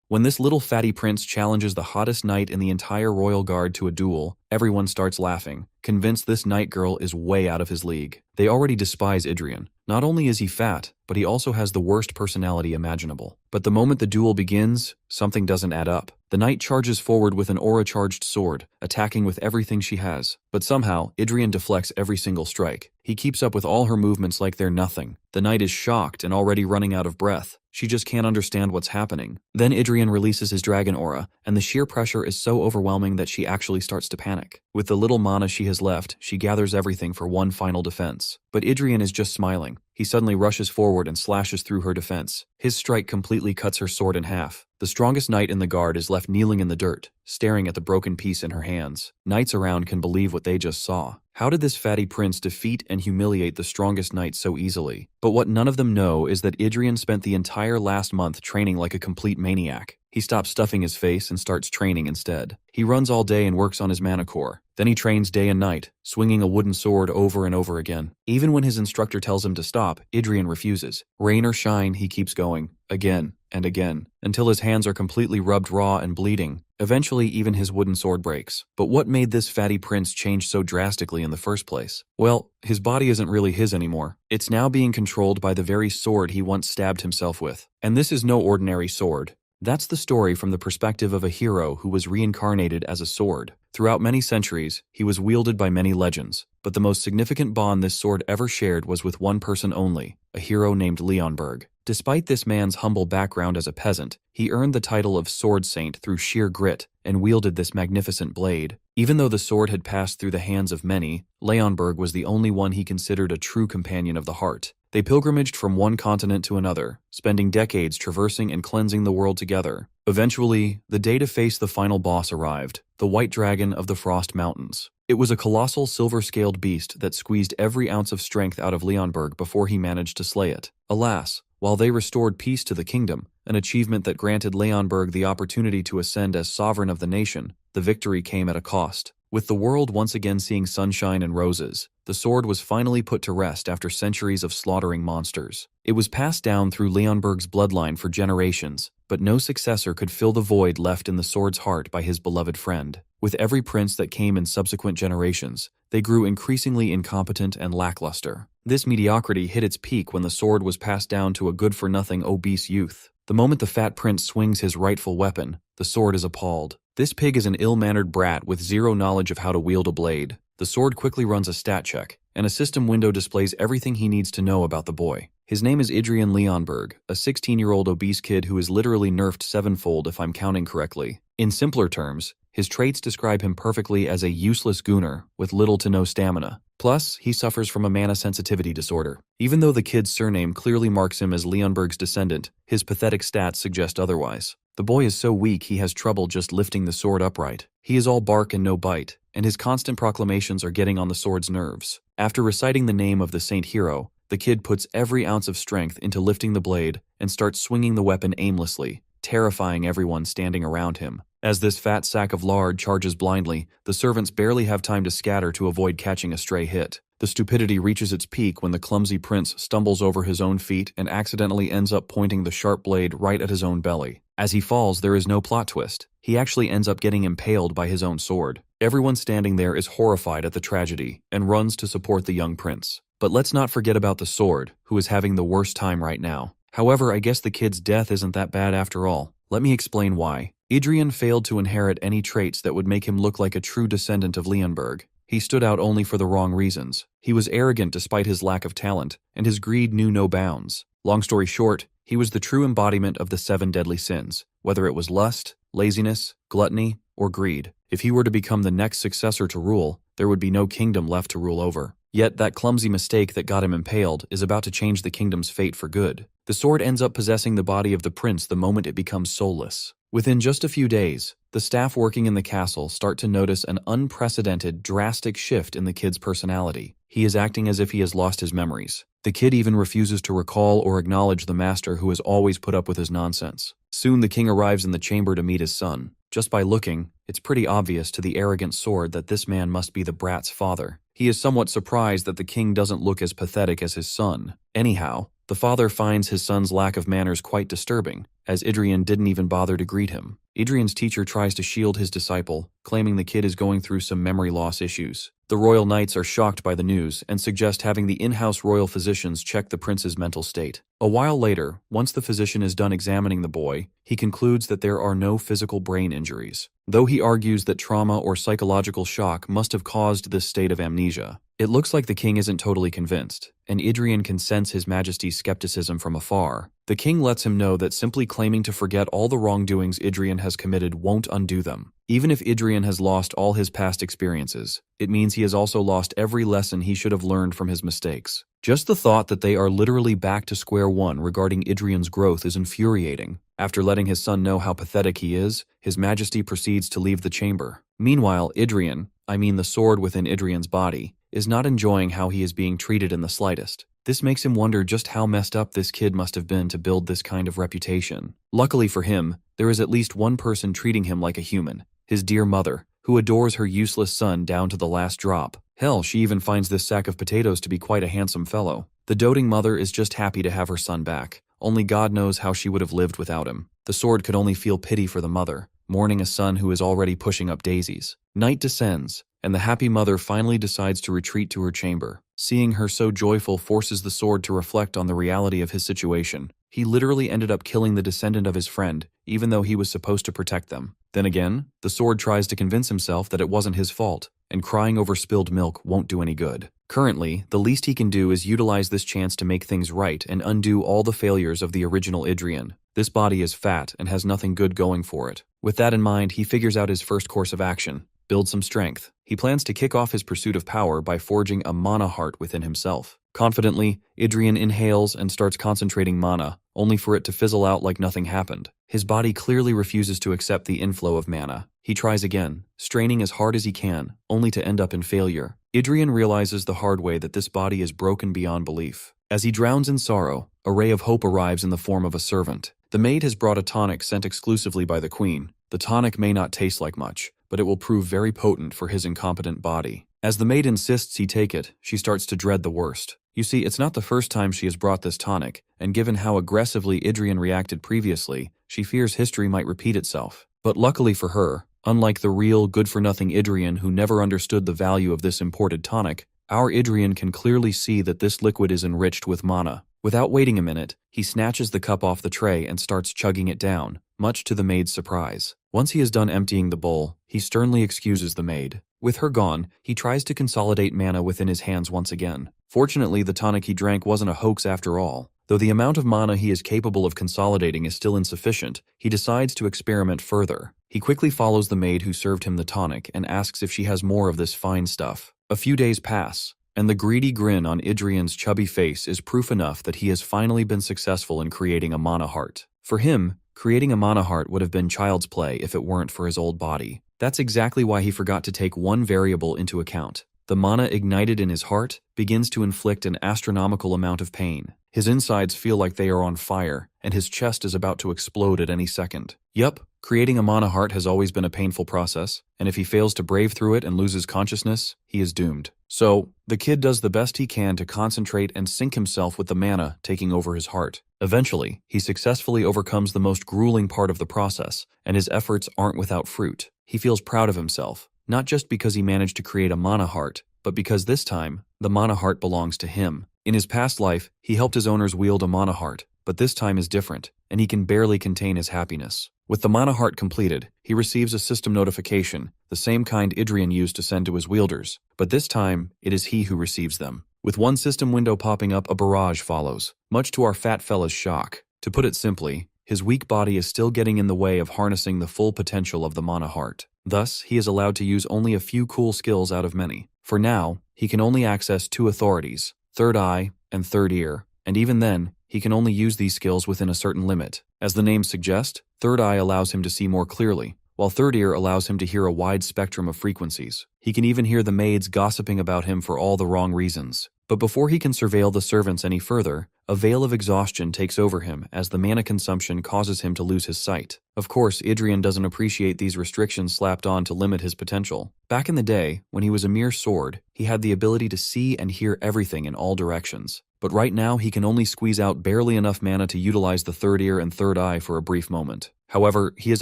When this little fatty prince challenges the hottest knight in the entire royal guard to a duel, everyone starts laughing, convinced this knight girl is way out of his league. They already despise Adrien. Not only is he fat, but he also has the worst personality imaginable. But the moment the duel begins, something doesn't add up. The knight charges forward with an aura-charged sword, attacking with everything she has. But somehow, Adrien deflects every single strike. He keeps up with all her movements like they're nothing. The knight is shocked and already running out of breath. She just can't understand what's happening. Then Adrien releases his dragon aura, and the sheer pressure is so overwhelming that she actually starts to panic. With the little mana she has left, she gathers everything for one final defense. But Adrien is just smiling. He suddenly rushes forward and slashes through her defense. His strike completely cuts her sword in half. The strongest knight in the guard is left kneeling in the dirt, staring at the broken piece in her hands. Knights around can believe what they just saw. How did this fatty prince defeat and humiliate the strongest knight so easily? But what none of them know is that Adrien spent the entire last month training like a complete maniac. He stops stuffing his face and starts training instead. He runs all day and works on his mana core. Then he trains day and night, swinging a wooden sword over and over again. Even when his instructor tells him to stop, Adrien refuses. Rain or shine, he keeps going, again and again, until his hands are completely rubbed raw and bleeding. Eventually, even his wooden sword breaks. But what made this fatty prince change so drastically in the first place? Well, his body isn't really his anymore. It's now being controlled by the very sword he once stabbed himself with. And this is no ordinary sword. That's the story from the perspective of a hero who was reincarnated as a sword. Throughout many centuries, he was wielded by many legends, but the most significant bond this sword ever shared was with one person only, a hero named Leonberg. Despite this man's humble background as a peasant, he earned the title of Sword Saint through sheer grit and wielded this magnificent blade. Even though the sword had passed through the hands of many, Leonberg was the only one he considered a true companion of the heart. They pilgrimaged from one continent to another, spending decades traversing and cleansing the world together. Eventually, the day to face the final boss arrived, the White Dragon of the Frost Mountains. It was a colossal silver-scaled beast that squeezed every ounce of strength out of Leonberg before he managed to slay it. Alas, while they restored peace to the kingdom, an achievement that granted Leonberg the opportunity to ascend as sovereign of the nation, the victory came at a cost. With the world once again seeing sunshine and roses, the sword was finally put to rest after centuries of slaughtering monsters. It was passed down through Leonberg's bloodline for generations, but no successor could fill the void left in the sword's heart by his beloved friend. With every prince that came in subsequent generations, they grew increasingly incompetent and lackluster. This mediocrity hit its peak when the sword was passed down to a good-for-nothing obese youth. The moment the fat prince swings his rightful weapon, the sword is appalled. This pig is an ill-mannered brat with zero knowledge of how to wield a blade. The sword quickly runs a stat check, and a system window displays everything he needs to know about the boy. His name is Adrien Leonberg, a 16-year-old obese kid who is literally nerfed sevenfold if I'm counting correctly. In simpler terms, his traits describe him perfectly as a useless gooner with little to no stamina. Plus, he suffers from a mana sensitivity disorder. Even though the kid's surname clearly marks him as Leonberg's descendant, his pathetic stats suggest otherwise. The boy is so weak he has trouble just lifting the sword upright. He is all bark and no bite, and his constant proclamations are getting on the sword's nerves. After reciting the name of the saint hero, the kid puts every ounce of strength into lifting the blade and starts swinging the weapon aimlessly, terrifying everyone standing around him. As this fat sack of lard charges blindly, the servants barely have time to scatter to avoid catching a stray hit. The stupidity reaches its peak when the clumsy prince stumbles over his own feet and accidentally ends up pointing the sharp blade right at his own belly. As he falls, there is no plot twist. He actually ends up getting impaled by his own sword. Everyone standing there is horrified at the tragedy and runs to support the young prince. But let's not forget about the sword, who is having the worst time right now. However, I guess the kid's death isn't that bad after all. Let me explain why. Adrien failed to inherit any traits that would make him look like a true descendant of Leonberg. He stood out only for the wrong reasons. He was arrogant despite his lack of talent, and his greed knew no bounds. Long story short, he was the true embodiment of the 7 deadly sins, whether it was lust, laziness, gluttony, or greed. If he were to become the next successor to rule, there would be no kingdom left to rule over. Yet that clumsy mistake that got him impaled is about to change the kingdom's fate for good. The sword ends up possessing the body of the prince the moment it becomes soulless. Within just a few days, the staff working in the castle start to notice an unprecedented, drastic shift in the kid's personality. He is acting as if he has lost his memories. The kid even refuses to recall or acknowledge the master who has always put up with his nonsense. Soon the king arrives in the chamber to meet his son. Just by looking, it's pretty obvious to the arrogant sword that this man must be the brat's father. He is somewhat surprised that the king doesn't look as pathetic as his son. Anyhow, The father finds his son's lack of manners quite disturbing, as Adrien didn't even bother to greet him. Adrien's teacher tries to shield his disciple, claiming the kid is going through some memory loss issues. The royal knights are shocked by the news and suggest having the in-house royal physicians check the prince's mental state. A while later, once the physician is done examining the boy, he concludes that there are no physical brain injuries, though he argues that trauma or psychological shock must have caused this state of amnesia. It looks like the king isn't totally convinced, and Adrien can sense His Majesty's skepticism from afar. The king lets him know that simply claiming to forget all the wrongdoings Adrien has committed won't undo them. Even if Adrien has lost all his past experiences, it means he has also lost every lesson he should have learned from his mistakes. Just the thought that they are literally back to square one regarding Adrien's growth is infuriating. After letting his son know how pathetic he is, His Majesty proceeds to leave the chamber. Meanwhile, Adrien, the sword within Adrien's body, is not enjoying how he is being treated in the slightest. This makes him wonder just how messed up this kid must have been to build this kind of reputation. Luckily for him, there is at least one person treating him like a human, his dear mother, who adores her useless son down to the last drop. Hell, she even finds this sack of potatoes to be quite a handsome fellow. The doting mother is just happy to have her son back. Only God knows how she would have lived without him. The sword could only feel pity for the mother, mourning a son who is already pushing up daisies. Night descends, and the happy mother finally decides to retreat to her chamber. Seeing her so joyful forces the sword to reflect on the reality of his situation. He literally ended up killing the descendant of his friend, even though he was supposed to protect them. Then again, the sword tries to convince himself that it wasn't his fault, and crying over spilled milk won't do any good. Currently, the least he can do is utilize this chance to make things right and undo all the failures of the original Adrien. This body is fat and has nothing good going for it. With that in mind, he figures out his first course of action. Build some strength. He plans to kick off his pursuit of power by forging a mana heart within himself. Confidently, Adrien inhales and starts concentrating mana, only for it to fizzle out like nothing happened. His body clearly refuses to accept the inflow of mana. He tries again, straining as hard as he can, only to end up in failure. Adrien realizes the hard way that this body is broken beyond belief. As he drowns in sorrow, a ray of hope arrives in the form of a servant. The maid has brought a tonic sent exclusively by the queen. The tonic may not taste like much, but it will prove very potent for his incompetent body. As the maid insists he take it, she starts to dread the worst. You see, it's not the first time she has brought this tonic, and given how aggressively Adrien reacted previously, she fears history might repeat itself. But luckily for her, unlike the real good-for-nothing Adrien who never understood the value of this imported tonic, our Adrien can clearly see that this liquid is enriched with mana. Without waiting a minute, he snatches the cup off the tray and starts chugging it down, much to the maid's surprise. Once he is done emptying the bowl, he sternly excuses the maid. With her gone, he tries to consolidate mana within his hands once again. Fortunately, the tonic he drank wasn't a hoax after all. Though the amount of mana he is capable of consolidating is still insufficient, he decides to experiment further. He quickly follows the maid who served him the tonic and asks if she has more of this fine stuff. A few days pass, and the greedy grin on Adrien's chubby face is proof enough that he has finally been successful in creating a mana heart. For him, creating a mana heart would have been child's play if it weren't for his old body. That's exactly why he forgot to take one variable into account. The mana ignited in his heart begins to inflict an astronomical amount of pain. His insides feel like they are on fire, and his chest is about to explode at any second. Yup, creating a mana heart has always been a painful process, and if he fails to brave through it and loses consciousness, he is doomed. So, the kid does the best he can to concentrate and sync himself with the mana taking over his heart. Eventually, he successfully overcomes the most grueling part of the process, and his efforts aren't without fruit. He feels proud of himself, not just because he managed to create a mana heart, but because this time, the mana heart belongs to him. In his past life, he helped his owners wield a mana heart, but this time is different, and he can barely contain his happiness. With the mana heart completed, he receives a system notification, the same kind Adrien used to send to his wielders, but this time, it is he who receives them. With one system window popping up, a barrage follows, much to our fat fella's shock. To put it simply, his weak body is still getting in the way of harnessing the full potential of the mana heart. Thus, he is allowed to use only a few cool skills out of many. For now, he can only access two authorities, Third Eye and Third Ear, and even then, he can only use these skills within a certain limit. As the names suggest, Third Eye allows him to see more clearly, while Third Ear allows him to hear a wide spectrum of frequencies. He can even hear the maids gossiping about him for all the wrong reasons. But before he can surveil the servants any further, a veil of exhaustion takes over him as the mana consumption causes him to lose his sight. Of course, Adrien doesn't appreciate these restrictions slapped on to limit his potential. Back in the day, when he was a mere sword, he had the ability to see and hear everything in all directions. but right now he can only squeeze out barely enough mana to utilize the third ear and third eye for a brief moment. However, he is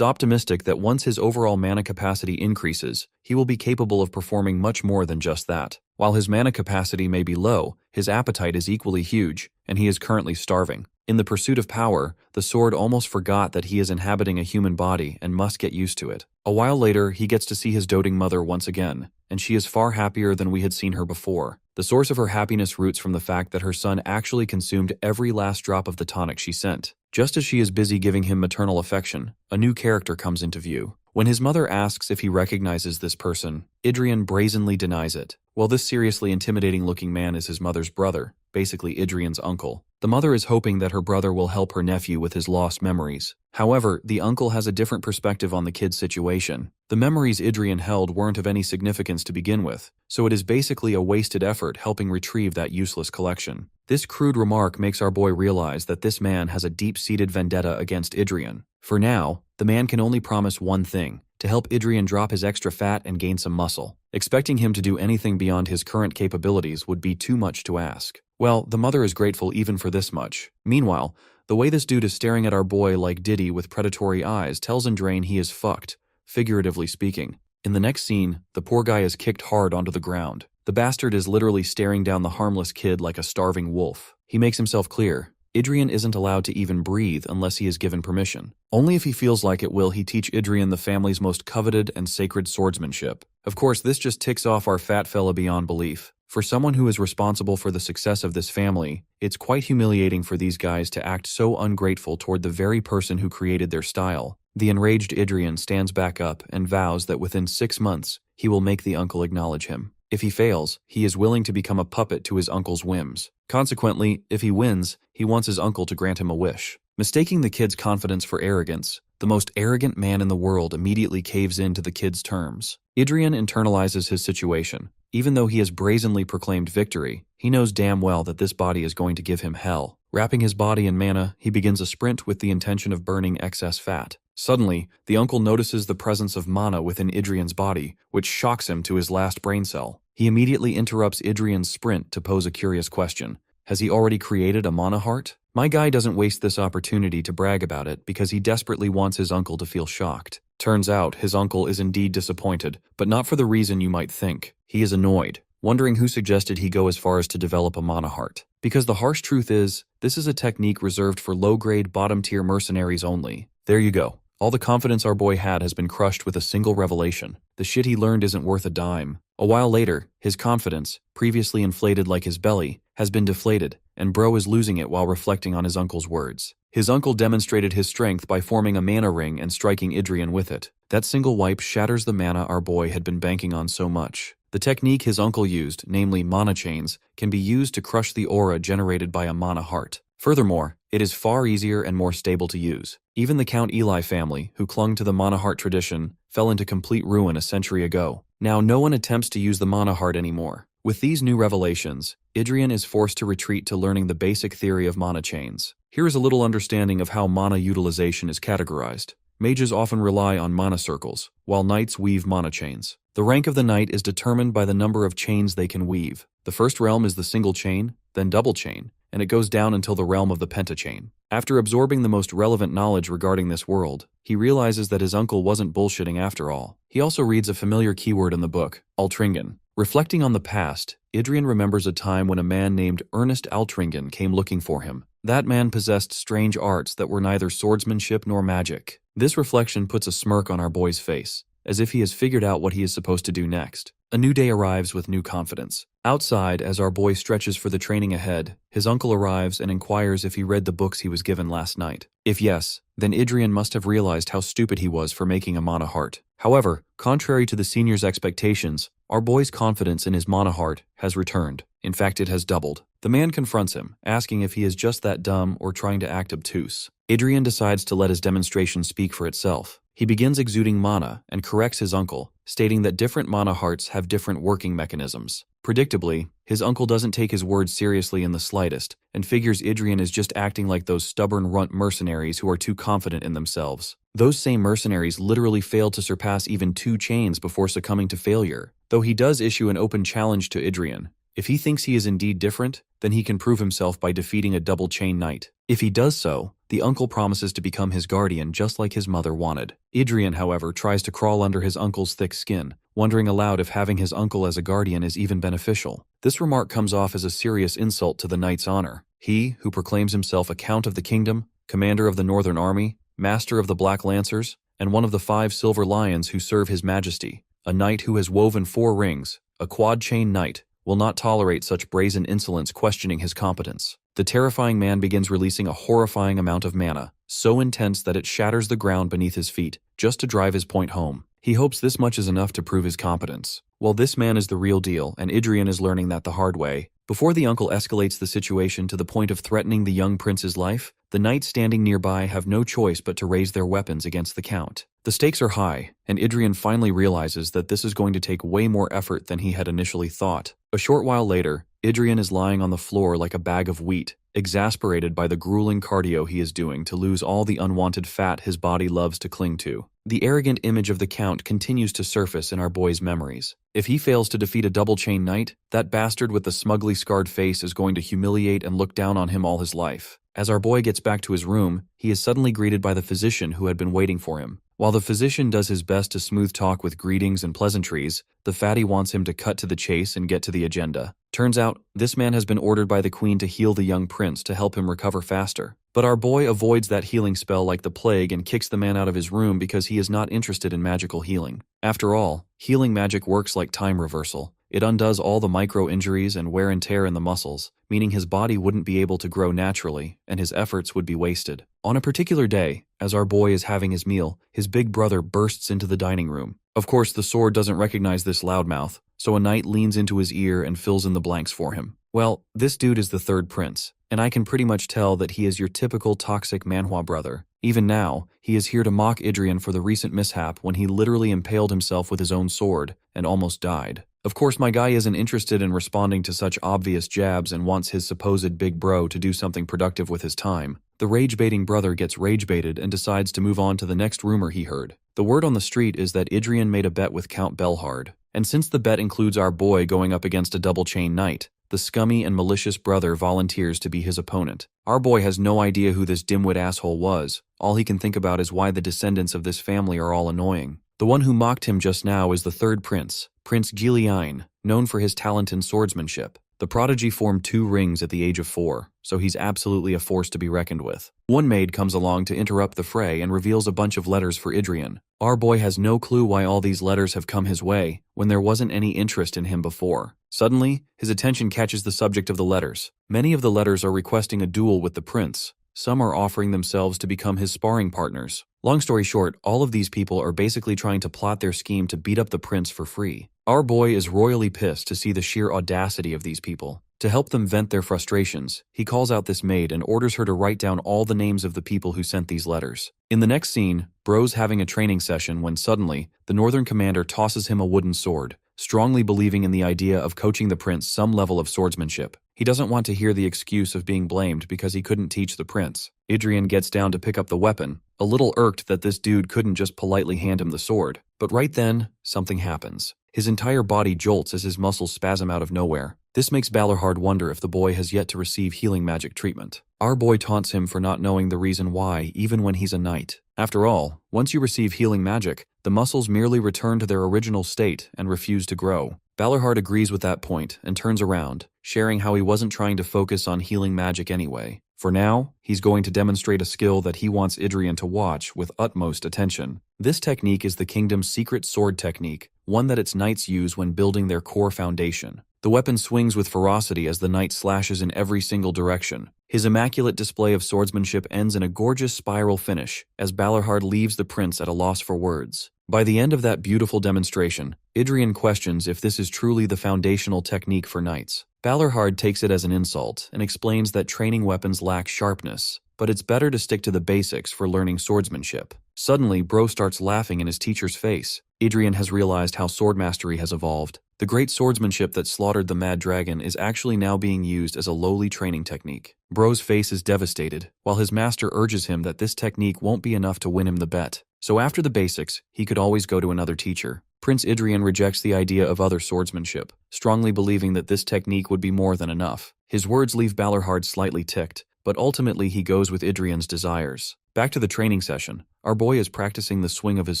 optimistic that once his overall mana capacity increases, he will be capable of performing much more than just that. While his mana capacity may be low, his appetite is equally huge, and he is currently starving. In the pursuit of power, the sword almost forgot that he is inhabiting a human body and must get used to it. A while later, he gets to see his doting mother once again, and she is far happier than we had seen her before. The source of her happiness roots from the fact that her son actually consumed every last drop of the tonic she sent. Just as she is busy giving him maternal affection, a new character comes into view. When his mother asks if he recognizes this person, Adrien brazenly denies it. While this seriously intimidating-looking man is his mother's brother, basically Adrien's uncle, the mother is hoping that her brother will help her nephew with his lost memories. However, the uncle has a different perspective on the kid's situation. The memories Adrien held weren't of any significance to begin with, so it is basically a wasted effort helping retrieve that useless collection. This crude remark makes our boy realize that this man has a deep-seated vendetta against Adrien. For now, the man can only promise one thing: to help Adrien drop his extra fat and gain some muscle. Expecting him to do anything beyond his current capabilities would be too much to ask. Well, the mother is grateful even for this much. Meanwhile, the way this dude is staring at our boy like Diddy with predatory eyes tells Adrien he is fucked, figuratively speaking. In the next scene, the poor guy is kicked hard onto the ground. The bastard is literally staring down the harmless kid like a starving wolf. He makes himself clear: Adrien isn't allowed to even breathe unless he is given permission. Only if he feels like it will he teach Adrien the family's most coveted and sacred swordsmanship. Of course, this just ticks off our fat fella beyond belief. For someone who is responsible for the success of this family, it's quite humiliating for these guys to act so ungrateful toward the very person who created their style. The enraged Adrien stands back up and vows that within 6 months, he will make the uncle acknowledge him. If he fails, he is willing to become a puppet to his uncle's whims. Consequently, if he wins, he wants his uncle to grant him a wish. Mistaking the kid's confidence for arrogance, the most arrogant man in the world immediately caves in to the kid's terms. Adrien internalizes his situation. Even though he has brazenly proclaimed victory, he knows damn well that this body is going to give him hell. Wrapping his body in mana, he begins a sprint with the intention of burning excess fat. Suddenly, the uncle notices the presence of mana within Adrien's body, which shocks him to his last brain cell. He immediately interrupts Adrien's sprint to pose a curious question. Has he already created a mana heart? My guy doesn't waste this opportunity to brag about it because he desperately wants his uncle to feel shocked. Turns out, his uncle is indeed disappointed, but not for the reason you might think. He is annoyed, wondering who suggested he go as far as to develop a mana heart. Because the harsh truth is, this is a technique reserved for low-grade, bottom-tier mercenaries only. There you go. All the confidence our boy had has been crushed with a single revelation. The shit he learned isn't worth a dime. A while later, his confidence, previously inflated like his belly, has been deflated, and bro is losing it while reflecting on his uncle's words. His uncle demonstrated his strength by forming a mana ring and striking Adrien with it. That single wipe shatters the mana our boy had been banking on so much. The technique his uncle used, namely mana chains, can be used to crush the aura generated by a mana heart. Furthermore, it is far easier and more stable to use. Even the Count Eli family, who clung to the mana heart tradition, fell into complete ruin a century ago. Now no one attempts to use the mana heart anymore. With these new revelations, Adrien is forced to retreat to learning the basic theory of mana chains. Here is a little understanding of how mana utilization is categorized. Mages often rely on mana circles, while knights weave mana chains. The rank of the knight is determined by the number of chains they can weave. The first realm is the single chain, then double chain, and it goes down until the realm of the pentachain. After absorbing the most relevant knowledge regarding this world, he realizes that his uncle wasn't bullshitting after all. He also reads a familiar keyword in the book, Altringen. Reflecting on the past, Adrien remembers a time when a man named Ernest Altringen came looking for him. That man possessed strange arts that were neither swordsmanship nor magic. This reflection puts a smirk on our boy's face, as if he has figured out what he is supposed to do next. A new day arrives with new confidence. Outside, as our boy stretches for the training ahead, his uncle arrives and inquires if he read the books he was given last night. If yes, then Adrien must have realized how stupid he was for making a mana heart. However, contrary to the senior's expectations, our boy's confidence in his mana heart has returned. In fact, it has doubled. The man confronts him, asking if he is just that dumb or trying to act obtuse. Adrien decides to let his demonstration speak for itself. He begins exuding mana and corrects his uncle, stating that different mana hearts have different working mechanisms. Predictably, his uncle doesn't take his words seriously in the slightest and figures Adrien is just acting like those stubborn runt mercenaries who are too confident in themselves. Those same mercenaries literally failed to surpass even 2 chains before succumbing to failure. Though he does issue an open challenge to Adrien, If he thinks he is indeed different, then he can prove himself by defeating a double chain knight. If he does so, the uncle promises to become his guardian just like his mother wanted. Adrien, however, tries to crawl under his uncle's thick skin, wondering aloud if having his uncle as a guardian is even beneficial. This remark comes off as a serious insult to the knight's honor. He, who proclaims himself a count of the kingdom, commander of the Northern Army, master of the Black Lancers, and one of the 5 silver lions who serve his majesty, a knight who has woven 4 rings, a quad-chain knight, will not tolerate such brazen insolence questioning his competence. The terrifying man begins releasing a horrifying amount of mana, so intense that it shatters the ground beneath his feet, just to drive his point home. He hopes this much is enough to prove his competence. Well, this man is the real deal, and Adrien is learning that the hard way. Before the uncle escalates the situation to the point of threatening the young prince's life, the knights standing nearby have no choice but to raise their weapons against the count. The stakes are high, and Adrien finally realizes that this is going to take way more effort than he had initially thought. A short while later, Adrien is lying on the floor like a bag of wheat, exasperated by the grueling cardio he is doing to lose all the unwanted fat his body loves to cling to. The arrogant image of the count continues to surface in our boy's memories. If he fails to defeat a double-chain knight, that bastard with the smugly scarred face is going to humiliate and look down on him all his life. As our boy gets back to his room, he is suddenly greeted by the physician who had been waiting for him. While the physician does his best to smooth talk with greetings and pleasantries, the fatty wants him to cut to the chase and get to the agenda. Turns out, this man has been ordered by the queen to heal the young prince to help him recover faster. But our boy avoids that healing spell like the plague and kicks the man out of his room because he is not interested in magical healing. After all, healing magic works like time reversal. It undoes all the micro-injuries and wear and tear in the muscles, meaning his body wouldn't be able to grow naturally, and his efforts would be wasted. On a particular day, as our boy is having his meal, his big brother bursts into the dining room. Of course, the sword doesn't recognize this loudmouth, so a knight leans into his ear and fills in the blanks for him. Well, this dude is the 3rd prince, and I can pretty much tell that he is your typical toxic manhwa brother. Even now, he is here to mock Adrien for the recent mishap when he literally impaled himself with his own sword and almost died. Of course, my guy isn't interested in responding to such obvious jabs and wants his supposed big bro to do something productive with his time. The rage-baiting brother gets rage-baited and decides to move on to the next rumor he heard. The word on the street is that Adrien made a bet with Count Belhard, and since the bet includes our boy going up against a double-chain knight, the scummy and malicious brother volunteers to be his opponent. Our boy has no idea who this dimwit asshole was. All he can think about is why the descendants of this family are all annoying. The one who mocked him just now is the 3rd prince, Prince Giliane, known for his talent in swordsmanship. The prodigy formed 2 rings at the age of 4, so he's absolutely a force to be reckoned with. One maid comes along to interrupt the fray and reveals a bunch of letters for Adrien. Our boy has no clue why all these letters have come his way, when there wasn't any interest in him before. Suddenly, his attention catches the subject of the letters. Many of the letters are requesting a duel with the prince. Some are offering themselves to become his sparring partners. Long story short, all of these people are basically trying to plot their scheme to beat up the prince for free. Our boy is royally pissed to see the sheer audacity of these people. To help them vent their frustrations, he calls out this maid and orders her to write down all the names of the people who sent these letters. In the next scene, Bro's having a training session when suddenly, the northern commander tosses him a wooden sword, strongly believing in the idea of coaching the prince some level of swordsmanship. He doesn't want to hear the excuse of being blamed because he couldn't teach the prince. Adrien gets down to pick up the weapon, a little irked that this dude couldn't just politely hand him the sword. But right then, something happens. His entire body jolts as his muscles spasm out of nowhere. This makes Balorhard wonder if the boy has yet to receive healing magic treatment. Our boy taunts him for not knowing the reason why, even when he's a knight. After all, once you receive healing magic, the muscles merely return to their original state and refuse to grow. Balorhard agrees with that point and turns around, sharing how he wasn't trying to focus on healing magic anyway. For now, he's going to demonstrate a skill that he wants Adrien to watch with utmost attention. This technique is the kingdom's secret sword technique, one that its knights use when building their core foundation. The weapon swings with ferocity as the knight slashes in every single direction. His immaculate display of swordsmanship ends in a gorgeous spiral finish, as Balorhard leaves the prince at a loss for words. By the end of that beautiful demonstration, Adrien questions if this is truly the foundational technique for knights. Balorhard takes it as an insult and explains that training weapons lack sharpness, but it's better to stick to the basics for learning swordsmanship. Suddenly, Bro starts laughing in his teacher's face. Adrien has realized how sword mastery has evolved. The great swordsmanship that slaughtered the Mad Dragon is actually now being used as a lowly training technique. Bro's face is devastated, while his master urges him that this technique won't be enough to win him the bet. So after the basics, he could always go to another teacher. Prince Adrien rejects the idea of other swordsmanship, strongly believing that this technique would be more than enough. His words leave Balerhard slightly ticked, but ultimately he goes with Adrien's desires. Back to the training session, our boy is practicing the swing of his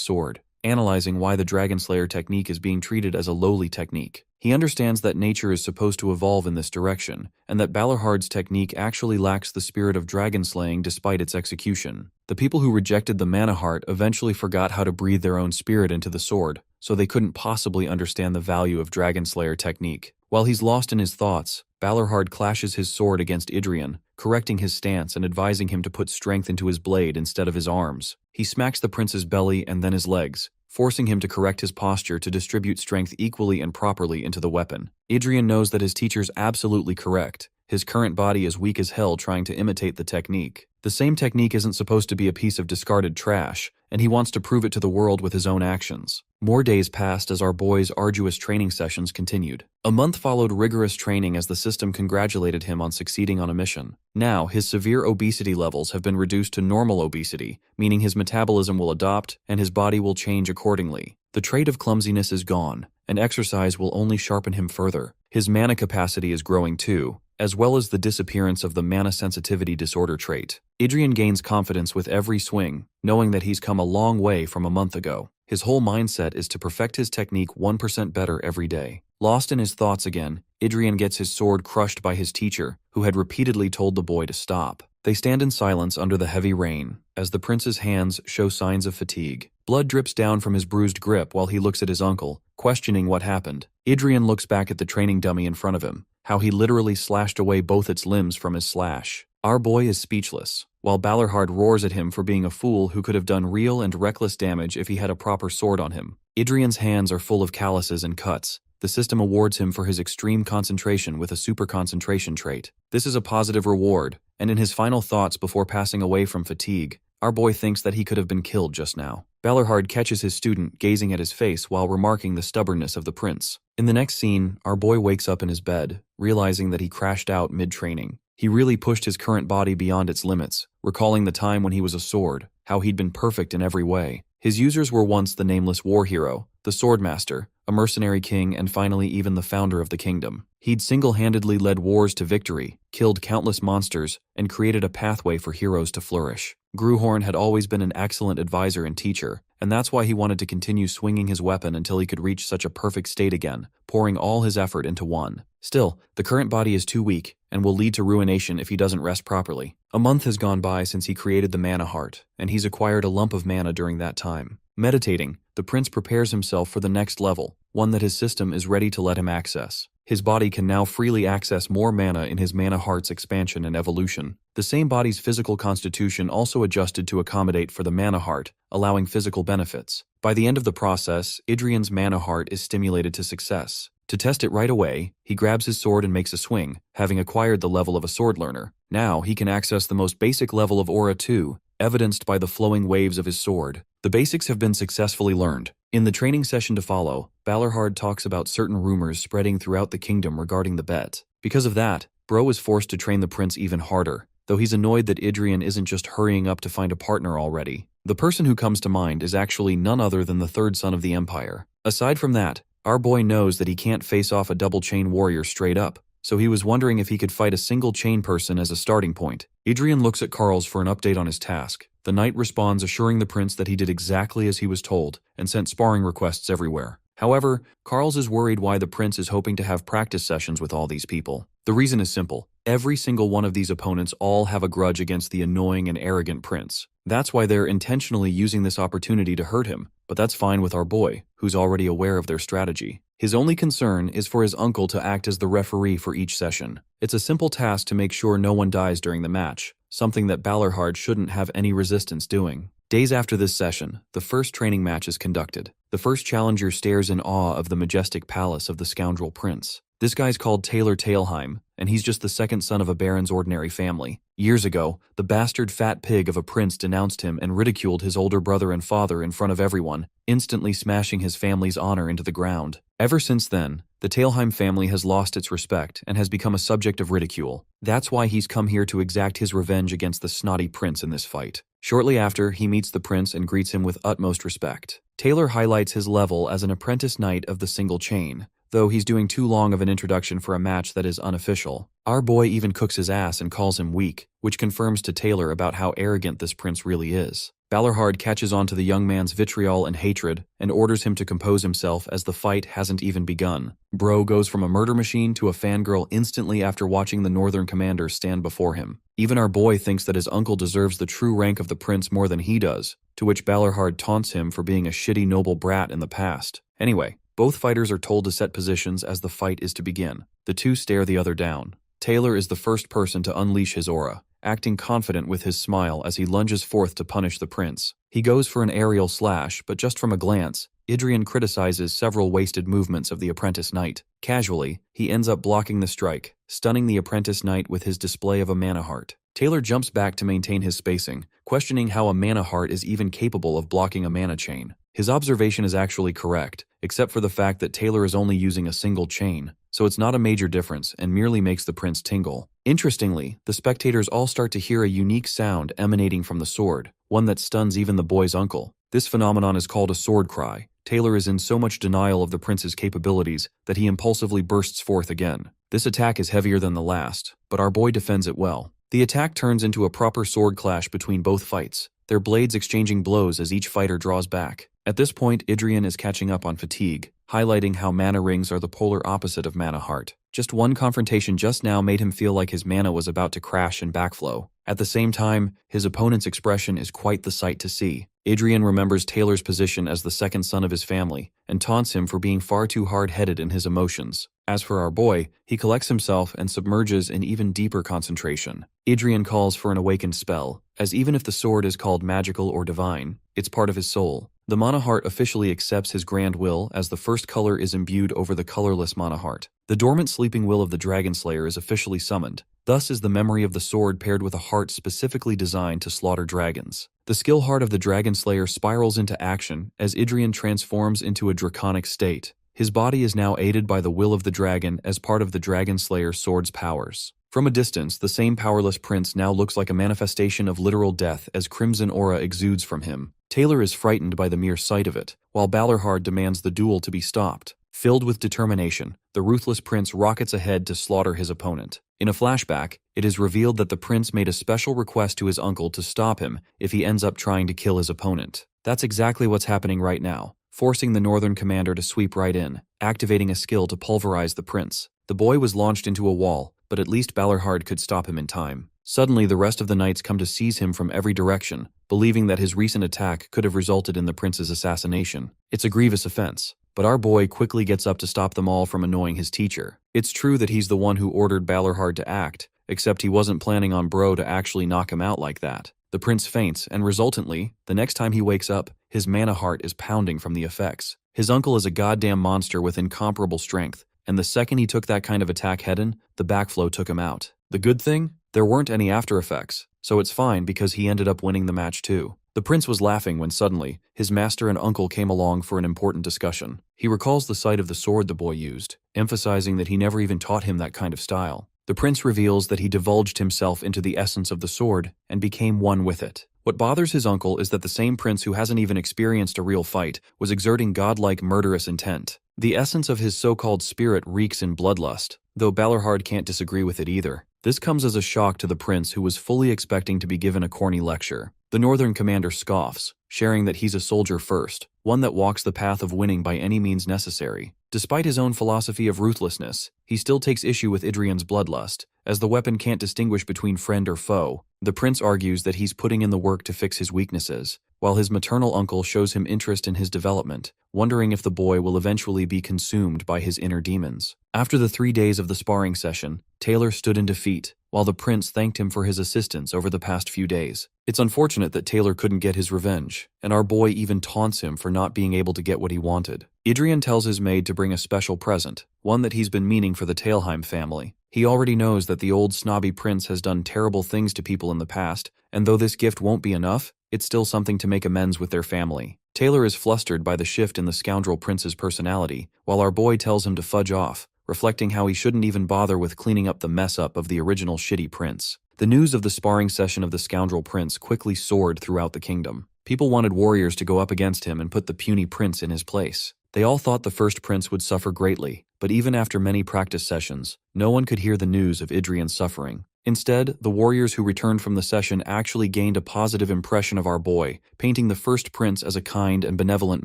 sword, analyzing why the Dragon Slayer technique is being treated as a lowly technique. He understands that nature is supposed to evolve in this direction, and that Balerhard's technique actually lacks the spirit of dragon slaying despite its execution. The people who rejected the mana heart eventually forgot how to breathe their own spirit into the sword, so they couldn't possibly understand the value of Dragon Slayer technique. While he's lost in his thoughts, Balerhard clashes his sword against Adrien, correcting his stance and advising him to put strength into his blade instead of his arms. He smacks the prince's belly and then his legs, forcing him to correct his posture to distribute strength equally and properly into the weapon. Adrien knows that his teacher's absolutely correct. His current body is weak as hell trying to imitate the technique. The same technique isn't supposed to be a piece of discarded trash, and he wants to prove it to the world with his own actions. More days passed as our boy's arduous training sessions continued. A month followed rigorous training as the system congratulated him on succeeding on a mission. Now, his severe obesity levels have been reduced to normal obesity, meaning his metabolism will adopt and his body will change accordingly. The trait of clumsiness is gone, and exercise will only sharpen him further. His mana capacity is growing too, as well as the disappearance of the mana sensitivity disorder trait. Adrien gains confidence with every swing, knowing that he's come a long way from a month ago. His whole mindset is to perfect his technique 1% better every day. Lost in his thoughts again, Adrien gets his sword crushed by his teacher, who had repeatedly told the boy to stop. They stand in silence under the heavy rain, as the prince's hands show signs of fatigue. Blood drips down from his bruised grip while he looks at his uncle, questioning what happened. Adrien looks back at the training dummy in front of him, how he literally slashed away both its limbs from his slash. Our boy is speechless, while Balerhard roars at him for being a fool who could have done real and reckless damage if he had a proper sword on him. Adrien's hands are full of calluses and cuts. The system awards him for his extreme concentration with a super concentration trait. This is a positive reward, and in his final thoughts before passing away from fatigue, our boy thinks that he could have been killed just now. Balerhard catches his student gazing at his face while remarking the stubbornness of the prince. In the next scene, our boy wakes up in his bed, realizing that he crashed out mid-training. He really pushed his current body beyond its limits, recalling the time when he was a sword, how he'd been perfect in every way. His users were once the nameless war hero, the Swordmaster, a mercenary king, and finally even the founder of the kingdom. He'd single-handedly led wars to victory, killed countless monsters, and created a pathway for heroes to flourish. Gruhorn had always been an excellent advisor and teacher, and that's why he wanted to continue swinging his weapon until he could reach such a perfect state again, pouring all his effort into one. Still, the current body is too weak, and will lead to ruination if he doesn't rest properly. A month has gone by since he created the mana heart, and he's acquired a lump of mana during that time. Meditating, the prince prepares himself for the next level, one that his system is ready to let him access. His body can now freely access more mana in his mana heart's expansion and evolution. The same body's physical constitution also adjusted to accommodate for the mana heart, allowing physical benefits. By the end of the process, Adrien's mana heart is stimulated to success. To test it right away, he grabs his sword and makes a swing, having acquired the level of a sword learner. Now he can access the most basic level of aura too, evidenced by the flowing waves of his sword. The basics have been successfully learned. In the training session to follow, Balerhard talks about certain rumors spreading throughout the kingdom regarding the bet. Because of that, Bro is forced to train the prince even harder, though he's annoyed that Adrien isn't just hurrying up to find a partner already. The person who comes to mind is actually none other than the third son of the Empire. Aside from that, our boy knows that he can't face off a double chain warrior straight up, so he was wondering if he could fight a single chain person as a starting point. Adrien looks at Carls for an update on his task. The knight responds assuring the prince that he did exactly as he was told and sent sparring requests everywhere. However, Carls is worried why the prince is hoping to have practice sessions with all these people. The reason is simple. Every single one of these opponents all have a grudge against the annoying and arrogant prince. That's why they're intentionally using this opportunity to hurt him, but that's fine with our boy, who's already aware of their strategy. His only concern is for his uncle to act as the referee for each session. It's a simple task to make sure no one dies during the match, something that Balerhard shouldn't have any resistance doing. Days after this session, the first training match is conducted. The first challenger stares in awe of the majestic palace of the scoundrel prince. This guy's called Taylor Tailheim, and he's just the second son of a baron's ordinary family. Years ago, the bastard fat pig of a prince denounced him and ridiculed his older brother and father in front of everyone, instantly smashing his family's honor into the ground. Ever since then, the Tailheim family has lost its respect and has become a subject of ridicule. That's why he's come here to exact his revenge against the snotty prince in this fight. Shortly after, he meets the prince and greets him with utmost respect. Taylor highlights his level as an apprentice knight of the single chain, though he's doing too long of an introduction for a match that is unofficial. Our boy even cooks his ass and calls him weak, which confirms to Taylor about how arrogant this prince really is. Balorhard catches on to the young man's vitriol and hatred and orders him to compose himself as the fight hasn't even begun. Bro goes from a murder machine to a fangirl instantly after watching the northern commander stand before him. Even our boy thinks that his uncle deserves the true rank of the prince more than he does, to which Balorhard taunts him for being a shitty noble brat in the past. Anyway, both fighters are told to set positions as the fight is to begin. The two stare the other down. Taylor is the first person to unleash his aura, acting confident with his smile as he lunges forth to punish the prince. He goes for an aerial slash, but just from a glance, Adrien criticizes several wasted movements of the apprentice knight. Casually, he ends up blocking the strike, stunning the apprentice knight with his display of a mana heart. Taylor jumps back to maintain his spacing, questioning how a mana heart is even capable of blocking a mana chain. His observation is actually correct, except for the fact that Taylor is only using a single chain, so it's not a major difference and merely makes the prince tingle. Interestingly, the spectators all start to hear a unique sound emanating from the sword, one that stuns even the boy's uncle. This phenomenon is called a sword cry. Taylor is in so much denial of the prince's capabilities that he impulsively bursts forth again. This attack is heavier than the last, but our boy defends it well. The attack turns into a proper sword clash between both fights, their blades exchanging blows as each fighter draws back. At this point, Adrien is catching up on fatigue, highlighting how mana rings are the polar opposite of mana heart. Just one confrontation just now made him feel like his mana was about to crash and backflow. At the same time, his opponent's expression is quite the sight to see. Adrien remembers Taylor's position as the second son of his family, and taunts him for being far too hard-headed in his emotions. As for our boy, he collects himself and submerges in even deeper concentration. Adrien calls for an awakened spell, as even if the sword is called magical or divine, it's part of his soul. The mana heart officially accepts his grand will as the first color is imbued over the colorless mana heart. The dormant sleeping will of the Dragon Slayer is officially summoned. Thus is the memory of the sword paired with a heart specifically designed to slaughter dragons. The skill heart of the Dragon Slayer spirals into action as Adrien transforms into a draconic state. His body is now aided by the will of the dragon as part of the Dragon Slayer sword's powers. From a distance, the same powerless prince now looks like a manifestation of literal death as crimson aura exudes from him. Taylor is frightened by the mere sight of it, while Balorhard demands the duel to be stopped. Filled with determination, the ruthless prince rockets ahead to slaughter his opponent. In a flashback, it is revealed that the prince made a special request to his uncle to stop him if he ends up trying to kill his opponent. That's exactly what's happening right now, forcing the northern commander to sweep right in, activating a skill to pulverize the prince. The boy was launched into a wall, but at least Balorhard could stop him in time. Suddenly, the rest of the knights come to seize him from every direction, believing that his recent attack could have resulted in the prince's assassination. It's a grievous offense, but our boy quickly gets up to stop them all from annoying his teacher. It's true that he's the one who ordered Balorhard to act, except he wasn't planning on Bro to actually knock him out like that. The prince faints, and resultantly, the next time he wakes up, his mana heart is pounding from the effects. His uncle is a goddamn monster with incomparable strength, and the second he took that kind of attack head-on, the backflow took him out. The good thing? There weren't any after effects, so it's fine because he ended up winning the match too. The prince was laughing when suddenly, his master and uncle came along for an important discussion. He recalls the sight of the sword the boy used, emphasizing that he never even taught him that kind of style. The prince reveals that he divulged himself into the essence of the sword and became one with it. What bothers his uncle is that the same prince who hasn't even experienced a real fight was exerting godlike murderous intent. The essence of his so-called spirit reeks in bloodlust, though Balorhard can't disagree with it either. This comes as a shock to the prince who was fully expecting to be given a corny lecture. The northern commander scoffs, sharing that he's a soldier first, one that walks the path of winning by any means necessary. Despite his own philosophy of ruthlessness, he still takes issue with Adrien's bloodlust, as the weapon can't distinguish between friend or foe. The prince argues that he's putting in the work to fix his weaknesses, while his maternal uncle shows him interest in his development, wondering if the boy will eventually be consumed by his inner demons. After the 3 days of the sparring session, Taylor stood in defeat, while the prince thanked him for his assistance over the past few days. It's unfortunate that Taylor couldn't get his revenge, and our boy even taunts him for not being able to get what he wanted. Adrien tells his maid to bring a special present, one that he's been meaning for the Talheim family. He already knows that the old snobby prince has done terrible things to people in the past, and though this gift won't be enough, it's still something to make amends with their family. Taylor is flustered by the shift in the scoundrel prince's personality, while our boy tells him to fudge off, reflecting how he shouldn't even bother with cleaning up the mess-up of the original shitty prince. The news of the sparring session of the scoundrel prince quickly soared throughout the kingdom. People wanted warriors to go up against him and put the puny prince in his place. They all thought the first prince would suffer greatly, but even after many practice sessions, no one could hear the news of Adrien's suffering. Instead, the warriors who returned from the session actually gained a positive impression of our boy, painting the first prince as a kind and benevolent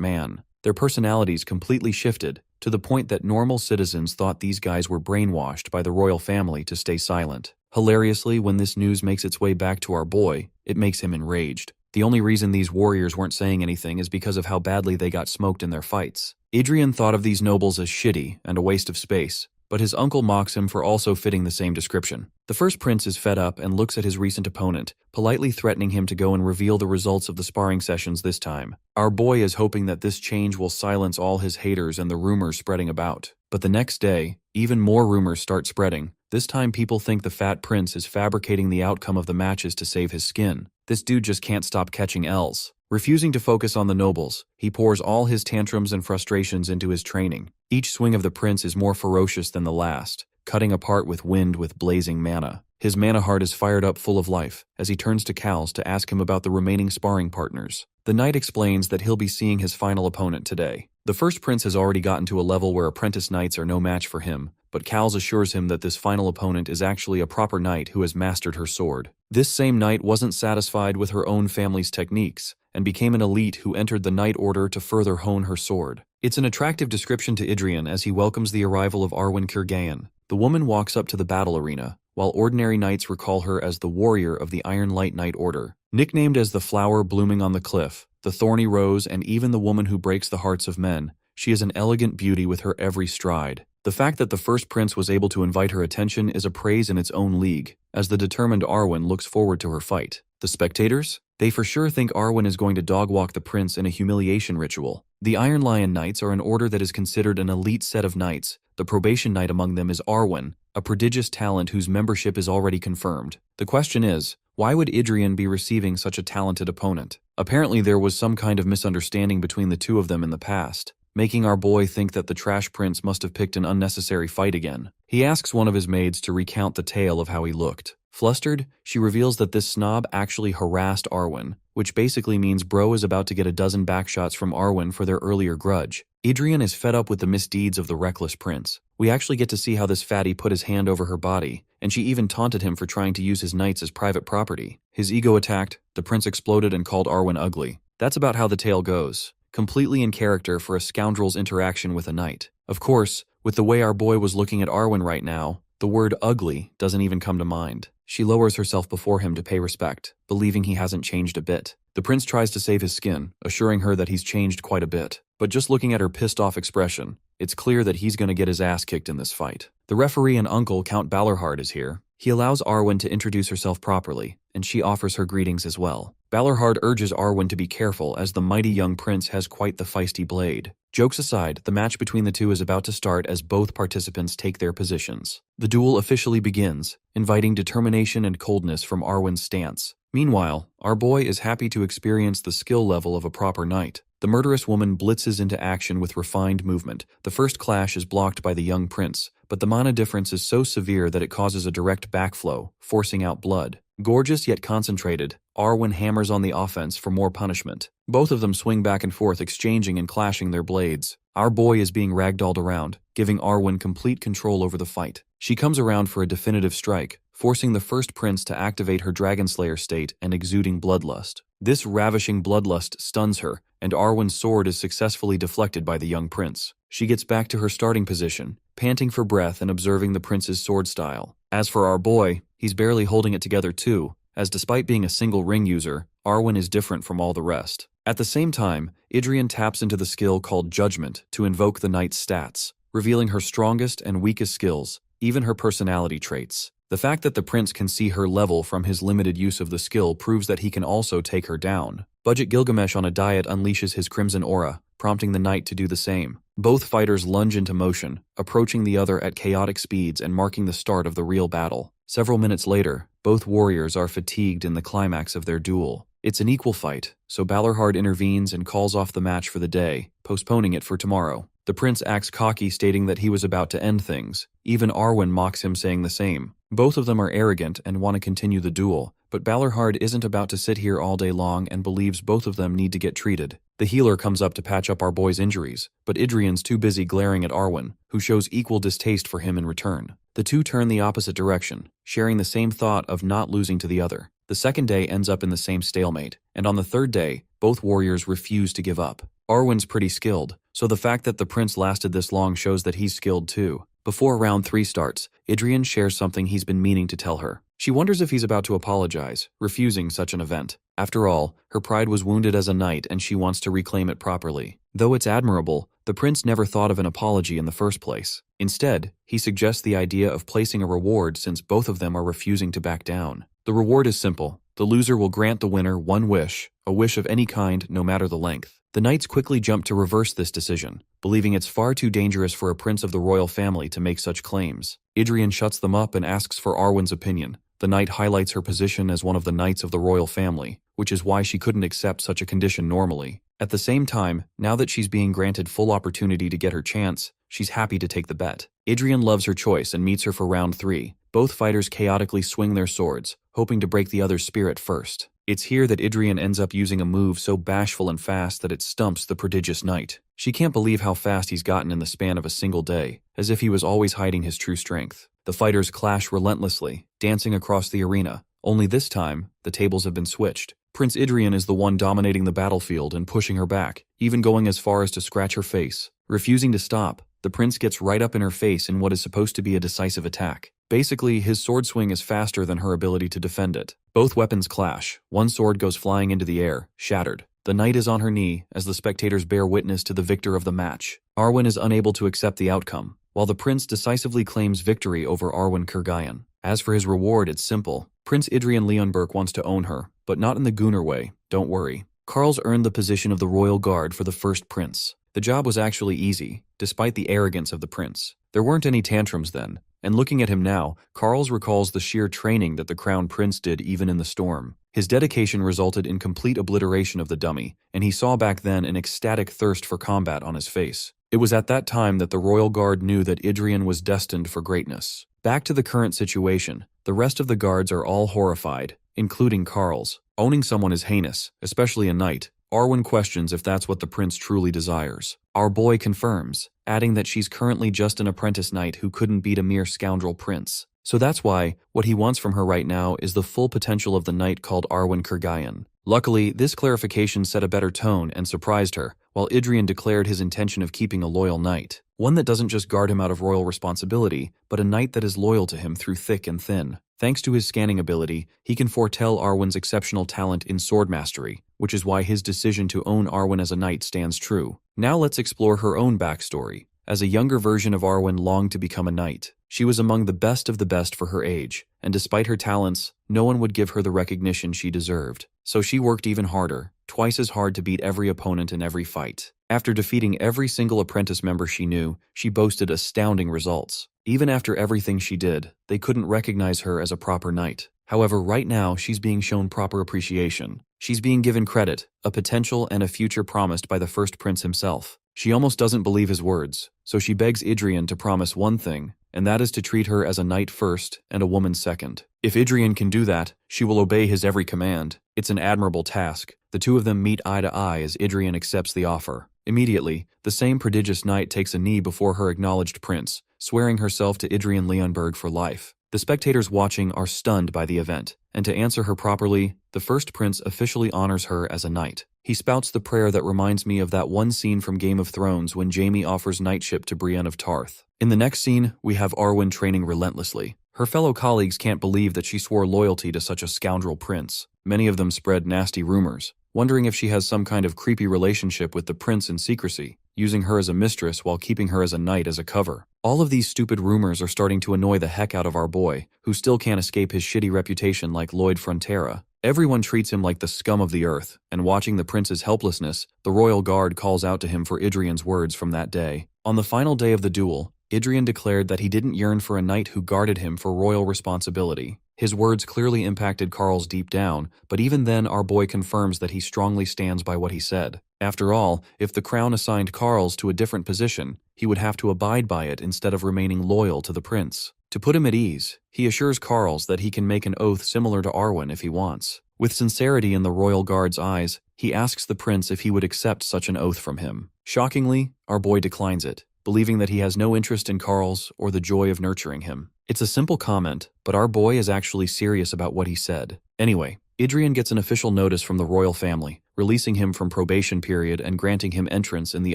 man. Their personalities completely shifted, to the point that normal citizens thought these guys were brainwashed by the royal family to stay silent. Hilariously, when this news makes its way back to our boy, it makes him enraged. The only reason these warriors weren't saying anything is because of how badly they got smoked in their fights. Adrien thought of these nobles as shitty and a waste of space, but his uncle mocks him for also fitting the same description. The first prince is fed up and looks at his recent opponent, politely threatening him to go and reveal the results of the sparring sessions this time. Our boy is hoping that this change will silence all his haters and the rumors spreading about. But the next day, even more rumors start spreading. This time people think the fat prince is fabricating the outcome of the matches to save his skin. This dude just can't stop catching L's. Refusing to focus on the nobles, he pours all his tantrums and frustrations into his training. Each swing of the prince is more ferocious than the last, cutting apart with wind with blazing mana. His mana heart is fired up full of life as he turns to Cals to ask him about the remaining sparring partners. The knight explains that he'll be seeing his final opponent today. The first prince has already gotten to a level where apprentice knights are no match for him, but Cals assures him that this final opponent is actually a proper knight who has mastered her sword. This same knight wasn't satisfied with her own family's techniques, and became an elite who entered the Knight Order to further hone her sword. It's an attractive description to Adrien as he welcomes the arrival of Arwen Kirgayan. The woman walks up to the battle arena, while ordinary knights recall her as the warrior of the Iron Light Knight Order. Nicknamed as the flower blooming on the cliff, the thorny rose, and even the woman who breaks the hearts of men, she is an elegant beauty with her every stride. The fact that the first prince was able to invite her attention is a praise in its own league, as the determined Arwen looks forward to her fight. The spectators? They for sure think Arwen is going to dogwalk the prince in a humiliation ritual. The Iron Lion Knights are an order that is considered an elite set of knights. The probation knight among them is Arwen, a prodigious talent whose membership is already confirmed. The question is, why would Adrien be receiving such a talented opponent? Apparently there was some kind of misunderstanding between the two of them in the past, making our boy think that the trash prince must have picked an unnecessary fight again. He asks one of his maids to recount the tale of how he looked. Flustered, she reveals that this snob actually harassed Arwen, which basically means bro is about to get a dozen backshots from Arwen for their earlier grudge. Adrien is fed up with the misdeeds of the reckless prince. We actually get to see how this fatty put his hand over her body, and she even taunted him for trying to use his knights as private property. His ego attacked, the prince exploded and called Arwen ugly. That's about how the tale goes. Completely in character for a scoundrel's interaction with a knight. Of course, with the way our boy was looking at Arwen right now, the word ugly doesn't even come to mind. She lowers herself before him to pay respect, believing he hasn't changed a bit. The prince tries to save his skin, assuring her that he's changed quite a bit. But just looking at her pissed off expression, it's clear that he's going to get his ass kicked in this fight. The referee and uncle, Count Balorhard, is here. He allows Arwen to introduce herself properly, and she offers her greetings as well. Balorhard urges Arwen to be careful as the mighty young prince has quite the feisty blade. Jokes aside, the match between the two is about to start as both participants take their positions. The duel officially begins, inviting determination and coldness from Arwen's stance. Meanwhile, our boy is happy to experience the skill level of a proper knight. The murderous woman blitzes into action with refined movement. The first clash is blocked by the young prince, but the mana difference is so severe that it causes a direct backflow, forcing out blood. Gorgeous yet concentrated, Arwen hammers on the offense for more punishment. Both of them swing back and forth, exchanging and clashing their blades. Our boy is being ragdolled around, giving Arwen complete control over the fight. She comes around for a definitive strike, forcing the first prince to activate her Dragonslayer state and exuding bloodlust. This ravishing bloodlust stuns her, and Arwen's sword is successfully deflected by the young prince. She gets back to her starting position, panting for breath and observing the prince's sword style. As for our boy, he's barely holding it together too, as despite being a single ring user, Arwen is different from all the rest. At the same time, Adrien taps into the skill called Judgment to invoke the knight's stats, revealing her strongest and weakest skills, even her personality traits. The fact that the prince can see her level from his limited use of the skill proves that he can also take her down. Budget Gilgamesh on a diet unleashes his crimson aura, prompting the knight to do the same. Both fighters lunge into motion, approaching the other at chaotic speeds and marking the start of the real battle. Several minutes later, both warriors are fatigued in the climax of their duel. It's an equal fight, so Balorhard intervenes and calls off the match for the day, postponing it for tomorrow. The prince acts cocky, stating that he was about to end things. Even Arwen mocks him, saying the same. Both of them are arrogant and want to continue the duel, but Balorhard isn't about to sit here all day long and believes both of them need to get treated. The healer comes up to patch up our boy's injuries, but Adrien's too busy glaring at Arwen, who shows equal distaste for him in return. The two turn the opposite direction, sharing the same thought of not losing to the other. The second day ends up in the same stalemate, and on the third day, both warriors refuse to give up. Arwen's pretty skilled, so the fact that the prince lasted this long shows that he's skilled too. Before round 3 starts, Adrien shares something he's been meaning to tell her. She wonders if he's about to apologize, refusing such an event. After all, her pride was wounded as a knight and she wants to reclaim it properly. Though it's admirable, the prince never thought of an apology in the first place. Instead, he suggests the idea of placing a reward since both of them are refusing to back down. The reward is simple. The loser will grant the winner one wish, a wish of any kind, no matter the length. The knights quickly jump to reverse this decision, believing it's far too dangerous for a prince of the royal family to make such claims. Adrien shuts them up and asks for Arwen's opinion. The knight highlights her position as one of the knights of the royal family, which is why she couldn't accept such a condition normally. At the same time, now that she's being granted full opportunity to get her chance, she's happy to take the bet. Adrien loves her choice and meets her for round 3. Both fighters chaotically swing their swords, hoping to break the other's spirit first. It's here that Adrien ends up using a move so bashful and fast that it stumps the prodigious knight. She can't believe how fast he's gotten in the span of a single day, as if he was always hiding his true strength. The fighters clash relentlessly, dancing across the arena. Only this time, the tables have been switched. Prince Adrien is the one dominating the battlefield and pushing her back, even going as far as to scratch her face. Refusing to stop, the prince gets right up in her face in what is supposed to be a decisive attack. Basically, his sword swing is faster than her ability to defend it. Both weapons clash. One sword goes flying into the air, shattered. The knight is on her knee as the spectators bear witness to the victor of the match. Arwen is unable to accept the outcome, while the prince decisively claims victory over Arwen Kurgayan. As for his reward, it's simple. Prince Adrien Leonberg wants to own her, but not in the Gunnar way, don't worry. Karl's earned the position of the royal guard for the first prince. The job was actually easy, despite the arrogance of the prince. There weren't any tantrums then, and looking at him now, Karl's recalls the sheer training that the crown prince did even in the storm. His dedication resulted in complete obliteration of the dummy, and he saw back then an ecstatic thirst for combat on his face. It was at that time that the royal guard knew that Adrien was destined for greatness. Back to the current situation, the rest of the guards are all horrified, including Karl's. Owning someone is heinous, especially a knight. Arwen questions if that's what the prince truly desires. Our boy confirms, adding that she's currently just an apprentice knight who couldn't beat a mere scoundrel prince. So that's why, what he wants from her right now is the full potential of the knight called Arwen Kurgayan. Luckily, this clarification set a better tone and surprised her, while Adrien declared his intention of keeping a loyal knight. One that doesn't just guard him out of royal responsibility, but a knight that is loyal to him through thick and thin. Thanks to his scanning ability, he can foretell Arwen's exceptional talent in sword mastery, which is why his decision to own Arwen as a knight stands true. Now let's explore her own backstory. As a younger version of Arwen longed to become a knight. She was among the best of the best for her age, and despite her talents, no one would give her the recognition she deserved. So she worked even harder, twice as hard to beat every opponent in every fight. After defeating every single apprentice member she knew, she boasted astounding results. Even after everything she did, they couldn't recognize her as a proper knight. However, right now, she's being shown proper appreciation. She's being given credit, a potential and a future promised by the first prince himself. She almost doesn't believe his words, so she begs Adrien to promise one thing, and that is to treat her as a knight first and a woman second. If Adrien can do that, she will obey his every command. It's an admirable task. The two of them meet eye to eye as Adrien accepts the offer. Immediately, the same prodigious knight takes a knee before her acknowledged prince, swearing herself to Adrien Leonberg for life. The spectators watching are stunned by the event, and to answer her properly, the first prince officially honors her as a knight. He spouts the prayer that reminds me of that one scene from Game of Thrones when Jaime offers knightship to Brienne of Tarth. In the next scene, we have Arwen training relentlessly. Her fellow colleagues can't believe that she swore loyalty to such a scoundrel prince. Many of them spread nasty rumors, wondering if she has some kind of creepy relationship with the prince in secrecy, using her as a mistress while keeping her as a knight as a cover. All of these stupid rumors are starting to annoy the heck out of our boy, who still can't escape his shitty reputation like Lloyd Frontera. Everyone treats him like the scum of the earth, and watching the prince's helplessness, the royal guard calls out to him for Adrien's words from that day. On the final day of the duel, Adrien declared that he didn't yearn for a knight who guarded him for royal responsibility. His words clearly impacted Karl's deep down, but even then our boy confirms that he strongly stands by what he said. After all, if the crown assigned Karl's to a different position, he would have to abide by it instead of remaining loyal to the prince. To put him at ease, he assures Carls that he can make an oath similar to Arwen if he wants. With sincerity in the royal guard's eyes, he asks the prince if he would accept such an oath from him. Shockingly, our boy declines it, believing that he has no interest in Carls or the joy of nurturing him. It's a simple comment, but our boy is actually serious about what he said. Anyway, Adrien gets an official notice from the royal family, releasing him from probation period and granting him entrance in the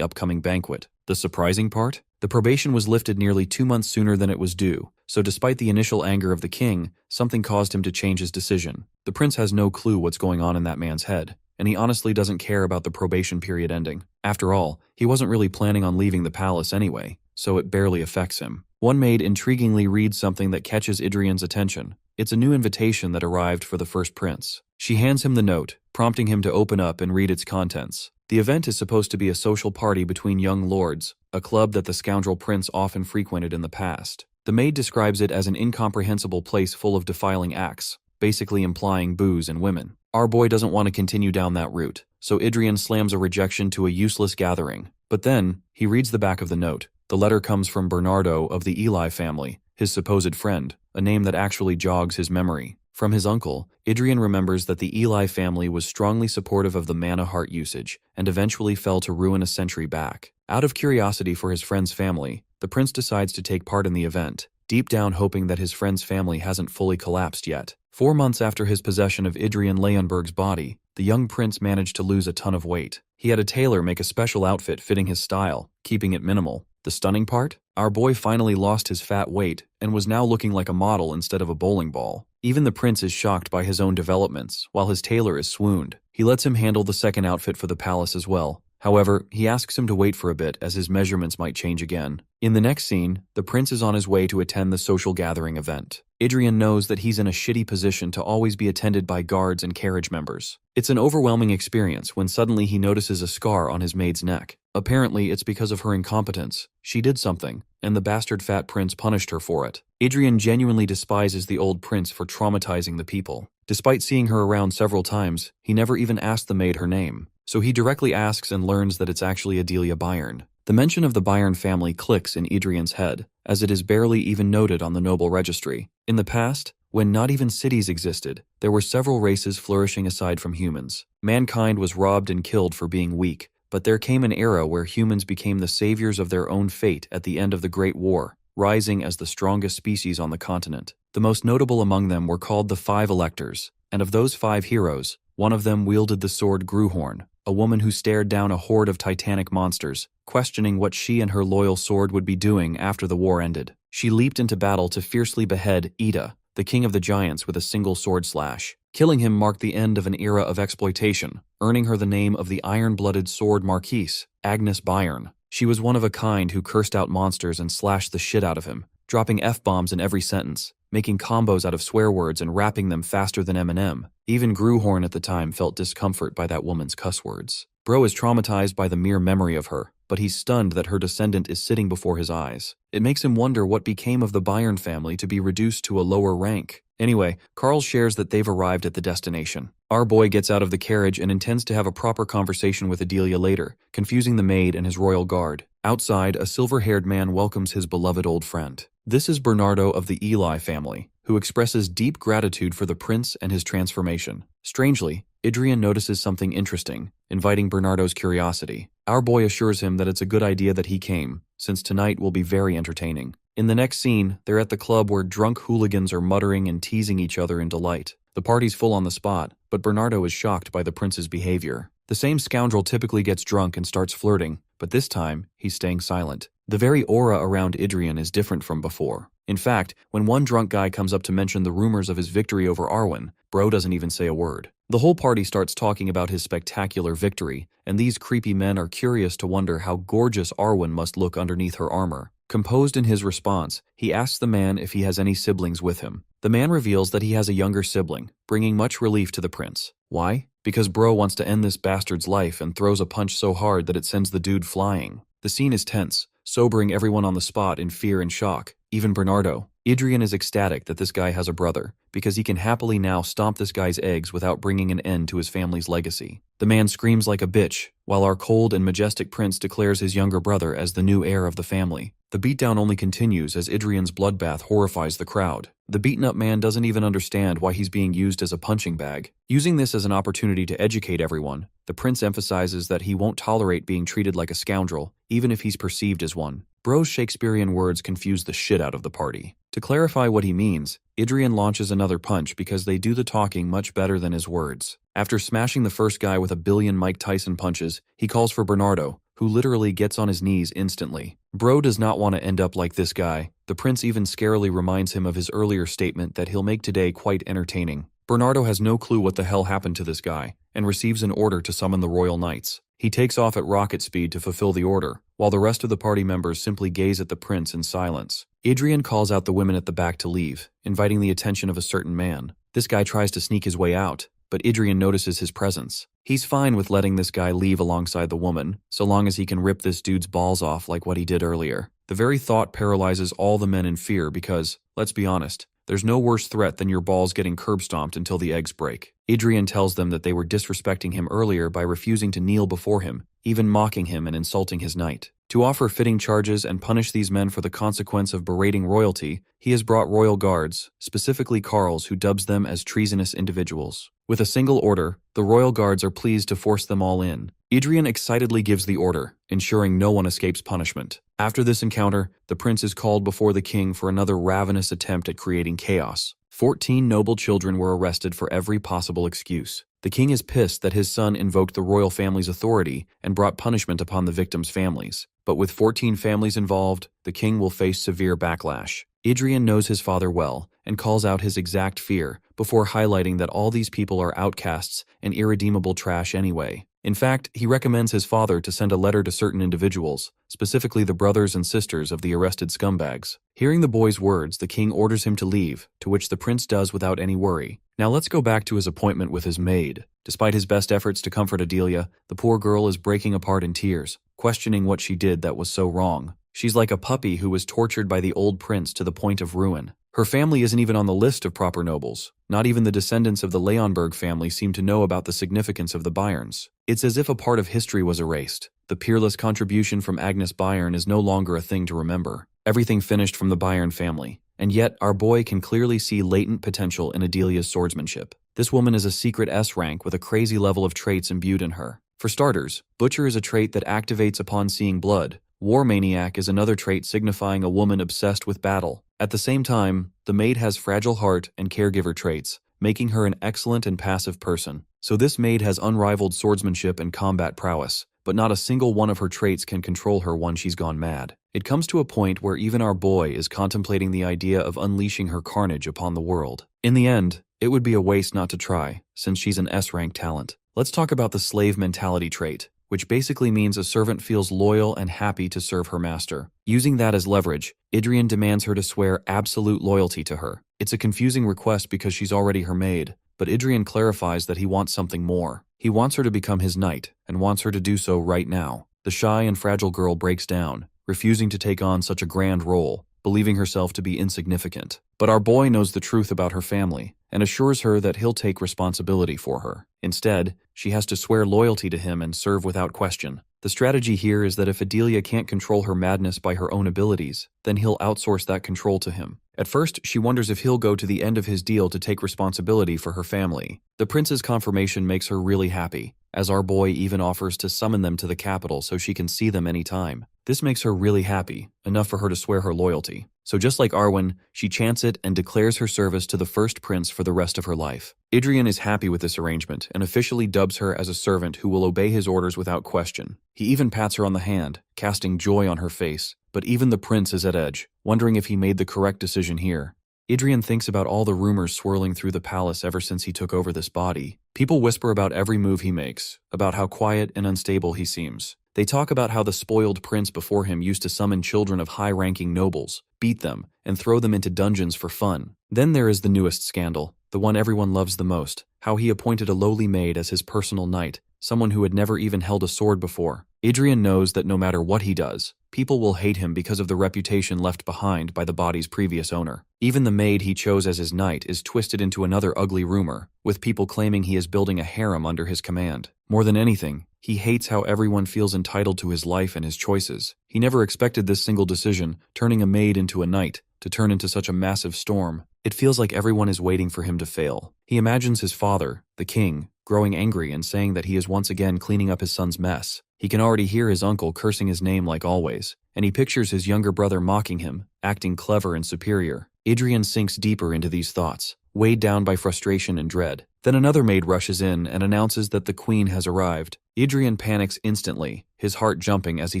upcoming banquet. The surprising part? The probation was lifted nearly 2 months sooner than it was due, so despite the initial anger of the king, something caused him to change his decision. The prince has no clue what's going on in that man's head, and he honestly doesn't care about the probation period ending. After all, he wasn't really planning on leaving the palace anyway, so it barely affects him. One maid intriguingly reads something that catches Adrien's attention. It's a new invitation that arrived for the first prince. She hands him the note, prompting him to open up and read its contents. The event is supposed to be a social party between young lords, a club that the scoundrel prince often frequented in the past. The maid describes it as an incomprehensible place full of defiling acts, basically implying booze and women. Our boy doesn't want to continue down that route, so Adrien slams a rejection to a useless gathering. But then, he reads the back of the note. The letter comes from Bernardo of the Eli family, his supposed friend, a name that actually jogs his memory. From his uncle, Adrien remembers that the Eli family was strongly supportive of the mana heart usage and eventually fell to ruin a century back. Out of curiosity for his friend's family, the prince decides to take part in the event, deep down hoping that his friend's family hasn't fully collapsed yet. 4 months after his possession of Adrien Leonberg's body, the young prince managed to lose a ton of weight. He had a tailor make a special outfit fitting his style, keeping it minimal. The stunning part? Our boy finally lost his fat weight and was now looking like a model instead of a bowling ball. Even the prince is shocked by his own developments, while his tailor is swooned. He lets him handle the second outfit for the palace as well. However, he asks him to wait for a bit as his measurements might change again. In the next scene, the prince is on his way to attend the social gathering event. Adrien knows that he's in a shitty position to always be attended by guards and carriage members. It's an overwhelming experience when suddenly he notices a scar on his maid's neck. Apparently, it's because of her incompetence. She did something, and the bastard fat prince punished her for it. Adrien genuinely despises the old prince for traumatizing the people. Despite seeing her around several times, he never even asked the maid her name. So he directly asks and learns that it's actually Adelia Bayern. The mention of the Bayern family clicks in Adrien's head, as it is barely even noted on the noble registry. In the past, when not even cities existed, there were several races flourishing aside from humans. Mankind was robbed and killed for being weak, but there came an era where humans became the saviors of their own fate at the end of the Great War, rising as the strongest species on the continent. The most notable among them were called the Five Electors, and of those 5 heroes, one of them wielded the sword Gruhorn, a woman who stared down a horde of titanic monsters, questioning what she and her loyal sword would be doing after the war ended. She leaped into battle to fiercely behead Ida, the king of the giants, with a single sword slash. Killing him marked the end of an era of exploitation, earning her the name of the iron-blooded sword Marquise, Agnes Bayern. She was one of a kind who cursed out monsters and slashed the shit out of him, dropping F-bombs in every sentence, making combos out of swear words and rapping them faster than Eminem. Even Gruhorn at the time felt discomfort by that woman's cuss words. Bro is traumatized by the mere memory of her, but he's stunned that her descendant is sitting before his eyes. It makes him wonder what became of the Bayern family to be reduced to a lower rank. Anyway, Carl shares that they've arrived at the destination. Our boy gets out of the carriage and intends to have a proper conversation with Adelia later, confusing the maid and his royal guard. Outside, a silver-haired man welcomes his beloved old friend. This is Bernardo of the Eli family, who expresses deep gratitude for the prince and his transformation. Strangely, Adrien notices something interesting, inviting Bernardo's curiosity. Our boy assures him that it's a good idea that he came, since tonight will be very entertaining. In the next scene, they're at the club where drunk hooligans are muttering and teasing each other in delight. The party's full on the spot, but Bernardo is shocked by the prince's behavior. The same scoundrel typically gets drunk and starts flirting, but this time, he's staying silent. The very aura around Adrien is different from before. In fact, when one drunk guy comes up to mention the rumors of his victory over Arwen, bro doesn't even say a word. The whole party starts talking about his spectacular victory, and these creepy men are curious to wonder how gorgeous Arwen must look underneath her armor. Composed in his response, he asks the man if he has any siblings with him. The man reveals that he has a younger sibling, bringing much relief to the prince. Why? Because bro wants to end this bastard's life and throws a punch so hard that it sends the dude flying. The scene is tense, sobering everyone on the spot in fear and shock, even Bernardo. Adrien is ecstatic that this guy has a brother, because he can happily now stomp this guy's eggs without bringing an end to his family's legacy. The man screams like a bitch, while our cold and majestic prince declares his younger brother as the new heir of the family. The beatdown only continues as Adrien's bloodbath horrifies the crowd. The beaten-up man doesn't even understand why he's being used as a punching bag. Using this as an opportunity to educate everyone, the prince emphasizes that he won't tolerate being treated like a scoundrel, even if he's perceived as one. Bro's Shakespearean words confuse the shit out of the party. To clarify what he means, Adrien launches another punch because they do the talking much better than his words. After smashing the first guy with a billion Mike Tyson punches, he calls for Bernardo, who literally gets on his knees instantly. Bro does not want to end up like this guy. The prince even scarily reminds him of his earlier statement that he'll make today quite entertaining. Bernardo has no clue what the hell happened to this guy, and receives an order to summon the royal knights. He takes off at rocket speed to fulfill the order, while the rest of the party members simply gaze at the prince in silence. Adrien calls out the women at the back to leave, inviting the attention of a certain man. This guy tries to sneak his way out, but Adrien notices his presence. He's fine with letting this guy leave alongside the woman, so long as he can rip this dude's balls off like what he did earlier. The very thought paralyzes all the men in fear because, let's be honest, there's no worse threat than your balls getting curb-stomped until the eggs break. Adrien tells them that they were disrespecting him earlier by refusing to kneel before him, even mocking him and insulting his knight. To offer fitting charges and punish these men for the consequence of berating royalty, he has brought royal guards, specifically Carl's, who dubs them as treasonous individuals. With a single order, the royal guards are pleased to force them all in. Adrien excitedly gives the order, ensuring no one escapes punishment. After this encounter, the prince is called before the king for another ravenous attempt at creating chaos. 14 noble children were arrested for every possible excuse. The king is pissed that his son invoked the royal family's authority and brought punishment upon the victims' families. But with 14 families involved, the king will face severe backlash. Adrien knows his father well and calls out his exact fear before highlighting that all these people are outcasts and irredeemable trash anyway. In fact, he recommends his father to send a letter to certain individuals, specifically the brothers and sisters of the arrested scumbags. Hearing the boy's words, the king orders him to leave, to which the prince does without any worry. Now let's go back to his appointment with his maid. Despite his best efforts to comfort Adelia, the poor girl is breaking apart in tears, questioning what she did that was so wrong. She's like a puppy who was tortured by the old prince to the point of ruin. Her family isn't even on the list of proper nobles. Not even the descendants of the Leonberg family seem to know about the significance of the Bayerns. It's as if a part of history was erased. The peerless contribution from Agnes Bayern is no longer a thing to remember. Everything finished from the Bayern family. And yet, our boy can clearly see latent potential in Adelia's swordsmanship. This woman is a secret S rank with a crazy level of traits imbued in her. For starters, Butcher is a trait that activates upon seeing blood. War Maniac is another trait signifying a woman obsessed with battle. At the same time, the maid has fragile heart and caregiver traits, making her an excellent and passive person. So this maid has unrivaled swordsmanship and combat prowess, but not a single one of her traits can control her once she's gone mad. It comes to a point where even our boy is contemplating the idea of unleashing her carnage upon the world. In the end, it would be a waste not to try, since she's an S-rank talent. Let's talk about the slave mentality trait, which basically means a servant feels loyal and happy to serve her master. Using that as leverage, Adrien demands her to swear absolute loyalty to her. It's a confusing request because she's already her maid, but Adrien clarifies that he wants something more. He wants her to become his knight, and wants her to do so right now. The shy and fragile girl breaks down, refusing to take on such a grand role, believing herself to be insignificant. But our boy knows the truth about her family, and assures her that he'll take responsibility for her. Instead, she has to swear loyalty to him and serve without question. The strategy here is that if Adelia can't control her madness by her own abilities, then he'll outsource that control to him. At first, she wonders if he'll go to the end of his deal to take responsibility for her family. The prince's confirmation makes her really happy, as our boy even offers to summon them to the capital so she can see them anytime. This makes her really happy, enough for her to swear her loyalty. So just like Arwen, she chants it and declares her service to the first prince for the rest of her life. Adrien is happy with this arrangement and officially dubs her as a servant who will obey his orders without question. He even pats her on the hand, casting joy on her face. But even the prince is at edge, wondering if he made the correct decision here. Adrien thinks about all the rumors swirling through the palace ever since he took over this body. People whisper about every move he makes, about how quiet and unstable he seems. They talk about how the spoiled prince before him used to summon children of high-ranking nobles, beat them, and throw them into dungeons for fun. Then there is the newest scandal, the one everyone loves the most, how he appointed a lowly maid as his personal knight, someone who had never even held a sword before. Adrien knows that no matter what he does, people will hate him because of the reputation left behind by the body's previous owner. Even the maid he chose as his knight is twisted into another ugly rumor, with people claiming he is building a harem under his command. More than anything, He hates how everyone feels entitled to his life and his choices. He never expected this single decision, turning a maid into a knight, to turn into such a massive storm. It feels like everyone is waiting for him to fail. He imagines his father, the king, growing angry and saying that he is once again cleaning up his son's mess. He can already hear his uncle cursing his name like always, and he pictures his younger brother mocking him, acting clever and superior. Adrien sinks deeper into these thoughts, weighed down by frustration and dread. Then another maid rushes in and announces that the queen has arrived. Adrien panics instantly, his heart jumping as he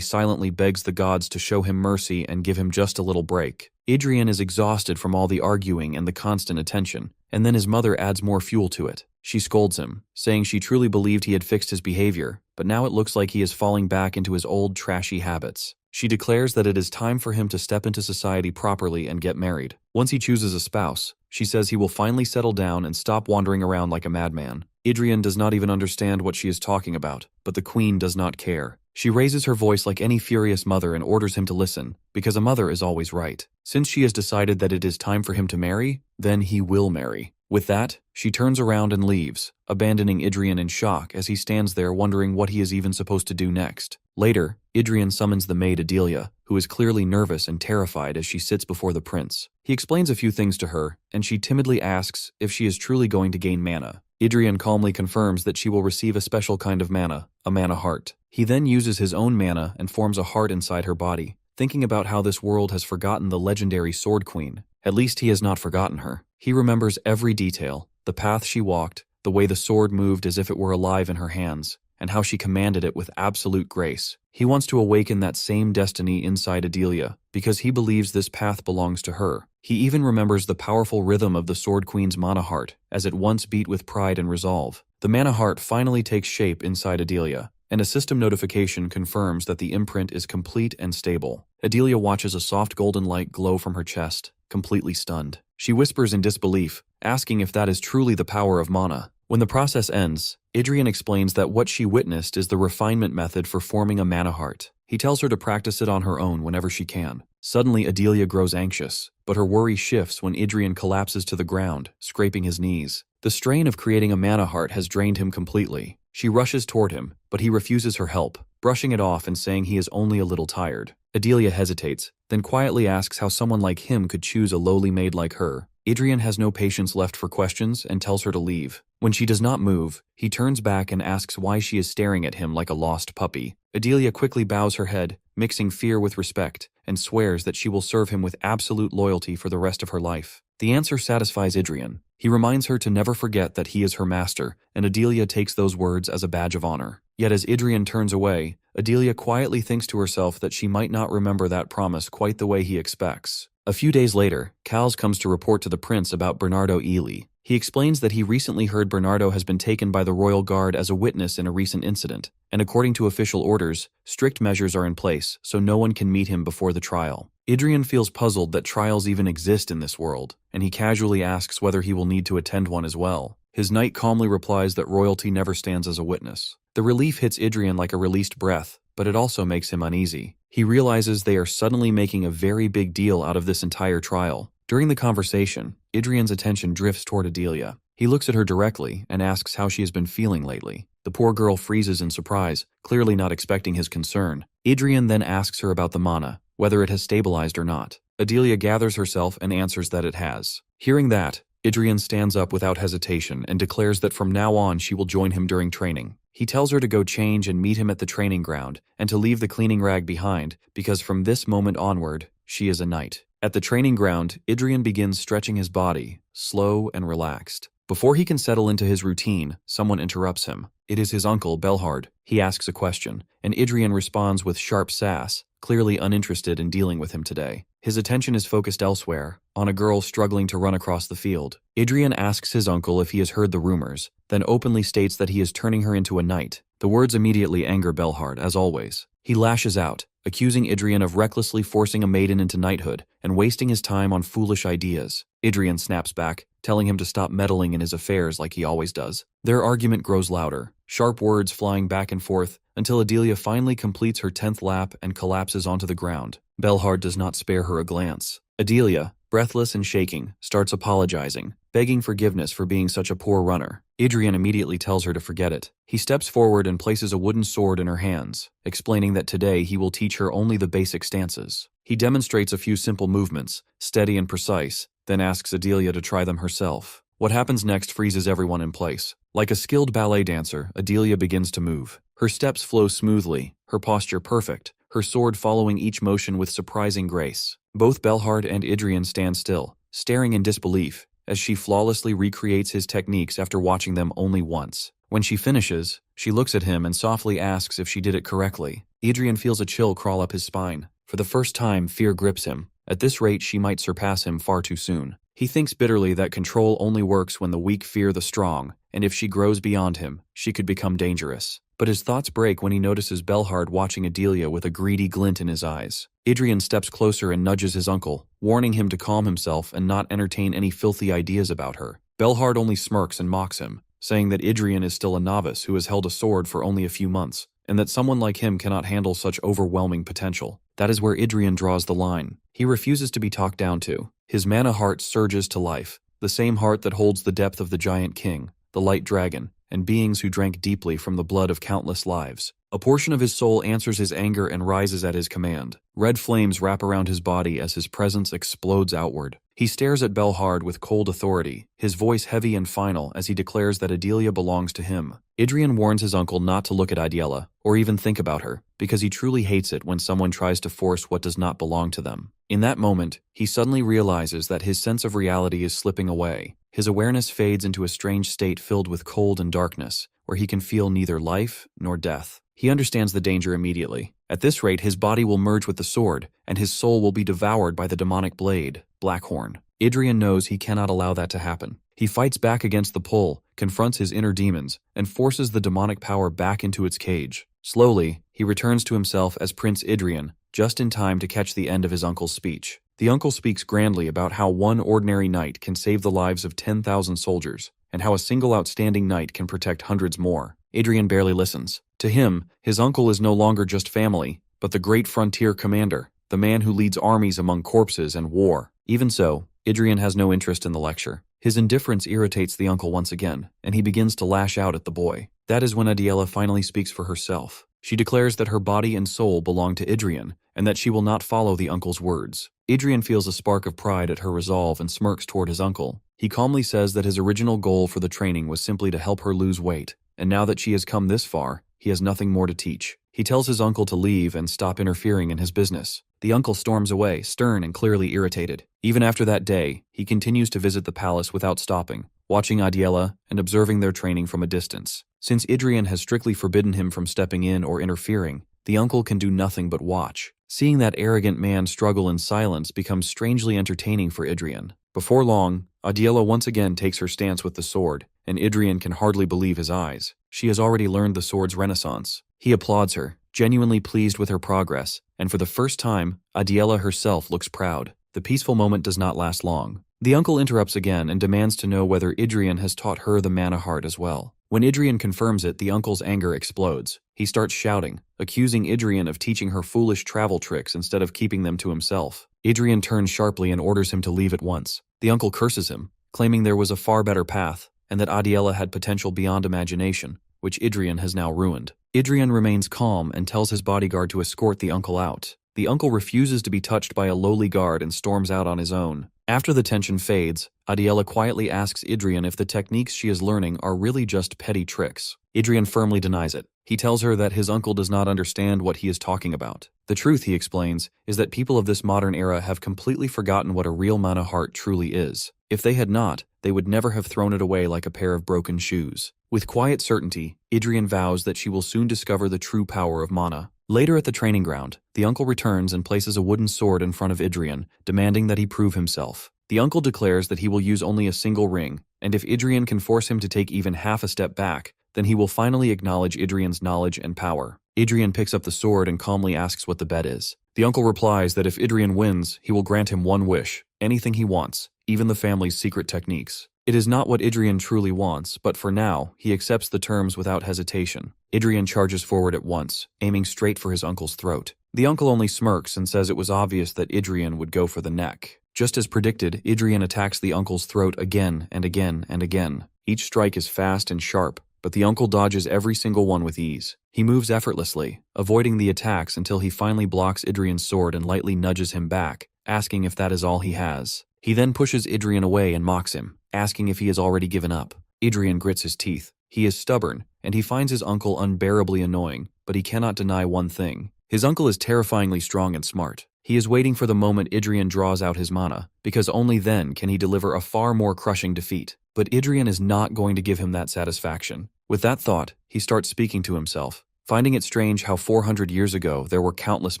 silently begs the gods to show him mercy and give him just a little break. Adrien is exhausted from all the arguing and the constant attention, and then his mother adds more fuel to it. She scolds him, saying she truly believed he had fixed his behavior, but now it looks like he is falling back into his old trashy habits. She declares that it is time for him to step into society properly and get married. Once he chooses a spouse, she says he will finally settle down and stop wandering around like a madman. Adrien does not even understand what she is talking about, but the queen does not care. She raises her voice like any furious mother and orders him to listen, because a mother is always right. Since she has decided that it is time for him to marry, then he will marry. With that, she turns around and leaves, abandoning Adrien in shock as he stands there wondering what he is even supposed to do next. Later, Adrien summons the maid Adelia, who is clearly nervous and terrified as she sits before the prince. He explains a few things to her, and she timidly asks if she is truly going to gain mana. Adrien calmly confirms that she will receive a special kind of mana, a mana heart. He then uses his own mana and forms a heart inside her body, thinking about how this world has forgotten the legendary Sword Queen. At least he has not forgotten her. He remembers every detail, the path she walked, the way the sword moved as if it were alive in her hands, and how she commanded it with absolute grace. He wants to awaken that same destiny inside Adelia, because he believes this path belongs to her. He even remembers the powerful rhythm of the Sword Queen's mana heart, as it once beat with pride and resolve. The mana heart finally takes shape inside Adelia, and a system notification confirms that the imprint is complete and stable. Adelia watches a soft golden light glow from her chest, completely stunned. She whispers in disbelief, asking if that is truly the power of mana. When the process ends, Adrien explains that what she witnessed is the refinement method for forming a mana heart. He tells her to practice it on her own whenever she can. Suddenly, Adelia grows anxious, but her worry shifts when Adrien collapses to the ground, scraping his knees. The strain of creating a mana heart has drained him completely. She rushes toward him, but he refuses her help, brushing it off and saying he is only a little tired. Adelia hesitates, then quietly asks how someone like him could choose a lowly maid like her. Adrien has no patience left for questions and tells her to leave. When she does not move, he turns back and asks why she is staring at him like a lost puppy. Adelia quickly bows her head, mixing fear with respect, and swears that she will serve him with absolute loyalty for the rest of her life. The answer satisfies Adrien. He reminds her to never forget that he is her master, and Adelia takes those words as a badge of honor. Yet as Adrien turns away, Adelia quietly thinks to herself that she might not remember that promise quite the way he expects. A few days later, Cals comes to report to the prince about Bernardo Ely. He explains that he recently heard Bernardo has been taken by the royal guard as a witness in a recent incident, and according to official orders, strict measures are in place so no one can meet him before the trial. Adrien feels puzzled that trials even exist in this world, and he casually asks whether he will need to attend one as well. His knight calmly replies that royalty never stands as a witness. The relief hits Adrien like a released breath, but it also makes him uneasy. He realizes they are suddenly making a very big deal out of this entire trial. During the conversation, Adrien's attention drifts toward Adelia. He looks at her directly and asks how she has been feeling lately. The poor girl freezes in surprise, clearly not expecting his concern. Adrien then asks her about the mana, whether it has stabilized or not. Adelia gathers herself and answers that it has. Hearing that, Adrien stands up without hesitation and declares that from now on she will join him during training. He tells her to go change and meet him at the training ground, and to leave the cleaning rag behind, because from this moment onward, she is a knight. At the training ground, Adrien begins stretching his body, slow and relaxed. Before he can settle into his routine, someone interrupts him. It is his uncle, Belhard. He asks a question, and Adrien responds with sharp sass, clearly uninterested in dealing with him today. His attention is focused elsewhere, on a girl struggling to run across the field. Adrien asks his uncle if he has heard the rumors, then openly states that he is turning her into a knight. The words immediately anger Belhard, as always. He lashes out, accusing Adrien of recklessly forcing a maiden into knighthood and wasting his time on foolish ideas. Adrien snaps back, telling him to stop meddling in his affairs like he always does. Their argument grows louder, sharp words flying back and forth, until Adelia finally completes her 10th lap and collapses onto the ground. Belhard does not spare her a glance. Adelia, breathless and shaking, starts apologizing, begging forgiveness for being such a poor runner. Adrien immediately tells her to forget it. He steps forward and places a wooden sword in her hands, explaining that today he will teach her only the basic stances. He demonstrates a few simple movements, steady and precise, then asks Adelia to try them herself. What happens next freezes everyone in place. Like a skilled ballet dancer, Adelia begins to move. Her steps flow smoothly, her posture perfect, her sword following each motion with surprising grace. Both Belhard and Adrien stand still, staring in disbelief, as she flawlessly recreates his techniques after watching them only once. When she finishes, she looks at him and softly asks if she did it correctly. Adrien feels a chill crawl up his spine. For the first time, fear grips him. At this rate, she might surpass him far too soon. He thinks bitterly that control only works when the weak fear the strong, and if she grows beyond him, she could become dangerous. But his thoughts break when he notices Belhard watching Adelia with a greedy glint in his eyes. Adrien steps closer and nudges his uncle, warning him to calm himself and not entertain any filthy ideas about her. Belhard only smirks and mocks him, saying that Adrien is still a novice who has held a sword for only a few months, and that someone like him cannot handle such overwhelming potential. That is where Adrien draws the line. He refuses to be talked down to. His mana heart surges to life, the same heart that holds the depth of the giant king, the light dragon, and beings who drank deeply from the blood of countless lives. A portion of his soul answers his anger and rises at his command. Red flames wrap around his body as his presence explodes outward. He stares at Belhard with cold authority, his voice heavy and final as he declares that Adelia belongs to him. Adrien warns his uncle not to look at Adelia, or even think about her, because he truly hates it when someone tries to force what does not belong to them. In that moment, he suddenly realizes that his sense of reality is slipping away. His awareness fades into a strange state filled with cold and darkness, where he can feel neither life nor death. He understands the danger immediately. At this rate, his body will merge with the sword, and his soul will be devoured by the demonic blade, Blackhorn. Adrien knows he cannot allow that to happen. He fights back against the pull, confronts his inner demons, and forces the demonic power back into its cage. Slowly, he returns to himself as Prince Adrien, just in time to catch the end of his uncle's speech. The uncle speaks grandly about how one ordinary knight can save the lives of 10,000 soldiers, and how a single outstanding knight can protect hundreds more. Adrien barely listens. To him, his uncle is no longer just family, but the great frontier commander, the man who leads armies among corpses and war. Even so, Adrien has no interest in the lecture. His indifference irritates the uncle once again, and he begins to lash out at the boy. That is when Adelia finally speaks for herself. She declares that her body and soul belong to Adrien, and that she will not follow the uncle's words. Adrien feels a spark of pride at her resolve and smirks toward his uncle. He calmly says that his original goal for the training was simply to help her lose weight, and now that she has come this far, he has nothing more to teach. He tells his uncle to leave and stop interfering in his business. The uncle storms away, stern and clearly irritated. Even after that day, he continues to visit the palace without stopping, watching Adelia and observing their training from a distance. Since Adrien has strictly forbidden him from stepping in or interfering, the uncle can do nothing but watch. Seeing that arrogant man struggle in silence becomes strangely entertaining for Adrien. Before long, Adelia once again takes her stance with the sword, and Adrien can hardly believe his eyes. She has already learned the sword's renaissance. He applauds her, genuinely pleased with her progress, and for the first time, Adelia herself looks proud. The peaceful moment does not last long. The uncle interrupts again and demands to know whether Adrien has taught her the mana heart as well. When Adrien confirms it, the uncle's anger explodes. He starts shouting, accusing Adrien of teaching her foolish travel tricks instead of keeping them to himself. Adrien turns sharply and orders him to leave at once. The uncle curses him, claiming there was a far better path, and that Adelia had potential beyond imagination, which Adrien has now ruined. Adrien remains calm and tells his bodyguard to escort the uncle out. The uncle refuses to be touched by a lowly guard and storms out on his own. After the tension fades, Adelia quietly asks Adrien if the techniques she is learning are really just petty tricks. Adrien firmly denies it. He tells her that his uncle does not understand what he is talking about. The truth, he explains, is that people of this modern era have completely forgotten what a real mana heart truly is. If they had not, they would never have thrown it away like a pair of broken shoes. With quiet certainty, Adrien vows that she will soon discover the true power of mana. Later at the training ground, the uncle returns and places a wooden sword in front of Adrien, demanding that he prove himself. The uncle declares that he will use only a single ring, and if Adrien can force him to take even half a step back, then he will finally acknowledge Adrien's knowledge and power. Adrien picks up the sword and calmly asks what the bet is. The uncle replies that if Adrien wins, he will grant him one wish, anything he wants, even the family's secret techniques. It is not what Adrien truly wants, but for now, he accepts the terms without hesitation. Adrien charges forward at once, aiming straight for his uncle's throat. The uncle only smirks and says it was obvious that Adrien would go for the neck. Just as predicted, Adrien attacks the uncle's throat again and again and again. Each strike is fast and sharp, but the uncle dodges every single one with ease. He moves effortlessly, avoiding the attacks until he finally blocks Adrien's sword and lightly nudges him back, asking if that is all he has. He then pushes Adrien away and mocks him, asking if he has already given up. Adrien grits his teeth. He is stubborn, and he finds his uncle unbearably annoying, but he cannot deny one thing. His uncle is terrifyingly strong and smart. He is waiting for the moment Adrien draws out his mana, because only then can he deliver a far more crushing defeat. But Adrien is not going to give him that satisfaction. With that thought, he starts speaking to himself, finding it strange how 400 years ago there were countless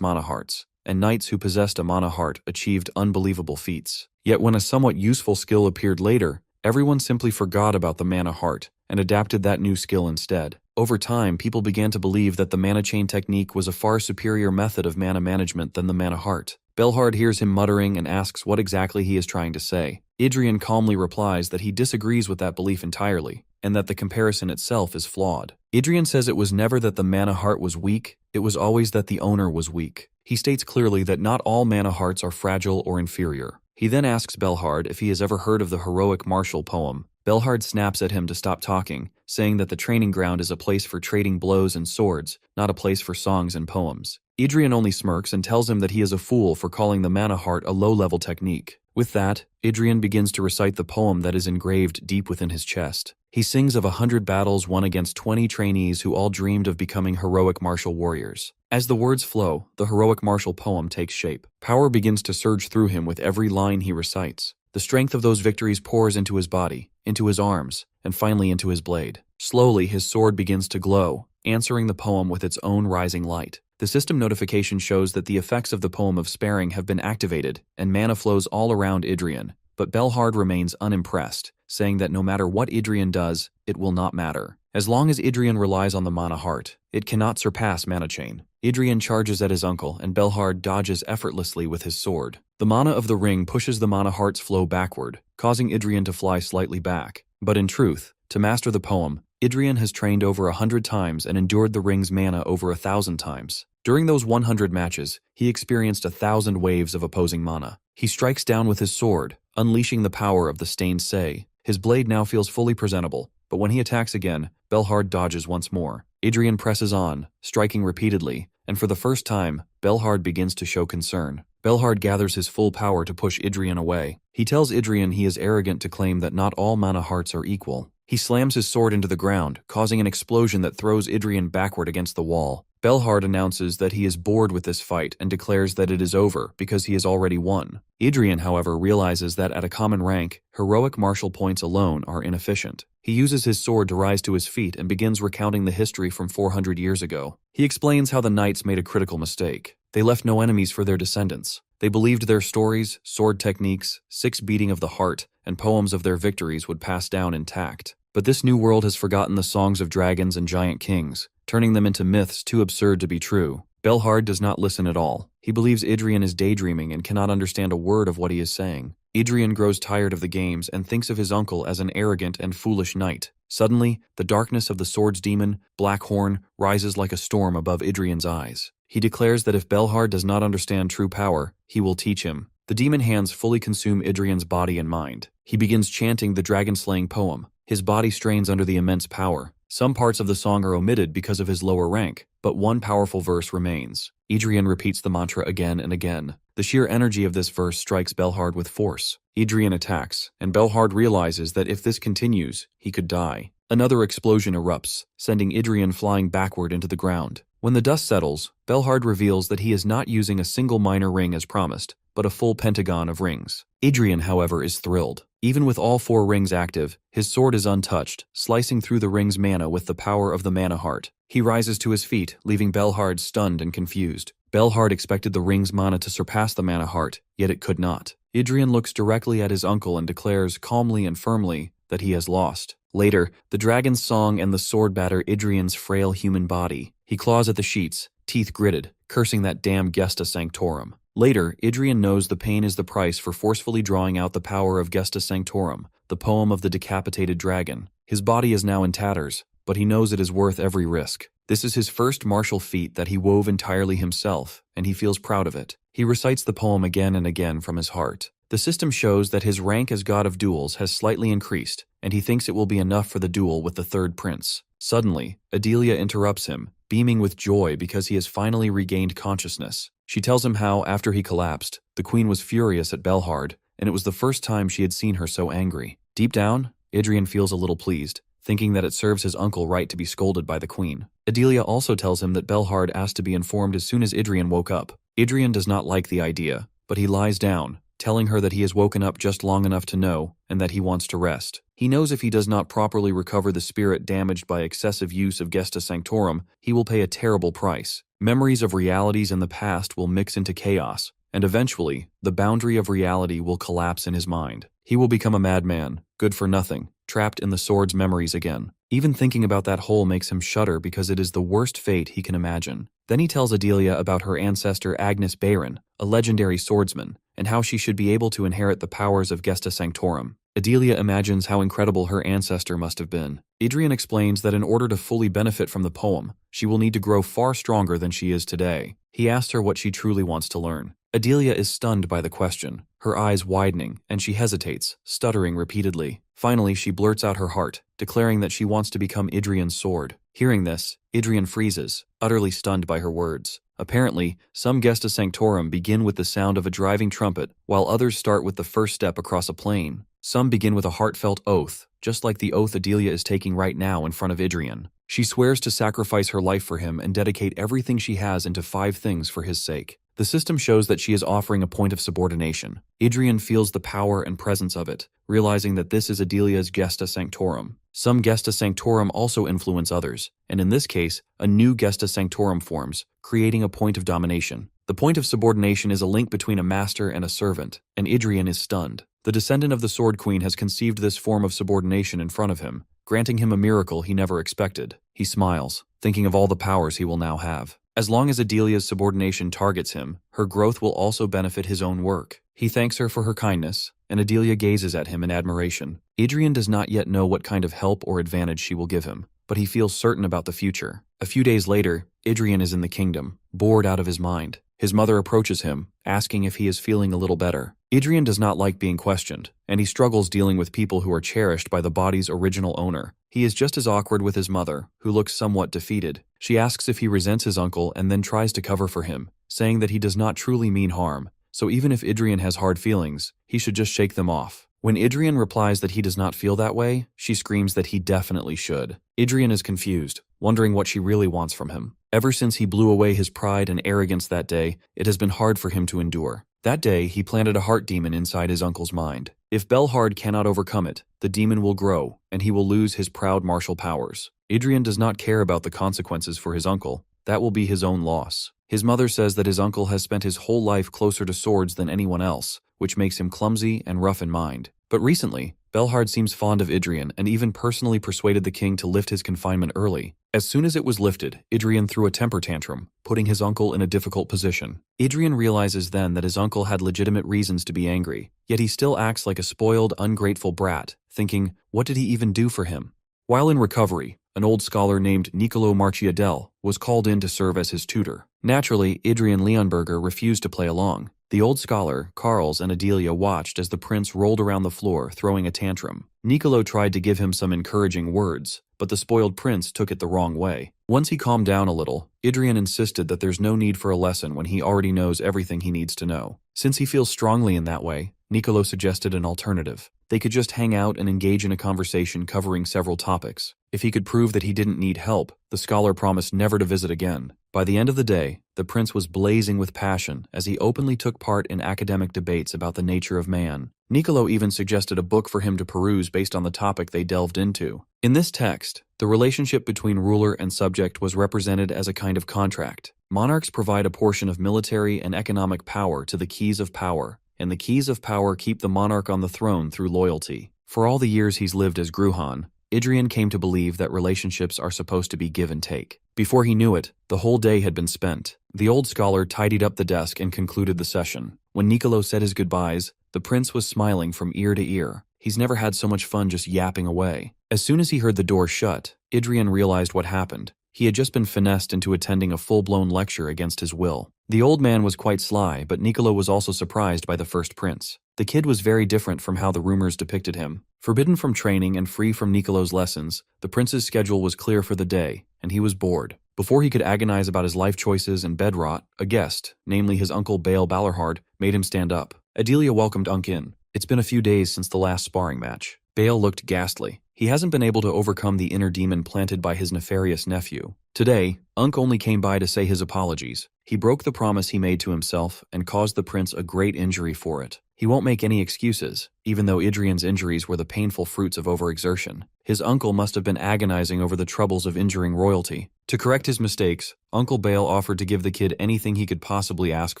mana hearts, and knights who possessed a mana heart achieved unbelievable feats. Yet when a somewhat useful skill appeared later, everyone simply forgot about the mana heart and adapted that new skill instead. Over time, people began to believe that the mana chain technique was a far superior method of mana management than the mana heart. Belhard hears him muttering and asks what exactly he is trying to say. Adrien calmly replies that he disagrees with that belief entirely, and that the comparison itself is flawed. Adrien says it was never that the mana heart was weak, it was always that the owner was weak. He states clearly that not all mana hearts are fragile or inferior. He then asks Belhard if he has ever heard of the heroic martial poem. Belhard snaps at him to stop talking, saying that the training ground is a place for trading blows and swords, not a place for songs and poems. Adrien only smirks and tells him that he is a fool for calling the mana heart a low-level technique. With that, Adrien begins to recite the poem that is engraved deep within his chest. He sings of 100 battles won against 20 trainees who all dreamed of becoming heroic martial warriors. As the words flow, the heroic martial poem takes shape. Power begins to surge through him with every line he recites. The strength of those victories pours into his body, into his arms, and finally into his blade. Slowly, his sword begins to glow, answering the poem with its own rising light. The system notification shows that the effects of the poem of sparing have been activated, and mana flows all around Adrien. But Belhard remains unimpressed, saying that no matter what Adrien does, it will not matter. As long as Adrien relies on the mana heart, it cannot surpass mana chain. Adrien charges at his uncle, and Belhard dodges effortlessly with his sword. The mana of the ring pushes the mana heart's flow backward, causing Adrien to fly slightly back. But in truth, to master the poem, Adrien has trained over 100 times and endured the ring's mana over 1,000 times. During those 100 matches, he experienced 1,000 waves of opposing mana. He strikes down with his sword, unleashing the power of the stained say. His blade now feels fully presentable, but when he attacks again, Belhard dodges once more. Adrien presses on, striking repeatedly, and for the first time, Belhard begins to show concern. Belhard gathers his full power to push Adrien away. He tells Adrien he is arrogant to claim that not all mana hearts are equal. He slams his sword into the ground, causing an explosion that throws Adrien backward against the wall. Belhard announces that he is bored with this fight and declares that it is over because he has already won. Adrien, however, realizes that at a common rank, heroic martial points alone are inefficient. He uses his sword to rise to his feet and begins recounting the history from 400 years ago. He explains how the knights made a critical mistake. They left no enemies for their descendants. They believed their stories, sword techniques, six beating of the heart, and poems of their victories would pass down intact. But this new world has forgotten the songs of dragons and giant kings, turning them into myths too absurd to be true. Belhard does not listen at all. He believes Adrien is daydreaming and cannot understand a word of what he is saying. Adrien grows tired of the games and thinks of his uncle as an arrogant and foolish knight. Suddenly, the darkness of the sword's demon, Blackhorn, rises like a storm above Adrien's eyes. He declares that if Belhard does not understand true power, he will teach him. The demon hands fully consume Adrien's body and mind. He begins chanting the dragon-slaying poem. His body strains under the immense power. Some parts of the song are omitted because of his lower rank, but one powerful verse remains. Adrien repeats the mantra again and again. The sheer energy of this verse strikes Belhard with force. Adrien attacks, and Belhard realizes that if this continues, he could die. Another explosion erupts, sending Adrien flying backward into the ground. When the dust settles, Belhard reveals that he is not using a single minor ring as promised, but a full pentagon of rings. Adrien, however, is thrilled. Even with all 4 rings active, his sword is untouched, slicing through the ring's mana with the power of the mana heart. He rises to his feet, leaving Belhard stunned and confused. Belhard expected the ring's mana to surpass the mana heart, yet it could not. Adrien looks directly at his uncle and declares calmly and firmly that he has lost. Later, the dragon's song and the sword batter Adrien's frail human body. He claws at the sheets, teeth gritted, cursing that damn Gesta Sanctorum. Later, Adrien knows the pain is the price for forcefully drawing out the power of Gesta Sanctorum, the poem of the decapitated dragon. His body is now in tatters, but he knows it is worth every risk. This is his first martial feat that he wove entirely himself, and he feels proud of it. He recites the poem again and again from his heart. The system shows that his rank as god of duels has slightly increased, and he thinks it will be enough for the duel with the third prince. Suddenly, Adelia interrupts him, beaming with joy because he has finally regained consciousness. She tells him how, after he collapsed, the queen was furious at Belhard, and it was the first time she had seen her so angry. Deep down, Adrien feels a little pleased, thinking that it serves his uncle right to be scolded by the queen. Adelia also tells him that Belhard asked to be informed as soon as Adrien woke up. Adrien does not like the idea, but he lies down, telling her that he has woken up just long enough to know, and that he wants to rest. He knows if he does not properly recover the spirit damaged by excessive use of Gesta Sanctorum, he will pay a terrible price. Memories of realities in the past will mix into chaos, and eventually, the boundary of reality will collapse in his mind. He will become a madman, good for nothing, trapped in the sword's memories again. Even thinking about that hole makes him shudder because it is the worst fate he can imagine. Then he tells Adelia about her ancestor Agnes Bayron, a legendary swordsman, and how she should be able to inherit the powers of Gesta Sanctorum. Adelia imagines how incredible her ancestor must have been. Adrien explains that in order to fully benefit from the poem, she will need to grow far stronger than she is today. He asks her what she truly wants to learn. Adelia is stunned by the question, her eyes widening, and she hesitates, stuttering repeatedly. Finally, she blurts out her heart, declaring that she wants to become Adrien's sword. Hearing this, Adrien freezes, utterly stunned by her words. Apparently, some Gesta Sanctorum begin with the sound of a driving trumpet, while others start with the first step across a plain. Some begin with a heartfelt oath, just like the oath Adelia is taking right now in front of Adrien. She swears to sacrifice her life for him and dedicate everything she has into 5 things for his sake. The system shows that she is offering a point of subordination. Adrien feels the power and presence of it, realizing that this is Adelia's Gesta Sanctorum. Some Gesta Sanctorum also influence others, and in this case, a new Gesta Sanctorum forms, creating a point of domination. The point of subordination is a link between a master and a servant, and Adrien is stunned. The descendant of the Sword Queen has conceived this form of subordination in front of him, granting him a miracle he never expected. He smiles, thinking of all the powers he will now have. As long as Adelia's subordination targets him, her growth will also benefit his own work. He thanks her for her kindness, and Adelia gazes at him in admiration. Adrien does not yet know what kind of help or advantage she will give him, but he feels certain about the future. A few days later, Adrien is in the kingdom, bored out of his mind. His mother approaches him, asking if he is feeling a little better. Adrien does not like being questioned, and he struggles dealing with people who are cherished by the body's original owner. He is just as awkward with his mother, who looks somewhat defeated. She asks if he resents his uncle and then tries to cover for him, saying that he does not truly mean harm, so even if Adrien has hard feelings, he should just shake them off. When Adrien replies that he does not feel that way, she screams that he definitely should. Adrien is confused, wondering what she really wants from him. Ever since he blew away his pride and arrogance that day, it has been hard for him to endure. That day, he planted a heart demon inside his uncle's mind. If Belhard cannot overcome it, the demon will grow, and he will lose his proud martial powers. Adrien does not care about the consequences for his uncle. That will be his own loss. His mother says that his uncle has spent his whole life closer to swords than anyone else, which makes him clumsy and rough in mind. But recently, Belhard seems fond of Adrien and even personally persuaded the king to lift his confinement early. As soon as it was lifted, Adrien threw a temper tantrum, putting his uncle in a difficult position. Adrien realizes then that his uncle had legitimate reasons to be angry, yet he still acts like a spoiled, ungrateful brat, thinking, what did he even do for him? While in recovery, an old scholar named Niccolò Marciadel was called in to serve as his tutor. Naturally, Adrien Leonberger refused to play along. The old scholar, Carls, and Adelia watched as the prince rolled around the floor, throwing a tantrum. Niccolò tried to give him some encouraging words, but the spoiled prince took it the wrong way. Once he calmed down a little, Adrien insisted that there's no need for a lesson when he already knows everything he needs to know. Since he feels strongly in that way, Niccolò suggested an alternative. They could just hang out and engage in a conversation covering several topics. If he could prove that he didn't need help, the scholar promised never to visit again. By the end of the day, the prince was blazing with passion as he openly took part in academic debates about the nature of man. Niccolò even suggested a book for him to peruse based on the topic they delved into. In this text, the relationship between ruler and subject was represented as a kind of contract. Monarchs provide a portion of military and economic power to the keys of power, and the keys of power keep the monarch on the throne through loyalty. For all the years he's lived as Gruhan, Adrien came to believe that relationships are supposed to be give and take. Before he knew it, the whole day had been spent. The old scholar tidied up the desk and concluded the session. When Niccolò said his goodbyes, the prince was smiling from ear to ear. He's never had so much fun just yapping away. As soon as he heard the door shut, Adrien realized what happened. He had just been finessed into attending a full-blown lecture against his will. The old man was quite sly, but Niccolò was also surprised by the first prince. The kid was very different from how the rumors depicted him. Forbidden from training and free from Nicolo's lessons, the prince's schedule was clear for the day, and he was bored. Before he could agonize about his life choices and bed rot, a guest, namely his uncle Bael Balarhard, made him stand up. Adelia welcomed Unk in. It's been a few days since the last sparring match. Bael looked ghastly. He hasn't been able to overcome the inner demon planted by his nefarious nephew. Today, Unk only came by to say his apologies. He broke the promise he made to himself and caused the prince a great injury for it. He won't make any excuses, even though Adrien's injuries were the painful fruits of overexertion. His uncle must have been agonizing over the troubles of injuring royalty. To correct his mistakes, Uncle Bael offered to give the kid anything he could possibly ask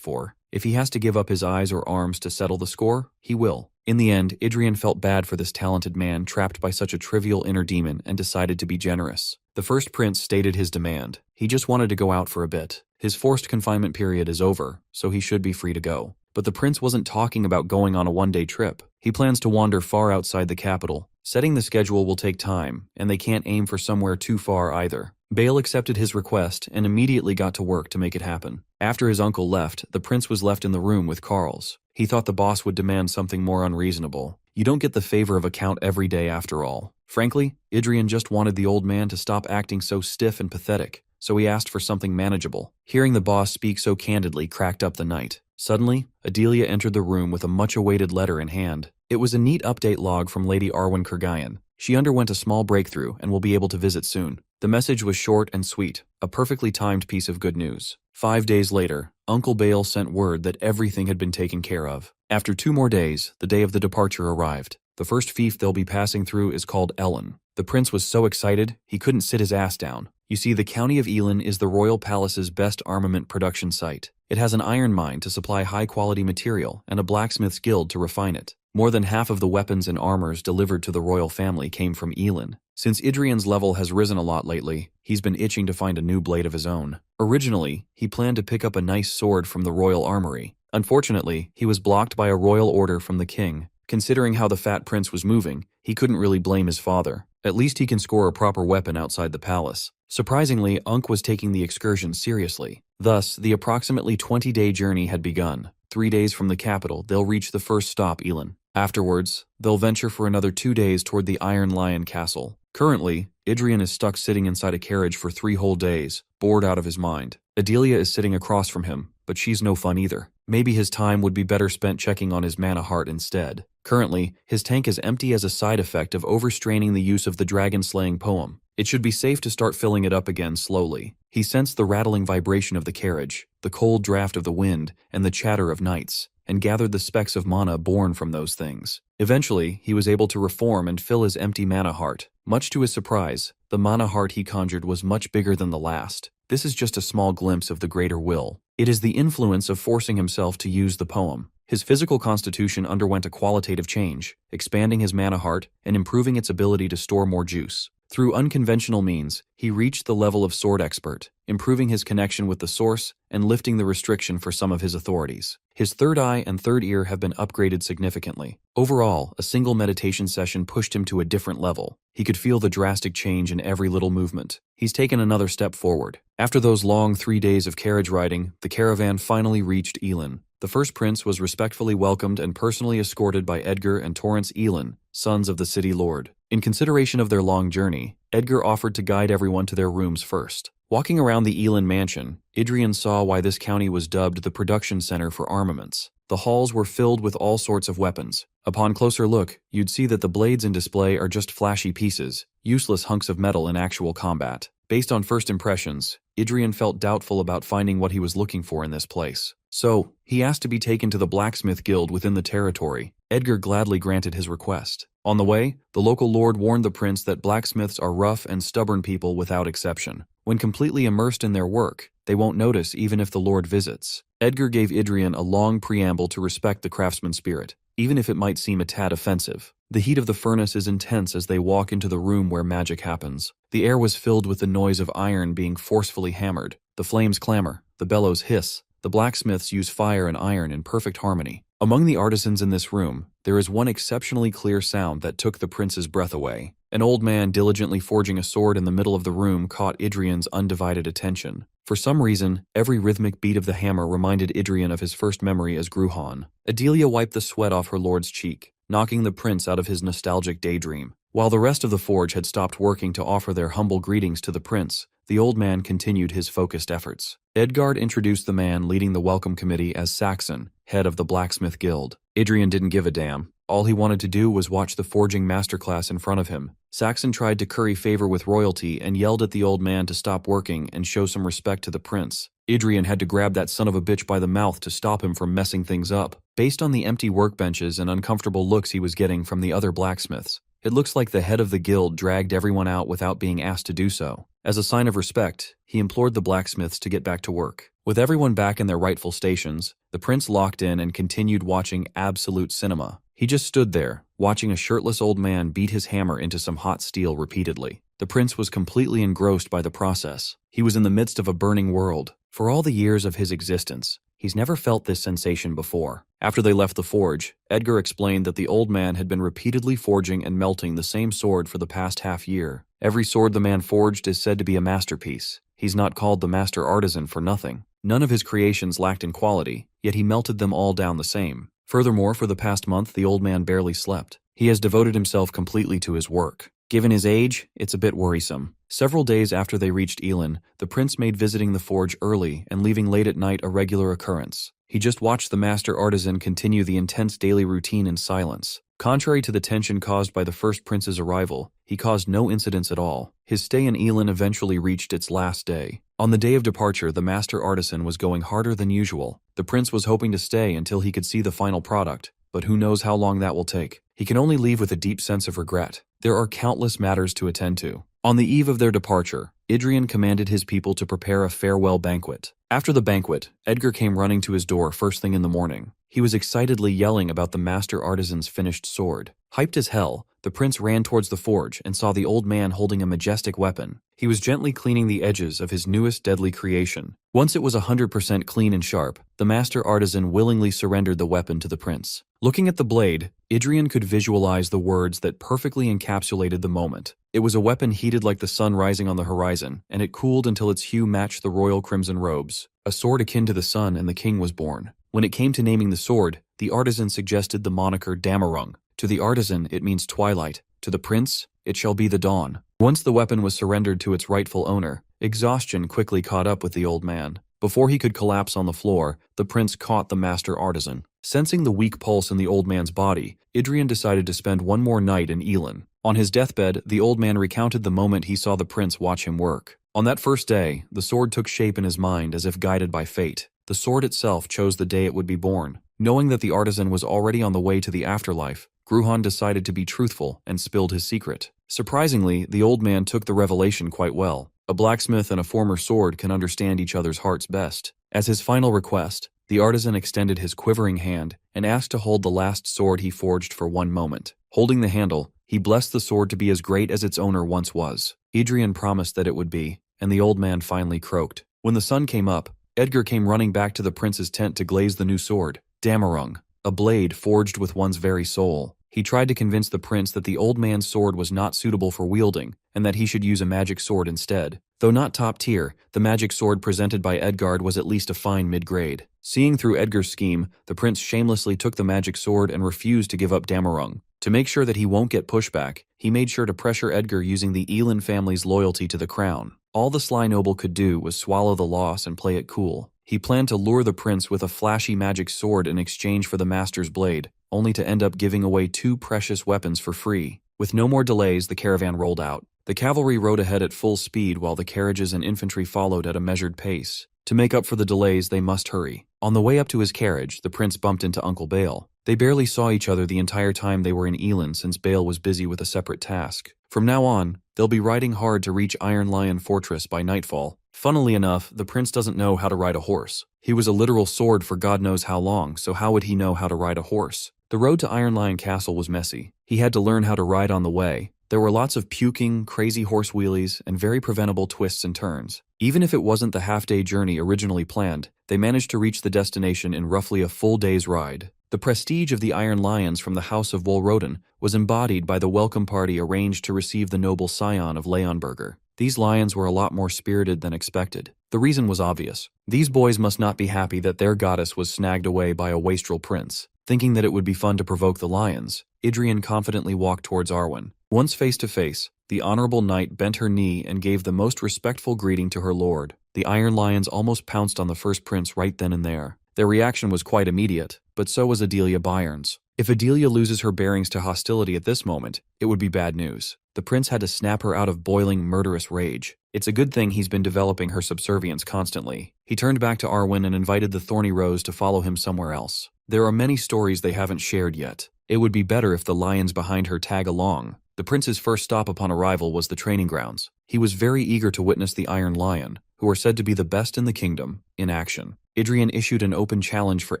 for. If he has to give up his eyes or arms to settle the score, he will. In the end, Adrien felt bad for this talented man trapped by such a trivial inner demon and decided to be generous. The first prince stated his demand. He just wanted to go out for a bit. His forced confinement period is over, so he should be free to go. But the prince wasn't talking about going on a one-day trip. He plans to wander far outside the capital. Setting the schedule will take time, and they can't aim for somewhere too far either. Bael accepted his request and immediately got to work to make it happen. After his uncle left, the prince was left in the room with Carls. He thought the boss would demand something more unreasonable. You don't get the favor of a count every day after all. Frankly, Adrien just wanted the old man to stop acting so stiff and pathetic, so he asked for something manageable. Hearing the boss speak so candidly cracked up the night. Suddenly, Adelia entered the room with a much-awaited letter in hand. It was a neat update log from Lady Arwen Kurgayan. She underwent a small breakthrough and will be able to visit soon. The message was short and sweet, a perfectly timed piece of good news. 5 days later, Uncle Bael sent word that everything had been taken care of. After 2 more days, the day of the departure arrived. The first fief they'll be passing through is called Ellen. The prince was so excited, he couldn't sit his ass down. You see, the county of Elin is the royal palace's best armament production site. It has an iron mine to supply high-quality material and a blacksmith's guild to refine it. More than half of the weapons and armors delivered to the royal family came from Elin. Since Adrien's level has risen a lot lately, he's been itching to find a new blade of his own. Originally, he planned to pick up a nice sword from the royal armory. Unfortunately, he was blocked by a royal order from the king. Considering how the fat prince was moving, he couldn't really blame his father. At least he can score a proper weapon outside the palace. Surprisingly, Unk was taking the excursion seriously. Thus, the approximately 20-day journey had begun. 3 days from the capital, they'll reach the first stop, Elin. Afterwards, they'll venture for another 2 days toward the Iron Lion Castle. Currently, Adrien is stuck sitting inside a carriage for 3 whole days, bored out of his mind. Adelia is sitting across from him, but she's no fun either. Maybe his time would be better spent checking on his mana heart instead. Currently, his tank is empty as a side effect of overstraining the use of the dragon-slaying poem. It should be safe to start filling it up again slowly. He sensed the rattling vibration of the carriage, the cold draft of the wind, and the chatter of knights, and gathered the specks of mana born from those things. Eventually, he was able to reform and fill his empty mana heart. Much to his surprise, the mana heart he conjured was much bigger than the last. This is just a small glimpse of the greater will. It is the influence of forcing himself to use the poem. His physical constitution underwent a qualitative change, expanding his mana heart and improving its ability to store more juice. Through unconventional means, he reached the level of sword expert, improving his connection with the source and lifting the restriction for some of his authorities. His third eye and third ear have been upgraded significantly. Overall, a single meditation session pushed him to a different level. He could feel the drastic change in every little movement. He's taken another step forward. After those long 3 days of carriage riding, the caravan finally reached Elin. The first prince was respectfully welcomed and personally escorted by Edgar and Torrance Elin, sons of the city lord. In consideration of their long journey, Edgar offered to guide everyone to their rooms first. Walking around the Elin mansion, Adrien saw why this county was dubbed the production center for armaments. The halls were filled with all sorts of weapons. Upon closer look, you'd see that the blades in display are just flashy pieces, useless hunks of metal in actual combat. Based on first impressions, Adrien felt doubtful about finding what he was looking for in this place. So, he asked to be taken to the blacksmith guild within the territory. Edgar gladly granted his request. On the way, the local lord warned the prince that blacksmiths are rough and stubborn people without exception. When completely immersed in their work, they won't notice even if the lord visits. Edgar gave Adrien a long preamble to respect the craftsman spirit, even if it might seem a tad offensive. The heat of the furnace is intense as they walk into the room where magic happens. The air was filled with the noise of iron being forcefully hammered. The flames clamor, the bellows hiss, the The blacksmiths use fire and iron in perfect harmony. Among the artisans in this room, there is one exceptionally clear sound that took the prince's breath away. An old man diligently forging a sword in the middle of the room caught Adrien's undivided attention. For some reason, every rhythmic beat of the hammer reminded Adrien of his first memory as Gruhan. Adelia wiped the sweat off her lord's cheek, knocking the prince out of his nostalgic daydream. While the rest of the forge had stopped working to offer their humble greetings to the prince, the old man continued his focused efforts. Edgard introduced the man leading the welcome committee as Saxon, head of the blacksmith guild. Adrien didn't give a damn. All he wanted to do was watch the forging masterclass in front of him. Saxon tried to curry favor with royalty and yelled at the old man to stop working and show some respect to the prince. Adrien had to grab that son of a bitch by the mouth to stop him from messing things up. Based on the empty workbenches and uncomfortable looks he was getting from the other blacksmiths, it looks like the head of the guild dragged everyone out without being asked to do so. As a sign of respect, he implored the blacksmiths to get back to work. With everyone back in their rightful stations, the prince locked in and continued watching absolute cinema. He just stood there, watching a shirtless old man beat his hammer into some hot steel repeatedly. The prince was completely engrossed by the process. He was in the midst of a burning world. For all the years of his existence, he's never felt this sensation before. After they left the forge, Edgar explained that the old man had been repeatedly forging and melting the same sword for the past half-year. Every sword the man forged is said to be a masterpiece. He's not called the master artisan for nothing. None of his creations lacked in quality, yet he melted them all down the same. Furthermore, for the past month, the old man barely slept. He has devoted himself completely to his work. Given his age, it's a bit worrisome. Several days after they reached Elin, the prince made visiting the forge early and leaving late at night a regular occurrence. He just watched the master artisan continue the intense daily routine in silence. Contrary to the tension caused by the first prince's arrival, he caused no incidents at all. His stay in Elin eventually reached its last day. On the day of departure, the master artisan was going harder than usual. The prince was hoping to stay until he could see the final product, but who knows how long that will take. He can only leave with a deep sense of regret. There are countless matters to attend to. On the eve of their departure, Adrien commanded his people to prepare a farewell banquet. After the banquet, Edgar came running to his door first thing in the morning. He was excitedly yelling about the master artisan's finished sword. Hyped as hell, the prince ran towards the forge and saw the old man holding a majestic weapon. He was gently cleaning the edges of his newest deadly creation. Once it was 100% clean and sharp, the master artisan willingly surrendered the weapon to the prince. Looking at the blade, Adrien could visualize the words that perfectly encapsulated the moment. It was a weapon heated like the sun rising on the horizon, and it cooled until its hue matched the royal crimson robes. A sword akin to the sun, and the king was born. When it came to naming the sword, the artisan suggested the moniker Damarung. To the artisan, it means twilight. To the prince, it shall be the dawn. Once the weapon was surrendered to its rightful owner, exhaustion quickly caught up with the old man. Before he could collapse on the floor, the prince caught the master artisan. Sensing the weak pulse in the old man's body, Adrien decided to spend one more night in Elin. On his deathbed, the old man recounted the moment he saw the prince watch him work. On that first day, the sword took shape in his mind as if guided by fate. The sword itself chose the day it would be born. Knowing that the artisan was already on the way to the afterlife, Gruhan decided to be truthful and spilled his secret. Surprisingly, the old man took the revelation quite well. A blacksmith and a former sword can understand each other's hearts best. As his final request, the artisan extended his quivering hand and asked to hold the last sword he forged for one moment. Holding the handle, he blessed the sword to be as great as its owner once was. Adrien promised that it would be, and the old man finally croaked. When the sun came up, Edgar came running back to the prince's tent to glaze the new sword, Damarung, a blade forged with one's very soul. He tried to convince the prince that the old man's sword was not suitable for wielding, and that he should use a magic sword instead. Though not top tier, the magic sword presented by Edgard was at least a fine mid-grade. Seeing through Edgar's scheme, the prince shamelessly took the magic sword and refused to give up Damarung. To make sure that he won't get pushback, he made sure to pressure Edgar using the Elin family's loyalty to the crown. All the sly noble could do was swallow the loss and play it cool. He planned to lure the prince with a flashy magic sword in exchange for the master's blade, only to end up giving away two precious weapons for free. With no more delays, the caravan rolled out. The cavalry rode ahead at full speed while the carriages and infantry followed at a measured pace. To make up for the delays, they must hurry. On the way up to his carriage, the prince bumped into Uncle Bale. They barely saw each other the entire time they were in Elin since Bale was busy with a separate task. From now on, they'll be riding hard to reach Iron Lion Fortress by nightfall. Funnily enough, the prince doesn't know how to ride a horse. He was a literal sword for God knows how long, so how would he know how to ride a horse? The road to Iron Lion Castle was messy. He had to learn how to ride on the way, There were lots of puking, crazy horse wheelies, and very preventable twists and turns. Even if it wasn't the half-day journey originally planned, they managed to reach the destination in roughly a full day's ride. The prestige of the Iron Lions from the House of Wolroden was embodied by the welcome party arranged to receive the noble scion of Leonberger. These lions were a lot more spirited than expected. The reason was obvious. These boys must not be happy that their goddess was snagged away by a wastrel prince. Thinking that it would be fun to provoke the lions, Adrien confidently walked towards Arwen. Once face to face, the honorable knight bent her knee and gave the most respectful greeting to her lord. The Iron Lions almost pounced on the first prince right then and there. Their reaction was quite immediate, but so was Adelia Bayern's. If Adelia loses her bearings to hostility at this moment, it would be bad news. The prince had to snap her out of boiling, murderous rage. It's a good thing he's been developing her subservience constantly. He turned back to Arwen and invited the Thorny Rose to follow him somewhere else. There are many stories they haven't shared yet. It would be better if the lions behind her tag along. The prince's first stop upon arrival was the training grounds. He was very eager to witness the Iron Lion, who are said to be the best in the kingdom, in action. Adrien issued an open challenge for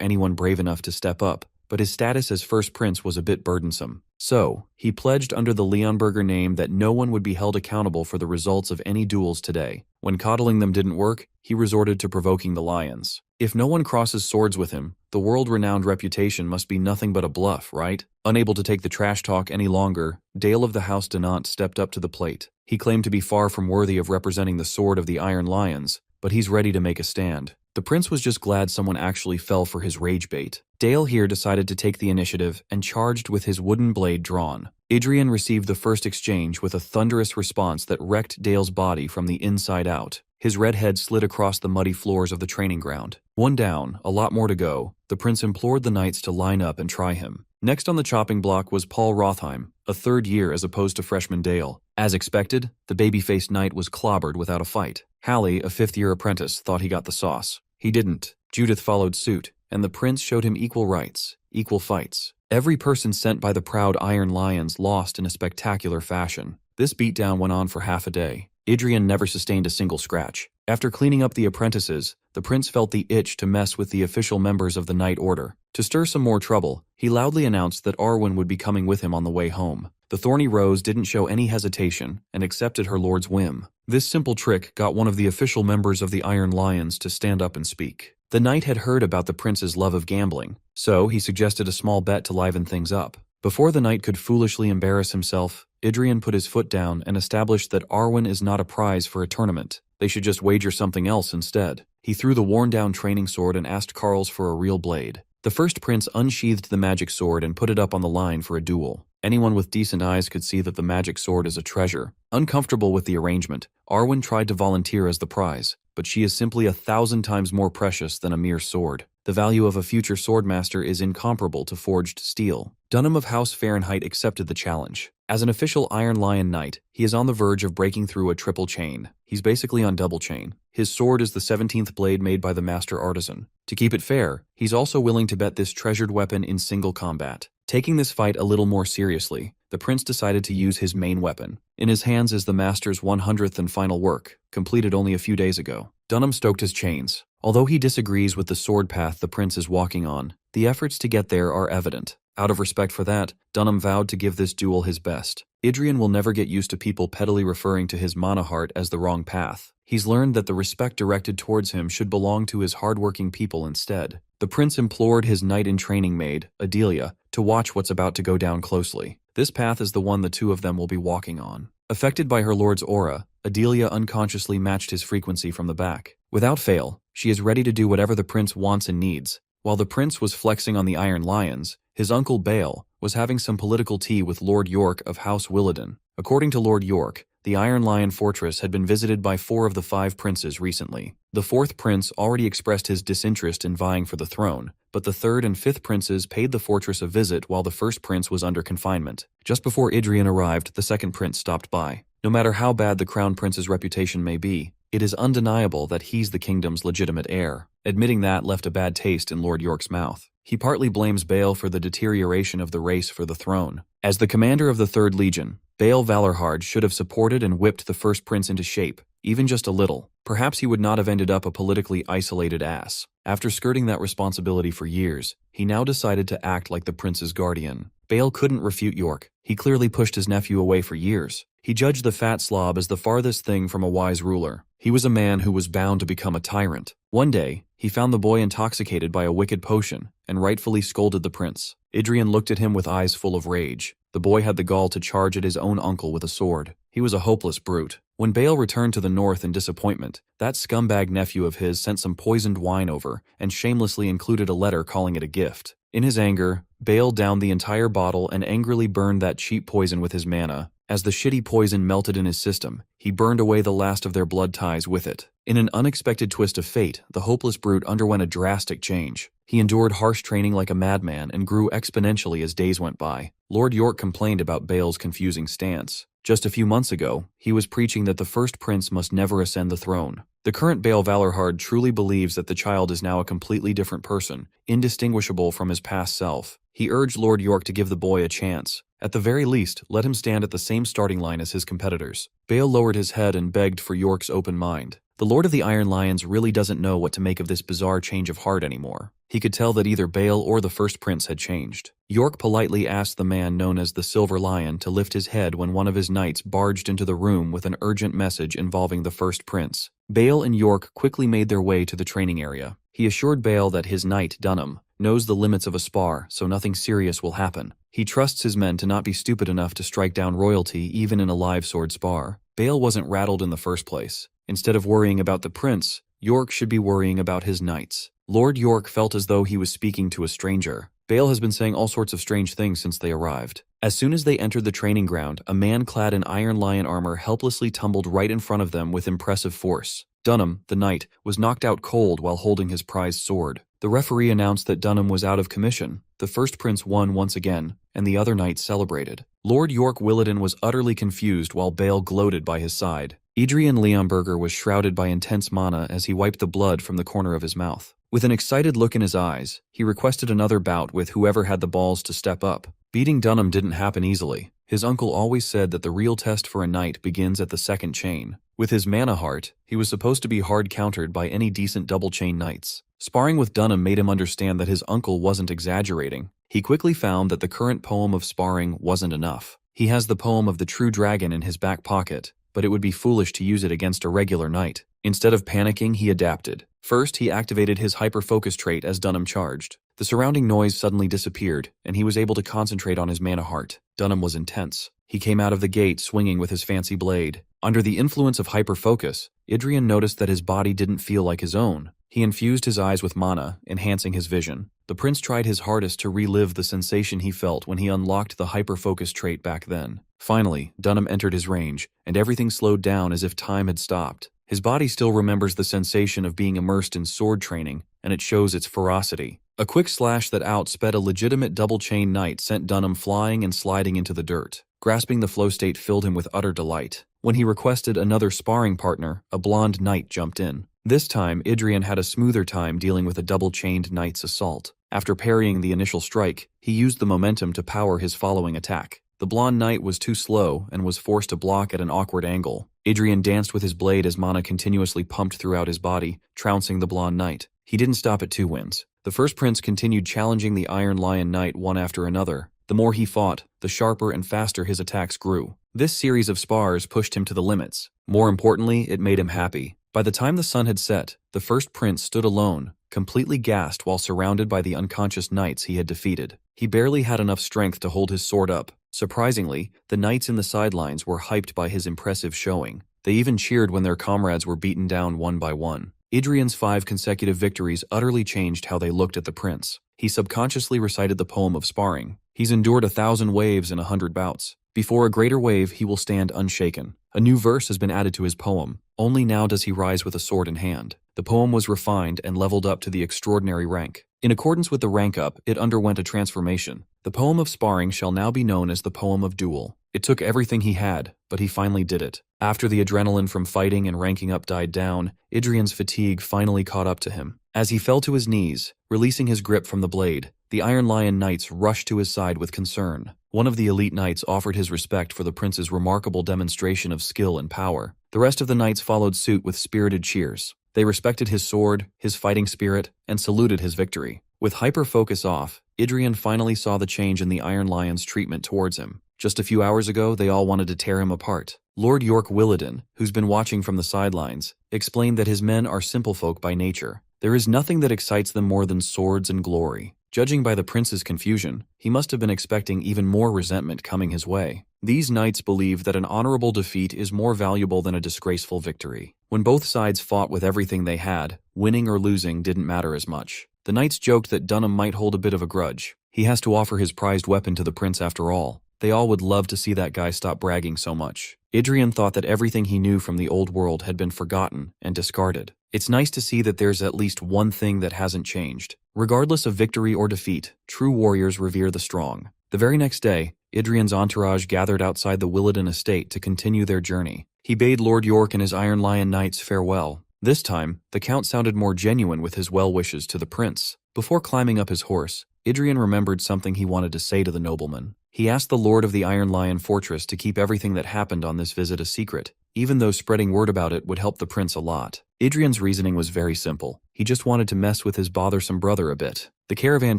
anyone brave enough to step up, but his status as first prince was a bit burdensome. So, he pledged under the Leonberger name that no one would be held accountable for the results of any duels today. When coddling them didn't work, he resorted to provoking the lions. If no one crosses swords with him, the world-renowned reputation must be nothing but a bluff, right? Unable to take the trash talk any longer, Dale of the House Donant stepped up to the plate. He claimed to be far from worthy of representing the sword of the Iron Lions, but he's ready to make a stand. The prince was just glad someone actually fell for his rage bait. Dale here decided to take the initiative and charged with his wooden blade drawn. Adrien received the first exchange with a thunderous response that wrecked Dale's body from the inside out. His red head slid across the muddy floors of the training ground. One down, a lot more to go, the prince implored the knights to line up and try him. Next on the chopping block was Paul Rothheim, a third year as opposed to freshman Dale. As expected, the baby-faced knight was clobbered without a fight. Hallie, a fifth-year apprentice, thought he got the sauce. He didn't. Judith followed suit, and the prince showed him equal rights, equal fights. Every person sent by the proud Iron Lions lost in a spectacular fashion. This beatdown went on for half a day. Adrien never sustained a single scratch. After cleaning up the apprentices, the prince felt the itch to mess with the official members of the Knight Order. To stir some more trouble, he loudly announced that Arwen would be coming with him on the way home. The Thorny Rose didn't show any hesitation and accepted her lord's whim. This simple trick got one of the official members of the Iron Lions to stand up and speak. The knight had heard about the prince's love of gambling, so he suggested a small bet to liven things up. Before the knight could foolishly embarrass himself, Adrien put his foot down and established that Arwen is not a prize for a tournament. They should just wager something else instead. He threw the worn-down training sword and asked Carls for a real blade. The first prince unsheathed the magic sword and put it up on the line for a duel. Anyone with decent eyes could see that the magic sword is a treasure. Uncomfortable with the arrangement, Arwen tried to volunteer as the prize, but she is simply 1,000 times more precious than a mere sword. The value of a future Swordmaster is incomparable to forged steel. Dunham of House Fahrenheit accepted the challenge. As an official Iron Lion Knight, he is on the verge of breaking through a triple chain. He's basically on double chain. His sword is the 17th blade made by the master artisan. To keep it fair, he's also willing to bet this treasured weapon in single combat. Taking this fight a little more seriously, the prince decided to use his main weapon. In his hands is the master's 100th and final work, completed only a few days ago. Dunham stoked his chains. Although he disagrees with the sword path the prince is walking on, the efforts to get there are evident. Out of respect for that, Dunham vowed to give this duel his best. Adrien will never get used to people pettily referring to his mana heart as the wrong path. He's learned that the respect directed towards him should belong to his hardworking people instead. The prince implored his knight-in-training maid, Adelia, to watch what's about to go down closely. This path is the one the two of them will be walking on. Affected by her lord's aura, Adelia unconsciously matched his frequency from the back. Without fail, she is ready to do whatever the prince wants and needs. While the prince was flexing on the Iron Lions, his uncle Bale was having some political tea with Lord York of House Williden. According to Lord York, the Iron Lion Fortress had been visited by 4 of the 5 princes recently. The 4th prince already expressed his disinterest in vying for the throne, but the 3rd and 5th princes paid the fortress a visit while the 1st prince was under confinement. Just before Adrien arrived, the 2nd prince stopped by. No matter how bad the crown prince's reputation may be, it is undeniable that he's the kingdom's legitimate heir. Admitting that left a bad taste in Lord York's mouth. He partly blames Bale for the deterioration of the race for the throne. As the commander of the 3rd Legion, Bale Valorhard should have supported and whipped the 1st prince into shape, even just a little. Perhaps he would not have ended up a politically isolated ass. After skirting that responsibility for years, he now decided to act like the prince's guardian. Bale couldn't refute York. He clearly pushed his nephew away for years. He judged the fat slob as the farthest thing from a wise ruler. He was a man who was bound to become a tyrant. One day, he found the boy intoxicated by a wicked potion and rightfully scolded the prince. Adrien looked at him with eyes full of rage. The boy had the gall to charge at his own uncle with a sword. He was a hopeless brute. When Bale returned to the north in disappointment, that scumbag nephew of his sent some poisoned wine over and shamelessly included a letter calling it a gift. In his anger, Bale downed the entire bottle and angrily burned that cheap poison with his mana. As the shitty poison melted in his system, he burned away the last of their blood ties with it. In an unexpected twist of fate, the hopeless brute underwent a drastic change. He endured harsh training like a madman and grew exponentially as days went by. Lord York complained about Bale's confusing stance. Just a few months ago, he was preaching that the first prince must never ascend the throne. The current Bale Valorhard truly believes that the child is now a completely different person, indistinguishable from his past self. He urged Lord York to give the boy a chance. At the very least, let him stand at the same starting line as his competitors. Bale lowered his head and begged for York's open mind. The Lord of the Iron Lions really doesn't know what to make of this bizarre change of heart anymore. He could tell that either Bale or the first prince had changed. York politely asked the man known as the Silver Lion to lift his head when one of his knights barged into the room with an urgent message involving the first prince. Bale and York quickly made their way to the training area. He assured Bale that his knight, Dunham, knows the limits of a spar, so nothing serious will happen. He trusts his men to not be stupid enough to strike down royalty even in a live sword spar. Bale wasn't rattled in the first place. Instead of worrying about the prince, York should be worrying about his knights. Lord York felt as though he was speaking to a stranger. Bale has been saying all sorts of strange things since they arrived. As soon as they entered the training ground, a man clad in Iron Lion armor helplessly tumbled right in front of them with impressive force. Dunham, the knight, was knocked out cold while holding his prized sword. The referee announced that Dunham was out of commission. The first prince won once again, and the other knights celebrated. Lord York Williden was utterly confused while Bale gloated by his side. Adrien Leonberger was shrouded by intense mana as he wiped the blood from the corner of his mouth. With an excited look in his eyes, he requested another bout with whoever had the balls to step up. Beating Dunham didn't happen easily. His uncle always said that the real test for a knight begins at the second chain. With his mana heart, he was supposed to be hard countered by any decent double chain knights. Sparring with Dunham made him understand that his uncle wasn't exaggerating. He quickly found that the current poem of sparring wasn't enough. He has the poem of the true dragon in his back pocket, but it would be foolish to use it against a regular knight. Instead of panicking, he adapted. First, he activated his hyper-focus trait as Dunham charged. The surrounding noise suddenly disappeared, and he was able to concentrate on his mana heart. Dunham was intense. He came out of the gate swinging with his fancy blade. Under the influence of hyper-focus, Adrien noticed that his body didn't feel like his own. He infused his eyes with mana, enhancing his vision. The prince tried his hardest to relive the sensation he felt when he unlocked the hyper-focus trait back then. Finally, Dunham entered his range, and everything slowed down as if time had stopped. His body still remembers the sensation of being immersed in sword training, and it shows its ferocity. A quick slash that outsped a legitimate double-chain knight sent Dunham flying and sliding into the dirt. Grasping the flow state filled him with utter delight. When he requested another sparring partner, a blonde knight jumped in. This time, Adrien had a smoother time dealing with a double-chained knight's assault. After parrying the initial strike, he used the momentum to power his following attack. The blonde knight was too slow and was forced to block at an awkward angle. Adrien danced with his blade as mana continuously pumped throughout his body, trouncing the blonde knight. He didn't stop at 2 wins. The first prince continued challenging the Iron Lion knight one after another. The more he fought, the sharper and faster his attacks grew. This series of spars pushed him to the limits. More importantly, it made him happy. By the time the sun had set, the first prince stood alone, completely gassed while surrounded by the unconscious knights he had defeated. He barely had enough strength to hold his sword up. Surprisingly, the knights in the sidelines were hyped by his impressive showing. They even cheered when their comrades were beaten down one by one. Adrien's 5 consecutive victories utterly changed how they looked at the prince. He subconsciously recited the poem of sparring. He's endured 1,000 waves in 100 bouts. Before a greater wave, he will stand unshaken. A new verse has been added to his poem. Only now does he rise with a sword in hand. The poem was refined and leveled up to the extraordinary rank. In accordance with the rank up, it underwent a transformation. The poem of sparring shall now be known as the poem of duel. It took everything he had, but he finally did it. After the adrenaline from fighting and ranking up died down, Adrien's fatigue finally caught up to him. As he fell to his knees, releasing his grip from the blade, the Iron Lion knights rushed to his side with concern. One of the elite knights offered his respect for the prince's remarkable demonstration of skill and power. The rest of the knights followed suit with spirited cheers. They respected his sword, his fighting spirit, and saluted his victory. With hyper-focus off, Adrien finally saw the change in the Iron Lion's treatment towards him. Just a few hours ago, they all wanted to tear him apart. Lord York Williden, who's been watching from the sidelines, explained that his men are simple folk by nature. There is nothing that excites them more than swords and glory. Judging by the prince's confusion, he must have been expecting even more resentment coming his way. These knights believe that an honorable defeat is more valuable than a disgraceful victory. When both sides fought with everything they had, winning or losing didn't matter as much. The knights joked that Dunham might hold a bit of a grudge. He has to offer his prized weapon to the prince after all. They all would love to see that guy stop bragging so much. Adrien thought that everything he knew from the old world had been forgotten and discarded. It's nice to see that there's at least one thing that hasn't changed. Regardless of victory or defeat, true warriors revere the strong. The very next day, Adrien's entourage gathered outside the Williden estate to continue their journey. He bade Lord York and his Iron Lion knights farewell. This time, the Count sounded more genuine with his well wishes to the prince. Before climbing up his horse, Adrien remembered something he wanted to say to the nobleman. He asked the Lord of the Iron Lion Fortress to keep everything that happened on this visit a secret, even though spreading word about it would help the prince a lot. Adrien's reasoning was very simple. He just wanted to mess with his bothersome brother a bit. The caravan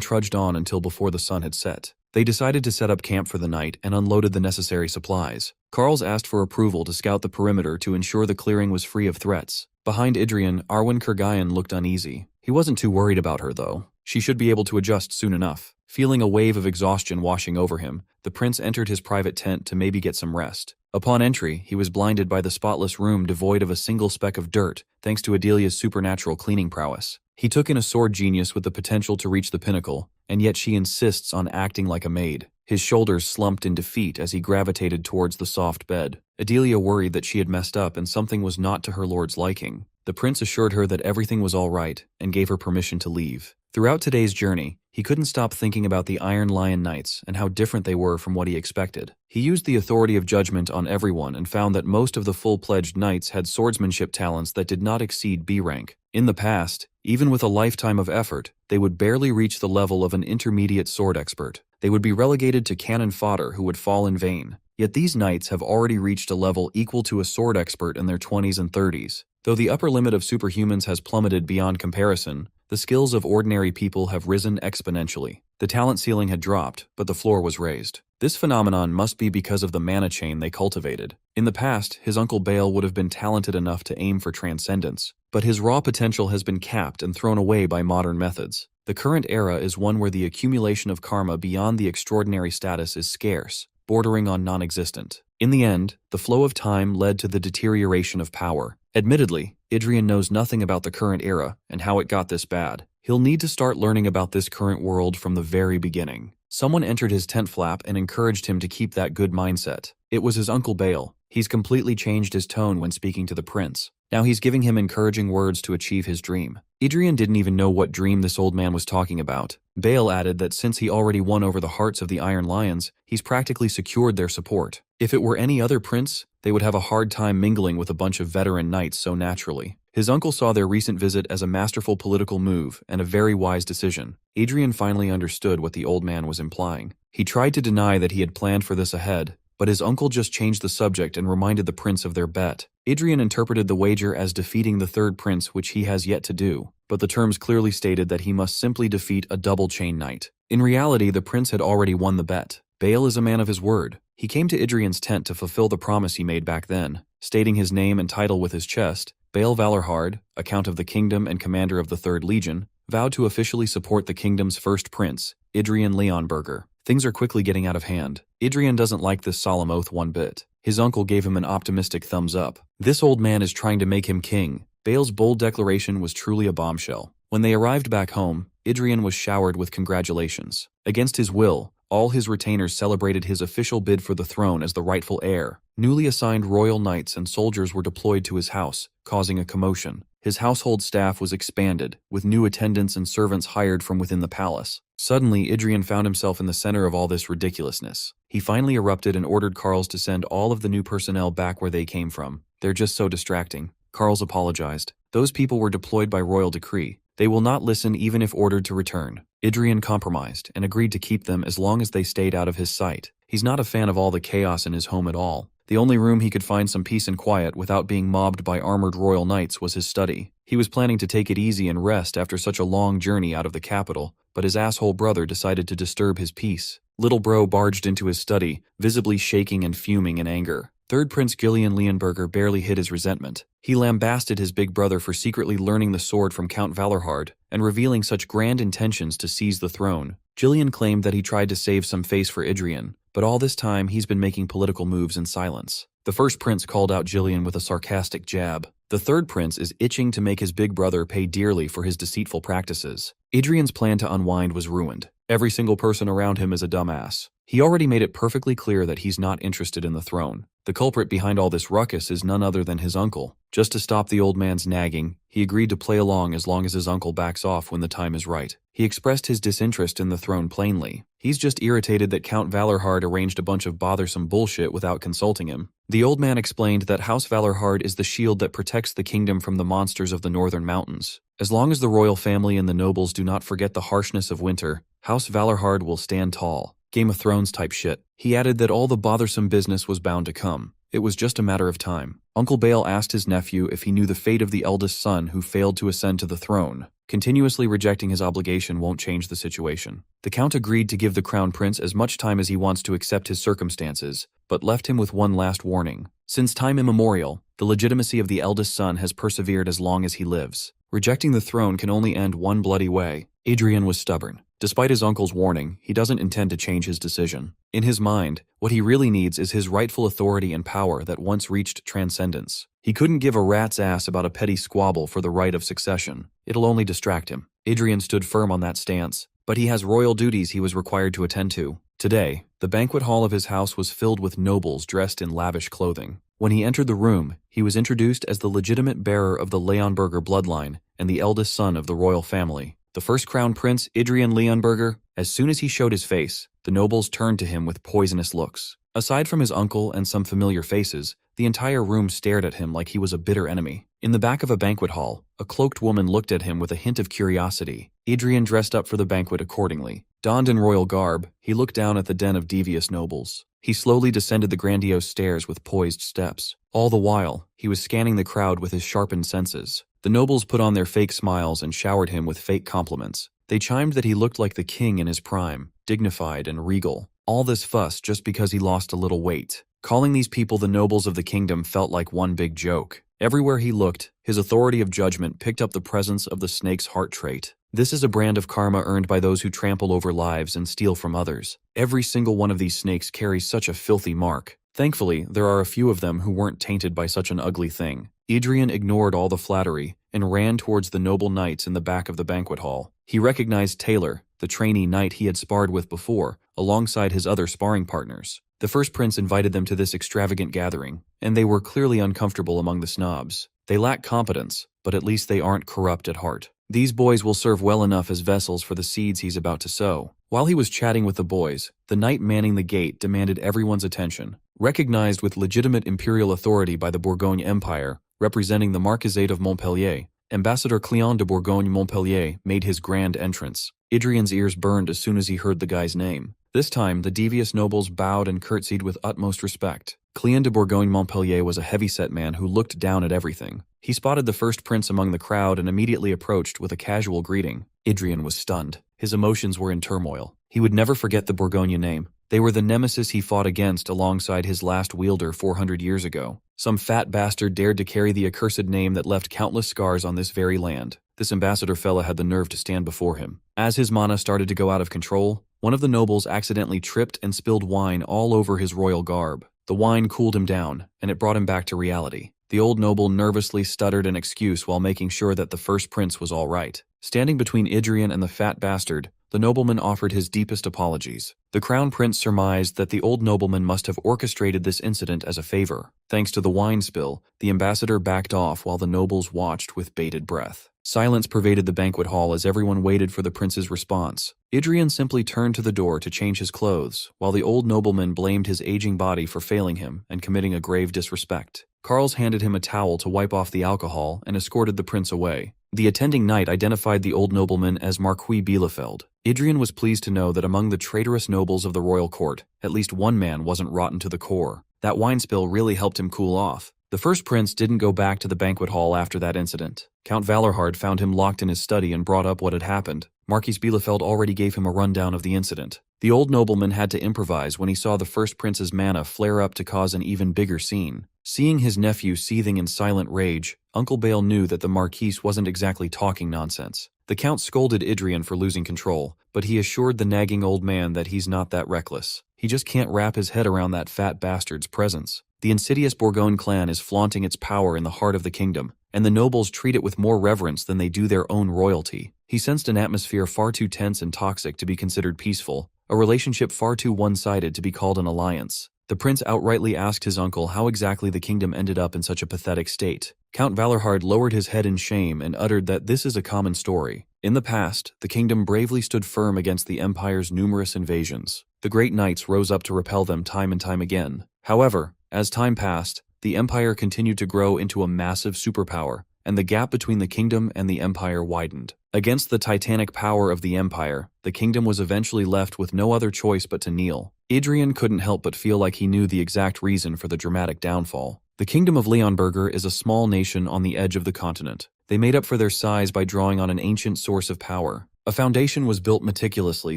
trudged on until before the sun had set. They decided to set up camp for the night and unloaded the necessary supplies. Carls asked for approval to scout the perimeter to ensure the clearing was free of threats. Behind Adrien, Arwen Kurgayan looked uneasy. He wasn't too worried about her, though. She should be able to adjust soon enough. Feeling a wave of exhaustion washing over him, the prince entered his private tent to maybe get some rest. Upon entry, he was blinded by the spotless room devoid of a single speck of dirt, thanks to Adelia's supernatural cleaning prowess. He took in a sword genius with the potential to reach the pinnacle, and yet she insists on acting like a maid. His shoulders slumped in defeat as he gravitated towards the soft bed. Adelia worried that she had messed up and something was not to her lord's liking. The prince assured her that everything was all right and gave her permission to leave. Throughout today's journey, he couldn't stop thinking about the Iron Lion Knights and how different they were from what he expected. He used the authority of judgment on everyone and found that most of the full-pledged knights had swordsmanship talents that did not exceed B rank. In the past, even with a lifetime of effort, they would barely reach the level of an intermediate sword expert. They would be relegated to cannon fodder who would fall in vain. Yet these knights have already reached a level equal to a sword expert in their 20s and 30s. Though the upper limit of superhumans has plummeted beyond comparison, the skills of ordinary people have risen exponentially. The talent ceiling had dropped, but the floor was raised. This phenomenon must be because of the mana chain they cultivated. In the past, his uncle Bale would have been talented enough to aim for transcendence, but his raw potential has been capped and thrown away by modern methods. The current era is one where the accumulation of karma beyond the extraordinary status is scarce, bordering on non-existent. In the end, the flow of time led to the deterioration of power. Admittedly, Adrien knows nothing about the current era and how it got this bad. He'll need to start learning about this current world from the very beginning. Someone entered his tent flap and encouraged him to keep that good mindset. It was his Uncle Bale. He's completely changed his tone when speaking to the prince. Now he's giving him encouraging words to achieve his dream. Adrien didn't even know what dream this old man was talking about. Bale added that since he already won over the hearts of the Iron Lions, he's practically secured their support. If it were any other prince, they would have a hard time mingling with a bunch of veteran knights so naturally. His uncle saw their recent visit as a masterful political move and a very wise decision. Adrien finally understood what the old man was implying. He tried to deny that he had planned for this ahead, but his uncle just changed the subject and reminded the prince of their bet. Adrien interpreted the wager as defeating the third prince, which he has yet to do, but the terms clearly stated that he must simply defeat a double chain knight. In reality, the prince had already won the bet. Bale is a man of his word. He came to Adrien's tent to fulfill the promise he made back then. Stating his name and title with his chest, Bale Valorhard, a Count of the Kingdom and commander of the 3rd Legion, vowed to officially support the kingdom's first prince, Adrien Leonberger. Things are quickly getting out of hand. Adrien doesn't like this solemn oath one bit. His uncle gave him an optimistic thumbs up. This old man is trying to make him king. Bale's bold declaration was truly a bombshell. When they arrived back home, Adrien was showered with congratulations. Against his will, all his retainers celebrated his official bid for the throne as the rightful heir. Newly assigned royal knights and soldiers were deployed to his house, causing a commotion. His household staff was expanded, with new attendants and servants hired from within the palace. Suddenly, Adrien found himself in the center of all this ridiculousness. He finally erupted and ordered Carls to send all of the new personnel back where they came from. They're just so distracting. Carls apologized. Those people were deployed by royal decree. They will not listen even if ordered to return. Adrien compromised and agreed to keep them as long as they stayed out of his sight. He's not a fan of all the chaos in his home at all. The only room he could find some peace and quiet without being mobbed by armored royal knights was his study. He was planning to take it easy and rest after such a long journey out of the capital, but his asshole brother decided to disturb his peace. Little bro barged into his study, visibly shaking and fuming in anger. Third Prince Gillian Leonberger barely hid his resentment. He lambasted his big brother for secretly learning the sword from Count Valorhard and revealing such grand intentions to seize the throne. Gillian claimed that he tried to save some face for Adrien, but all this time he's been making political moves in silence. The first prince called out Gillian with a sarcastic jab. The third prince is itching to make his big brother pay dearly for his deceitful practices. Adrien's plan to unwind was ruined. Every single person around him is a dumbass. He already made it perfectly clear that he's not interested in the throne. The culprit behind all this ruckus is none other than his uncle. Just to stop the old man's nagging, he agreed to play along as long as his uncle backs off when the time is right. He expressed his disinterest in the throne plainly. He's just irritated that Count Valorhard arranged a bunch of bothersome bullshit without consulting him. The old man explained that House Valorhard is the shield that protects the kingdom from the monsters of the northern mountains. As long as the royal family and the nobles do not forget the harshness of winter, House Valorhard will stand tall. Game of Thrones type shit. He added that all the bothersome business was bound to come. It was just a matter of time. Uncle Bale asked his nephew if he knew the fate of the eldest son who failed to ascend to the throne. Continuously rejecting his obligation won't change the situation. The Count agreed to give the Crown Prince as much time as he wants to accept his circumstances, but left him with one last warning. Since time immemorial, the legitimacy of the eldest son has persevered as long as he lives. Rejecting the throne can only end one bloody way. Adrien was stubborn. Despite his uncle's warning, he doesn't intend to change his decision. In his mind, what he really needs is his rightful authority and power that once reached transcendence. He couldn't give a rat's ass about a petty squabble for the right of succession. It'll only distract him. Adrien stood firm on that stance, but he has royal duties he was required to attend to. Today, the banquet hall of his house was filled with nobles dressed in lavish clothing. When he entered the room, he was introduced as the legitimate bearer of the Leonberger bloodline and the eldest son of the royal family. The first crown prince, Adrien Leonberger, as soon as he showed his face, the nobles turned to him with poisonous looks. Aside from his uncle and some familiar faces, the entire room stared at him like he was a bitter enemy. In the back of a banquet hall, a cloaked woman looked at him with a hint of curiosity. Adrien dressed up for the banquet accordingly. Donned in royal garb, he looked down at the den of devious nobles. He slowly descended the grandiose stairs with poised steps. All the while, he was scanning the crowd with his sharpened senses. The nobles put on their fake smiles and showered him with fake compliments. They chimed that he looked like the king in his prime, dignified and regal. All this fuss just because he lost a little weight. Calling these people the nobles of the kingdom felt like one big joke. Everywhere he looked, his authority of judgment picked up the presence of the snake's heart trait. This is a brand of karma earned by those who trample over lives and steal from others. Every single one of these snakes carries such a filthy mark. Thankfully, there are a few of them who weren't tainted by such an ugly thing. Adrien ignored all the flattery and ran towards the noble knights in the back of the banquet hall. He recognized Taylor, the trainee knight he had sparred with before, alongside his other sparring partners. The first prince invited them to this extravagant gathering, and they were clearly uncomfortable among the snobs. They lack competence, but at least they aren't corrupt at heart. These boys will serve well enough as vessels for the seeds he's about to sow. While he was chatting with the boys, the knight manning the gate demanded everyone's attention. Recognized with legitimate imperial authority by the Bourgogne Empire, representing the Marquisate of Montpellier, Ambassador Cléon de Bourgogne-Montpellier made his grand entrance. Adrien's ears burned as soon as he heard the guy's name. This time, the devious nobles bowed and curtsied with utmost respect. Cléon de Bourgogne-Montpellier was a heavy-set man who looked down at everything. He spotted the first prince among the crowd and immediately approached with a casual greeting. Adrien was stunned. His emotions were in turmoil. He would never forget the Bourgogne name. They were the nemesis he fought against alongside his last wielder 400 years ago. Some fat bastard dared to carry the accursed name that left countless scars on this very land. This ambassador fella had the nerve to stand before him. As his mana started to go out of control, one of the nobles accidentally tripped and spilled wine all over his royal garb. The wine cooled him down, and it brought him back to reality. The old noble nervously stuttered an excuse while making sure that the first prince was all right. Standing between Adrien and the fat bastard, the nobleman offered his deepest apologies. The crown prince surmised that the old nobleman must have orchestrated this incident as a favor. Thanks to the wine spill, the ambassador backed off while the nobles watched with bated breath. Silence pervaded the banquet hall as everyone waited for the prince's response. Adrien simply turned to the door to change his clothes, while the old nobleman blamed his aging body for failing him and committing a grave disrespect. Carls handed him a towel to wipe off the alcohol and escorted the prince away. The attending knight identified the old nobleman as Marquis Bielefeld. Adrien was pleased to know that among the traitorous nobles of the royal court, at least one man wasn't rotten to the core. That wine spill really helped him cool off. The first prince didn't go back to the banquet hall after that incident. Count Valerhard found him locked in his study and brought up what had happened. Marquis Bielefeld already gave him a rundown of the incident. The old nobleman had to improvise when he saw the first prince's mana flare up to cause an even bigger scene. Seeing his nephew seething in silent rage, Uncle Bale knew that the Marquis wasn't exactly talking nonsense. The Count scolded Adrien for losing control, but he assured the nagging old man that he's not that reckless. He just can't wrap his head around that fat bastard's presence. The insidious Bourgogne clan is flaunting its power in the heart of the kingdom, and the nobles treat it with more reverence than they do their own royalty. He sensed an atmosphere far too tense and toxic to be considered peaceful, a relationship far too one-sided to be called an alliance. The prince outrightly asked his uncle how exactly the kingdom ended up in such a pathetic state. Count Valerhard lowered his head in shame and uttered that this is a common story. In the past, the kingdom bravely stood firm against the empire's numerous invasions. The great knights rose up to repel them time and time again. However, as time passed, the empire continued to grow into a massive superpower, and the gap between the kingdom and the empire widened. Against the titanic power of the empire, the kingdom was eventually left with no other choice but to kneel. Adrien couldn't help but feel like he knew the exact reason for the dramatic downfall. The kingdom of Leonberger is a small nation on the edge of the continent. They made up for their size by drawing on an ancient source of power. A foundation was built meticulously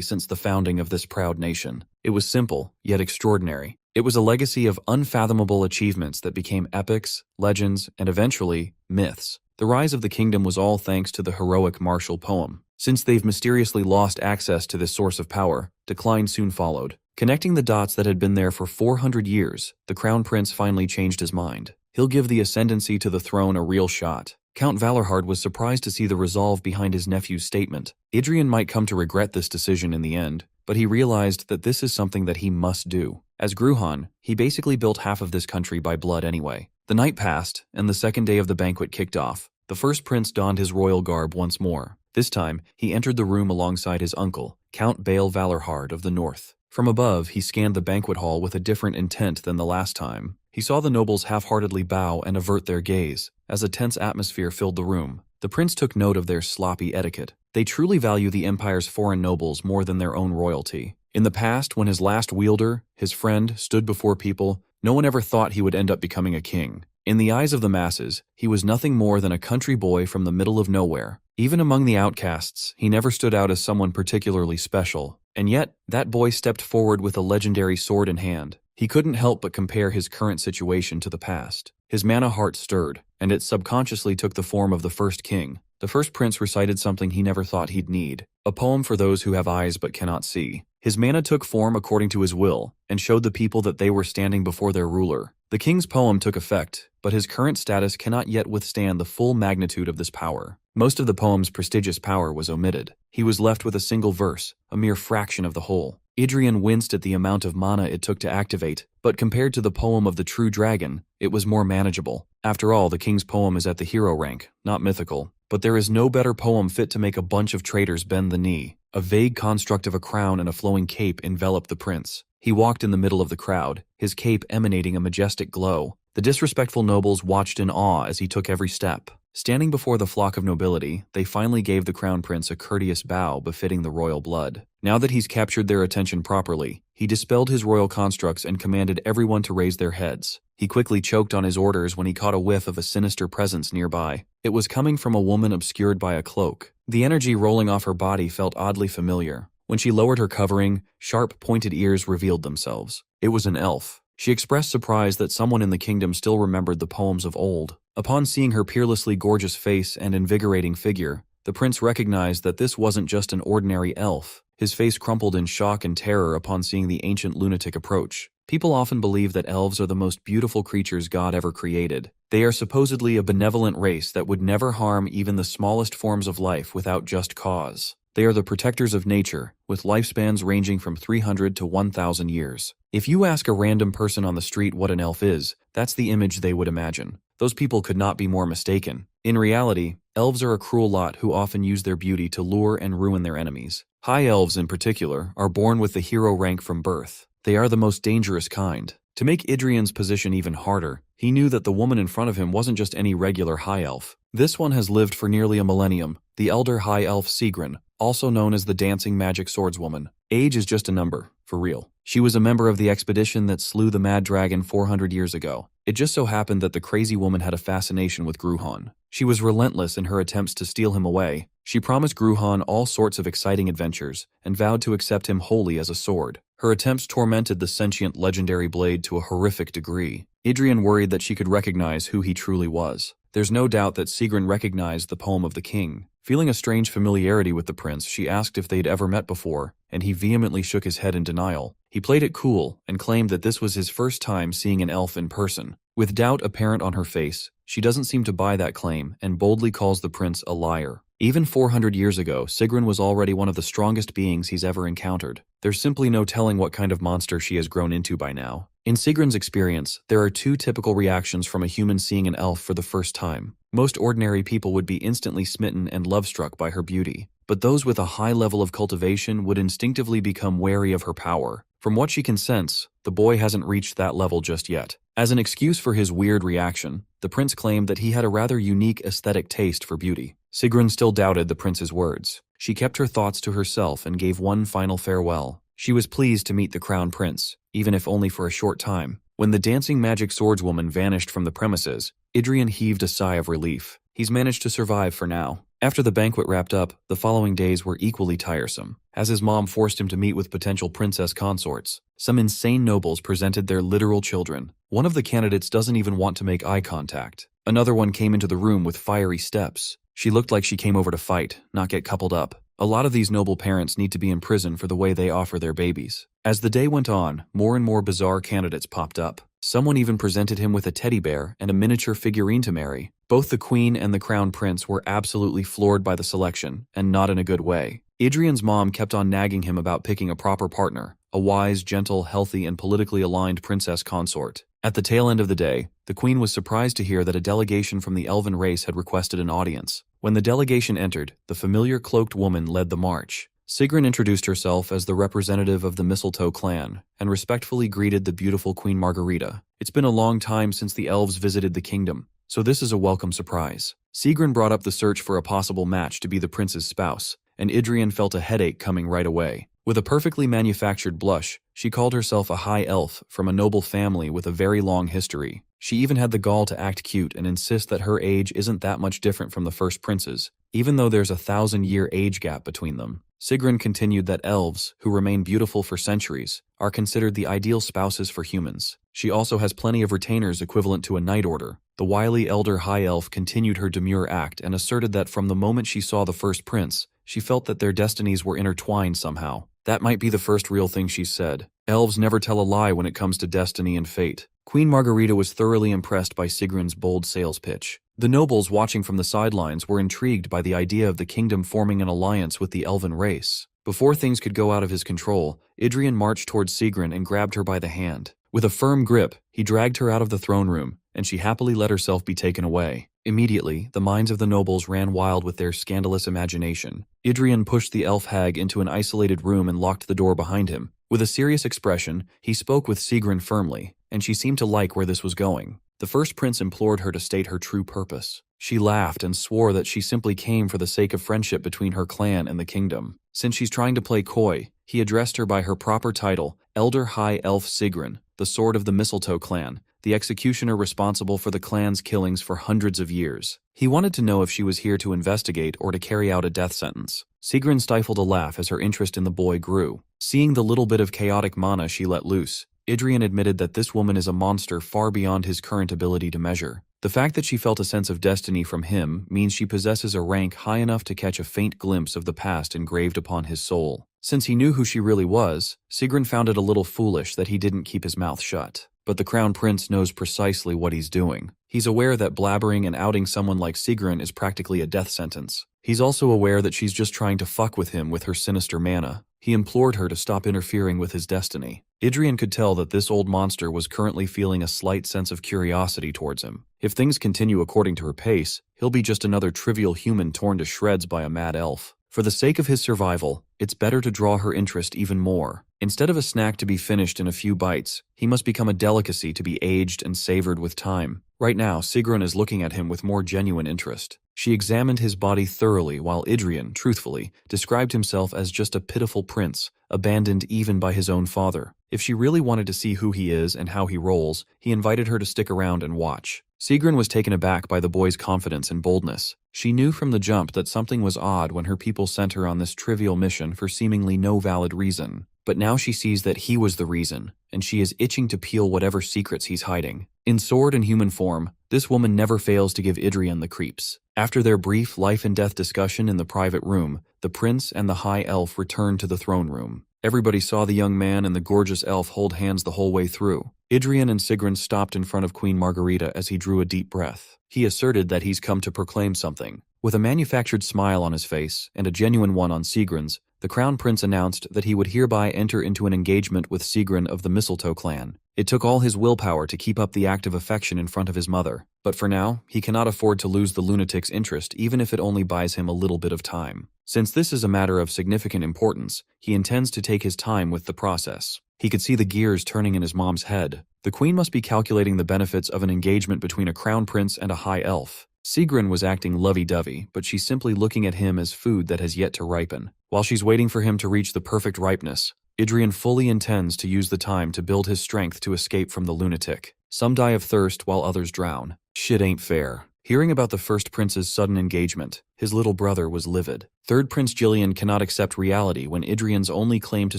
since the founding of this proud nation. It was simple, yet extraordinary. It was a legacy of unfathomable achievements that became epics, legends, and eventually, myths. The rise of the kingdom was all thanks to the heroic martial poem. Since they've mysteriously lost access to this source of power, decline soon followed. Connecting the dots that had been there for 400 years, the crown prince finally changed his mind. He'll give the ascendancy to the throne a real shot. Count Valerhard was surprised to see the resolve behind his nephew's statement. Adrien might come to regret this decision in the end, but he realized that this is something that he must do. As Gruhan, he basically built half of this country by blood anyway. The night passed, and the second day of the banquet kicked off. The first prince donned his royal garb once more. This time, he entered the room alongside his uncle, Count Bale Valerhard of the North. From above, he scanned the banquet hall with a different intent than the last time. He saw the nobles half-heartedly bow and avert their gaze, as a tense atmosphere filled the room. The prince took note of their sloppy etiquette. They truly value the empire's foreign nobles more than their own royalty. In the past, when his last wielder, his friend, stood before people, no one ever thought he would end up becoming a king. In the eyes of the masses, he was nothing more than a country boy from the middle of nowhere. Even among the outcasts, he never stood out as someone particularly special. And yet, that boy stepped forward with a legendary sword in hand. He couldn't help but compare his current situation to the past. His mana heart stirred, and it subconsciously took the form of the first king. The first prince recited something he never thought he'd need, a poem for those who have eyes but cannot see. His mana took form according to his will, and showed the people that they were standing before their ruler. The king's poem took effect, but his current status cannot yet withstand the full magnitude of this power. Most of the poem's prestigious power was omitted. He was left with a single verse, a mere fraction of the whole. Adrien winced at the amount of mana it took to activate, but compared to the poem of the true dragon, it was more manageable. After all, the king's poem is at the hero rank, not mythical. But there is no better poem fit to make a bunch of traitors bend the knee. A vague construct of a crown and a flowing cape enveloped the prince. He walked in the middle of the crowd, his cape emanating a majestic glow. The disrespectful nobles watched in awe as he took every step. Standing before the flock of nobility, they finally gave the crown prince a courteous bow befitting the royal blood. Now that he's captured their attention properly, he dispelled his royal constructs and commanded everyone to raise their heads. He quickly choked on his orders when he caught a whiff of a sinister presence nearby. It was coming from a woman obscured by a cloak. The energy rolling off her body felt oddly familiar. When she lowered her covering, sharp, pointed ears revealed themselves. It was an elf. She expressed surprise that someone in the kingdom still remembered the poems of old. Upon seeing her peerlessly gorgeous face and invigorating figure, the prince recognized that this wasn't just an ordinary elf. His face crumpled in shock and terror upon seeing the ancient lunatic approach. People often believe that elves are the most beautiful creatures God ever created. They are supposedly a benevolent race that would never harm even the smallest forms of life without just cause. They are the protectors of nature, with lifespans ranging from 300 to 1,000 years. If you ask a random person on the street what an elf is, that's the image they would imagine. Those people could not be more mistaken. In reality, elves are a cruel lot who often use their beauty to lure and ruin their enemies. High elves, in particular, are born with the hero rank from birth. They are the most dangerous kind. To make Adrien's position even harder, he knew that the woman in front of him wasn't just any regular high elf. This one has lived for nearly a millennium, the elder high elf Sigrun, also known as the dancing magic swordswoman. Age is just a number, for real. She was a member of the expedition that slew the Mad Dragon 400 years ago. It just so happened that the crazy woman had a fascination with Gruhan. She was relentless in her attempts to steal him away. She promised Gruhan all sorts of exciting adventures and vowed to accept him wholly as a sword. Her attempts tormented the sentient legendary blade to a horrific degree. Adrien worried that she could recognize who he truly was. There's no doubt that Sigrun recognized the poem of the king. Feeling a strange familiarity with the prince, she asked if they'd ever met before, and he vehemently shook his head in denial. He played it cool and claimed that this was his first time seeing an elf in person. With doubt apparent on her face, she doesn't seem to buy that claim and boldly calls the prince a liar. Even 400 years ago, Sigrun was already one of the strongest beings he's ever encountered. There's simply no telling what kind of monster she has grown into by now. In Sigrun's experience, there are two typical reactions from a human seeing an elf for the first time. Most ordinary people would be instantly smitten and love-struck by her beauty, but those with a high level of cultivation would instinctively become wary of her power. From what she can sense, the boy hasn't reached that level just yet. As an excuse for his weird reaction, the prince claimed that he had a rather unique aesthetic taste for beauty. Sigrun still doubted the prince's words. She kept her thoughts to herself and gave one final farewell. She was pleased to meet the crown prince, even if only for a short time. When the dancing magic swordswoman vanished from the premises, Adrien heaved a sigh of relief. He's managed to survive for now. After the banquet wrapped up, the following days were equally tiresome, as his mom forced him to meet with potential princess consorts. Some insane nobles presented their literal children. One of the candidates doesn't even want to make eye contact. Another one came into the room with fiery steps. She looked like she came over to fight, not get coupled up. A lot of these noble parents need to be in prison for the way they offer their babies. As the day went on, more and more bizarre candidates popped up. Someone even presented him with a teddy bear and a miniature figurine to marry. Both the queen and the crown prince were absolutely floored by the selection, and not in a good way. Adrien's mom kept on nagging him about picking a proper partner, a wise, gentle, healthy, and politically aligned princess consort. At the tail end of the day, the queen was surprised to hear that a delegation from the elven race had requested an audience. When the delegation entered, the familiar cloaked woman led the march. Sigrun introduced herself as the representative of the Mistletoe clan, and respectfully greeted the beautiful Queen Margarita. It's been a long time since the elves visited the kingdom, so this is a welcome surprise. Sigrun brought up the search for a possible match to be the prince's spouse, and Adrien felt a headache coming right away. With a perfectly manufactured blush, she called herself a high elf from a noble family with a very long history. She even had the gall to act cute and insist that her age isn't that much different from the first prince's, even though there's a 1,000-year age gap between them. Sigrun continued that elves, who remain beautiful for centuries, are considered the ideal spouses for humans. She also has plenty of retainers equivalent to a knight order. The wily elder high elf continued her demure act and asserted that from the moment she saw the first prince, she felt that their destinies were intertwined somehow. That might be the first real thing she said. Elves never tell a lie when it comes to destiny and fate. Queen Margarita was thoroughly impressed by Sigrun's bold sales pitch. The nobles watching from the sidelines were intrigued by the idea of the kingdom forming an alliance with the elven race. Before things could go out of his control, Adrien marched towards Sigrun and grabbed her by the hand. With a firm grip, he dragged her out of the throne room, and she happily let herself be taken away. Immediately, the minds of the nobles ran wild with their scandalous imagination. Adrien pushed the elf hag into an isolated room and locked the door behind him. With a serious expression, he spoke with Sigrun firmly, and she seemed to like where this was going. The first prince implored her to state her true purpose. She laughed and swore that she simply came for the sake of friendship between her clan and the kingdom. Since she's trying to play coy, he addressed her by her proper title, Elder High Elf Sigrun, the Sword of the Mistletoe clan, the executioner responsible for the clan's killings for hundreds of years. He wanted to know if she was here to investigate or to carry out a death sentence. Sigrun stifled a laugh as her interest in the boy grew. Seeing the little bit of chaotic mana she let loose, Adrien admitted that this woman is a monster far beyond his current ability to measure. The fact that she felt a sense of destiny from him means she possesses a rank high enough to catch a faint glimpse of the past engraved upon his soul. Since he knew who she really was, Sigrun found it a little foolish that he didn't keep his mouth shut. But the crown prince knows precisely what he's doing. He's aware that blabbering and outing someone like Sigrun is practically a death sentence. He's also aware that she's just trying to fuck with him with her sinister mana. He implored her to stop interfering with his destiny. Adrien could tell that this old monster was currently feeling a slight sense of curiosity towards him. If things continue according to her pace, he'll be just another trivial human torn to shreds by a mad elf. For the sake of his survival, it's better to draw her interest even more. Instead of a snack to be finished in a few bites, he must become a delicacy to be aged and savored with time. Right now, Sigrun is looking at him with more genuine interest. She examined his body thoroughly while Adrien, truthfully, described himself as just a pitiful prince, abandoned even by his own father. If she really wanted to see who he is and how he rolls, he invited her to stick around and watch. Sigrun was taken aback by the boy's confidence and boldness. She knew from the jump that something was odd when her people sent her on this trivial mission for seemingly no valid reason. But now she sees that he was the reason, and she is itching to peel whatever secrets he's hiding. In sword and human form, this woman never fails to give Adrien the creeps. After their brief life-and-death discussion in the private room, the prince and the high elf returned to the throne room. Everybody saw the young man and the gorgeous elf hold hands the whole way through. Adrien and Sigrun stopped in front of Queen Margarita as he drew a deep breath. He asserted that he's come to proclaim something. With a manufactured smile on his face and a genuine one on Sigrun's, the Crown Prince announced that he would hereby enter into an engagement with Sigrun of the Mistletoe clan. It took all his willpower to keep up the act of affection in front of his mother, but for now, he cannot afford to lose the lunatic's interest even if it only buys him a little bit of time. Since this is a matter of significant importance, he intends to take his time with the process. He could see the gears turning in his mom's head. The queen must be calculating the benefits of an engagement between a crown prince and a high elf. Sigrun was acting lovey-dovey, but she's simply looking at him as food that has yet to ripen. While she's waiting for him to reach the perfect ripeness, Adrien fully intends to use the time to build his strength to escape from the lunatic. Some die of thirst while others drown. Shit ain't fair. Hearing about the first prince's sudden engagement, his little brother was livid. Third Prince Jillian cannot accept reality when Adrien's only claim to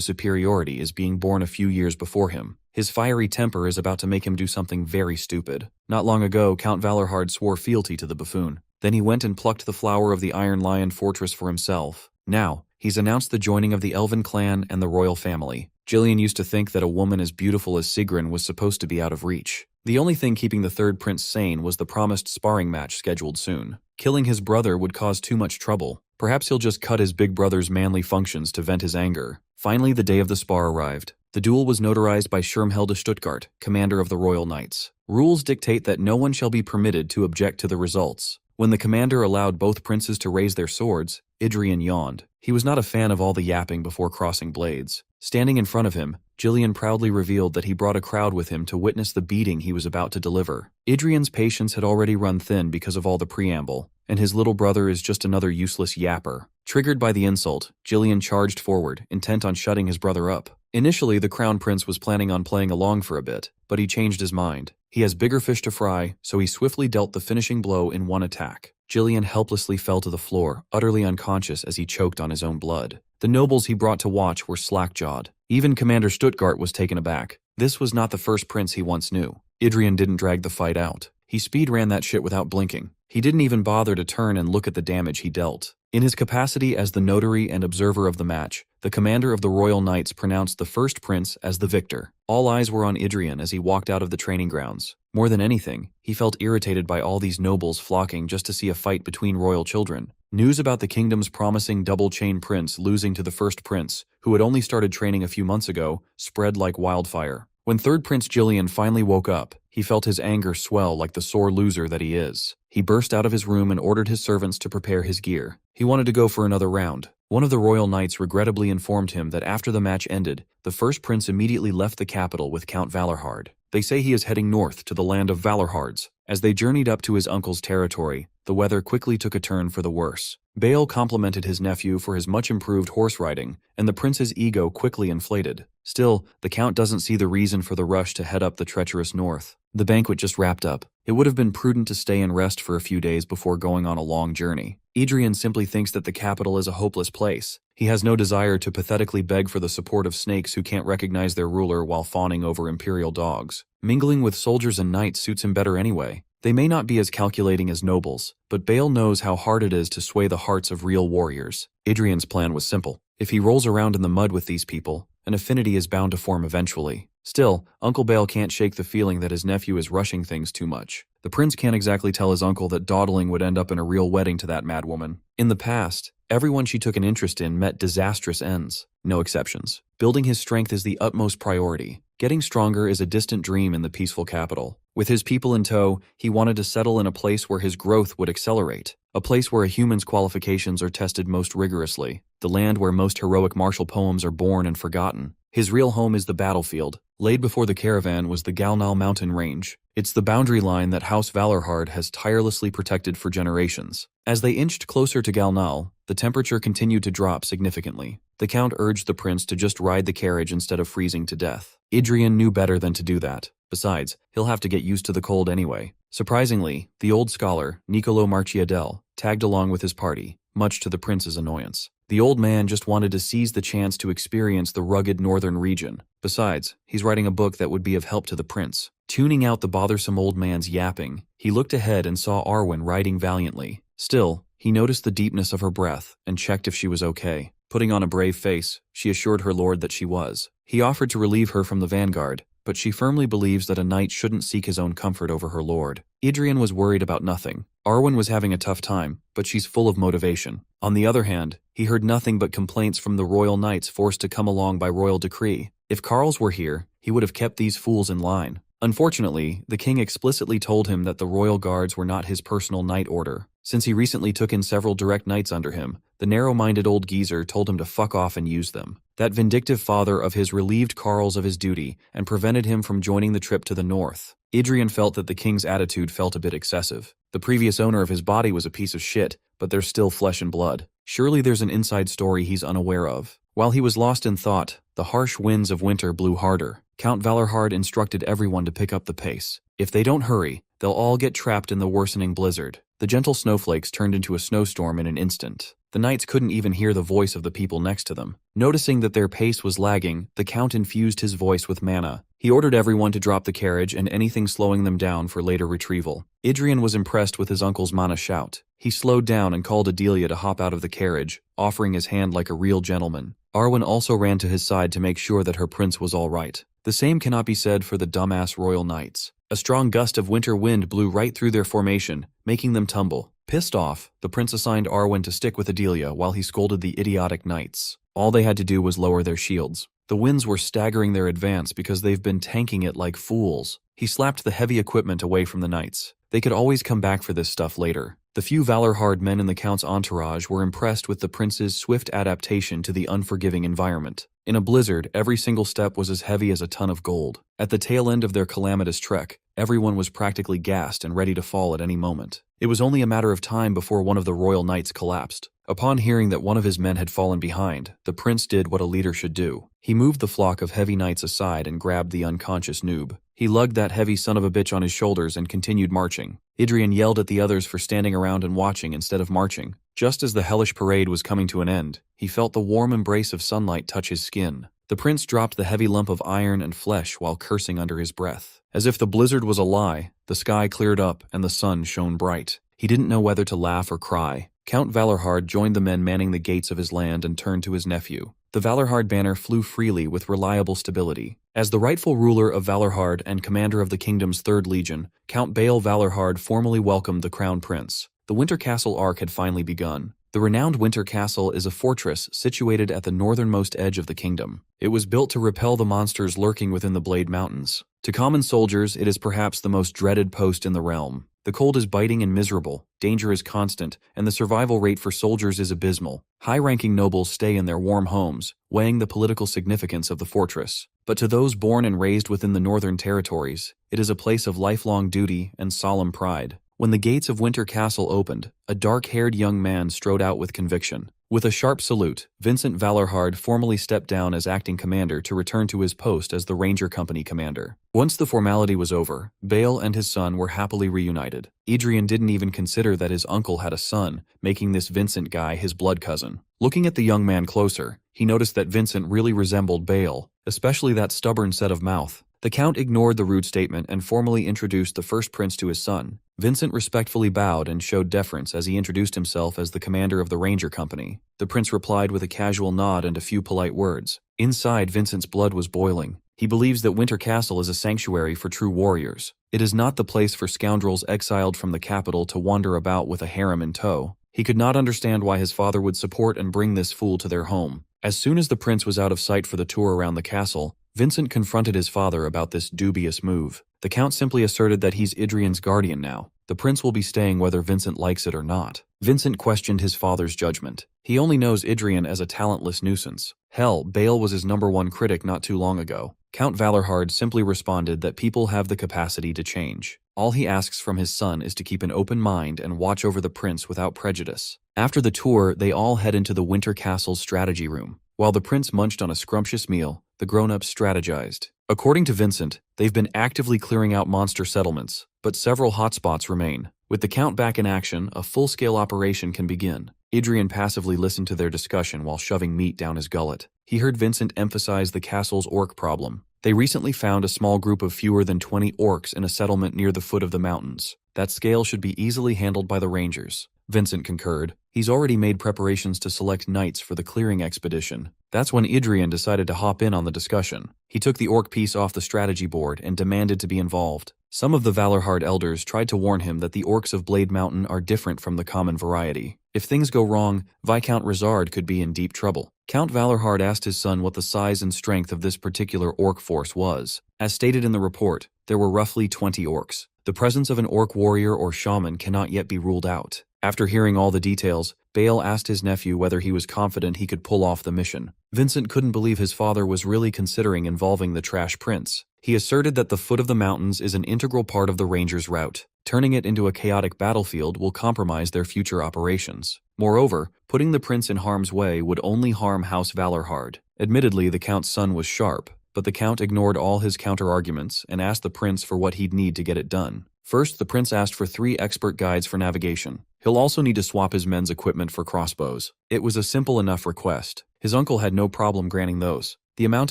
superiority is being born a few years before him. His fiery temper is about to make him do something very stupid. Not long ago, Count Valorhard swore fealty to the buffoon. Then he went and plucked the flower of the Iron Lion fortress for himself. Now, he's announced the joining of the Elven clan and the royal family. Jillian used to think that a woman as beautiful as Sigrun was supposed to be out of reach. The only thing keeping the third prince sane was the promised sparring match scheduled soon. Killing his brother would cause too much trouble. Perhaps he'll just cut his big brother's manly functions to vent his anger. Finally, the day of the spar arrived. The duel was notarized by Schirmhelde Stuttgart, commander of the Royal Knights. Rules dictate that no one shall be permitted to object to the results. When the commander allowed both princes to raise their swords, Adrien yawned. He was not a fan of all the yapping before crossing blades. Standing in front of him, Jillian proudly revealed that he brought a crowd with him to witness the beating he was about to deliver. Adrien's patience had already run thin because of all the preamble, and his little brother is just another useless yapper. Triggered by the insult, Jillian charged forward, intent on shutting his brother up. Initially, the Crown Prince was planning on playing along for a bit, but he changed his mind. He has bigger fish to fry, so he swiftly dealt the finishing blow in one attack. Jillian helplessly fell to the floor, utterly unconscious as he choked on his own blood. The nobles he brought to watch were slack-jawed. Even Commander Stuttgart was taken aback. This was not the first prince he once knew. Adrien didn't drag the fight out. He speed-ran that shit without blinking. He didn't even bother to turn and look at the damage he dealt. In his capacity as the notary and observer of the match, the commander of the Royal Knights pronounced the first prince as the victor. All eyes were on Adrien as he walked out of the training grounds. More than anything, he felt irritated by all these nobles flocking just to see a fight between royal children. News about the kingdom's promising double-chain prince losing to the first prince, who had only started training a few months ago, spread like wildfire. When third Prince Jillian finally woke up, he felt his anger swell like the sore loser that he is. He burst out of his room and ordered his servants to prepare his gear. He wanted to go for another round. One of the royal knights regrettably informed him that after the match ended, the first prince immediately left the capital with Count Valorhard. They say he is heading north to the land of Valorhards. As they journeyed up to his uncle's territory, the weather quickly took a turn for the worse. Bale complimented his nephew for his much-improved horse riding, and the prince's ego quickly inflated. Still, the count doesn't see the reason for the rush to head up the treacherous north. The banquet just wrapped up. It would have been prudent to stay and rest for a few days before going on a long journey. Adrien simply thinks that the capital is a hopeless place. He has no desire to pathetically beg for the support of snakes who can't recognize their ruler while fawning over imperial dogs. Mingling with soldiers and knights suits him better anyway. They may not be as calculating as nobles, but Bale knows how hard it is to sway the hearts of real warriors. Adrien's plan was simple. If he rolls around in the mud with these people, an affinity is bound to form eventually. Still, Uncle Bale can't shake the feeling that his nephew is rushing things too much. The prince can't exactly tell his uncle that dawdling would end up in a real wedding to that madwoman. In the past, everyone she took an interest in met disastrous ends. No exceptions. Building his strength is the utmost priority. Getting stronger is a distant dream in the peaceful capital. With his people in tow, he wanted to settle in a place where his growth would accelerate. A place where a human's qualifications are tested most rigorously. The land where most heroic martial poems are born and forgotten. His real home is the battlefield. Laid before the caravan was the Galnal mountain range. It's the boundary line that House Valorhard has tirelessly protected for generations. As they inched closer to Galnal, the temperature continued to drop significantly. The Count urged the prince to just ride the carriage instead of freezing to death. Adrien knew better than to do that. Besides, he'll have to get used to the cold anyway. Surprisingly, the old scholar, Niccolò Marchiadel, tagged along with his party, much to the prince's annoyance. The old man just wanted to seize the chance to experience the rugged northern region. Besides, he's writing a book that would be of help to the prince. Tuning out the bothersome old man's yapping, he looked ahead and saw Arwen riding valiantly. Still, he noticed the deepness of her breath and checked if she was okay. Putting on a brave face, she assured her lord that she was. He offered to relieve her from the vanguard, but she firmly believes that a knight shouldn't seek his own comfort over her lord. Adrien was worried about nothing. Arwen was having a tough time, but she's full of motivation. On the other hand, he heard nothing but complaints from the royal knights forced to come along by royal decree. If Carls were here, he would have kept these fools in line. Unfortunately, the king explicitly told him that the royal guards were not his personal knight order. Since he recently took in several direct knights under him, the narrow-minded old geezer told him to fuck off and use them. That vindictive father of his relieved Carls of his duty and prevented him from joining the trip to the north. Adrien felt that the king's attitude felt a bit excessive. The previous owner of his body was a piece of shit, but there's still flesh and blood. Surely there's an inside story he's unaware of. While he was lost in thought, the harsh winds of winter blew harder. Count Valorhard instructed everyone to pick up the pace. If they don't hurry, they'll all get trapped in the worsening blizzard. The gentle snowflakes turned into a snowstorm in an instant. The knights couldn't even hear the voice of the people next to them. Noticing that their pace was lagging, the count infused his voice with mana. He ordered everyone to drop the carriage and anything slowing them down for later retrieval. Adrien was impressed with his uncle's mana shout. He slowed down and called Adelia to hop out of the carriage, offering his hand like a real gentleman. Arwen also ran to his side to make sure that her prince was all right. The same cannot be said for the dumbass royal knights. A strong gust of winter wind blew right through their formation, making them tumble. Pissed off, the prince assigned Arwen to stick with Adelia while he scolded the idiotic knights. All they had to do was lower their shields. The winds were staggering their advance because they've been tanking it like fools. He slapped the heavy equipment away from the knights. They could always come back for this stuff later. The few Valorhard men in the count's entourage were impressed with the prince's swift adaptation to the unforgiving environment. In a blizzard, every single step was as heavy as a ton of gold. At the tail end of their calamitous trek, everyone was practically gassed and ready to fall at any moment. It was only a matter of time before one of the royal knights collapsed. Upon hearing that one of his men had fallen behind, the prince did what a leader should do. He moved the flock of heavy knights aside and grabbed the unconscious noob. He lugged that heavy son of a bitch on his shoulders and continued marching. Adrien yelled at the others for standing around and watching instead of marching. Just as the hellish parade was coming to an end, he felt the warm embrace of sunlight touch his skin. The prince dropped the heavy lump of iron and flesh while cursing under his breath. As if the blizzard was a lie, the sky cleared up and the sun shone bright. He didn't know whether to laugh or cry. Count Valorhard joined the men manning the gates of his land and turned to his nephew. The Valorhard banner flew freely with reliable stability. As the rightful ruler of Valorhard and commander of the kingdom's 3rd Legion, Count Bael Valorhard formally welcomed the crown prince. The Winter Castle arc had finally begun. The renowned Winter Castle is a fortress situated at the northernmost edge of the kingdom. It was built to repel the monsters lurking within the Blade Mountains. To common soldiers, it is perhaps the most dreaded post in the realm. The cold is biting and miserable, danger is constant, and the survival rate for soldiers is abysmal. High-ranking nobles stay in their warm homes, weighing the political significance of the fortress. But to those born and raised within the northern territories, it is a place of lifelong duty and solemn pride. When the gates of Winter Castle opened, a dark-haired young man strode out with conviction. With a sharp salute, Vincent Valorhard formally stepped down as acting commander to return to his post as the Ranger Company commander. Once the formality was over, Bael and his son were happily reunited. Adrien didn't even consider that his uncle had a son, making this Vincent guy his blood cousin. Looking at the young man closer, he noticed that Vincent really resembled Bael, especially that stubborn set of mouth. The Count ignored the rude statement and formally introduced the first prince to his son. Vincent respectfully bowed and showed deference as he introduced himself as the commander of the Ranger Company. The prince replied with a casual nod and a few polite words. Inside, Vincent's blood was boiling. He believes that Winter Castle is a sanctuary for true warriors. It is not the place for scoundrels exiled from the capital to wander about with a harem in tow. He could not understand why his father would support and bring this fool to their home. As soon as the prince was out of sight for the tour around the castle, Vincent confronted his father about this dubious move. The Count simply asserted that he's Adrien's guardian now. The prince will be staying whether Vincent likes it or not. Vincent questioned his father's judgment. He only knows Adrien as a talentless nuisance. Hell, Bale was his #1 critic not too long ago. Count Valorhard simply responded that people have the capacity to change. All he asks from his son is to keep an open mind and watch over the prince without prejudice. After the tour, they all head into the Winter Castle's strategy room. While the prince munched on a scrumptious meal, the grown-ups strategized. According to Vincent, they've been actively clearing out monster settlements, but several hotspots remain. With the Count back in action, a full-scale operation can begin. Adrien passively listened to their discussion while shoving meat down his gullet. He heard Vincent emphasize the castle's orc problem. They recently found a small group of fewer than 20 orcs in a settlement near the foot of the mountains. That scale should be easily handled by the rangers. Vincent concurred. He's already made preparations to select knights for the clearing expedition. That's when Adrien decided to hop in on the discussion. He took the orc piece off the strategy board and demanded to be involved. Some of the Valorhard elders tried to warn him that the orcs of Blade Mountain are different from the common variety. If things go wrong, Viscount Rizard could be in deep trouble. Count Valorhard asked his son what the size and strength of this particular orc force was. As stated in the report, there were roughly 20 orcs. The presence of an orc warrior or shaman cannot yet be ruled out. After hearing all the details, Bale asked his nephew whether he was confident he could pull off the mission. Vincent couldn't believe his father was really considering involving the trash prince. He asserted that the foot of the mountains is an integral part of the Rangers' route. Turning it into a chaotic battlefield will compromise their future operations. Moreover, putting the prince in harm's way would only harm House Valorhard. Admittedly, the Count's son was sharp, but the Count ignored all his counter-arguments and asked the prince for what he'd need to get it done. First, the prince asked for 3 expert guides for navigation. He'll also need to swap his men's equipment for crossbows. It was a simple enough request. His uncle had no problem granting those. The amount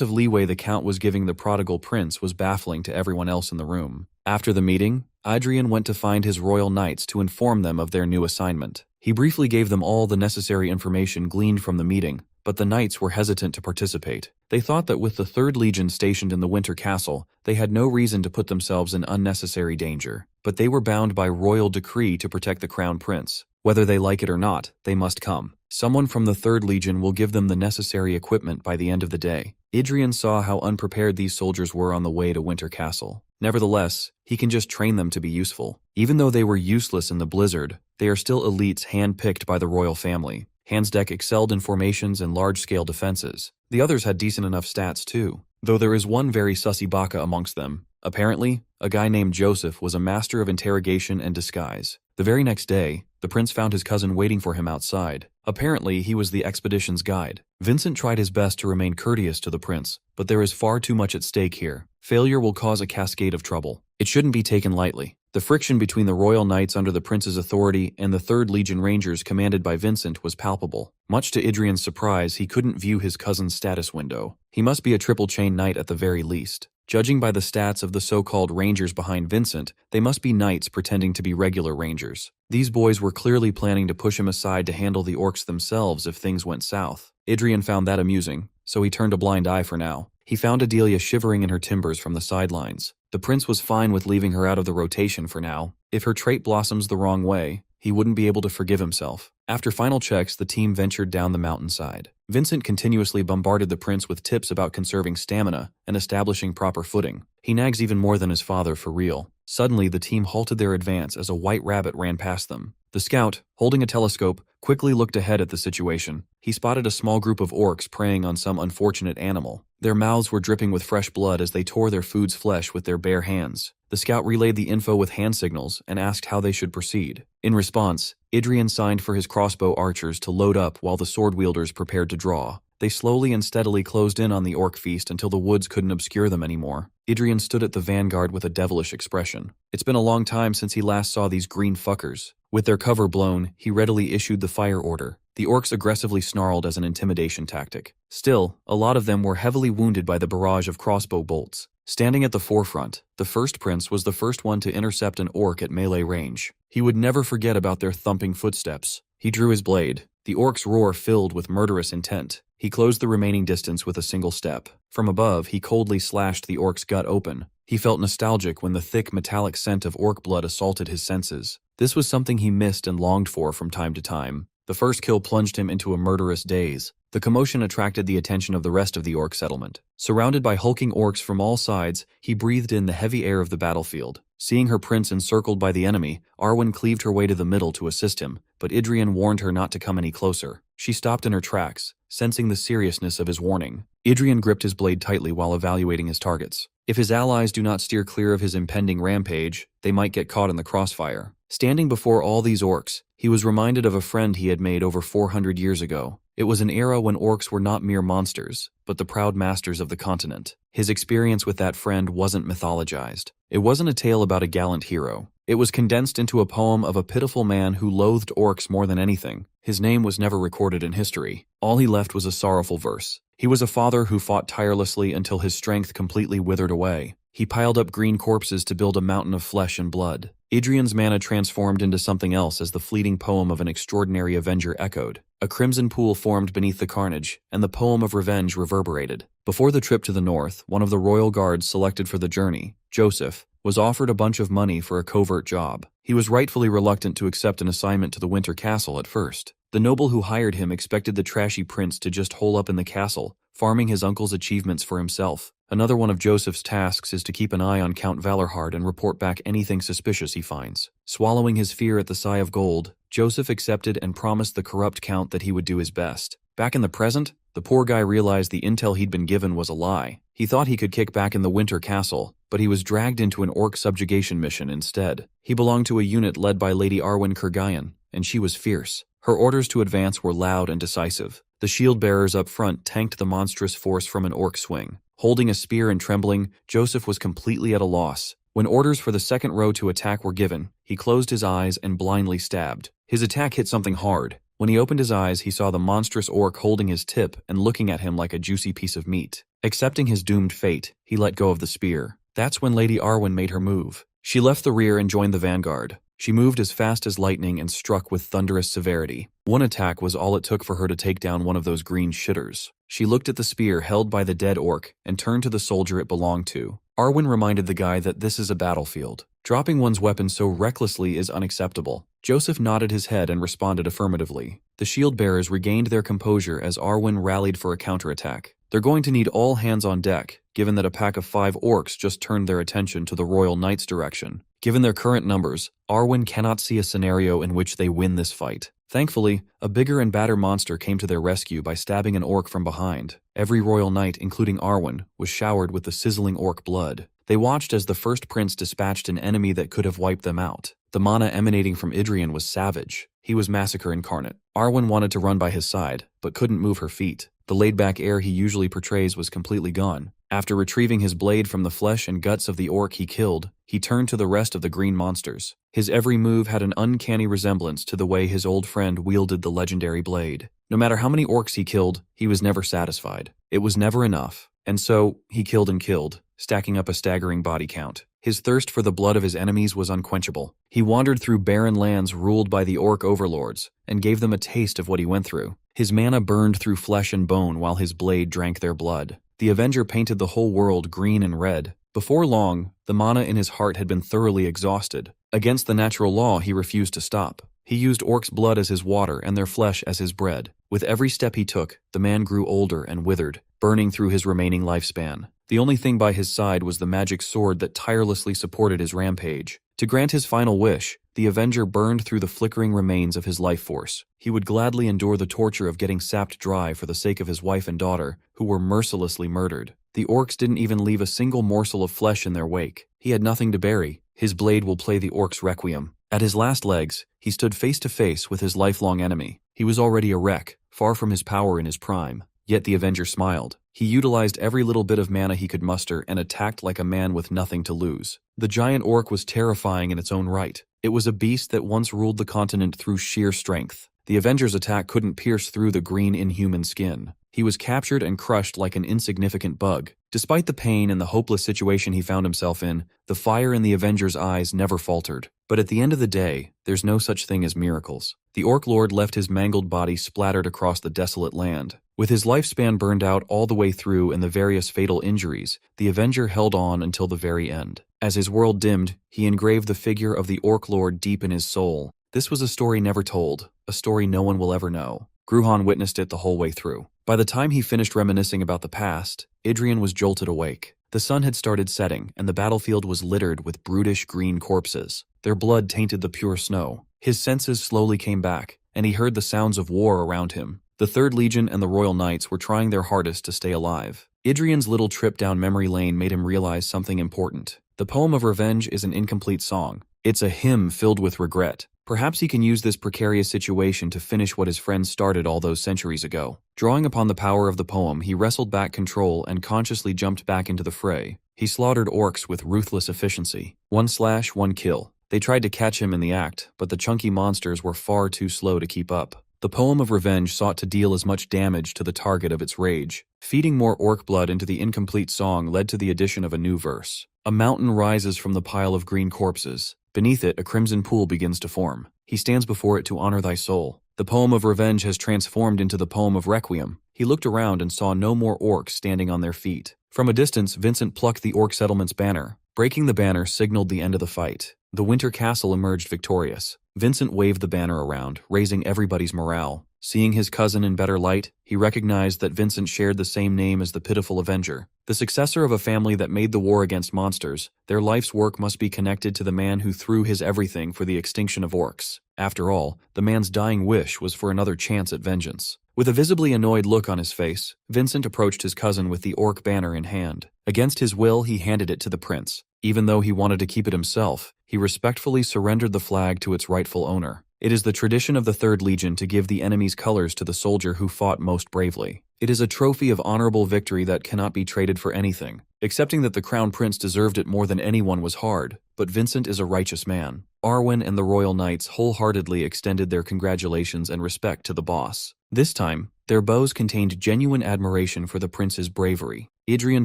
of leeway the Count was giving the prodigal prince was baffling to everyone else in the room. After the meeting, Adrien went to find his royal knights to inform them of their new assignment. He briefly gave them all the necessary information gleaned from the meeting, but the knights were hesitant to participate. They thought that with the 3rd Legion stationed in the Winter Castle, they had no reason to put themselves in unnecessary danger. But they were bound by royal decree to protect the Crown Prince. Whether they like it or not, they must come. Someone from the 3rd Legion will give them the necessary equipment by the end of the day. Adrien saw how unprepared these soldiers were on the way to Winter Castle. Nevertheless, he can just train them to be useful. Even though they were useless in the blizzard, they are still elites hand-picked by the royal family. Hansdeck excelled in formations and large-scale defenses. The others had decent enough stats too, though there is one very sussy baka amongst them. Apparently, a guy named Joseph was a master of interrogation and disguise. The very next day, the prince found his cousin waiting for him outside. Apparently, he was the expedition's guide. Vincent tried his best to remain courteous to the prince, but there is far too much at stake here. Failure will cause a cascade of trouble. It shouldn't be taken lightly. The friction between the royal knights under the prince's authority and the 3rd Legion Rangers commanded by Vincent was palpable. Much to Adrien's surprise, he couldn't view his cousin's status window. He must be a triple chain knight at the very least. Judging by the stats of the so-called rangers behind Vincent, they must be knights pretending to be regular rangers. These boys were clearly planning to push him aside to handle the orcs themselves if things went south. Adrien found that amusing, so he turned a blind eye for now. He found Adelia shivering in her timbers from the sidelines. The prince was fine with leaving her out of the rotation for now. If her trait blossoms the wrong way, he wouldn't be able to forgive himself. After final checks, the team ventured down the mountainside. Vincent continuously bombarded the prince with tips about conserving stamina and establishing proper footing. He nags even more than his father for real. Suddenly, the team halted their advance as a white rabbit ran past them. The scout, holding a telescope, quickly looked ahead at the situation. He spotted a small group of orcs preying on some unfortunate animal. Their mouths were dripping with fresh blood as they tore their food's flesh with their bare hands. The scout relayed the info with hand signals and asked how they should proceed. In response, Adrien signed for his crossbow archers to load up while the sword wielders prepared to draw. They slowly and steadily closed in on the orc feast until the woods couldn't obscure them anymore. Adrien stood at the vanguard with a devilish expression. It's been a long time since he last saw these green fuckers. With their cover blown, he readily issued the fire order. The orcs aggressively snarled as an intimidation tactic. Still, a lot of them were heavily wounded by the barrage of crossbow bolts. Standing at the forefront, the first prince was the first one to intercept an orc at melee range. He would never forget about their thumping footsteps. He drew his blade. The orc's roar filled with murderous intent. He closed the remaining distance with a single step. From above, he coldly slashed the orc's gut open. He felt nostalgic when the thick, metallic scent of orc blood assaulted his senses. This was something he missed and longed for from time to time. The first kill plunged him into a murderous daze. The commotion attracted the attention of the rest of the orc settlement. Surrounded by hulking orcs from all sides, he breathed in the heavy air of the battlefield. Seeing her prince encircled by the enemy, Arwen cleaved her way to the middle to assist him, but Adrien warned her not to come any closer. She stopped in her tracks, sensing the seriousness of his warning. Adrien gripped his blade tightly while evaluating his targets. If his allies do not steer clear of his impending rampage, they might get caught in the crossfire. Standing before all these orcs, he was reminded of a friend he had made over 400 years ago. It was an era when orcs were not mere monsters, but the proud masters of the continent. His experience with that friend wasn't mythologized. It wasn't a tale about a gallant hero. It was condensed into a poem of a pitiful man who loathed orcs more than anything. His name was never recorded in history. All he left was a sorrowful verse. He was a father who fought tirelessly until his strength completely withered away. He piled up green corpses to build a mountain of flesh and blood. Adrien's mana transformed into something else as the fleeting poem of an extraordinary avenger echoed. A crimson pool formed beneath the carnage, and the poem of revenge reverberated. Before the trip to the north, one of the royal guards selected for the journey, Joseph, was offered a bunch of money for a covert job. He was rightfully reluctant to accept an assignment to the Winter Castle at first. The noble who hired him expected the trashy prince to just hole up in the castle, farming his uncle's achievements for himself. Another one of Joseph's tasks is to keep an eye on Count Valorhard and report back anything suspicious he finds. Swallowing his fear at the sigh of gold, Joseph accepted and promised the corrupt count that he would do his best. Back in the present, the poor guy realized the intel he'd been given was a lie. He thought he could kick back in the Winter Castle, but he was dragged into an orc subjugation mission instead. He belonged to a unit led by Lady Arwen Kurgayan, and she was fierce. Her orders to advance were loud and decisive. The shield bearers up front tanked the monstrous force from an orc swing. Holding a spear and trembling, Joseph was completely at a loss. When orders for the second row to attack were given, he closed his eyes and blindly stabbed. His attack hit something hard. When he opened his eyes, he saw the monstrous orc holding his tip and looking at him like a juicy piece of meat. Accepting his doomed fate, he let go of the spear. That's when Lady Arwen made her move. She left the rear and joined the vanguard. She moved as fast as lightning and struck with thunderous severity. One attack was all it took for her to take down one of those green shitters. She looked at the spear held by the dead orc and turned to the soldier it belonged to. Arwen reminded the guy that this is a battlefield. Dropping one's weapon so recklessly is unacceptable. Joseph nodded his head and responded affirmatively. The shield bearers regained their composure as Arwen rallied for a counterattack. They're going to need all hands on deck, given that a pack of 5 orcs just turned their attention to the Royal Knight's direction. Given their current numbers, Arwen cannot see a scenario in which they win this fight. Thankfully, a bigger and badder monster came to their rescue by stabbing an orc from behind. Every Royal Knight, including Arwen, was showered with the sizzling orc blood. They watched as the first prince dispatched an enemy that could have wiped them out. The mana emanating from Adrien was savage. He was massacre incarnate. Arwen wanted to run by his side, but couldn't move her feet. The laid-back air he usually portrays was completely gone. After retrieving his blade from the flesh and guts of the orc he killed, he turned to the rest of the green monsters. His every move had an uncanny resemblance to the way his old friend wielded the legendary blade. No matter how many orcs he killed, he was never satisfied. It was never enough. And so, he killed and killed, stacking up a staggering body count. His thirst for the blood of his enemies was unquenchable. He wandered through barren lands ruled by the orc overlords, and gave them a taste of what he went through. His mana burned through flesh and bone while his blade drank their blood. The Avenger painted the whole world green and red. Before long, the mana in his heart had been thoroughly exhausted. Against the natural law, he refused to stop. He used orcs' blood as his water and their flesh as his bread. With every step he took, the man grew older and withered, burning through his remaining lifespan. The only thing by his side was the magic sword that tirelessly supported his rampage. To grant his final wish, the Avenger burned through the flickering remains of his life force. He would gladly endure the torture of getting sapped dry for the sake of his wife and daughter, who were mercilessly murdered. The orcs didn't even leave a single morsel of flesh in their wake. He had nothing to bury. His blade will play the orcs' requiem. At his last legs, he stood face to face with his lifelong enemy. He was already a wreck, far from his power in his prime. Yet the Avenger smiled. He utilized every little bit of mana he could muster and attacked like a man with nothing to lose. The giant orc was terrifying in its own right. It was a beast that once ruled the continent through sheer strength. The Avenger's attack couldn't pierce through the green inhuman skin. He was captured and crushed like an insignificant bug. Despite the pain and the hopeless situation he found himself in, the fire in the Avenger's eyes never faltered. But at the end of the day, there's no such thing as miracles. The Orc Lord left his mangled body splattered across the desolate land. With his lifespan burned out all the way through and the various fatal injuries, the Avenger held on until the very end. As his world dimmed, he engraved the figure of the Orc Lord deep in his soul. This was a story never told, a story no one will ever know. Gruhan witnessed it the whole way through. By the time he finished reminiscing about the past, Adrien was jolted awake. The sun had started setting, and the battlefield was littered with brutish green corpses. Their blood tainted the pure snow. His senses slowly came back, and he heard the sounds of war around him. The 3rd Legion and the Royal Knights were trying their hardest to stay alive. Adrien's little trip down memory lane made him realize something important. The poem of revenge is an incomplete song. It's a hymn filled with regret. Perhaps he can use this precarious situation to finish what his friends started all those centuries ago. Drawing upon the power of the poem, he wrestled back control and consciously jumped back into the fray. He slaughtered orcs with ruthless efficiency. 1 slash, 1 kill. They tried to catch him in the act, but the chunky monsters were far too slow to keep up. The poem of revenge sought to deal as much damage to the target of its rage. Feeding more orc blood into the incomplete song led to the addition of a new verse. A mountain rises from the pile of green corpses. Beneath it, a crimson pool begins to form. He stands before it to honor thy soul. The poem of revenge has transformed into the poem of requiem. He looked around and saw no more orcs standing on their feet. From a distance, Vincent plucked the orc settlement's banner. Breaking the banner signaled the end of the fight. The winter castle emerged victorious. Vincent waved the banner around, raising everybody's morale. Seeing his cousin in better light, he recognized that Vincent shared the same name as the pitiful Avenger. The successor of a family that made the war against monsters, their life's work must be connected to the man who threw his everything for the extinction of orcs. After all, the man's dying wish was for another chance at vengeance. With a visibly annoyed look on his face, Vincent approached his cousin with the orc banner in hand. Against his will, he handed it to the prince. Even though he wanted to keep it himself, he respectfully surrendered the flag to its rightful owner. It is the tradition of the 3rd Legion to give the enemy's colors to the soldier who fought most bravely. It is a trophy of honorable victory that cannot be traded for anything. Accepting that the Crown Prince deserved it more than anyone was hard, but Vincent is a righteous man. Arwen and the Royal Knights wholeheartedly extended their congratulations and respect to the boss. This time, their bows contained genuine admiration for the prince's bravery. Adrien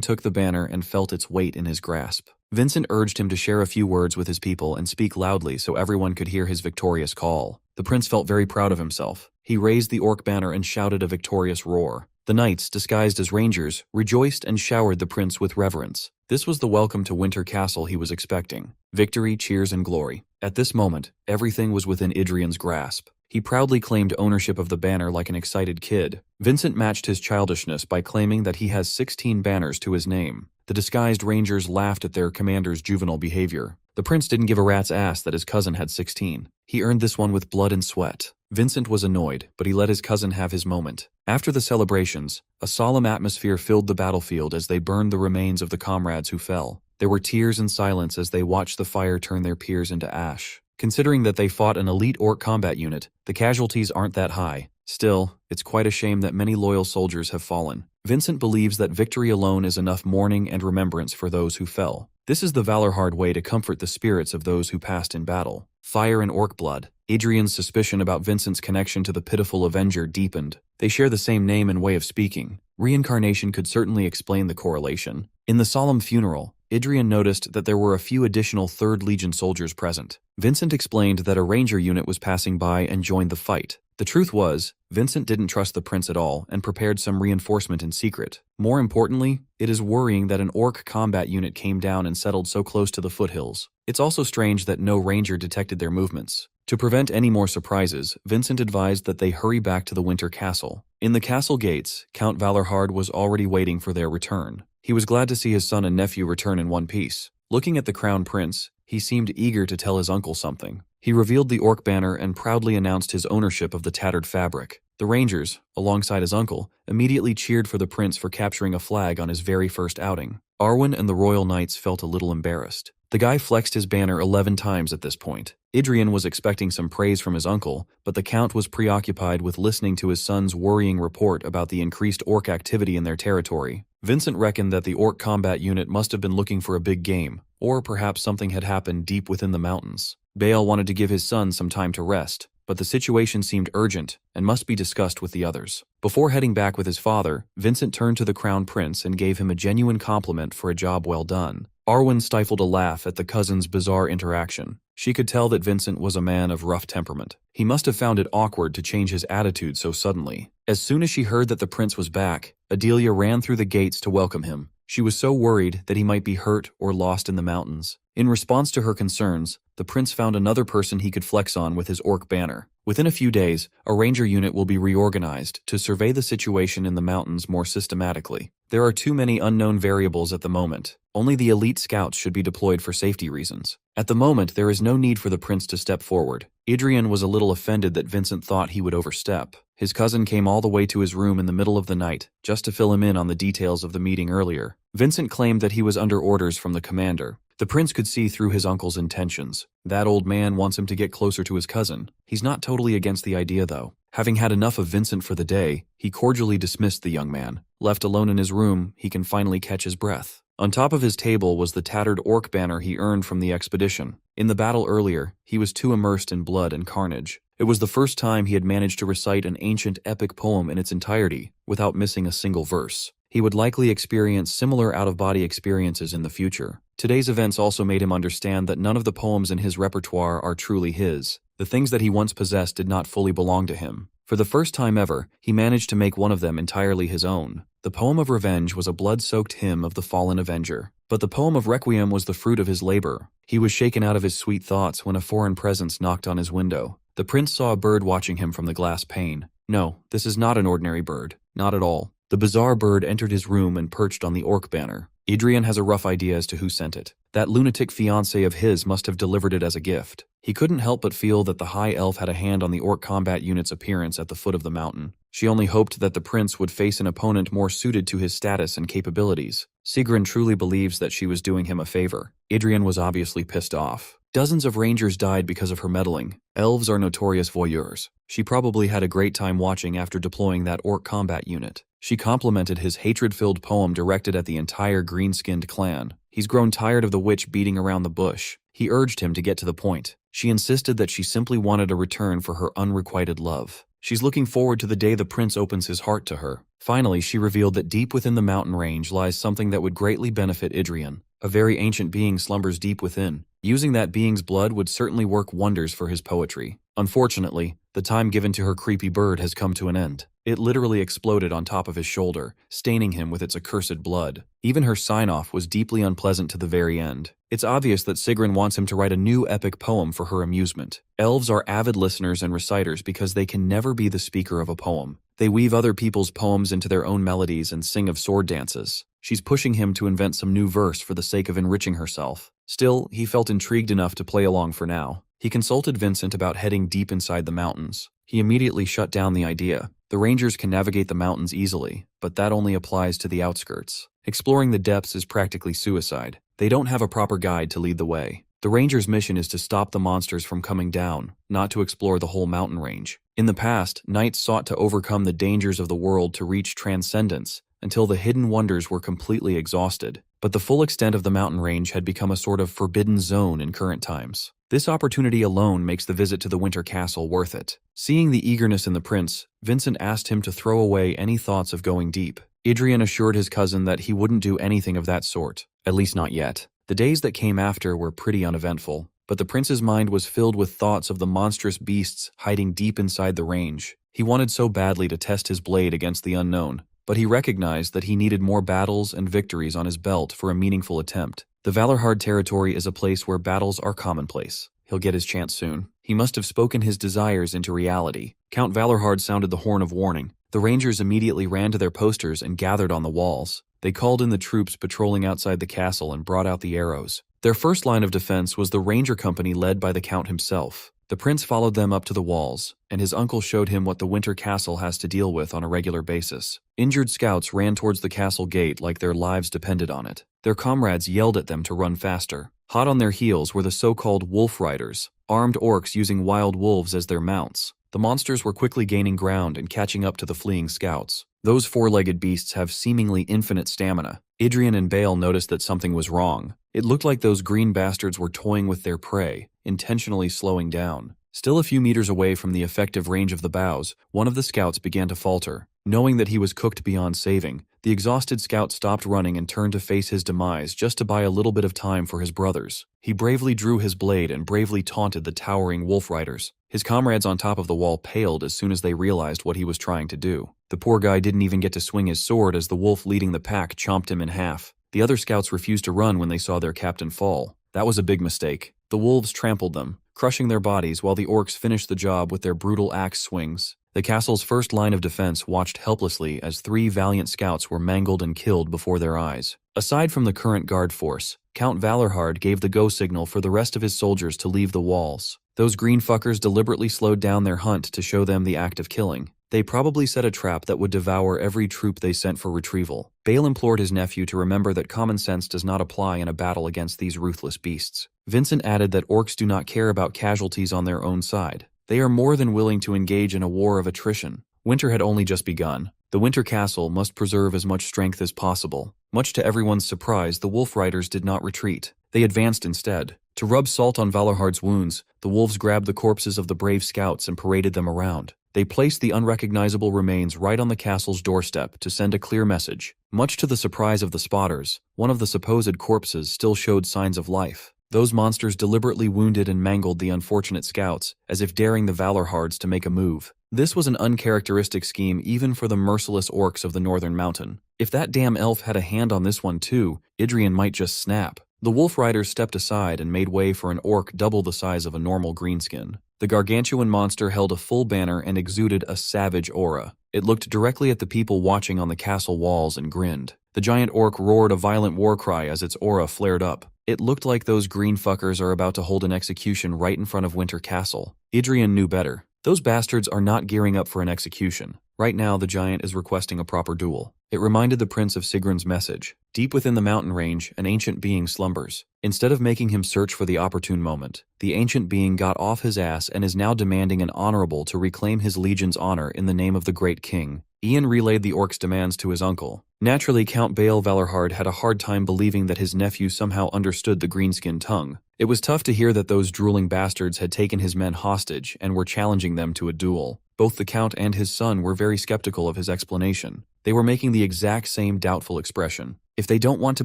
took the banner and felt its weight in his grasp. Vincent urged him to share a few words with his people and speak loudly so everyone could hear his victorious call. The prince felt very proud of himself. He raised the orc banner and shouted a victorious roar. The knights, disguised as rangers, rejoiced and showered the prince with reverence. This was the welcome to Winter Castle he was expecting. Victory, cheers, and glory. At this moment, everything was within Adrien's grasp. He proudly claimed ownership of the banner like an excited kid. Vincent matched his childishness by claiming that he has 16 banners to his name. The disguised rangers laughed at their commander's juvenile behavior. The prince didn't give a rat's ass that his cousin had 16. He earned this one with blood and sweat. Vincent was annoyed, but he let his cousin have his moment. After the celebrations, a solemn atmosphere filled the battlefield as they burned the remains of the comrades who fell. There were tears and silence as they watched the fire turn their peers into ash. Considering that they fought an elite orc combat unit, the casualties aren't that high. Still, it's quite a shame that many loyal soldiers have fallen. Vincent believes that victory alone is enough mourning and remembrance for those who fell. This is the valor-hard way to comfort the spirits of those who passed in battle. Fire and orc blood. Adrien's suspicion about Vincent's connection to the pitiful Avenger deepened. They share the same name and way of speaking. Reincarnation could certainly explain the correlation. In the solemn funeral, Adrien noticed that there were a few additional 3rd Legion soldiers present. Vincent explained that a ranger unit was passing by and joined the fight. The truth was, Vincent didn't trust the prince at all and prepared some reinforcement in secret. More importantly, it is worrying that an orc combat unit came down and settled so close to the foothills. It's also strange that no ranger detected their movements. To prevent any more surprises, Vincent advised that they hurry back to the Winter Castle. In the castle gates, Count Valorhard was already waiting for their return. He was glad to see his son and nephew return in one piece. Looking at the Crown Prince, he seemed eager to tell his uncle something. He revealed the orc banner and proudly announced his ownership of the tattered fabric. The Rangers, alongside his uncle, immediately cheered for the prince for capturing a flag on his very first outing. Arwen and the Royal Knights felt a little embarrassed. The guy flexed his banner 11 times at this point. Adrien was expecting some praise from his uncle, but the Count was preoccupied with listening to his son's worrying report about the increased orc activity in their territory. Vincent reckoned that the orc combat unit must have been looking for a big game, or perhaps something had happened deep within the mountains. Baal wanted to give his son some time to rest, but the situation seemed urgent and must be discussed with the others. Before heading back with his father, Vincent turned to the Crown Prince and gave him a genuine compliment for a job well done. Arwen stifled a laugh at the cousin's bizarre interaction. She could tell that Vincent was a man of rough temperament. He must have found it awkward to change his attitude so suddenly. As soon as she heard that the prince was back, Adelia ran through the gates to welcome him. She was so worried that he might be hurt or lost in the mountains. In response to her concerns, the prince found another person he could flex on with his orc banner. Within a few days, a ranger unit will be reorganized to survey the situation in the mountains more systematically. There are too many unknown variables at the moment. Only the elite scouts should be deployed for safety reasons. At the moment, there is no need for the prince to step forward. Adrien was a little offended that Vincent thought he would overstep. His cousin came all the way to his room in the middle of the night, just to fill him in on the details of the meeting earlier. Vincent claimed that he was under orders from the commander. The prince could see through his uncle's intentions. That old man wants him to get closer to his cousin. He's not totally against the idea, though. Having had enough of Vincent for the day, he cordially dismissed the young man. Left alone in his room, he can finally catch his breath. On top of his table was the tattered orc banner he earned from the expedition. In the battle earlier, he was too immersed in blood and carnage. It was the first time he had managed to recite an ancient epic poem in its entirety, without missing a single verse. He would likely experience similar out-of-body experiences in the future. Today's events also made him understand that none of the poems in his repertoire are truly his. The things that he once possessed did not fully belong to him. For the first time ever, he managed to make one of them entirely his own. The poem of revenge was a blood-soaked hymn of the fallen avenger. But the poem of requiem was the fruit of his labor. He was shaken out of his sweet thoughts when a foreign presence knocked on his window. The prince saw a bird watching him from the glass pane. No, this is not an ordinary bird. Not at all. The bizarre bird entered his room and perched on the orc banner. Adrien has a rough idea as to who sent it. That lunatic fiancé of his must have delivered it as a gift. He couldn't help but feel that the high elf had a hand on the orc combat unit's appearance at the foot of the mountain. She only hoped that the prince would face an opponent more suited to his status and capabilities. Sigrun truly believes that she was doing him a favor. Adrien was obviously pissed off. Dozens of rangers died because of her meddling. Elves are notorious voyeurs. She probably had a great time watching after deploying that orc combat unit. She complimented his hatred-filled poem directed at the entire green-skinned clan. He's grown tired of the witch beating around the bush. He urged him to get to the point. She insisted that she simply wanted a return for her unrequited love. She's looking forward to the day the prince opens his heart to her. Finally, she revealed that deep within the mountain range lies something that would greatly benefit Adrien. A very ancient being slumbers deep within. Using that being's blood would certainly work wonders for his poetry. Unfortunately, the time given to her creepy bird has come to an end. It literally exploded on top of his shoulder, staining him with its accursed blood. Even her sign-off was deeply unpleasant to the very end. It's obvious that Sigrun wants him to write a new epic poem for her amusement. Elves are avid listeners and reciters because they can never be the speaker of a poem. They weave other people's poems into their own melodies and sing of sword dances. She's pushing him to invent some new verse for the sake of enriching herself. Still, he felt intrigued enough to play along for now. He consulted Vincent about heading deep inside the mountains. He immediately shut down the idea. The rangers can navigate the mountains easily, but that only applies to the outskirts. Exploring the depths is practically suicide. They don't have a proper guide to lead the way. The rangers' mission is to stop the monsters from coming down, not to explore the whole mountain range. In the past, knights sought to overcome the dangers of the world to reach transcendence, until the hidden wonders were completely exhausted. But the full extent of the mountain range had become a sort of forbidden zone in current times. This opportunity alone makes the visit to the Winter Castle worth it. Seeing the eagerness in the prince, Vincent asked him to throw away any thoughts of going deep. Adrien assured his cousin that he wouldn't do anything of that sort, at least not yet. The days that came after were pretty uneventful, but the prince's mind was filled with thoughts of the monstrous beasts hiding deep inside the range. He wanted so badly to test his blade against the unknown, but he recognized that he needed more battles and victories on his belt for a meaningful attempt. The Valorhard territory is a place where battles are commonplace. He'll get his chance soon. He must have spoken his desires into reality. Count Valorhard sounded the horn of warning. The rangers immediately ran to their posters and gathered on the walls. They called in the troops patrolling outside the castle and brought out the arrows. Their first line of defense was the ranger company led by the count himself. The prince followed them up to the walls, and his uncle showed him what the Winter Castle has to deal with on a regular basis. Injured scouts ran towards the castle gate like their lives depended on it. Their comrades yelled at them to run faster. Hot on their heels were the so-called wolf riders, armed orcs using wild wolves as their mounts. The monsters were quickly gaining ground and catching up to the fleeing scouts. Those four-legged beasts have seemingly infinite stamina. Adrien and Bale noticed that something was wrong. It looked like those green bastards were toying with their prey, intentionally slowing down. Still a few meters away from the effective range of the bows, one of the scouts began to falter. Knowing that he was cooked beyond saving, the exhausted scout stopped running and turned to face his demise just to buy a little bit of time for his brothers. He bravely drew his blade and bravely taunted the towering wolf riders. His comrades on top of the wall paled as soon as they realized what he was trying to do. The poor guy didn't even get to swing his sword as the wolf leading the pack chomped him in half. The other scouts refused to run when they saw their captain fall. That was a big mistake. The wolves trampled them, crushing their bodies while the orcs finished the job with their brutal axe swings. The castle's first line of defense watched helplessly as 3 valiant scouts were mangled and killed before their eyes. Aside from the current guard force, Count Valorhard gave the go signal for the rest of his soldiers to leave the walls. Those green fuckers deliberately slowed down their hunt to show them the act of killing. They probably set a trap that would devour every troop they sent for retrieval. Bale implored his nephew to remember that common sense does not apply in a battle against these ruthless beasts. Vincent added that orcs do not care about casualties on their own side. They are more than willing to engage in a war of attrition. Winter had only just begun. The Winter Castle must preserve as much strength as possible. Much to everyone's surprise, the Wolf Riders did not retreat. They advanced instead. To rub salt on Valorhard's wounds, the wolves grabbed the corpses of the brave scouts and paraded them around. They placed the unrecognizable remains right on the castle's doorstep to send a clear message. Much to the surprise of the spotters, one of the supposed corpses still showed signs of life. Those monsters deliberately wounded and mangled the unfortunate scouts, as if daring the Valorhards to make a move. This was an uncharacteristic scheme even for the merciless orcs of the Northern Mountain. If that damn elf had a hand on this one too, Adrien might just snap. The Wolf Riders stepped aside and made way for an orc double the size of a normal greenskin. The gargantuan monster held a full banner and exuded a savage aura. It looked directly at the people watching on the castle walls and grinned. The giant orc roared a violent war cry as its aura flared up. It looked like those green fuckers are about to hold an execution right in front of Winter Castle. Adrien knew better. Those bastards are not gearing up for an execution. Right now, the giant is requesting a proper duel. It reminded the prince of Sigrun's message. Deep within the mountain range, an ancient being slumbers. Instead of making him search for the opportune moment, the ancient being got off his ass and is now demanding an honorable to reclaim his legion's honor in the name of the great king. Ian relayed the orc's demands to his uncle. Naturally, Count Bale Valorhard had a hard time believing that his nephew somehow understood the greenskin tongue. It was tough to hear that those drooling bastards had taken his men hostage and were challenging them to a duel. Both the Count and his son were very skeptical of his explanation. They were making the exact same doubtful expression. If they don't want to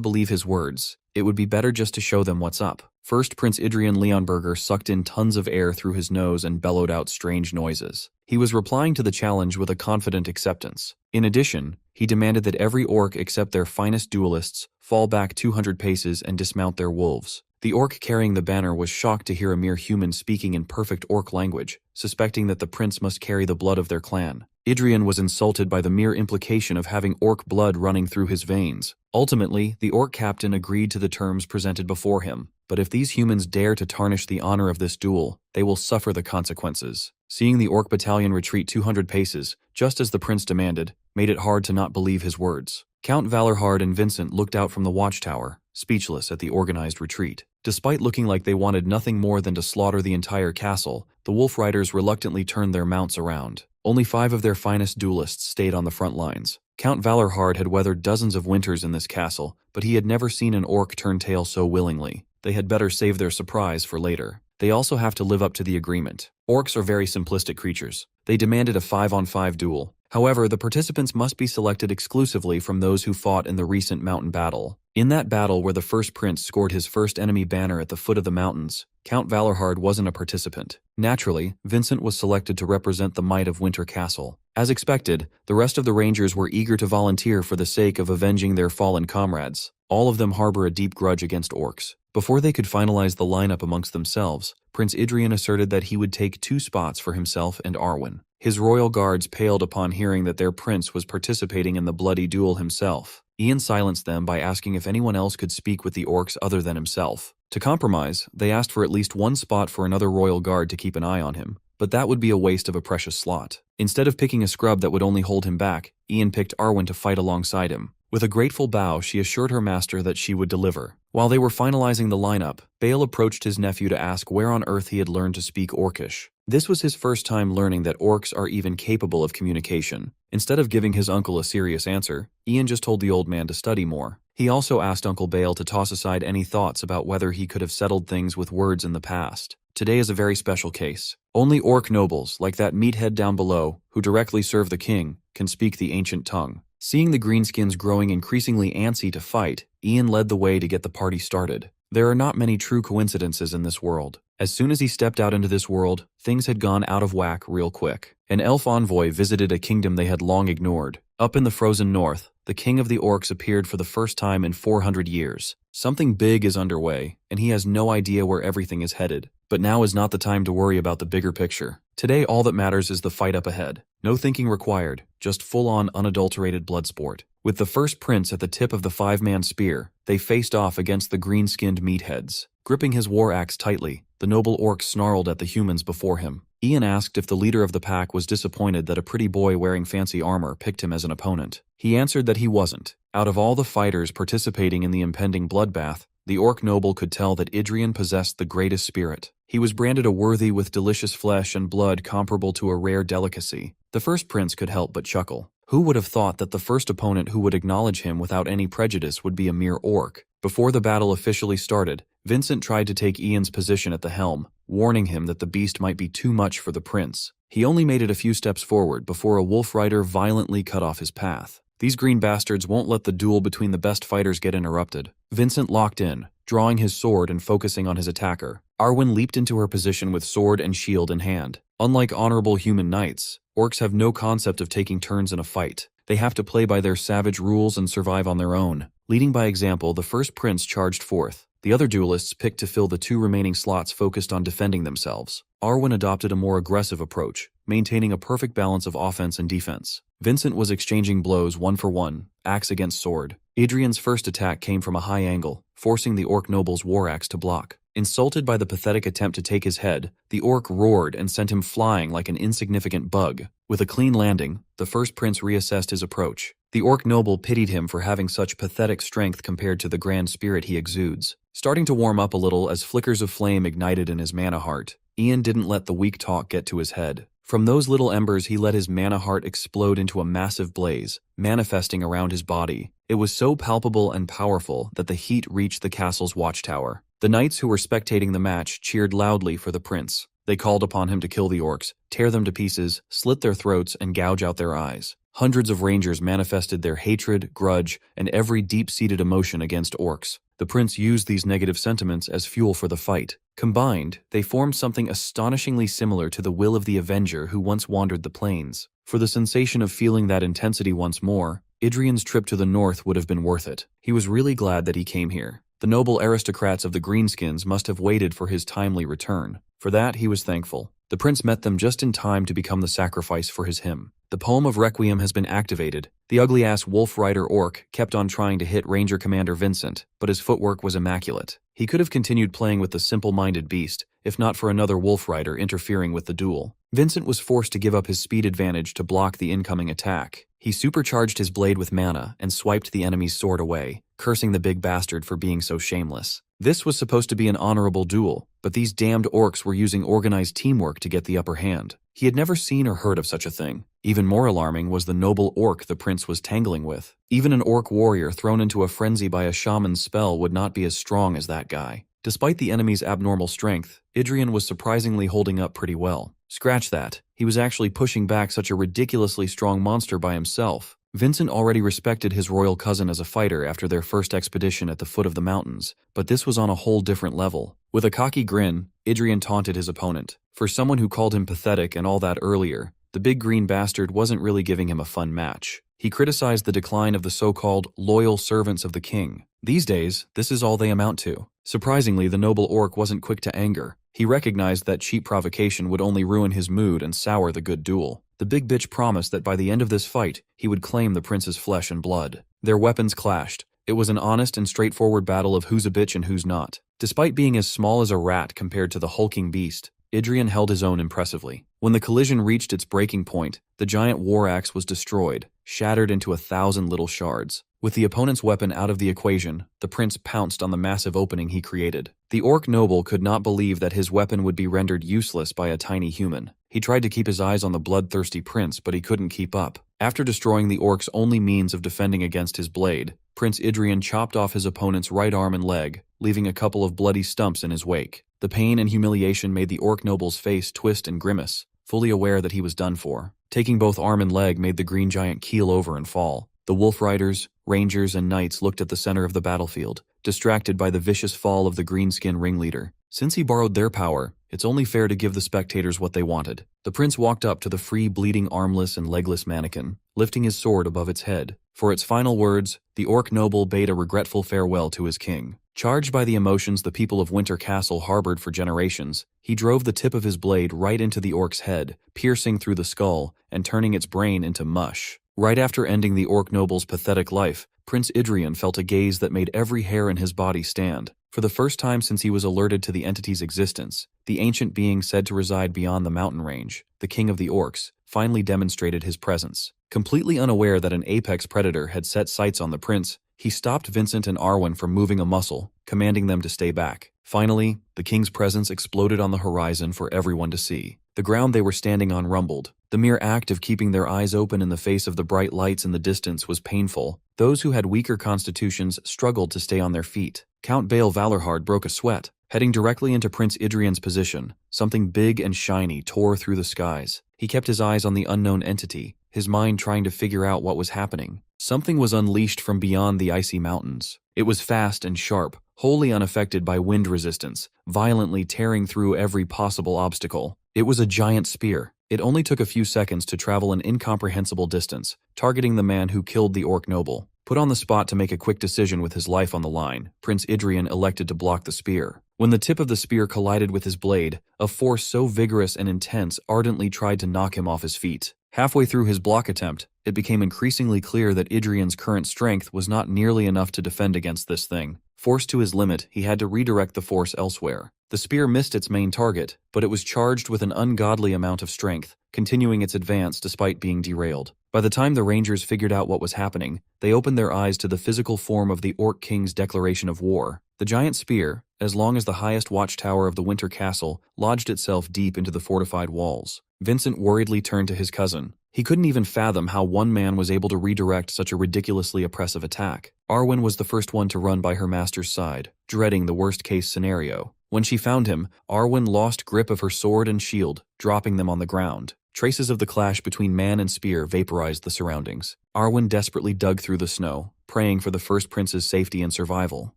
believe his words, it would be better just to show them what's up. First, Prince Adrien Leonberger sucked in tons of air through his nose and bellowed out strange noises. He was replying to the challenge with a confident acceptance. In addition, he demanded that every orc except their finest duelists fall back 200 paces and dismount their wolves. The orc carrying the banner was shocked to hear a mere human speaking in perfect orc language, suspecting that the prince must carry the blood of their clan. Adrien was insulted by the mere implication of having orc blood running through his veins. Ultimately, the orc captain agreed to the terms presented before him. But if these humans dare to tarnish the honor of this duel, they will suffer the consequences. Seeing the orc battalion retreat 200 paces, just as the prince demanded, made it hard to not believe his words. Count Valorhard and Vincent looked out from the watchtower, speechless at the organized retreat. Despite looking like they wanted nothing more than to slaughter the entire castle, the Wolf Riders reluctantly turned their mounts around. Only 5 of their finest duelists stayed on the front lines. Count Valorhard had weathered dozens of winters in this castle, but he had never seen an orc turn tail so willingly. They had better save their surprise for later. They also have to live up to the agreement. Orcs are very simplistic creatures. They demanded a 5-on-5 duel. However, the participants must be selected exclusively from those who fought in the recent mountain battle. In that battle where the first prince scored his first enemy banner at the foot of the mountains, Count Valorhard wasn't a participant. Naturally, Vincent was selected to represent the might of Winter Castle. As expected, the rest of the rangers were eager to volunteer for the sake of avenging their fallen comrades. All of them harbor a deep grudge against orcs. Before they could finalize the lineup amongst themselves, Prince Adrien asserted that he would take 2 spots for himself and Arwen. His royal guards paled upon hearing that their prince was participating in the bloody duel himself. Ian silenced them by asking if anyone else could speak with the orcs other than himself. To compromise, they asked for at least 1 spot for another royal guard to keep an eye on him, but that would be a waste of a precious slot. Instead of picking a scrub that would only hold him back, Ian picked Arwen to fight alongside him. With a grateful bow, she assured her master that she would deliver. While they were finalizing the lineup, Bale approached his nephew to ask where on earth he had learned to speak Orcish. This was his first time learning that orcs are even capable of communication. Instead of giving his uncle a serious answer, Ian just told the old man to study more. He also asked Uncle Bale to toss aside any thoughts about whether he could have settled things with words in the past. Today is a very special case. Only orc nobles, like that meathead down below, who directly serve the king, can speak the ancient tongue. Seeing the greenskins growing increasingly antsy to fight, Ian led the way to get the party started. There are not many true coincidences in this world. As soon as he stepped out into this world, things had gone out of whack real quick. An elf envoy visited a kingdom they had long ignored. Up in the frozen north, the king of the orcs appeared for the first time in 400 years. Something big is underway, and he has no idea where everything is headed. But now is not the time to worry about the bigger picture. Today all that matters is the fight up ahead. No thinking required, just full-on unadulterated blood sport. With the first prince at the tip of the 5-man spear, they faced off against the green-skinned meatheads. Gripping his war axe tightly, the noble orc snarled at the humans before him. Ian asked if the leader of the pack was disappointed that a pretty boy wearing fancy armor picked him as an opponent. He answered that he wasn't. Out of all the fighters participating in the impending bloodbath, the orc noble could tell that Adrien possessed the greatest spirit. He was branded a worthy with delicious flesh and blood comparable to a rare delicacy. The first prince could help but chuckle. Who would have thought that the first opponent who would acknowledge him without any prejudice would be a mere orc? Before the battle officially started, Vincent tried to take Ian's position at the helm, warning him that the beast might be too much for the prince. He only made it a few steps forward before a wolf rider violently cut off his path. These green bastards won't let the duel between the best fighters get interrupted. Vincent locked in, drawing his sword and focusing on his attacker. Arwen leaped into her position with sword and shield in hand. Unlike honorable human knights, orcs have no concept of taking turns in a fight. They have to play by their savage rules and survive on their own. Leading by example, the first prince charged forth. The other duelists picked to fill the 2 remaining slots focused on defending themselves. Arwen adopted a more aggressive approach, maintaining a perfect balance of offense and defense. Vincent was exchanging blows 1 for 1, axe against sword. Adrien's first attack came from a high angle, forcing the orc noble's war axe to block. Insulted by the pathetic attempt to take his head, the orc roared and sent him flying like an insignificant bug. With a clean landing, the first prince reassessed his approach. The orc noble pitied him for having such pathetic strength compared to the grand spirit he exudes. Starting to warm up a little as flickers of flame ignited in his mana heart, Ian didn't let the weak talk get to his head. From those little embers he let his mana heart explode into a massive blaze, manifesting around his body. It was so palpable and powerful that the heat reached the castle's watchtower. The knights who were spectating the match cheered loudly for the prince. They called upon him to kill the orcs, tear them to pieces, slit their throats, and gouge out their eyes. Hundreds of rangers manifested their hatred, grudge, and every deep-seated emotion against orcs. The prince used these negative sentiments as fuel for the fight. Combined, they formed something astonishingly similar to the will of the Avenger who once wandered the plains. For the sensation of feeling that intensity once more, Adrien's trip to the north would have been worth it. He was really glad that he came here. The noble aristocrats of the Greenskins must have waited for his timely return. For that, he was thankful. The prince met them just in time to become the sacrifice for his hymn. The poem of Requiem has been activated. The ugly-ass wolf rider orc kept on trying to hit Ranger Commander Vincent, but his footwork was immaculate. He could have continued playing with the simple-minded beast, if not for another wolf rider interfering with the duel. Vincent was forced to give up his speed advantage to block the incoming attack. He supercharged his blade with mana and swiped the enemy's sword away, cursing the big bastard for being so shameless. This was supposed to be an honorable duel, but these damned orcs were using organized teamwork to get the upper hand. He had never seen or heard of such a thing. Even more alarming was the noble orc the prince was tangling with. Even an orc warrior thrown into a frenzy by a shaman's spell would not be as strong as that guy. Despite the enemy's abnormal strength, Adrien was surprisingly holding up pretty well. Scratch that. He was actually pushing back such a ridiculously strong monster by himself. Vincent already respected his royal cousin as a fighter after their first expedition at the foot of the mountains, but this was on a whole different level. With a cocky grin, Adrien taunted his opponent. For someone who called him pathetic and all that earlier, the big green bastard wasn't really giving him a fun match. He criticized the decline of the so-called loyal servants of the king. These days, this is all they amount to. Surprisingly, the noble orc wasn't quick to anger. He recognized that cheap provocation would only ruin his mood and sour the good duel. The big bitch promised that by the end of this fight, he would claim the prince's flesh and blood. Their weapons clashed. It was an honest and straightforward battle of who's a bitch and who's not. Despite being as small as a rat compared to the hulking beast, Adrien held his own impressively. When the collision reached its breaking point, the giant war axe was destroyed, shattered into 1,000 little shards. With the opponent's weapon out of the equation, the prince pounced on the massive opening he created. The orc noble could not believe that his weapon would be rendered useless by a tiny human. He tried to keep his eyes on the bloodthirsty prince, but he couldn't keep up. After destroying the orc's only means of defending against his blade, Prince Adrien chopped off his opponent's right arm and leg, leaving a couple of bloody stumps in his wake. The pain and humiliation made the orc noble's face twist and grimace, fully aware that he was done for. Taking both arm and leg made the green giant keel over and fall. The wolf riders, rangers, and knights looked at the center of the battlefield, distracted by the vicious fall of the greenskin ringleader. Since he borrowed their power, it's only fair to give the spectators what they wanted. The prince walked up to the free, bleeding, armless, and legless mannequin, lifting his sword above its head. For its final words, the orc noble bade a regretful farewell to his king. Charged by the emotions the people of Winter Castle harbored for generations, he drove the tip of his blade right into the orc's head, piercing through the skull and turning its brain into mush. Right after ending the orc noble's pathetic life, Prince Adrien felt a gaze that made every hair in his body stand. For the first time since he was alerted to the entity's existence, the ancient being said to reside beyond the mountain range, the king of the orcs, finally demonstrated his presence. Completely unaware that an apex predator had set sights on the prince, he stopped Vincent and Arwen from moving a muscle, commanding them to stay back. Finally, the king's presence exploded on the horizon for everyone to see. The ground they were standing on rumbled. The mere act of keeping their eyes open in the face of the bright lights in the distance was painful. Those who had weaker constitutions struggled to stay on their feet. Count Bael Valorhard broke a sweat. Heading directly into Prince Adrien's position, something big and shiny tore through the skies. He kept his eyes on the unknown entity, his mind trying to figure out what was happening. Something was unleashed from beyond the icy mountains. It was fast and sharp, wholly unaffected by wind resistance, violently tearing through every possible obstacle. It was a giant spear. It only took a few seconds to travel an incomprehensible distance, targeting the man who killed the orc noble. Put on the spot to make a quick decision with his life on the line, Prince Adrien elected to block the spear. When the tip of the spear collided with his blade, a force so vigorous and intense ardently tried to knock him off his feet. Halfway through his block attempt, it became increasingly clear that Adrien's current strength was not nearly enough to defend against this thing. Forced to his limit, he had to redirect the force elsewhere. The spear missed its main target, but it was charged with an ungodly amount of strength, continuing its advance despite being derailed. By the time the Rangers figured out what was happening, they opened their eyes to the physical form of the Orc King's declaration of war. The giant spear, as long as the highest watchtower of the Winter Castle, lodged itself deep into the fortified walls. Vincent worriedly turned to his cousin. He couldn't even fathom how one man was able to redirect such a ridiculously oppressive attack. Arwen was the first one to run by her master's side, dreading the worst-case scenario. When she found him, Arwen lost grip of her sword and shield, dropping them on the ground. Traces of the clash between man and spear vaporized the surroundings. Arwen desperately dug through the snow, praying for the first prince's safety and survival.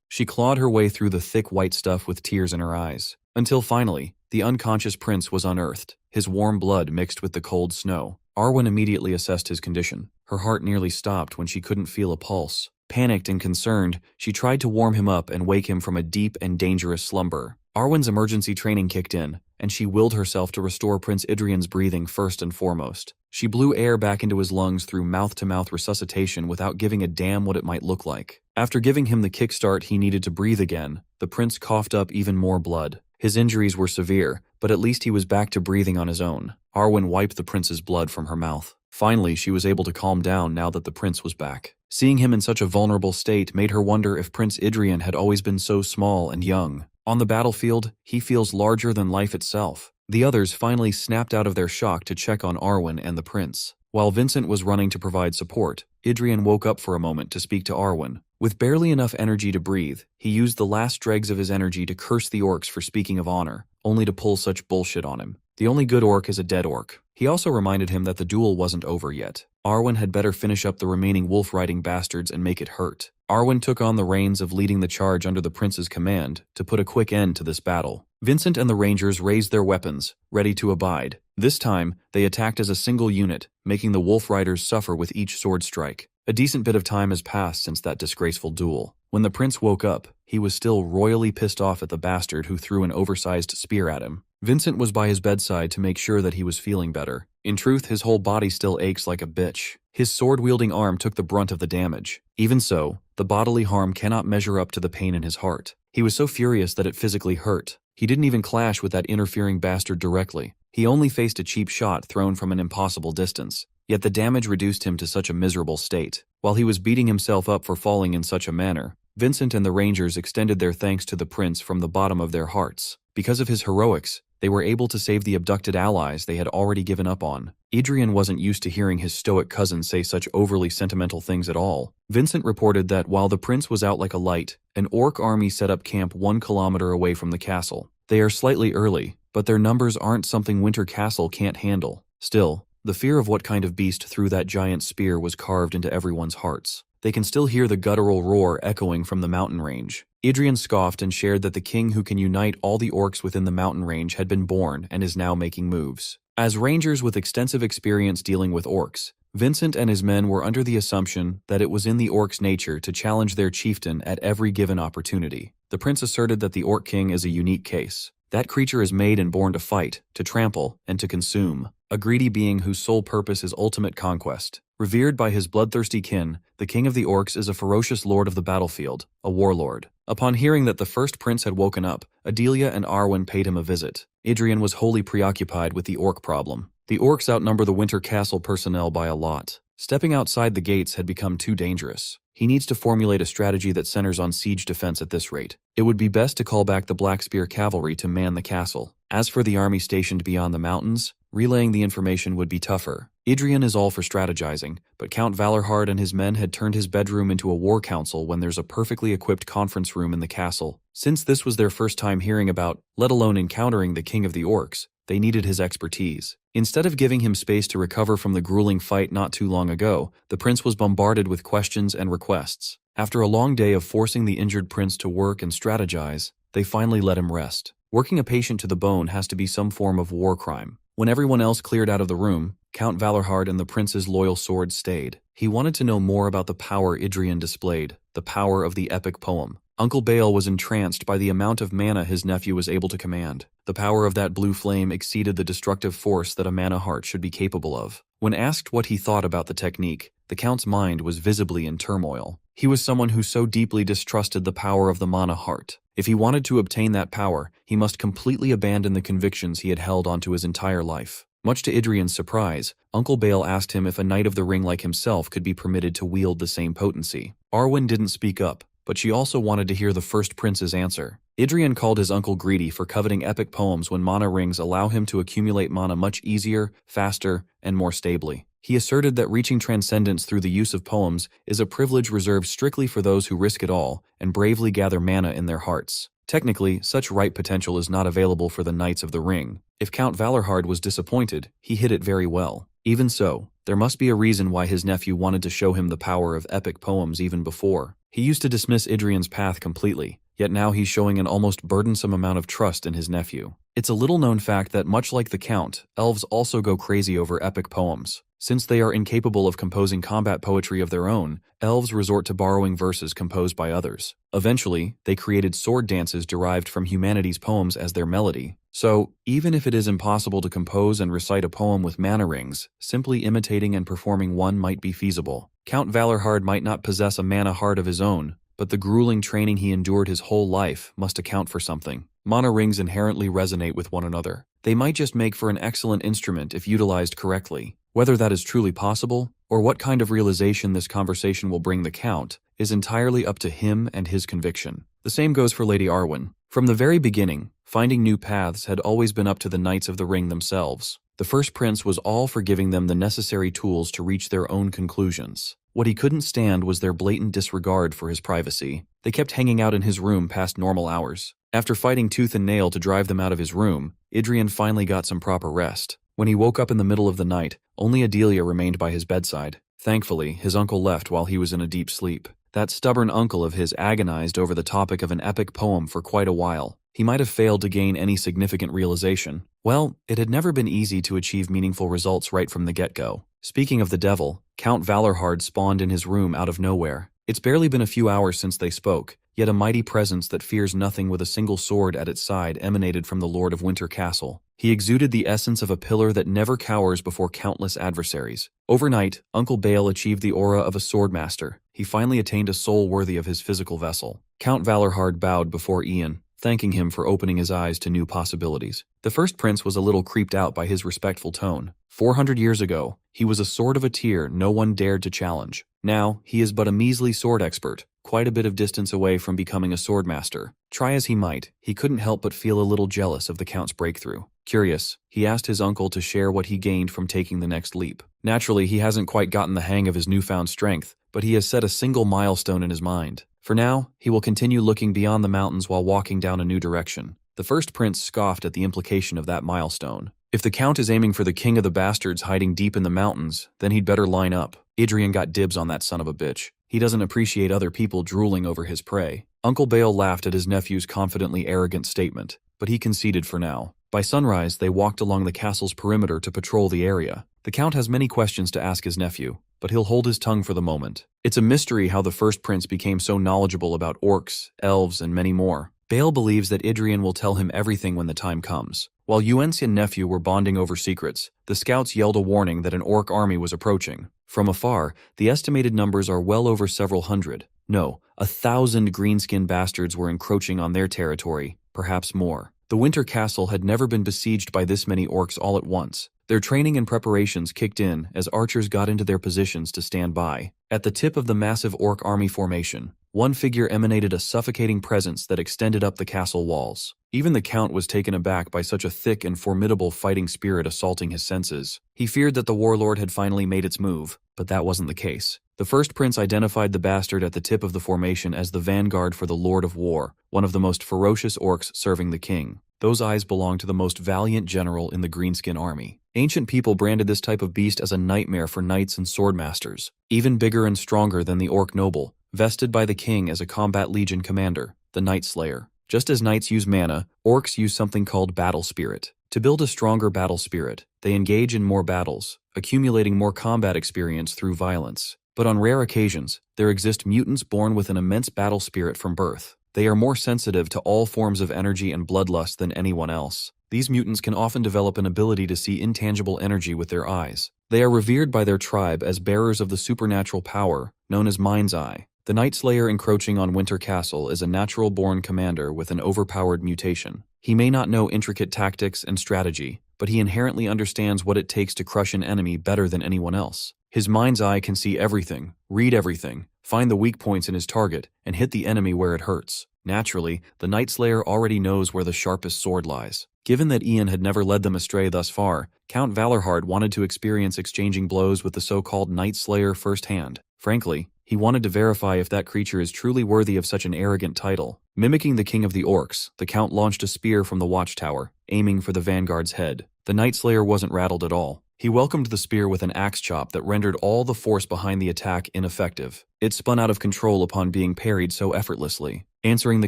She clawed her way through the thick white stuff with tears in her eyes, until finally, the unconscious prince was unearthed, his warm blood mixed with the cold snow. Arwen immediately assessed his condition. Her heart nearly stopped when she couldn't feel a pulse. Panicked and concerned, she tried to warm him up and wake him from a deep and dangerous slumber. Arwen's emergency training kicked in, and she willed herself to restore Prince Adrien's breathing first and foremost. She blew air back into his lungs through mouth-to-mouth resuscitation without giving a damn what it might look like. After giving him the kickstart he needed to breathe again, the prince coughed up even more blood. His injuries were severe, but at least he was back to breathing on his own. Arwen wiped the prince's blood from her mouth. Finally, she was able to calm down now that the prince was back. Seeing him in such a vulnerable state made her wonder if Prince Adrien had always been so small and young. On the battlefield, he feels larger than life itself. The others finally snapped out of their shock to check on Arwen and the prince. While Vincent was running to provide support, Adrien woke up for a moment to speak to Arwen. With barely enough energy to breathe, he used the last dregs of his energy to curse the orcs for speaking of honor, only to pull such bullshit on him. The only good orc is a dead orc. He also reminded him that the duel wasn't over yet. Arwen had better finish up the remaining wolf-riding bastards and make it hurt. Arwen took on the reins of leading the charge under the prince's command to put a quick end to this battle. Vincent and the Rangers raised their weapons, ready to abide. This time, they attacked as a single unit, making the wolf riders suffer with each sword strike. A decent bit of time has passed since that disgraceful duel. When the prince woke up, he was still royally pissed off at the bastard who threw an oversized spear at him. Vincent was by his bedside to make sure that he was feeling better. In truth, his whole body still aches like a bitch. His sword-wielding arm took the brunt of the damage. Even so, the bodily harm cannot measure up to the pain in his heart. He was so furious that it physically hurt. He didn't even clash with that interfering bastard directly. He only faced a cheap shot thrown from an impossible distance. Yet the damage reduced him to such a miserable state. While he was beating himself up for falling in such a manner, Vincent and the Rangers extended their thanks to the prince from the bottom of their hearts. Because of his heroics, they were able to save the abducted allies they had already given up on. Adrien wasn't used to hearing his stoic cousin say such overly sentimental things at all. Vincent reported that while the prince was out like a light, an orc army set up camp 1 kilometer away from the castle. They are slightly early, but their numbers aren't something Winter Castle can't handle. Still, the fear of what kind of beast threw that giant spear was carved into everyone's hearts. They can still hear the guttural roar echoing from the mountain range. Adrien scoffed and shared that the king who can unite all the orcs within the mountain range had been born and is now making moves. As rangers with extensive experience dealing with orcs, Vincent and his men were under the assumption that it was in the orcs' nature to challenge their chieftain at every given opportunity. The prince asserted that the orc king is a unique case. That creature is made and born to fight, to trample, and to consume. A greedy being whose sole purpose is ultimate conquest. Revered by his bloodthirsty kin, the king of the orcs is a ferocious lord of the battlefield, a warlord. Upon hearing that the first prince had woken up, Adelia and Arwen paid him a visit. Adrien was wholly preoccupied with the orc problem. The orcs outnumber the Winter Castle personnel by a lot. Stepping outside the gates had become too dangerous. He needs to formulate a strategy that centers on siege defense at this rate. It would be best to call back the Blackspear cavalry to man the castle. As for the army stationed beyond the mountains, relaying the information would be tougher. Adrien is all for strategizing, but Count Valorhard and his men had turned his bedroom into a war council when there's a perfectly equipped conference room in the castle. Since this was their first time hearing about, let alone encountering the king of the orcs, they needed his expertise. Instead of giving him space to recover from the grueling fight not too long ago, the prince was bombarded with questions and requests. After a long day of forcing the injured prince to work and strategize, they finally let him rest. Working a patient to the bone has to be some form of war crime. When everyone else cleared out of the room, Count Valorhard and the prince's loyal sword stayed. He wanted to know more about the power Adrien displayed, the power of the epic poem. Uncle Bale was entranced by the amount of mana his nephew was able to command. The power of that blue flame exceeded the destructive force that a mana heart should be capable of. When asked what he thought about the technique, the Count's mind was visibly in turmoil. He was someone who so deeply distrusted the power of the mana heart. If he wanted to obtain that power, he must completely abandon the convictions he had held onto his entire life. Much to Adrien's surprise, Uncle Bale asked him if a Knight of the Ring like himself could be permitted to wield the same potency. Arwen didn't speak up, but she also wanted to hear the first prince's answer. Adrien called his uncle greedy for coveting epic poems when mana rings allow him to accumulate mana much easier, faster, and more stably. He asserted that reaching transcendence through the use of poems is a privilege reserved strictly for those who risk it all and bravely gather mana in their hearts. Technically, such ripe potential is not available for the Knights of the Ring. If Count Valorhard was disappointed, he hid it very well. Even so, there must be a reason why his nephew wanted to show him the power of epic poems even before. He used to dismiss Adrien's path completely, yet now he's showing an almost burdensome amount of trust in his nephew. It's a little-known fact that much like the Count, elves also go crazy over epic poems. Since they are incapable of composing combat poetry of their own, elves resort to borrowing verses composed by others. Eventually, they created sword dances derived from humanity's poems as their melody. So, even if it is impossible to compose and recite a poem with mana rings, simply imitating and performing one might be feasible. Count Valorhard might not possess a mana heart of his own, but the grueling training he endured his whole life must account for something. Mana rings inherently resonate with one another. They might just make for an excellent instrument if utilized correctly. Whether that is truly possible, or what kind of realization this conversation will bring the Count, is entirely up to him and his conviction. The same goes for Lady Arwen. From the very beginning, finding new paths had always been up to the Knights of the Ring themselves. The first prince was all for giving them the necessary tools to reach their own conclusions. What he couldn't stand was their blatant disregard for his privacy. They kept hanging out in his room past normal hours. After fighting tooth and nail to drive them out of his room, Adrien finally got some proper rest. When he woke up in the middle of the night, only Adelia remained by his bedside. Thankfully, his uncle left while he was in a deep sleep. That stubborn uncle of his agonized over the topic of an epic poem for quite a while. He might have failed to gain any significant realization. Well, it had never been easy to achieve meaningful results right from the get-go. Speaking of the devil, Count Valorhard spawned in his room out of nowhere. It's barely been a few hours since they spoke, yet a mighty presence that fears nothing with a single sword at its side emanated from the Lord of Winter Castle. He exuded the essence of a pillar that never cowers before countless adversaries. Overnight, Uncle Bale achieved the aura of a Swordmaster. He finally attained a soul worthy of his physical vessel. Count Valorhard bowed before Ian, thanking him for opening his eyes to new possibilities. The first prince was a little creeped out by his respectful tone. 400 years ago, he was a sword of a tier no one dared to challenge. Now, he is but a measly sword expert, quite a bit of distance away from becoming a swordmaster. Try as he might, he couldn't help but feel a little jealous of the Count's breakthrough. Curious, he asked his uncle to share what he gained from taking the next leap. Naturally, he hasn't quite gotten the hang of his newfound strength, but he has set a single milestone in his mind. For now, he will continue looking beyond the mountains while walking down a new direction. The first prince scoffed at the implication of that milestone. If the Count is aiming for the king of the bastards hiding deep in the mountains, then he'd better line up. Adrien got dibs on that son of a bitch. He doesn't appreciate other people drooling over his prey. Uncle Bale laughed at his nephew's confidently arrogant statement, but he conceded for now. By sunrise, they walked along the castle's perimeter to patrol the area. The Count has many questions to ask his nephew, but he'll hold his tongue for the moment. It's a mystery how the first prince became so knowledgeable about orcs, elves, and many more. Bale believes that Adrien will tell him everything when the time comes. While Yuensi and nephew were bonding over secrets, the scouts yelled a warning that an orc army was approaching. From afar, the estimated numbers are well over several hundred. No, 1,000 greenskin bastards were encroaching on their territory, perhaps more. The winter castle had never been besieged by this many orcs all at once. Their training and preparations kicked in as archers got into their positions to stand by. At the tip of the massive orc army formation, one figure emanated a suffocating presence that extended up the castle walls. Even the count was taken aback by such a thick and formidable fighting spirit assaulting his senses. He feared that the warlord had finally made its move, but that wasn't the case. The first prince identified the bastard at the tip of the formation as the vanguard for the Lord of War, one of the most ferocious orcs serving the king. Those eyes belonged to the most valiant general in the greenskin army. Ancient people branded this type of beast as a nightmare for knights and swordmasters. Even bigger and stronger than the orc noble, vested by the king as a combat legion commander, the Night Slayer. Just as knights use mana, orcs use something called battle spirit. To build a stronger battle spirit, they engage in more battles, accumulating more combat experience through violence. But on rare occasions, there exist mutants born with an immense battle spirit from birth. They are more sensitive to all forms of energy and bloodlust than anyone else. These mutants can often develop an ability to see intangible energy with their eyes. They are revered by their tribe as bearers of the supernatural power, known as Mind's Eye. The Night Slayer encroaching on Winter Castle is a natural-born commander with an overpowered mutation. He may not know intricate tactics and strategy, but he inherently understands what it takes to crush an enemy better than anyone else. His mind's eye can see everything, read everything, find the weak points in his target, and hit the enemy where it hurts. Naturally, the Night Slayer already knows where the sharpest sword lies. Given that Ian had never led them astray thus far, Count Valorhard wanted to experience exchanging blows with the so-called Night Slayer firsthand. Frankly, he wanted to verify if that creature is truly worthy of such an arrogant title. Mimicking the king of the orcs, the Count launched a spear from the watchtower, aiming for the vanguard's head. The Night Slayer wasn't rattled at all. He welcomed the spear with an axe chop that rendered all the force behind the attack ineffective. It spun out of control upon being parried so effortlessly. Answering the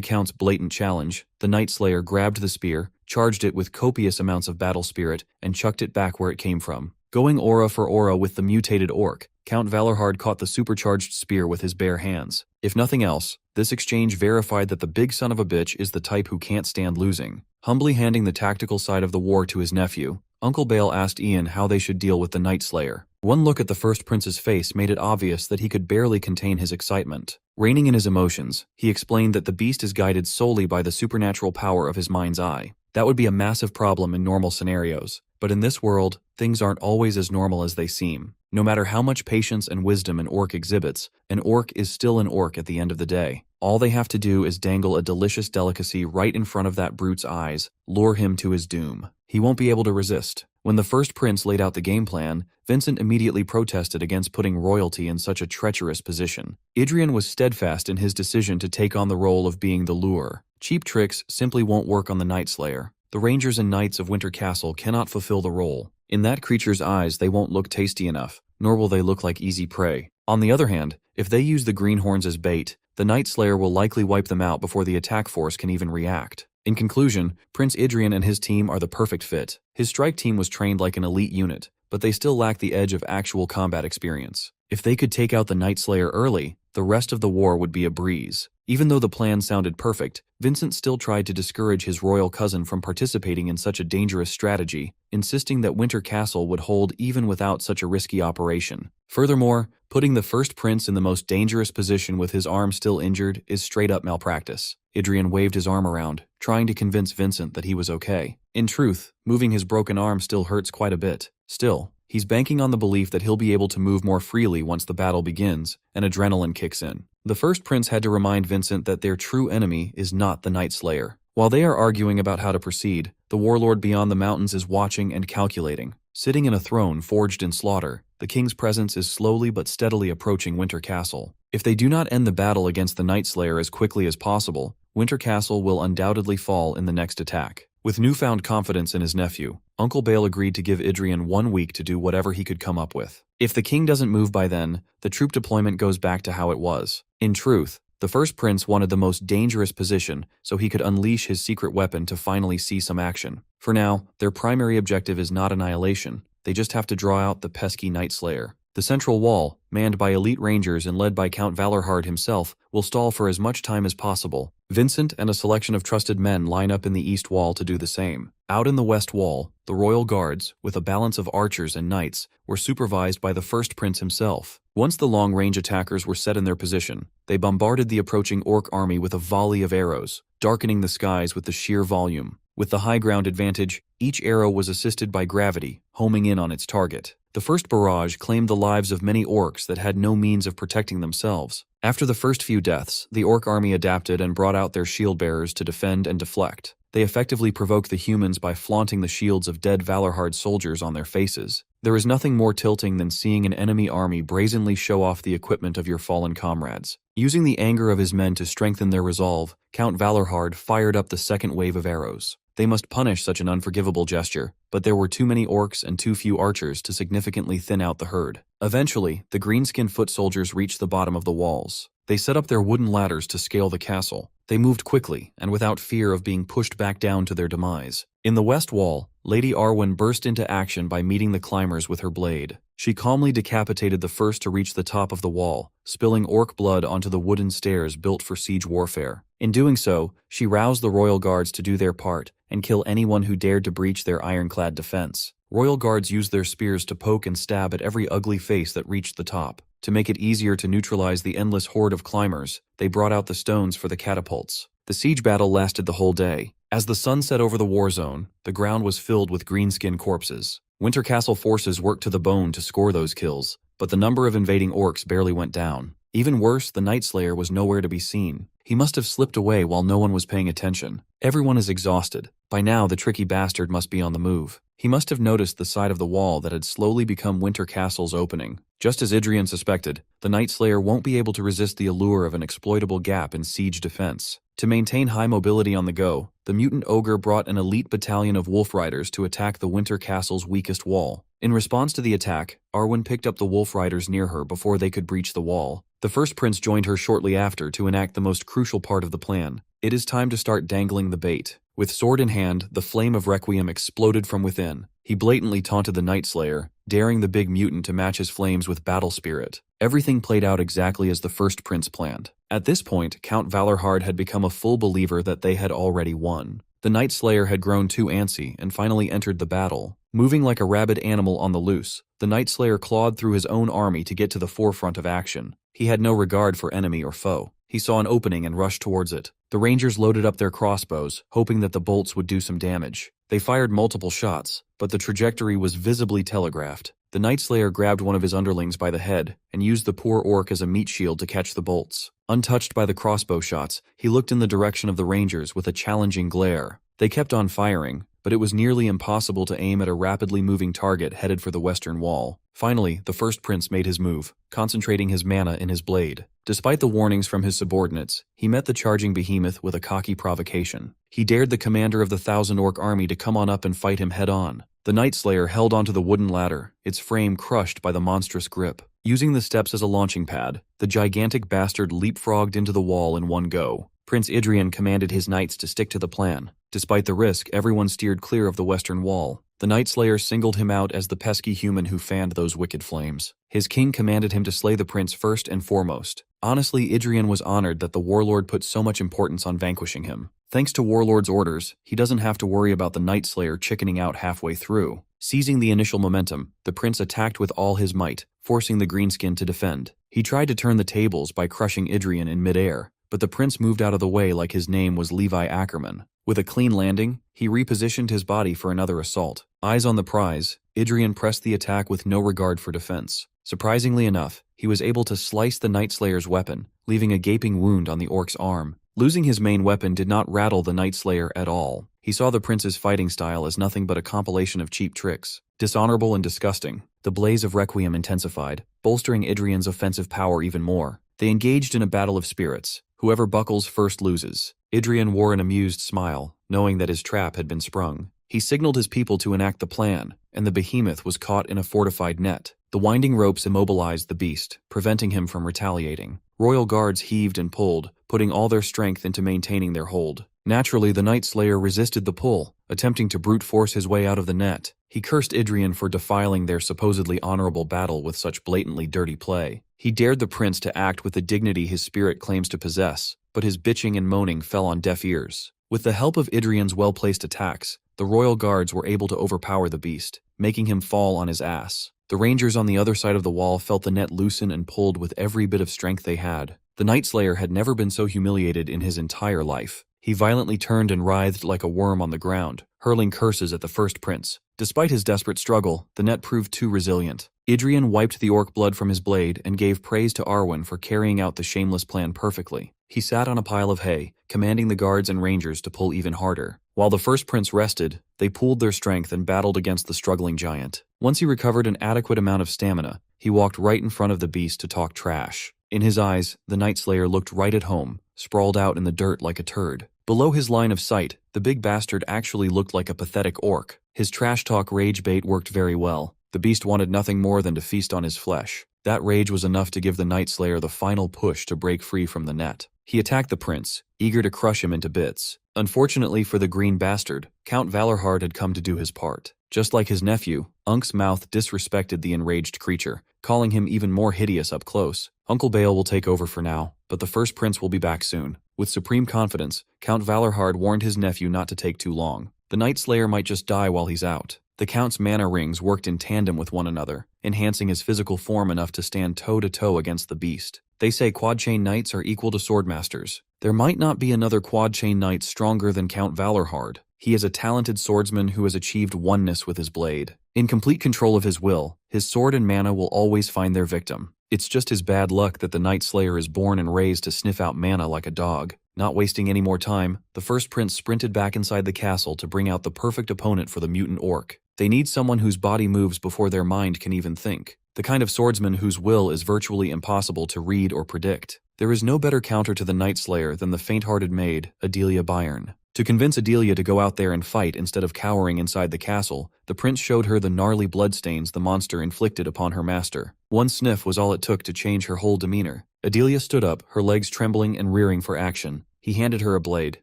Count's blatant challenge, the Night Slayer grabbed the spear, charged it with copious amounts of battle spirit, and chucked it back where it came from. Going aura for aura with the mutated orc, Count Valorhard caught the supercharged spear with his bare hands. If nothing else, this exchange verified that the big son of a bitch is the type who can't stand losing. Humbly handing the tactical side of the war to his nephew, Uncle Bale asked Ian how they should deal with the Night Slayer. One look at the first prince's face made it obvious that he could barely contain his excitement. Reining in his emotions, he explained that the beast is guided solely by the supernatural power of his mind's eye. That would be a massive problem in normal scenarios, but in this world, things aren't always as normal as they seem. No matter how much patience and wisdom an orc exhibits, an orc is still an orc at the end of the day. All they have to do is dangle a delicious delicacy right in front of that brute's eyes, lure him to his doom. He won't be able to resist. When the first prince laid out the game plan, Vincent immediately protested against putting royalty in such a treacherous position. Adrien was steadfast in his decision to take on the role of being the lure. Cheap tricks simply won't work on the Night Slayer. The Rangers and Knights of Winter Castle cannot fulfill the role. In that creature's eyes, they won't look tasty enough, nor will they look like easy prey. On the other hand, if they use the greenhorns as bait, the Night Slayer will likely wipe them out before the attack force can even react. In conclusion, Prince Adrien and his team are the perfect fit. His strike team was trained like an elite unit, but they still lack the edge of actual combat experience. If they could take out the Night Slayer early, the rest of the war would be a breeze. Even though the plan sounded perfect, Vincent still tried to discourage his royal cousin from participating in such a dangerous strategy, insisting that Winter Castle would hold even without such a risky operation. Furthermore, putting the first prince in the most dangerous position with his arm still injured is straight-up malpractice. Adrien waved his arm around, trying to convince Vincent that he was okay. In truth, moving his broken arm still hurts quite a bit. Still, he's banking on the belief that he'll be able to move more freely once the battle begins, and adrenaline kicks in. The first prince had to remind Vincent that their true enemy is not the Night Slayer. While they are arguing about how to proceed, the warlord beyond the mountains is watching and calculating. Sitting in a throne forged in slaughter, the king's presence is slowly but steadily approaching Winter Castle. If they do not end the battle against the Night Slayer as quickly as possible, Winter Castle will undoubtedly fall in the next attack. With newfound confidence in his nephew, Uncle Bale agreed to give Adrien 1 week to do whatever he could come up with. If the king doesn't move by then, the troop deployment goes back to how it was. In truth, the first prince wanted the most dangerous position so he could unleash his secret weapon to finally see some action. For now, their primary objective is not annihilation. They just have to draw out the pesky Night Slayer. The central wall, manned by elite rangers and led by Count Valorhard himself, will stall for as much time as possible. Vincent and a selection of trusted men line up in the east wall to do the same. Out in the west wall, the royal guards, with a balance of archers and knights, were supervised by the first prince himself. Once the long-range attackers were set in their position, they bombarded the approaching orc army with a volley of arrows, darkening the skies with the sheer volume. With the high ground advantage, each arrow was assisted by gravity, homing in on its target. The first barrage claimed the lives of many orcs that had no means of protecting themselves. After the first few deaths, the orc army adapted and brought out their shield-bearers to defend and deflect. They effectively provoked the humans by flaunting the shields of dead Valorhard soldiers on their faces. There is nothing more tilting than seeing an enemy army brazenly show off the equipment of your fallen comrades. Using the anger of his men to strengthen their resolve, Count Valorhard fired up the second wave of arrows. They must punish such an unforgivable gesture, but there were too many orcs and too few archers to significantly thin out the herd. Eventually, the green-skinned foot soldiers reached the bottom of the walls. They set up their wooden ladders to scale the castle. They moved quickly, and without fear of being pushed back down to their demise. In the west wall, Lady Arwen burst into action by meeting the climbers with her blade. She calmly decapitated the first to reach the top of the wall, spilling orc blood onto the wooden stairs built for siege warfare. In doing so, she roused the royal guards to do their part and kill anyone who dared to breach their ironclad defense. Royal guards used their spears to poke and stab at every ugly face that reached the top. To make it easier to neutralize the endless horde of climbers, they brought out the stones for the catapults. The siege battle lasted the whole day. As the sun set over the war zone, the ground was filled with greenskin corpses. Winter Castle forces worked to the bone to score those kills, but the number of invading orcs barely went down. Even worse, the Night Slayer was nowhere to be seen. He must have slipped away while no one was paying attention. Everyone is exhausted. By now, the tricky bastard must be on the move. He must have noticed the side of the wall that had slowly become Winter Castle's opening. Just as Adrien suspected, the Night Slayer won't be able to resist the allure of an exploitable gap in siege defense. To maintain high mobility on the go, the mutant ogre brought an elite battalion of wolf riders to attack the Winter Castle's weakest wall. In response to the attack, Arwen picked up the wolf riders near her before they could breach the wall. The first prince joined her shortly after to enact the most crucial part of the plan. It is time to start dangling the bait. With sword in hand, the flame of Requiem exploded from within. He blatantly taunted the Night Slayer, daring the big mutant to match his flames with battle spirit. Everything played out exactly as the first prince planned. At this point, Count Valorhard had become a full believer that they had already won. The Night Slayer had grown too antsy and finally entered the battle. Moving like a rabid animal on the loose, the Night Slayer clawed through his own army to get to the forefront of action. He had no regard for enemy or foe. He saw an opening and rushed towards it. The Rangers loaded up their crossbows, hoping that the bolts would do some damage. They fired multiple shots, but the trajectory was visibly telegraphed. The Night Slayer grabbed one of his underlings by the head and used the poor orc as a meat shield to catch the bolts. Untouched by the crossbow shots, he looked in the direction of the Rangers with a challenging glare. They kept on firing, but it was nearly impossible to aim at a rapidly moving target headed for the western wall. Finally, the first prince made his move, concentrating his mana in his blade. Despite the warnings from his subordinates, he met the charging behemoth with a cocky provocation. He dared the commander of the 1,000-orc army to come on up and fight him head-on. The Night Slayer held onto the wooden ladder, its frame crushed by the monstrous grip. Using the steps as a launching pad, the gigantic bastard leapfrogged into the wall in one go. Prince Adrien commanded his knights to stick to the plan. Despite the risk, everyone steered clear of the western wall. The Night Slayer singled him out as the pesky human who fanned those wicked flames. His king commanded him to slay the prince first and foremost. Honestly, Adrien was honored that the warlord put so much importance on vanquishing him. Thanks to Warlord's orders, he doesn't have to worry about the Night Slayer chickening out halfway through. Seizing the initial momentum, the prince attacked with all his might, forcing the greenskin to defend. He tried to turn the tables by crushing Adrien in midair, but the prince moved out of the way like his name was Levi Ackerman. With a clean landing, he repositioned his body for another assault. Eyes on the prize, Adrien pressed the attack with no regard for defense. Surprisingly enough, he was able to slice the Night Slayer's weapon, leaving a gaping wound on the orc's arm. Losing his main weapon did not rattle the Night Slayer at all. He saw the prince's fighting style as nothing but a compilation of cheap tricks. Dishonorable and disgusting, the blaze of Requiem intensified, bolstering Adrien's offensive power even more. They engaged in a battle of spirits. Whoever buckles first loses. Adrien wore an amused smile, knowing that his trap had been sprung. He signaled his people to enact the plan, and the behemoth was caught in a fortified net. The winding ropes immobilized the beast, preventing him from retaliating. Royal guards heaved and pulled, putting all their strength into maintaining their hold. Naturally, the Night Slayer resisted the pull, attempting to brute force his way out of the net. He cursed Adrien for defiling their supposedly honorable battle with such blatantly dirty play. He dared the prince to act with the dignity his spirit claims to possess, but his bitching and moaning fell on deaf ears. With the help of Adrien's well-placed attacks, the royal guards were able to overpower the beast, making him fall on his ass. The rangers on the other side of the wall felt the net loosen and pulled with every bit of strength they had. The Night Slayer had never been so humiliated in his entire life. He violently turned and writhed like a worm on the ground, hurling curses at the first prince. Despite his desperate struggle, the net proved too resilient. Adrien wiped the orc blood from his blade and gave praise to Arwen for carrying out the shameless plan perfectly. He sat on a pile of hay, commanding the guards and rangers to pull even harder. While the first prince rested, they pooled their strength and battled against the struggling giant. Once he recovered an adequate amount of stamina, he walked right in front of the beast to talk trash. In his eyes, the Night Slayer looked right at home, sprawled out in the dirt like a turd. Below his line of sight, the big bastard actually looked like a pathetic orc. His trash talk rage bait worked very well. The beast wanted nothing more than to feast on his flesh. That rage was enough to give the Night Slayer the final push to break free from the net. He attacked the prince, eager to crush him into bits. Unfortunately for the green bastard, Count Valorhard had come to do his part. Just like his nephew, Unk's mouth disrespected the enraged creature, calling him even more hideous up close. Uncle Bale will take over for now, but the first prince will be back soon. With supreme confidence, Count Valorhard warned his nephew not to take too long. The Night Slayer might just die while he's out. The Count's mana rings worked in tandem with one another, enhancing his physical form enough to stand toe-to-toe against the beast. They say quad-chain knights are equal to swordmasters. There might not be another quad-chain knight stronger than Count Valorhard. He is a talented swordsman who has achieved oneness with his blade. In complete control of his will, his sword and mana will always find their victim. It's just his bad luck that the Night Slayer is born and raised to sniff out mana like a dog. Not wasting any more time, the first prince sprinted back inside the castle to bring out the perfect opponent for the mutant orc. They need someone whose body moves before their mind can even think. The kind of swordsman whose will is virtually impossible to read or predict. There is no better counter to the Night Slayer than the faint-hearted maid, Adelia Byrne. To convince Adelia to go out there and fight instead of cowering inside the castle, the prince showed her the gnarly bloodstains the monster inflicted upon her master. One sniff was all it took to change her whole demeanor. Adelia stood up, her legs trembling and rearing for action. He handed her a blade.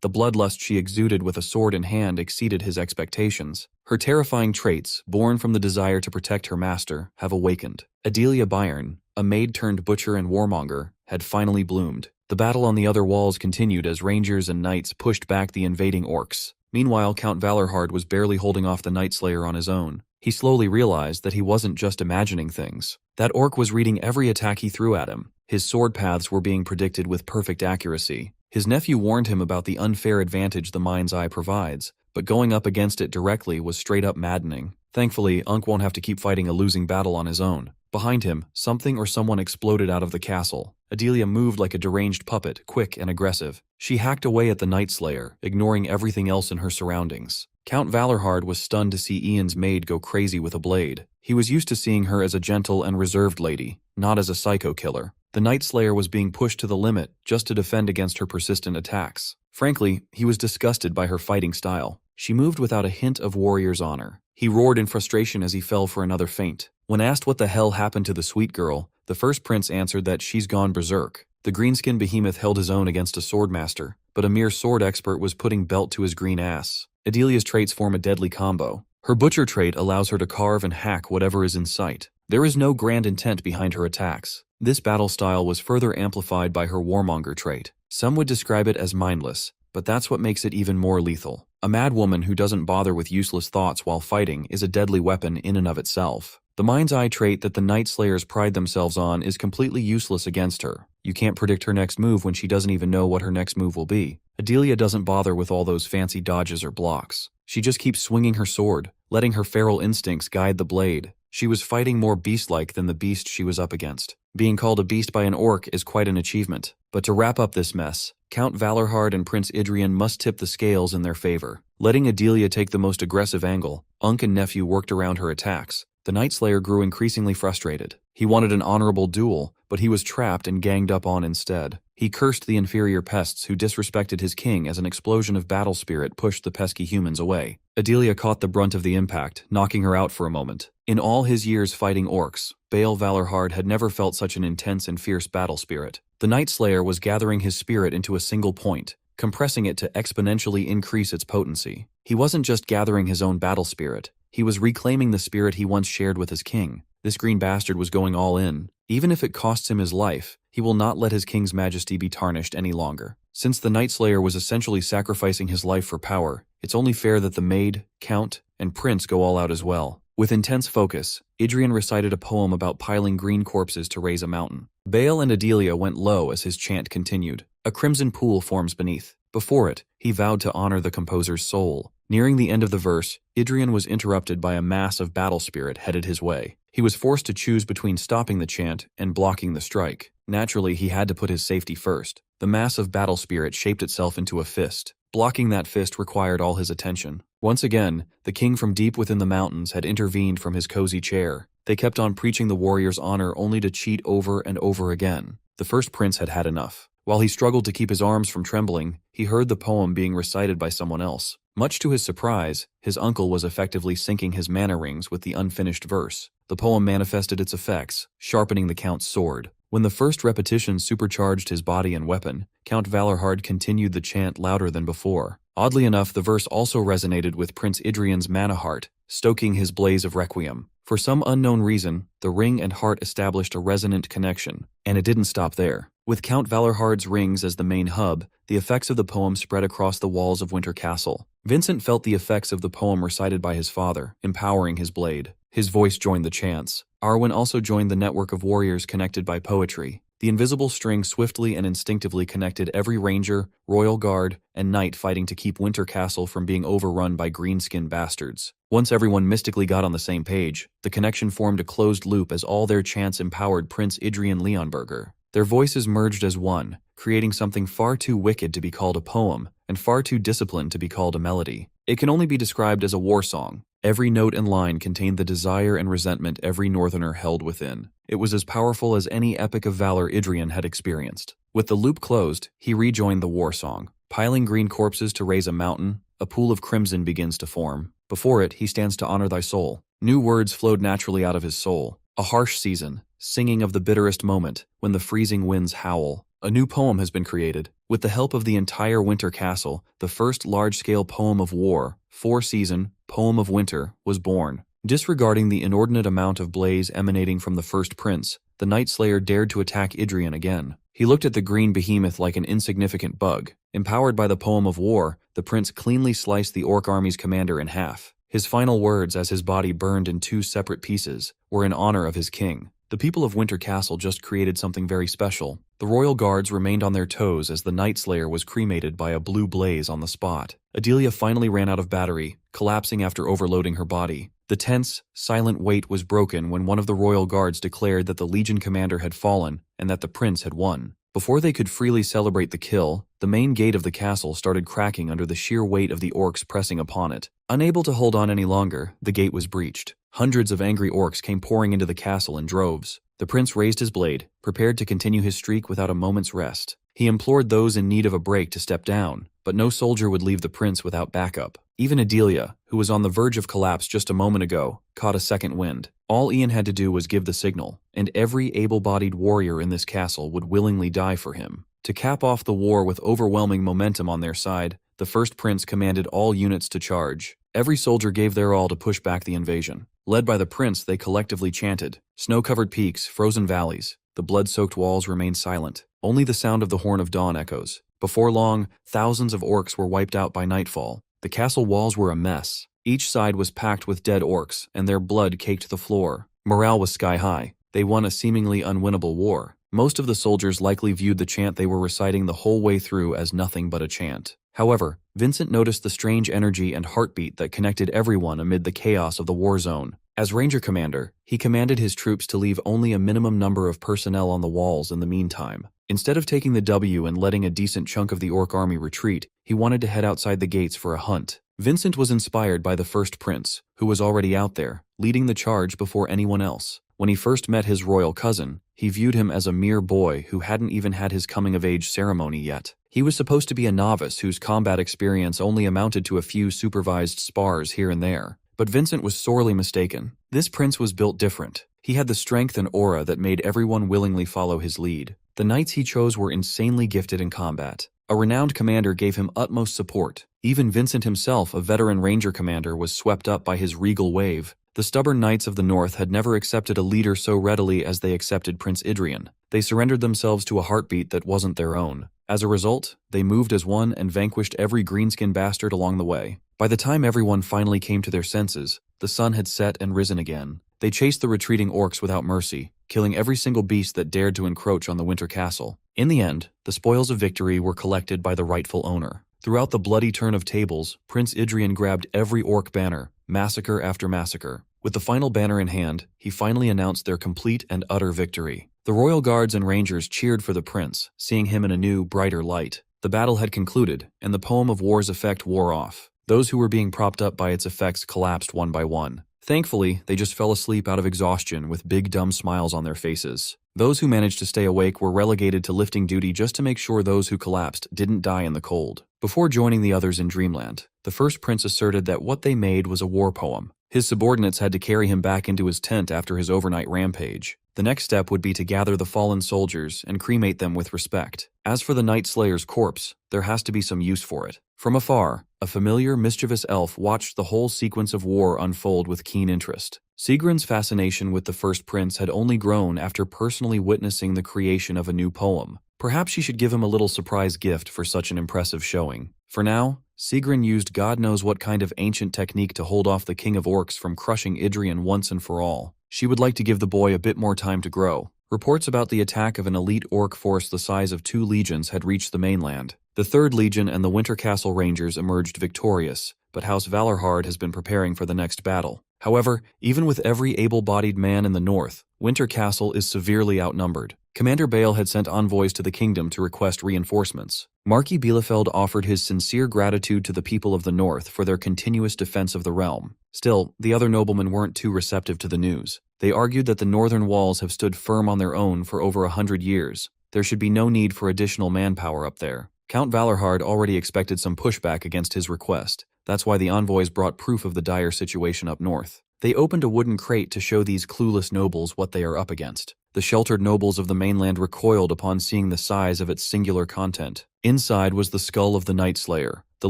The bloodlust she exuded with a sword in hand exceeded his expectations. Her terrifying traits, born from the desire to protect her master, have awakened. Adelia Byrne, a maid-turned-butcher and warmonger, had finally bloomed. The battle on the other walls continued as rangers and knights pushed back the invading orcs. Meanwhile, Count Valorhard was barely holding off the Night Slayer on his own. He slowly realized that he wasn't just imagining things. That orc was reading every attack he threw at him. His sword paths were being predicted with perfect accuracy. His nephew warned him about the unfair advantage the mind's eye provides, but going up against it directly was straight-up maddening. Thankfully, Unk won't have to keep fighting a losing battle on his own. Behind him, something or someone exploded out of the castle. Adelia moved like a deranged puppet, quick and aggressive. She hacked away at the Night Slayer, ignoring everything else in her surroundings. Count Valorhard was stunned to see Ian's maid go crazy with a blade. He was used to seeing her as a gentle and reserved lady, not as a psycho killer. The Night Slayer was being pushed to the limit just to defend against her persistent attacks. Frankly, he was disgusted by her fighting style. She moved without a hint of warrior's honor. He roared in frustration as he fell for another feint. When asked what the hell happened to the sweet girl, the first prince answered that she's gone berserk. The greenskin behemoth held his own against a swordmaster, but a mere sword expert was putting belt to his green ass. Adelia's traits form a deadly combo. Her butcher trait allows her to carve and hack whatever is in sight. There is no grand intent behind her attacks. This battle style was further amplified by her warmonger trait. Some would describe it as mindless, but that's what makes it even more lethal. A mad woman who doesn't bother with useless thoughts while fighting is a deadly weapon in and of itself. The mind's eye trait that the Night Slayers pride themselves on is completely useless against her. You can't predict her next move when she doesn't even know what her next move will be. Adelia doesn't bother with all those fancy dodges or blocks. She just keeps swinging her sword, letting her feral instincts guide the blade. She was fighting more beast-like than the beast she was up against. Being called a beast by an orc is quite an achievement. But to wrap up this mess, Count Valorhard and Prince Adrien must tip the scales in their favor. Letting Adelia take the most aggressive angle, Unk and nephew worked around her attacks. The Night Slayer grew increasingly frustrated. He wanted an honorable duel, but he was trapped and ganged up on instead. He cursed the inferior pests who disrespected his king as an explosion of battle spirit pushed the pesky humans away. Adelia caught the brunt of the impact, knocking her out for a moment. In all his years fighting orcs, Bael Valorhard had never felt such an intense and fierce battle spirit. The Night Slayer was gathering his spirit into a single point, compressing it to exponentially increase its potency. He wasn't just gathering his own battle spirit, he was reclaiming the spirit he once shared with his king. This green bastard was going all in. Even if it costs him his life, he will not let his king's majesty be tarnished any longer. Since the Night Slayer was essentially sacrificing his life for power, it's only fair that the maid, count, and prince go all out as well. With intense focus, Adrien recited a poem about piling green corpses to raise a mountain. Baal and Adelia went low as his chant continued. A crimson pool forms beneath. Before it, he vowed to honor the composer's soul. Nearing the end of the verse, Adrien was interrupted by a mass of battle spirit headed his way. He was forced to choose between stopping the chant and blocking the strike. Naturally, he had to put his safety first. The mass of battle spirit shaped itself into a fist. Blocking that fist required all his attention. Once again, the king from deep within the mountains had intervened from his cozy chair. They kept on preaching the warrior's honor only to cheat over and over again. The first prince had had enough. While he struggled to keep his arms from trembling, he heard the poem being recited by someone else. Much to his surprise, his uncle was effectively syncing his mana rings with the unfinished verse. The poem manifested its effects, sharpening the count's sword. When the first repetition supercharged his body and weapon, Count Valorhard continued the chant louder than before. Oddly enough, the verse also resonated with Prince Adrien's mana heart, stoking his blaze of requiem. For some unknown reason, the ring and heart established a resonant connection, and it didn't stop there. With Count Valorhard's rings as the main hub, the effects of the poem spread across the walls of Winter Castle. Vincent felt the effects of the poem recited by his father, empowering his blade. His voice joined the chants. Arwen also joined the network of warriors connected by poetry. The invisible string swiftly and instinctively connected every ranger, royal guard, and knight fighting to keep Winter Castle from being overrun by green-skinned bastards. Once everyone mystically got on the same page, the connection formed a closed loop as all their chants empowered Prince Adrien Leonberger. Their voices merged as one, creating something far too wicked to be called a poem, and far too disciplined to be called a melody. It can only be described as a war song. Every note and line contained the desire and resentment every northerner held within. It was as powerful as any epic of valor Adrien had experienced. With the loop closed, he rejoined the war song. Piling green corpses to raise a mountain, a pool of crimson begins to form. Before it, he stands to honor thy soul. New words flowed naturally out of his soul. A harsh season, singing of the bitterest moment, when the freezing winds howl. A new poem has been created. With the help of the entire Winter Castle, the first large-scale poem of war, four-season, Poem of Winter, was born. Disregarding the inordinate amount of blaze emanating from the first prince, the Night Slayer dared to attack Adrien again. He looked at the green behemoth like an insignificant bug. Empowered by the poem of war, the prince cleanly sliced the orc army's commander in half. His final words, as his body burned in two separate pieces, were in honor of his king. The people of Winter Castle just created something very special. The royal guards remained on their toes as the Night Slayer was cremated by a blue blaze on the spot. Adelia finally ran out of battery, collapsing after overloading her body. The tense, silent wait was broken when one of the royal guards declared that the Legion commander had fallen and that the prince had won. Before they could freely celebrate the kill, the main gate of the castle started cracking under the sheer weight of the orcs pressing upon it. Unable to hold on any longer, the gate was breached. Hundreds of angry orcs came pouring into the castle in droves. The prince raised his blade, prepared to continue his streak without a moment's rest. He implored those in need of a break to step down, but no soldier would leave the prince without backup. Even Adelia, who was on the verge of collapse just a moment ago, caught a second wind. All Ian had to do was give the signal, and every able-bodied warrior in this castle would willingly die for him. To cap off the war with overwhelming momentum on their side, the first prince commanded all units to charge. Every soldier gave their all to push back the invasion. Led by the prince, they collectively chanted. Snow-covered peaks, frozen valleys. The blood-soaked walls remained silent. Only the sound of the Horn of Dawn echoes. Before long, thousands of orcs were wiped out by nightfall. The castle walls were a mess. Each side was packed with dead orcs, and their blood caked the floor. Morale was sky-high. They won a seemingly unwinnable war. Most of the soldiers likely viewed the chant they were reciting the whole way through as nothing but a chant. However, Vincent noticed the strange energy and heartbeat that connected everyone amid the chaos of the war zone. As Ranger Commander, he commanded his troops to leave only a minimum number of personnel on the walls in the meantime. Instead of taking the W and letting a decent chunk of the orc army retreat, he wanted to head outside the gates for a hunt. Vincent was inspired by the first prince, who was already out there, leading the charge before anyone else. When he first met his royal cousin, he viewed him as a mere boy who hadn't even had his coming-of-age ceremony yet. He was supposed to be a novice whose combat experience only amounted to a few supervised spars here and there. But Vincent was sorely mistaken. This prince was built different. He had the strength and aura that made everyone willingly follow his lead. The knights he chose were insanely gifted in combat. A renowned commander gave him utmost support. Even Vincent himself, a veteran ranger commander, was swept up by his regal wave. The stubborn knights of the north had never accepted a leader so readily as they accepted Prince Adrien. They surrendered themselves to a heartbeat that wasn't their own. As a result, they moved as one and vanquished every greenskin bastard along the way. By the time everyone finally came to their senses, the sun had set and risen again. They chased the retreating orcs without mercy, killing every single beast that dared to encroach on the winter castle. In the end, the spoils of victory were collected by the rightful owner. Throughout the bloody turn of tables, Prince Adrien grabbed every orc banner, massacre after massacre. With the final banner in hand, he finally announced their complete and utter victory. The royal guards and rangers cheered for the prince, seeing him in a new, brighter light. The battle had concluded, and the poem of war's effect wore off. Those who were being propped up by its effects collapsed one by one. Thankfully, they just fell asleep out of exhaustion with big dumb smiles on their faces. Those who managed to stay awake were relegated to lifting duty just to make sure those who collapsed didn't die in the cold. Before joining the others in Dreamland, the first prince asserted that what they made was a war poem. His subordinates had to carry him back into his tent after his overnight rampage. The next step would be to gather the fallen soldiers and cremate them with respect. As for the Night Slayer's corpse, there has to be some use for it. From afar, a familiar, mischievous elf watched the whole sequence of war unfold with keen interest. Sigrun's fascination with the first prince had only grown after personally witnessing the creation of a new poem. Perhaps she should give him a little surprise gift for such an impressive showing. For now, Sigrun used God knows what kind of ancient technique to hold off the king of orcs from crushing Adrien once and for all. She would like to give the boy a bit more time to grow. Reports about the attack of an elite orc force the size of 2 legions had reached the mainland. The 3rd Legion and the Winter Castle Rangers emerged victorious, but House Valorhard has been preparing for the next battle. However, even with every able-bodied man in the north, Winter Castle is severely outnumbered. Commander Bale had sent envoys to the kingdom to request reinforcements. Marquis Bielefeld offered his sincere gratitude to the people of the north for their continuous defense of the realm. Still, the other noblemen weren't too receptive to the news. They argued that the northern walls have stood firm on their own for over 100 years. There should be no need for additional manpower up there. Count Valorhard already expected some pushback against his request. That's why the envoys brought proof of the dire situation up north. They opened a wooden crate to show these clueless nobles what they are up against. The sheltered nobles of the mainland recoiled upon seeing the size of its singular content. Inside was the skull of the Night Slayer, the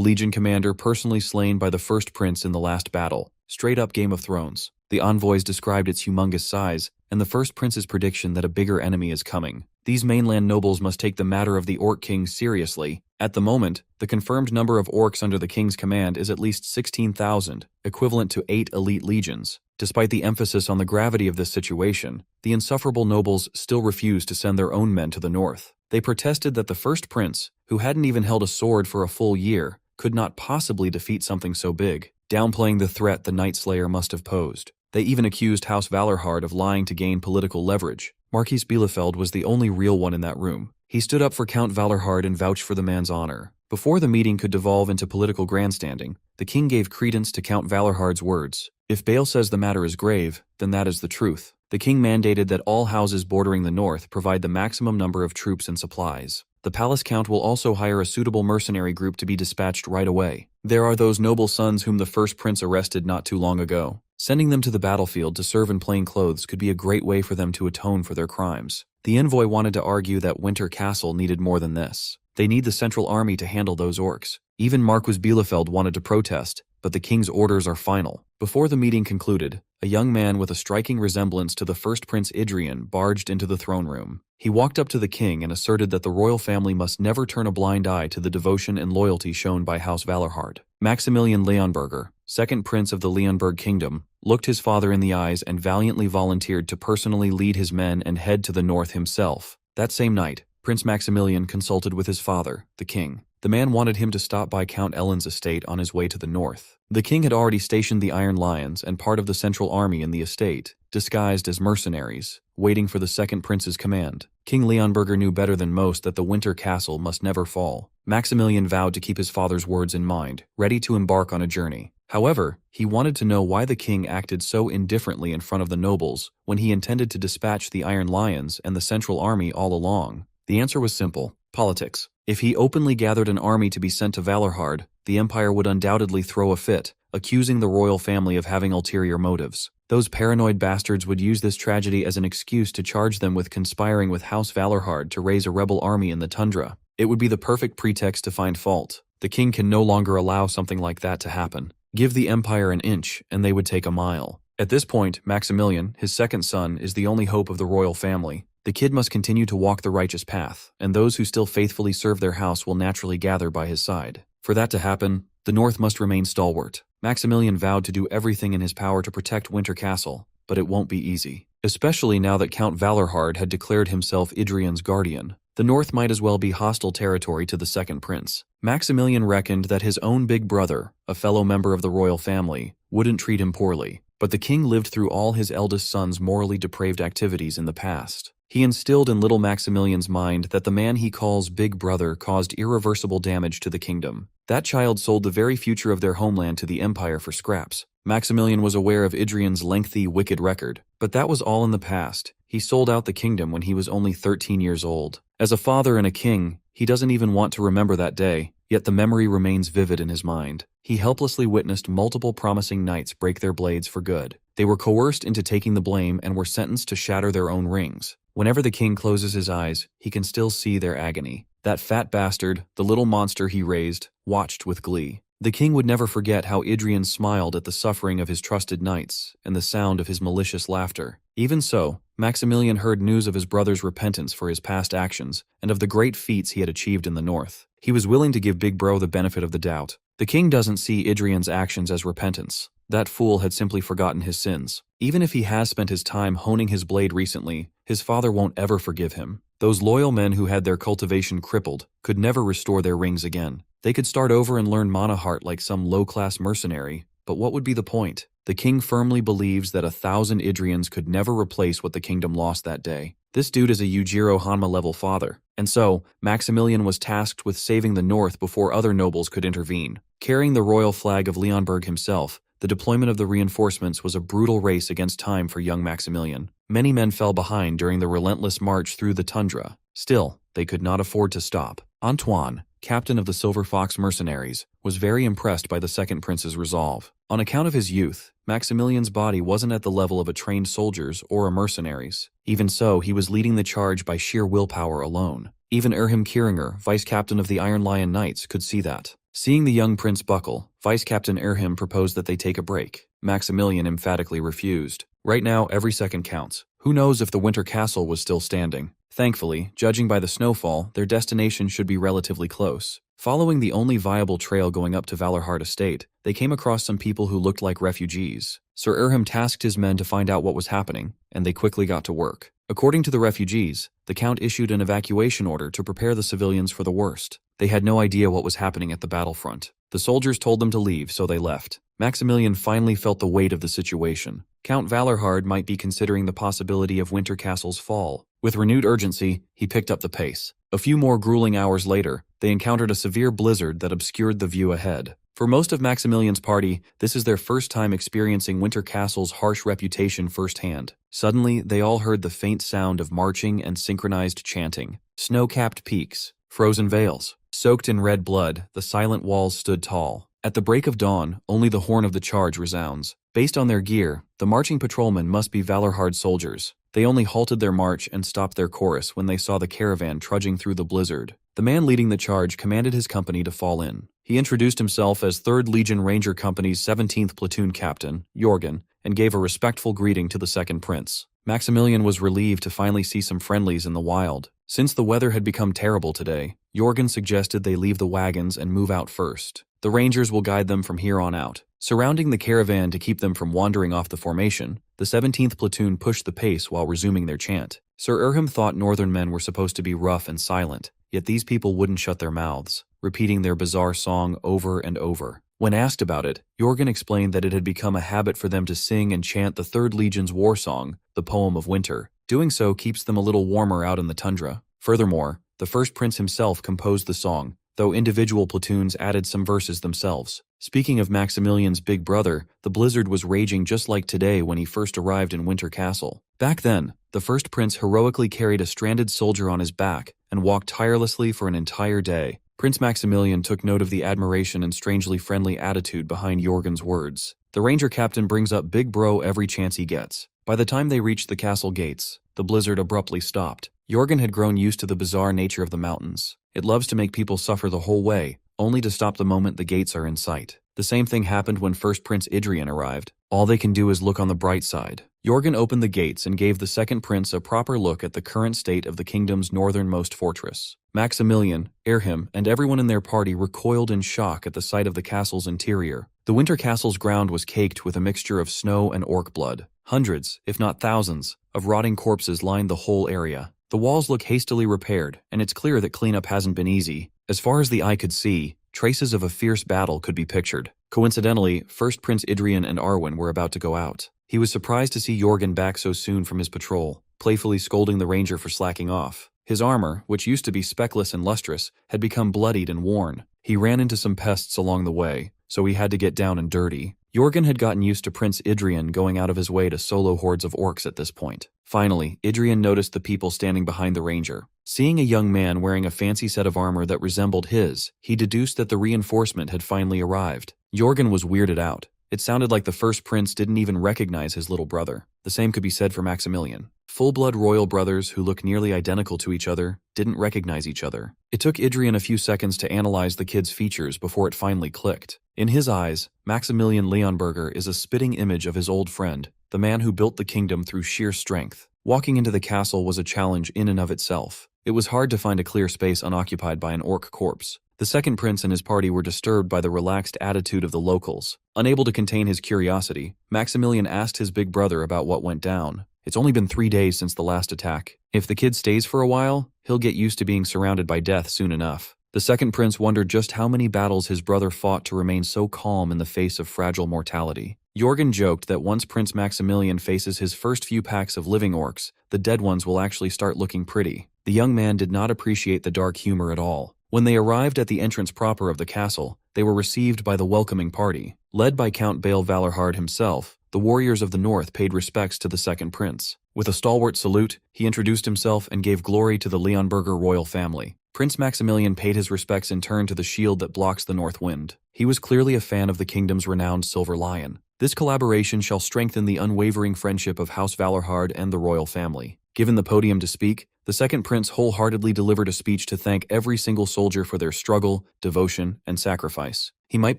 Legion commander personally slain by the first prince in the last battle. Straight up Game of Thrones. The envoys described its humongous size, and the first prince's prediction that a bigger enemy is coming. These mainland nobles must take the matter of the Orc King seriously. At the moment, the confirmed number of orcs under the king's command is at least 16,000, equivalent to 8 elite legions. Despite the emphasis on the gravity of this situation, the insufferable nobles still refused to send their own men to the north. They protested that the first prince, who hadn't even held a sword for a full year, could not possibly defeat something so big, downplaying the threat the Night Slayer must have posed. They even accused House Valorhard of lying to gain political leverage. Marquis Bielefeld was the only real one in that room. He stood up for Count Valorhard and vouched for the man's honor. Before the meeting could devolve into political grandstanding, the king gave credence to Count Valorhard's words. If Bale says the matter is grave, then that is the truth. The king mandated that all houses bordering the north provide the maximum number of troops and supplies. The palace count will also hire a suitable mercenary group to be dispatched right away. There are those noble sons whom the first prince arrested not too long ago. Sending them to the battlefield to serve in plain clothes could be a great way for them to atone for their crimes. The envoy wanted to argue that Winter Castle needed more than this. They need the central army to handle those orcs. Even Marquis Bielefeld wanted to protest, but the king's orders are final. Before the meeting concluded, a young man with a striking resemblance to the first Prince Adrien barged into the throne room. He walked up to the king and asserted that the royal family must never turn a blind eye to the devotion and loyalty shown by House Valorhard. Maximilian Leonberger, second prince of the Leonberg kingdom, looked his father in the eyes and valiantly volunteered to personally lead his men and head to the north himself. That same night, Prince Maximilian consulted with his father, the king. The man wanted him to stop by Count Ellen's estate on his way to the north. The king had already stationed the Iron Lions and part of the central army in the estate, disguised as mercenaries, waiting for the second prince's command. King Leonberger knew better than most that the Winter Castle must never fall. Maximilian vowed to keep his father's words in mind, ready to embark on a journey. However, he wanted to know why the king acted so indifferently in front of the nobles when he intended to dispatch the Iron Lions and the central army all along. The answer was simple: politics. If he openly gathered an army to be sent to Valorhard, the Empire would undoubtedly throw a fit, accusing the royal family of having ulterior motives. Those paranoid bastards would use this tragedy as an excuse to charge them with conspiring with House Valorhard to raise a rebel army in the tundra. It would be the perfect pretext to find fault. The king can no longer allow something like that to happen. Give the empire an inch, and they would take a mile. At this point, Maximilian, his second son, is the only hope of the royal family. The kid must continue to walk the righteous path, and those who still faithfully serve their house will naturally gather by his side. For that to happen, the North must remain stalwart. Maximilian vowed to do everything in his power to protect Winter Castle, but it won't be easy. Especially now that Count Valorhard had declared himself Adrien's guardian. The North might as well be hostile territory to the second prince. Maximilian reckoned that his own big brother, a fellow member of the royal family, wouldn't treat him poorly, but the king lived through all his eldest son's morally depraved activities in the past. He instilled in little Maximilian's mind that the man he calls Big Brother caused irreversible damage to the kingdom. That child sold the very future of their homeland to the empire for scraps. Maximilian was aware of Adrien's lengthy, wicked record, but that was all in the past. He sold out the kingdom when he was only 13 years old. As a father and a king, he doesn't even want to remember that day, yet the memory remains vivid in his mind. He helplessly witnessed multiple promising knights break their blades for good. They were coerced into taking the blame and were sentenced to shatter their own rings. Whenever the king closes his eyes, he can still see their agony. That fat bastard, the little monster he raised, watched with glee. The king would never forget how Adrien smiled at the suffering of his trusted knights and the sound of his malicious laughter. Even so, Maximilian heard news of his brother's repentance for his past actions and of the great feats he had achieved in the north. He was willing to give Big Bro the benefit of the doubt. The king doesn't see Adrien's actions as repentance. That fool had simply forgotten his sins. Even if he has spent his time honing his blade recently, his father won't ever forgive him. Those loyal men who had their cultivation crippled could never restore their rings again. They could start over and learn mana heart like some low-class mercenary, but what would be the point? The king firmly believes that 1,000 Adriens could never replace what the kingdom lost that day. This dude is a Yujiro Hanma-level father, and so Maximilian was tasked with saving the north before other nobles could intervene. Carrying the royal flag of Leonberg himself, the deployment of the reinforcements was a brutal race against time for young Maximilian. Many men fell behind during the relentless march through the tundra. Still, they could not afford to stop. Antoine, captain of the Silver Fox mercenaries, was very impressed by the second prince's resolve. On account of his youth, Maximilian's body wasn't at the level of a trained soldier's or a mercenary's. Even so, he was leading the charge by sheer willpower alone. Even Erhim Kieringer, vice-captain of the Iron Lion Knights, could see that. Seeing the young prince buckle, Vice-Captain Erhim proposed that they take a break. Maximilian emphatically refused. Right now, every second counts. Who knows if the Winter Castle was still standing? Thankfully, judging by the snowfall, their destination should be relatively close. Following the only viable trail going up to Valorhard Estate, they came across some people who looked like refugees. Sir Erhim tasked his men to find out what was happening, and they quickly got to work. According to the refugees, the Count issued an evacuation order to prepare the civilians for the worst. They had no idea what was happening at the battlefront. The soldiers told them to leave, so they left. Maximilian finally felt the weight of the situation. Count Valorhard might be considering the possibility of Winter Castle's fall. With renewed urgency, he picked up the pace. A few more grueling hours later, they encountered a severe blizzard that obscured the view ahead. For most of Maximilian's party, this is their first time experiencing Winter Castle's harsh reputation firsthand. Suddenly, they all heard the faint sound of marching and synchronized chanting. Snow-capped peaks, frozen vales. Soaked in red blood, the silent walls stood tall. At the break of dawn, only the horn of the charge resounds. Based on their gear, the marching patrolmen must be Valorhard soldiers. They only halted their march and stopped their chorus when they saw the caravan trudging through the blizzard. The man leading the charge commanded his company to fall in. He introduced himself as 3rd Legion Ranger Company's 17th Platoon Captain, Jorgen, and gave a respectful greeting to the second prince. Maximilian was relieved to finally see some friendlies in the wild. Since the weather had become terrible today, Jorgen suggested they leave the wagons and move out first. The Rangers will guide them from here on out. Surrounding the caravan to keep them from wandering off the formation, the 17th Platoon pushed the pace while resuming their chant. Sir Erhim thought northern men were supposed to be rough and silent, yet these people wouldn't shut their mouths, repeating their bizarre song over and over. When asked about it, Jorgen explained that it had become a habit for them to sing and chant the 3rd Legion's war song, the Poem of Winter. Doing so keeps them a little warmer out in the tundra. Furthermore, the first prince himself composed the song, though individual platoons added some verses themselves. Speaking of Maximilian's big brother, the blizzard was raging just like today when he first arrived in Winter Castle. Back then, the first prince heroically carried a stranded soldier on his back and walked tirelessly for an entire day. Prince Maximilian took note of the admiration and strangely friendly attitude behind Jorgen's words. The ranger captain brings up Big Bro every chance he gets. By the time they reached the castle gates, the blizzard abruptly stopped. Jorgen had grown used to the bizarre nature of the mountains. It loves to make people suffer the whole way, only to stop the moment the gates are in sight. The same thing happened when first Prince Adrien arrived. All they can do is look on the bright side. Jorgen opened the gates and gave the second prince a proper look at the current state of the kingdom's northernmost fortress. Maximilian, Erhim, and everyone in their party recoiled in shock at the sight of the castle's interior. The winter castle's ground was caked with a mixture of snow and orc blood. Hundreds, if not thousands, of rotting corpses lined the whole area. The walls look hastily repaired, and it's clear that cleanup hasn't been easy. As far as the eye could see, traces of a fierce battle could be pictured. Coincidentally, first Prince Adrien and Arwen were about to go out. He was surprised to see Jorgen back so soon from his patrol, playfully scolding the ranger for slacking off. His armor, which used to be speckless and lustrous, had become bloodied and worn. He ran into some pests along the way, so he had to get down and dirty. Jorgen had gotten used to Prince Adrien going out of his way to solo hordes of orcs at this point. Finally, Adrien noticed the people standing behind the ranger. Seeing a young man wearing a fancy set of armor that resembled his, he deduced that the reinforcement had finally arrived. Jorgen was weirded out. It sounded like the first prince didn't even recognize his little brother. The same could be said for Maximilian. Full-blood royal brothers who look nearly identical to each other didn't recognize each other. It took Adrien a few seconds to analyze the kid's features before it finally clicked. In his eyes, Maximilian Leonberger is a spitting image of his old friend, the man who built the kingdom through sheer strength. Walking into the castle was a challenge in and of itself. It was hard to find a clear space unoccupied by an orc corpse. The second prince and his party were disturbed by the relaxed attitude of the locals. Unable to contain his curiosity, Maximilian asked his big brother about what went down. It's only been 3 days since the last attack. If the kid stays for a while, he'll get used to being surrounded by death soon enough. The second prince wondered just how many battles his brother fought to remain so calm in the face of fragile mortality. Jorgen joked that once Prince Maximilian faces his first few packs of living orcs, the dead ones will actually start looking pretty. The young man did not appreciate the dark humor at all. When they arrived at the entrance proper of the castle, they were received by the welcoming party. Led by Count Bale Valarhard himself, the warriors of the north paid respects to the second prince. With a stalwart salute, he introduced himself and gave glory to the Leonberger royal family. Prince Maximilian paid his respects in turn to the shield that blocks the north wind. He was clearly a fan of the kingdom's renowned Silver Lion. This collaboration shall strengthen the unwavering friendship of House Valarhard and the royal family. Given the podium to speak, the second prince wholeheartedly delivered a speech to thank every single soldier for their struggle, devotion, and sacrifice. He might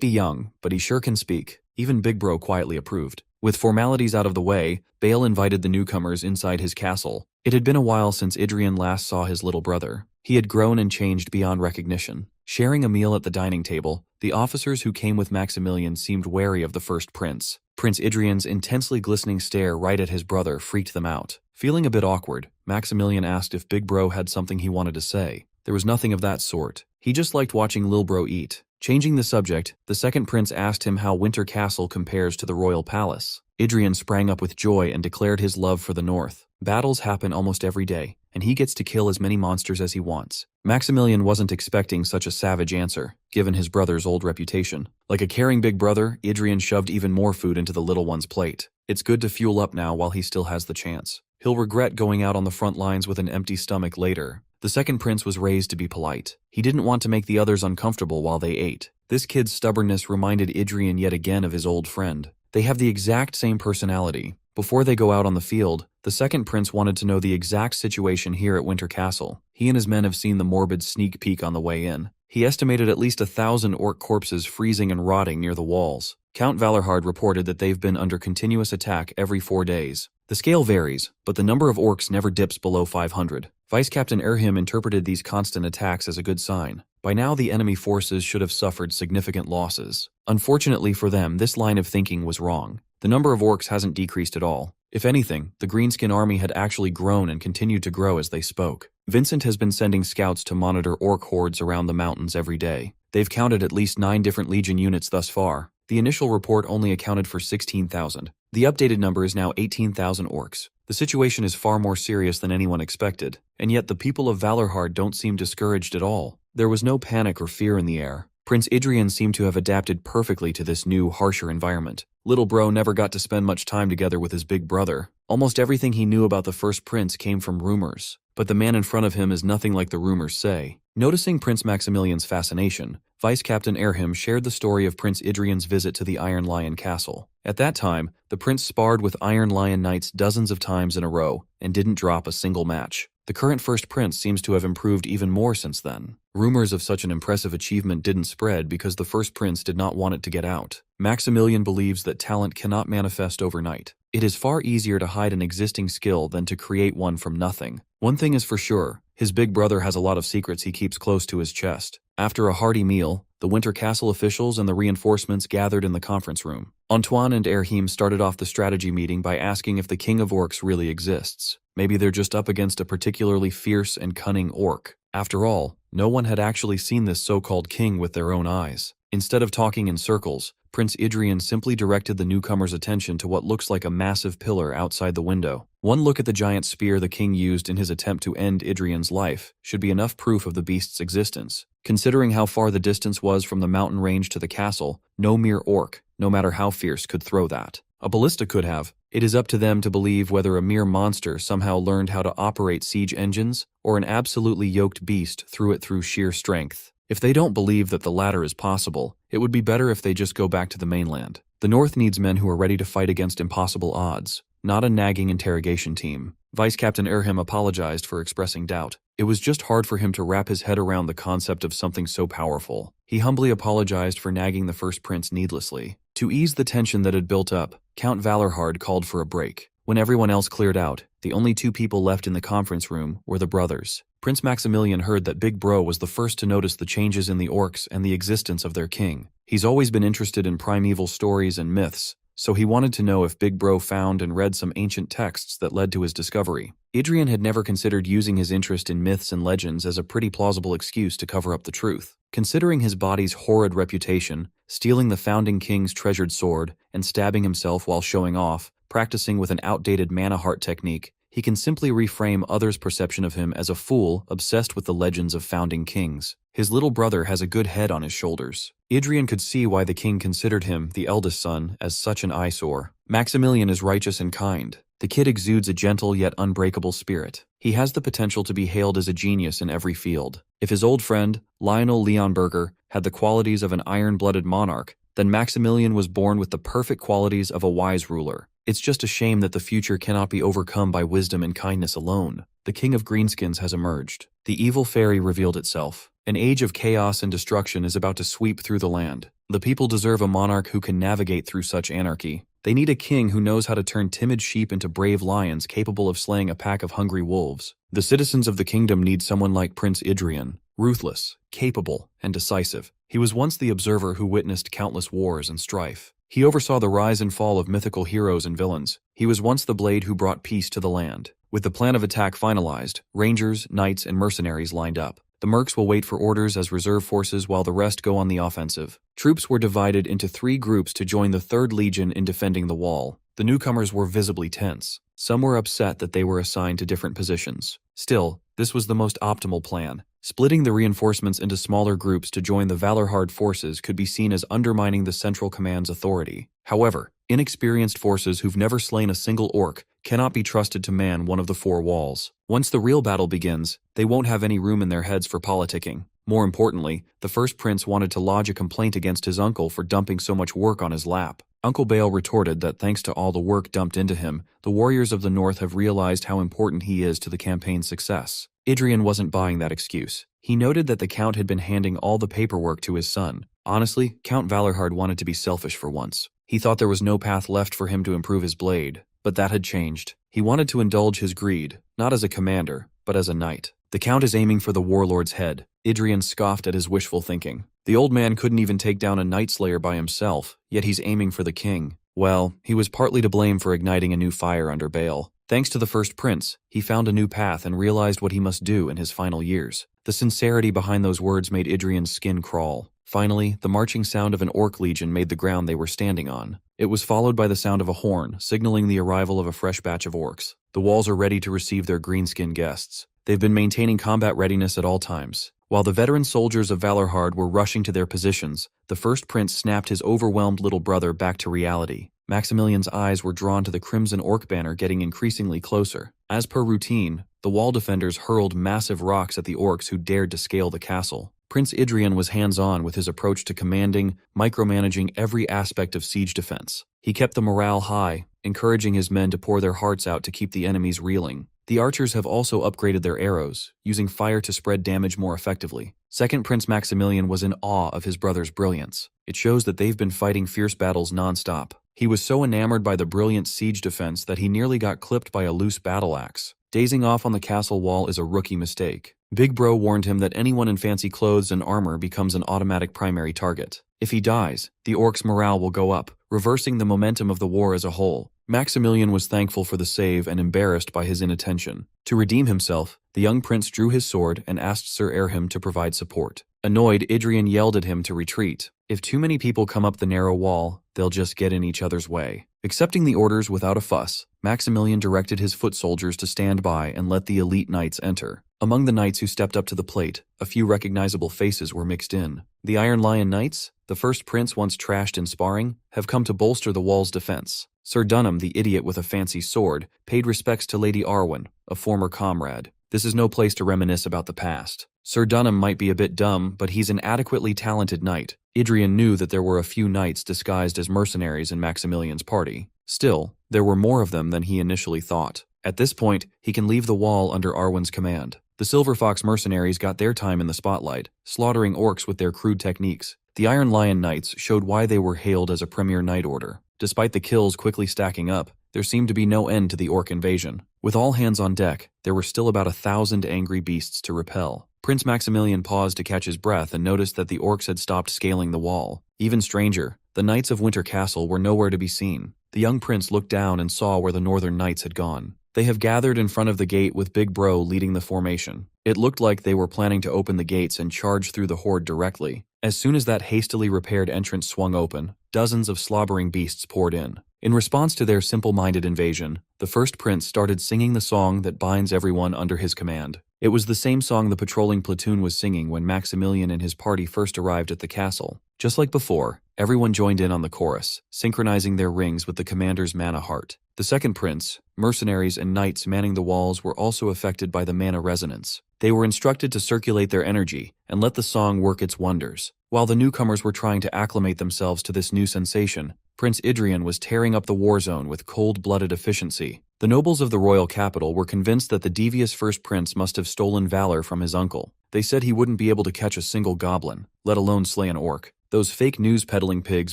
be young, but he sure can speak. Even Big Bro quietly approved. With formalities out of the way, Bale invited the newcomers inside his castle. It had been a while since Adrien last saw his little brother. He had grown and changed beyond recognition. Sharing a meal at the dining table, the officers who came with Maximilian seemed wary of the first prince. Prince Adrien's intensely glistening stare right at his brother freaked them out. Feeling a bit awkward, Maximilian asked if Big Bro had something he wanted to say. There was nothing of that sort. He just liked watching Lil Bro eat. Changing the subject, the second prince asked him how Winter Castle compares to the royal palace. Adrien sprang up with joy and declared his love for the north. Battles happen almost every day, and he gets to kill as many monsters as he wants. Maximilian wasn't expecting such a savage answer, given his brother's old reputation. Like a caring big brother, Adrien shoved even more food into the little one's plate. It's good to fuel up now while he still has the chance. He'll regret going out on the front lines with an empty stomach later. The second prince was raised to be polite. He didn't want to make the others uncomfortable while they ate. This kid's stubbornness reminded Adrien yet again of his old friend. They have the exact same personality. Before they go out on the field, the second prince wanted to know the exact situation here at Winter Castle. He and his men have seen the morbid sneak peek on the way in. He estimated at least 1,000 orc corpses freezing and rotting near the walls. Count Valarhard reported that they've been under continuous attack every 4 days. The scale varies, but the number of orcs never dips below 500. Vice Captain Erhim interpreted these constant attacks as a good sign. By now, the enemy forces should have suffered significant losses. Unfortunately for them, this line of thinking was wrong. The number of orcs hasn't decreased at all. If anything, the Greenskin army had actually grown and continued to grow as they spoke. Vincent has been sending scouts to monitor orc hordes around the mountains every day. They've counted at least 9 different Legion units thus far. The initial report only accounted for 16,000. The updated number is now 18,000 orcs. The situation is far more serious than anyone expected, and yet the people of Valarhard don't seem discouraged at all. There was no panic or fear in the air. Prince Adrien seemed to have adapted perfectly to this new, harsher environment. Little Bro never got to spend much time together with his big brother. Almost everything he knew about the first prince came from rumors, but the man in front of him is nothing like the rumors say. Noticing Prince Maximilian's fascination, Vice Captain Erhim shared the story of Prince Adrien's visit to the Iron Lion Castle. At that time, the prince sparred with Iron Lion Knights dozens of times in a row and didn't drop a single match. The current first prince seems to have improved even more since then. Rumors of such an impressive achievement didn't spread because the first prince did not want it to get out. Maximilian believes that talent cannot manifest overnight. It is far easier to hide an existing skill than to create one from nothing. One thing is for sure, his big brother has a lot of secrets he keeps close to his chest. After a hearty meal, the Winter Castle officials and the reinforcements gathered in the conference room. Antoine and Erhim started off the strategy meeting by asking if the King of Orcs really exists. Maybe they're just up against a particularly fierce and cunning orc. After all, no one had actually seen this so-called king with their own eyes. Instead of talking in circles, Prince Adrien simply directed the newcomer's attention to what looks like a massive pillar outside the window. One look at the giant spear the king used in his attempt to end Adrien's life should be enough proof of the beast's existence. Considering how far the distance was from the mountain range to the castle, no mere orc, no matter how fierce, could throw that. A ballista could have. It is up to them to believe whether a mere monster somehow learned how to operate siege engines, or an absolutely yoked beast threw it through sheer strength. If they don't believe that the latter is possible, it would be better if they just go back to the mainland. The North needs men who are ready to fight against impossible odds, not a nagging interrogation team. Vice Captain Erhim apologized for expressing doubt. It was just hard for him to wrap his head around the concept of something so powerful. He humbly apologized for nagging the first prince needlessly. To ease the tension that had built up, Count Valorhard called for a break. When everyone else cleared out, the only two people left in the conference room were the brothers. Prince Maximilian heard that Big Bro was the first to notice the changes in the orcs and the existence of their king. He's always been interested in primeval stories and myths, so he wanted to know if Big Bro found and read some ancient texts that led to his discovery. Adrien had never considered using his interest in myths and legends as a pretty plausible excuse to cover up the truth. Considering his body's horrid reputation, stealing the founding king's treasured sword, and stabbing himself while showing off, practicing with an outdated mana heart technique, he can simply reframe others' perception of him as a fool obsessed with the legends of founding kings. His little brother has a good head on his shoulders. Adrien could see why the king considered him, the eldest son, as such an eyesore. Maximilian is righteous and kind. The kid exudes a gentle yet unbreakable spirit. He has the potential to be hailed as a genius in every field. If his old friend, Lionel Leonberger, had the qualities of an iron-blooded monarch, then Maximilian was born with the perfect qualities of a wise ruler. It's just a shame that the future cannot be overcome by wisdom and kindness alone. The King of Greenskins has emerged. The evil fairy revealed itself. An age of chaos and destruction is about to sweep through the land. The people deserve a monarch who can navigate through such anarchy. They need a king who knows how to turn timid sheep into brave lions capable of slaying a pack of hungry wolves. The citizens of the kingdom need someone like Prince Adrien, ruthless, capable, and decisive. He was once the observer who witnessed countless wars and strife. He oversaw the rise and fall of mythical heroes and villains. He was once the blade who brought peace to the land. With the plan of attack finalized, rangers, knights, and mercenaries lined up. The mercs will wait for orders as reserve forces while the rest go on the offensive. Troops were divided into 3 groups to join the 3rd Legion in defending the wall. The newcomers were visibly tense. Some were upset that they were assigned to different positions. Still, this was the most optimal plan. Splitting the reinforcements into smaller groups to join the Valorhard forces could be seen as undermining the Central Command's authority. However, inexperienced forces who've never slain a single orc cannot be trusted to man one of the 4 walls. Once the real battle begins, they won't have any room in their heads for politicking. More importantly, the first prince wanted to lodge a complaint against his uncle for dumping so much work on his lap. Uncle Bale retorted that thanks to all the work dumped into him, the warriors of the north have realized how important he is to the campaign's success. Adrien wasn't buying that excuse. He noted that the Count had been handing all the paperwork to his son. Honestly, Count Valorhard wanted to be selfish for once. He thought there was no path left for him to improve his blade, but that had changed. He wanted to indulge his greed, not as a commander, but as a knight. The Count is aiming for the warlord's head. Adrien scoffed at his wishful thinking. The old man couldn't even take down a Night Slayer by himself, yet he's aiming for the king. Well, he was partly to blame for igniting a new fire under Bale. Thanks to the first prince, he found a new path and realized what he must do in his final years. The sincerity behind those words made Adrien's skin crawl. Finally, the marching sound of an orc legion made the ground they were standing on. It was followed by the sound of a horn, signaling the arrival of a fresh batch of orcs. The walls are ready to receive their greenskin guests. They've been maintaining combat readiness at all times. While the veteran soldiers of Valorhard were rushing to their positions, the first prince snapped his overwhelmed little brother back to reality. Maximilian's eyes were drawn to the crimson orc banner getting increasingly closer. As per routine, the wall defenders hurled massive rocks at the orcs who dared to scale the castle. Prince Adrien was hands-on with his approach to commanding, micromanaging every aspect of siege defense. He kept the morale high, encouraging his men to pour their hearts out to keep the enemies reeling. The archers have also upgraded their arrows, using fire to spread damage more effectively. Second Prince Maximilian was in awe of his brother's brilliance. It shows that they've been fighting fierce battles non-stop. He was so enamored by the brilliant siege defense that he nearly got clipped by a loose battle axe. Dazing off on the castle wall is a rookie mistake. Big Bro warned him that anyone in fancy clothes and armor becomes an automatic primary target. If he dies, the orcs' morale will go up, reversing the momentum of the war as a whole. Maximilian was thankful for the save and embarrassed by his inattention. To redeem himself, the young prince drew his sword and asked Sir Erhim to provide support. Annoyed, Adrien yelled at him to retreat. If too many people come up the narrow wall, they'll just get in each other's way. Accepting the orders without a fuss, Maximilian directed his foot soldiers to stand by and let the elite knights enter. Among the knights who stepped up to the plate, a few recognizable faces were mixed in. The Iron Lion Knights, the first prince once trashed in sparring, have come to bolster the wall's defense. Sir Dunham, the idiot with a fancy sword, paid respects to Lady Arwen, a former comrade. This is no place to reminisce about the past. Sir Dunham might be a bit dumb, but he's an adequately talented knight. Adrien knew that there were a few knights disguised as mercenaries in Maximilian's party. Still, there were more of them than he initially thought. At this point, he can leave the wall under Arwen's command. The Silver Fox mercenaries got their time in the spotlight, slaughtering orcs with their crude techniques. The Iron Lion Knights showed why they were hailed as a premier knight order. Despite the kills quickly stacking up, there seemed to be no end to the orc invasion. With all hands on deck, there were still about 1,000 angry beasts to repel. Prince Maximilian paused to catch his breath and noticed that the orcs had stopped scaling the wall. Even stranger, the knights of Winter Castle were nowhere to be seen. The young prince looked down and saw where the northern knights had gone. They have gathered in front of the gate with Big Bro leading the formation. It looked like they were planning to open the gates and charge through the horde directly. As soon as that hastily repaired entrance swung open, dozens of slobbering beasts poured in. In response to their simple-minded invasion, the first prince started singing the song that binds everyone under his command. It was the same song the patrolling platoon was singing when Maximilian and his party first arrived at the castle. Just like before, everyone joined in on the chorus, synchronizing their rings with the commander's mana heart. The second prince, mercenaries and knights manning the walls were also affected by the mana resonance. They were instructed to circulate their energy and let the song work its wonders. While the newcomers were trying to acclimate themselves to this new sensation, Prince Adrien was tearing up the war zone with cold-blooded efficiency. The nobles of the royal capital were convinced that the devious first prince must have stolen valor from his uncle. They said he wouldn't be able to catch a single goblin, let alone slay an orc. Those fake news-peddling pigs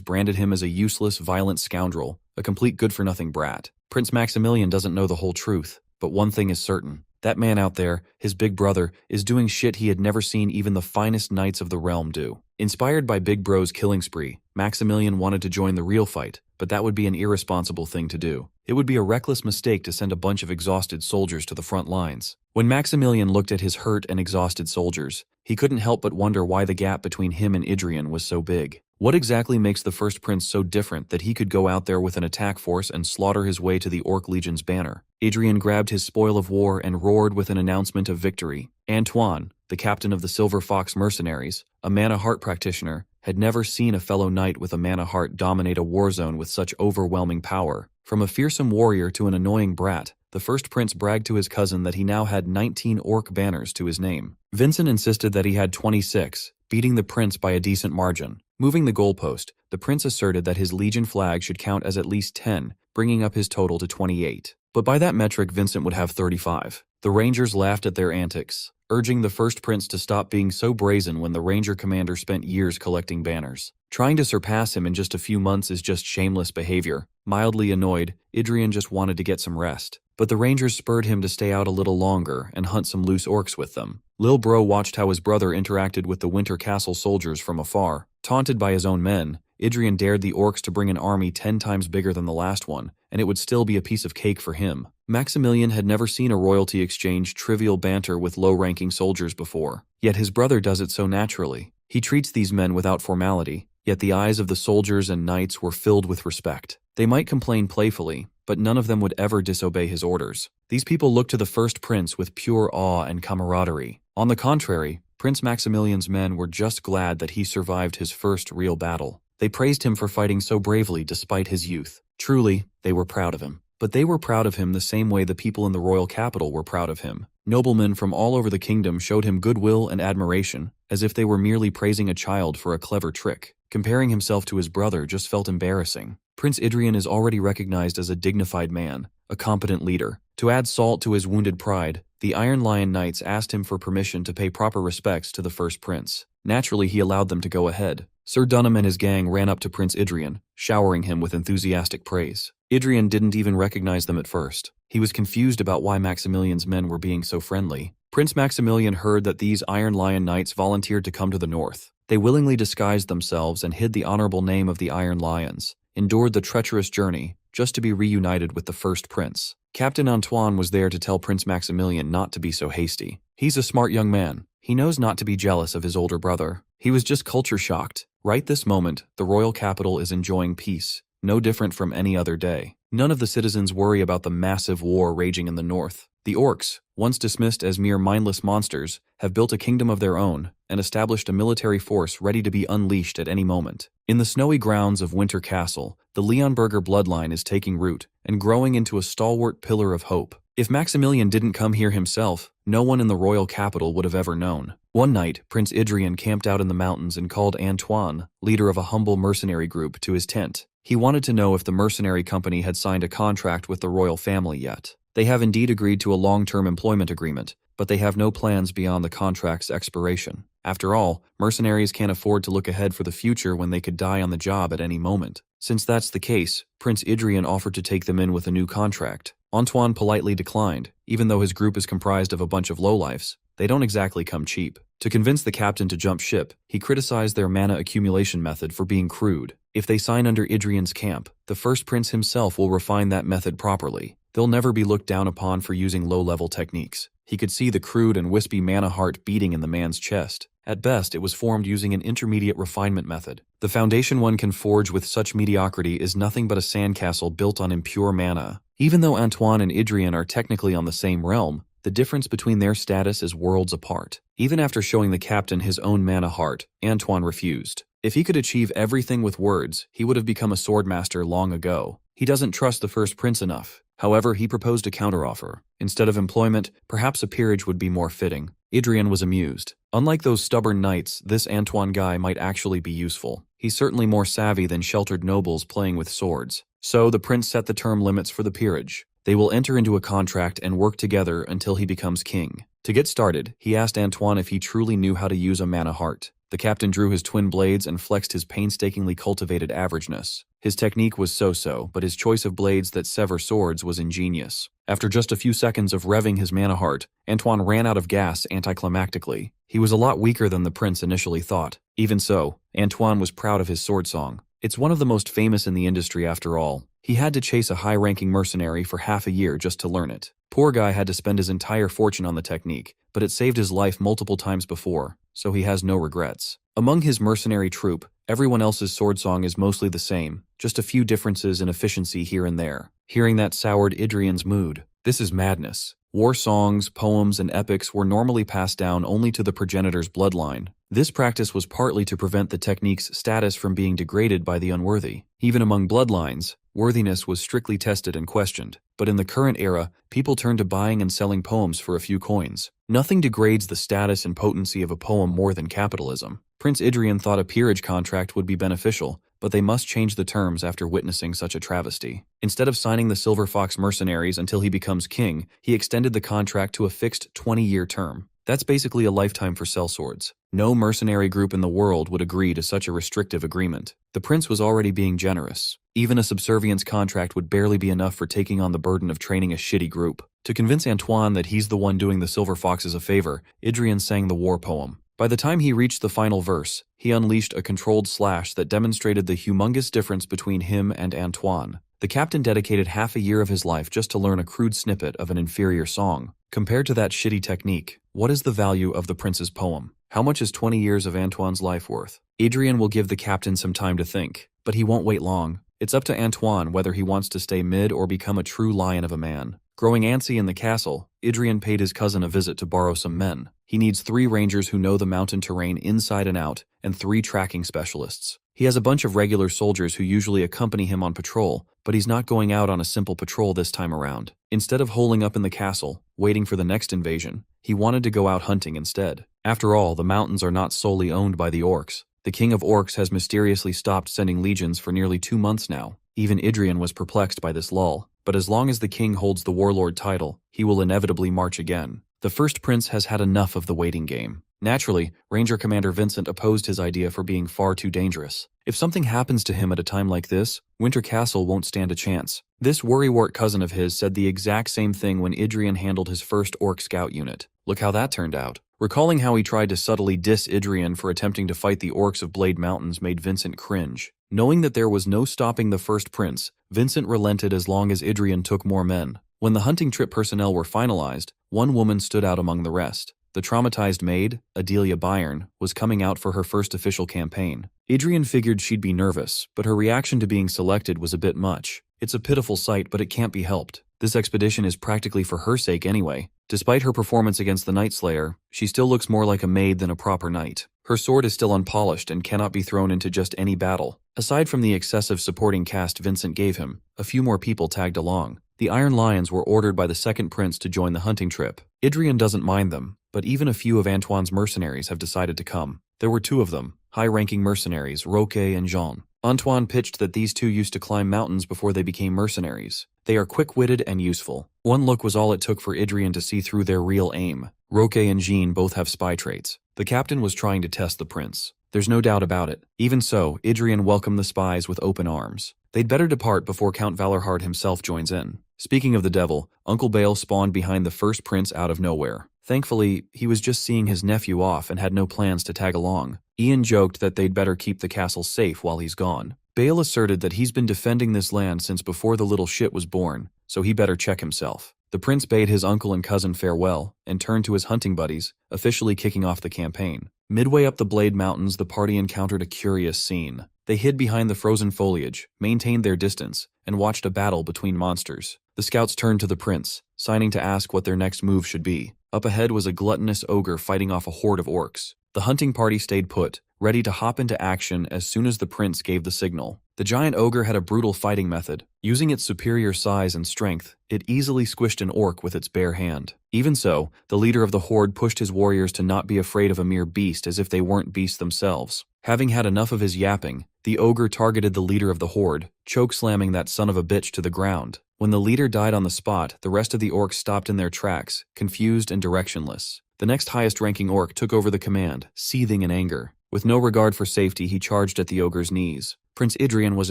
branded him as a useless, violent scoundrel, a complete good-for-nothing brat. Prince Maximilian doesn't know the whole truth, but one thing is certain. That man out there, his big brother, is doing shit he had never seen even the finest knights of the realm do. Inspired by Big Bro's killing spree, Maximilian wanted to join the real fight, but that would be an irresponsible thing to do. It would be a reckless mistake to send a bunch of exhausted soldiers to the front lines. When Maximilian looked at his hurt and exhausted soldiers, he couldn't help but wonder why the gap between him and Adrien was so big. What exactly makes the first prince so different that he could go out there with an attack force and slaughter his way to the Orc Legion's banner? Adrien grabbed his spoil of war and roared with an announcement of victory. Antoine, the captain of the Silver Fox mercenaries, a mana heart practitioner, had never seen a fellow knight with a mana heart dominate a war zone with such overwhelming power. From a fearsome warrior to an annoying brat, the first prince bragged to his cousin that he now had 19 orc banners to his name. Vincent insisted that he had 26, beating the prince by a decent margin. Moving the goalpost, the prince asserted that his legion flag should count as at least 10, bringing up his total to 28. But by that metric, Vincent would have 35. The Rangers laughed at their antics, urging the first prince to stop being so brazen when the Ranger commander spent years collecting banners. Trying to surpass him in just a few months is just shameless behavior. Mildly annoyed, Adrien just wanted to get some rest. But the Rangers spurred him to stay out a little longer and hunt some loose orcs with them. Lil Bro watched how his brother interacted with the Winter Castle soldiers from afar. Taunted by his own men, Adrien dared the orcs to bring an army 10 times bigger than the last one, and it would still be a piece of cake for him. Maximilian had never seen a royalty exchange trivial banter with low-ranking soldiers before, yet his brother does it so naturally. He treats these men without formality, yet the eyes of the soldiers and knights were filled with respect. They might complain playfully, but none of them would ever disobey his orders. These people looked to the first prince with pure awe and camaraderie. On the contrary, Prince Maximilian's men were just glad that he survived his first real battle. They praised him for fighting so bravely despite his youth. Truly, they were proud of him. But they were proud of him the same way the people in the royal capital were proud of him. Noblemen from all over the kingdom showed him goodwill and admiration, as if they were merely praising a child for a clever trick. Comparing himself to his brother just felt embarrassing. Prince Adrien is already recognized as a dignified man, a competent leader. To add salt to his wounded pride, the Iron Lion Knights asked him for permission to pay proper respects to the first prince. Naturally, he allowed them to go ahead. Sir Dunham and his gang ran up to Prince Adrien, showering him with enthusiastic praise. Adrien didn't even recognize them at first. He was confused about why Maximilian's men were being so friendly. Prince Maximilian heard that these Iron Lion Knights volunteered to come to the north. They willingly disguised themselves and hid the honorable name of the Iron Lions, endured the treacherous journey, just to be reunited with the first prince. Captain Antoine was there to tell Prince Maximilian not to be so hasty. He's a smart young man. He knows not to be jealous of his older brother. He was just culture shocked. Right this moment, the royal capital is enjoying peace, no different from any other day. None of the citizens worry about the massive war raging in the north. The orcs, once dismissed as mere mindless monsters, have built a kingdom of their own and established a military force ready to be unleashed at any moment. In the snowy grounds of Winter Castle, the Leonberger bloodline is taking root and growing into a stalwart pillar of hope. If Maximilian didn't come here himself, no one in the royal capital would have ever known. One night, Prince Adrien camped out in the mountains and called Antoine, leader of a humble mercenary group, to his tent. He wanted to know if the mercenary company had signed a contract with the royal family yet. They have indeed agreed to a long-term employment agreement, but they have no plans beyond the contract's expiration. After all, mercenaries can't afford to look ahead for the future when they could die on the job at any moment. Since that's the case, Prince Adrien offered to take them in with a new contract. Antoine politely declined, even though his group is comprised of a bunch of lowlifes. They don't exactly come cheap. To convince the captain to jump ship, he criticized their mana accumulation method for being crude. If they sign under Adrien's camp, the first prince himself will refine that method properly. They'll never be looked down upon for using low-level techniques. He could see the crude and wispy mana heart beating in the man's chest. At best, it was formed using an intermediate refinement method. The foundation one can forge with such mediocrity is nothing but a sandcastle built on impure mana. Even though Antoine and Adrien are technically on the same realm, the difference between their status is worlds apart. Even after showing the captain his own mana heart, Antoine refused. If he could achieve everything with words, he would have become a swordmaster long ago. He doesn't trust the first prince enough. However, he proposed a counteroffer. Instead of employment, perhaps a peerage would be more fitting. Adrien was amused. Unlike those stubborn knights, this Antoine guy might actually be useful. He's certainly more savvy than sheltered nobles playing with swords. So the prince set the term limits for the peerage. They will enter into a contract and work together until he becomes king. To get started, he asked Antoine if he truly knew how to use a mana heart. The captain drew his twin blades and flexed his painstakingly cultivated averageness. His technique was so-so, but his choice of blades that sever swords was ingenious. After just a few seconds of revving his mana heart, Antoine ran out of gas anticlimactically. He was a lot weaker than the prince initially thought. Even so, Antoine was proud of his sword song. It's one of the most famous in the industry after all. He had to chase a high-ranking mercenary for half a year just to learn it. Poor guy had to spend his entire fortune on the technique, but it saved his life multiple times before, so he has no regrets. Among his mercenary troop, everyone else's sword song is mostly the same, just a few differences in efficiency here and there. Hearing that soured Adrien's mood. This is madness. War songs, poems, and epics were normally passed down only to the progenitor's bloodline. This practice was partly to prevent the technique's status from being degraded by the unworthy. Even among bloodlines, worthiness was strictly tested and questioned. But in the current era, people turn to buying and selling poems for a few coins. Nothing degrades the status and potency of a poem more than capitalism. Prince Adrien thought a peerage contract would be beneficial, but they must change the terms after witnessing such a travesty. Instead of signing the Silver Fox mercenaries until he becomes king, he extended the contract to a fixed 20-year term. That's basically a lifetime for sellswords. No mercenary group in the world would agree to such a restrictive agreement. The prince was already being generous. Even a subservience contract would barely be enough for taking on the burden of training a shitty group. To convince Antoine that he's the one doing the Silver Foxes a favor, Adrien sang the war poem. By the time he reached the final verse, he unleashed a controlled slash that demonstrated the humongous difference between him and Antoine. The captain dedicated half a year of his life just to learn a crude snippet of an inferior song. Compared to that shitty technique, what is the value of the prince's poem? How much is 20 years of Antoine's life worth? Adrien will give the captain some time to think, but he won't wait long. It's up to Antoine whether he wants to stay mid or become a true lion of a man. Growing antsy in the castle, Adrien paid his cousin a visit to borrow some men. He needs 3 rangers who know the mountain terrain inside and out, and 3 tracking specialists. He has a bunch of regular soldiers who usually accompany him on patrol, but he's not going out on a simple patrol this time around. Instead of holing up in the castle, waiting for the next invasion, he wanted to go out hunting instead. After all, the mountains are not solely owned by the orcs. The king of orcs has mysteriously stopped sending legions for nearly 2 months now. Even Adrien was perplexed by this lull, but as long as the king holds the warlord title, he will inevitably march again. The first prince has had enough of the waiting game. Naturally, Ranger Commander Vincent opposed his idea for being far too dangerous. If something happens to him at a time like this, Winter Castle won't stand a chance. This worrywart cousin of his said the exact same thing when Adrien handled his first orc scout unit. Look how that turned out. Recalling how he tried to subtly diss Adrien for attempting to fight the orcs of Blade Mountains made Vincent cringe. Knowing that there was no stopping the first prince, Vincent relented as long as Adrien took more men. When the hunting trip personnel were finalized, one woman stood out among the rest. The traumatized maid, Adelia Byrne, was coming out for her first official campaign. Adrien figured she'd be nervous, but her reaction to being selected was a bit much. It's a pitiful sight, but it can't be helped. This expedition is practically for her sake anyway. Despite her performance against the Night Slayer, she still looks more like a maid than a proper knight. Her sword is still unpolished and cannot be thrown into just any battle. Aside from the excessive supporting cast Vincent gave him, a few more people tagged along. The Iron Lions were ordered by the second prince to join the hunting trip. Adrien doesn't mind them, but even a few of Antoine's mercenaries have decided to come. There were 2 of them, high-ranking mercenaries, Roque and Jean. Antoine pitched that these 2 used to climb mountains before they became mercenaries. They are quick-witted and useful. One look was all it took for Adrien to see through their real aim. Roque and Jean both have spy traits. The captain was trying to test the prince. There's no doubt about it. Even so, Adrien welcomed the spies with open arms. They'd better depart before Count Valorhard himself joins in. Speaking of the devil, Uncle Bale spawned behind the first prince out of nowhere. Thankfully, he was just seeing his nephew off and had no plans to tag along. Ian joked that they'd better keep the castle safe while he's gone. Bale asserted that he's been defending this land since before the little shit was born, so he better check himself. The prince bade his uncle and cousin farewell and turned to his hunting buddies, officially kicking off the campaign. Midway up the Blade Mountains, the party encountered a curious scene. They hid behind the frozen foliage, maintained their distance, and watched a battle between monsters. The scouts turned to the prince, signing to ask what their next move should be. Up ahead was a gluttonous ogre fighting off a horde of orcs. The hunting party stayed put, ready to hop into action as soon as the prince gave the signal. The giant ogre had a brutal fighting method. Using its superior size and strength, it easily squished an orc with its bare hand. Even so, the leader of the horde pushed his warriors to not be afraid of a mere beast as if they weren't beasts themselves. Having had enough of his yapping, the ogre targeted the leader of the horde, choke-slamming that son of a bitch to the ground. When the leader died on the spot, the rest of the orcs stopped in their tracks, confused and directionless. The next highest-ranking orc took over the command, seething in anger. With no regard for safety, he charged at the ogre's knees. Prince Adrien was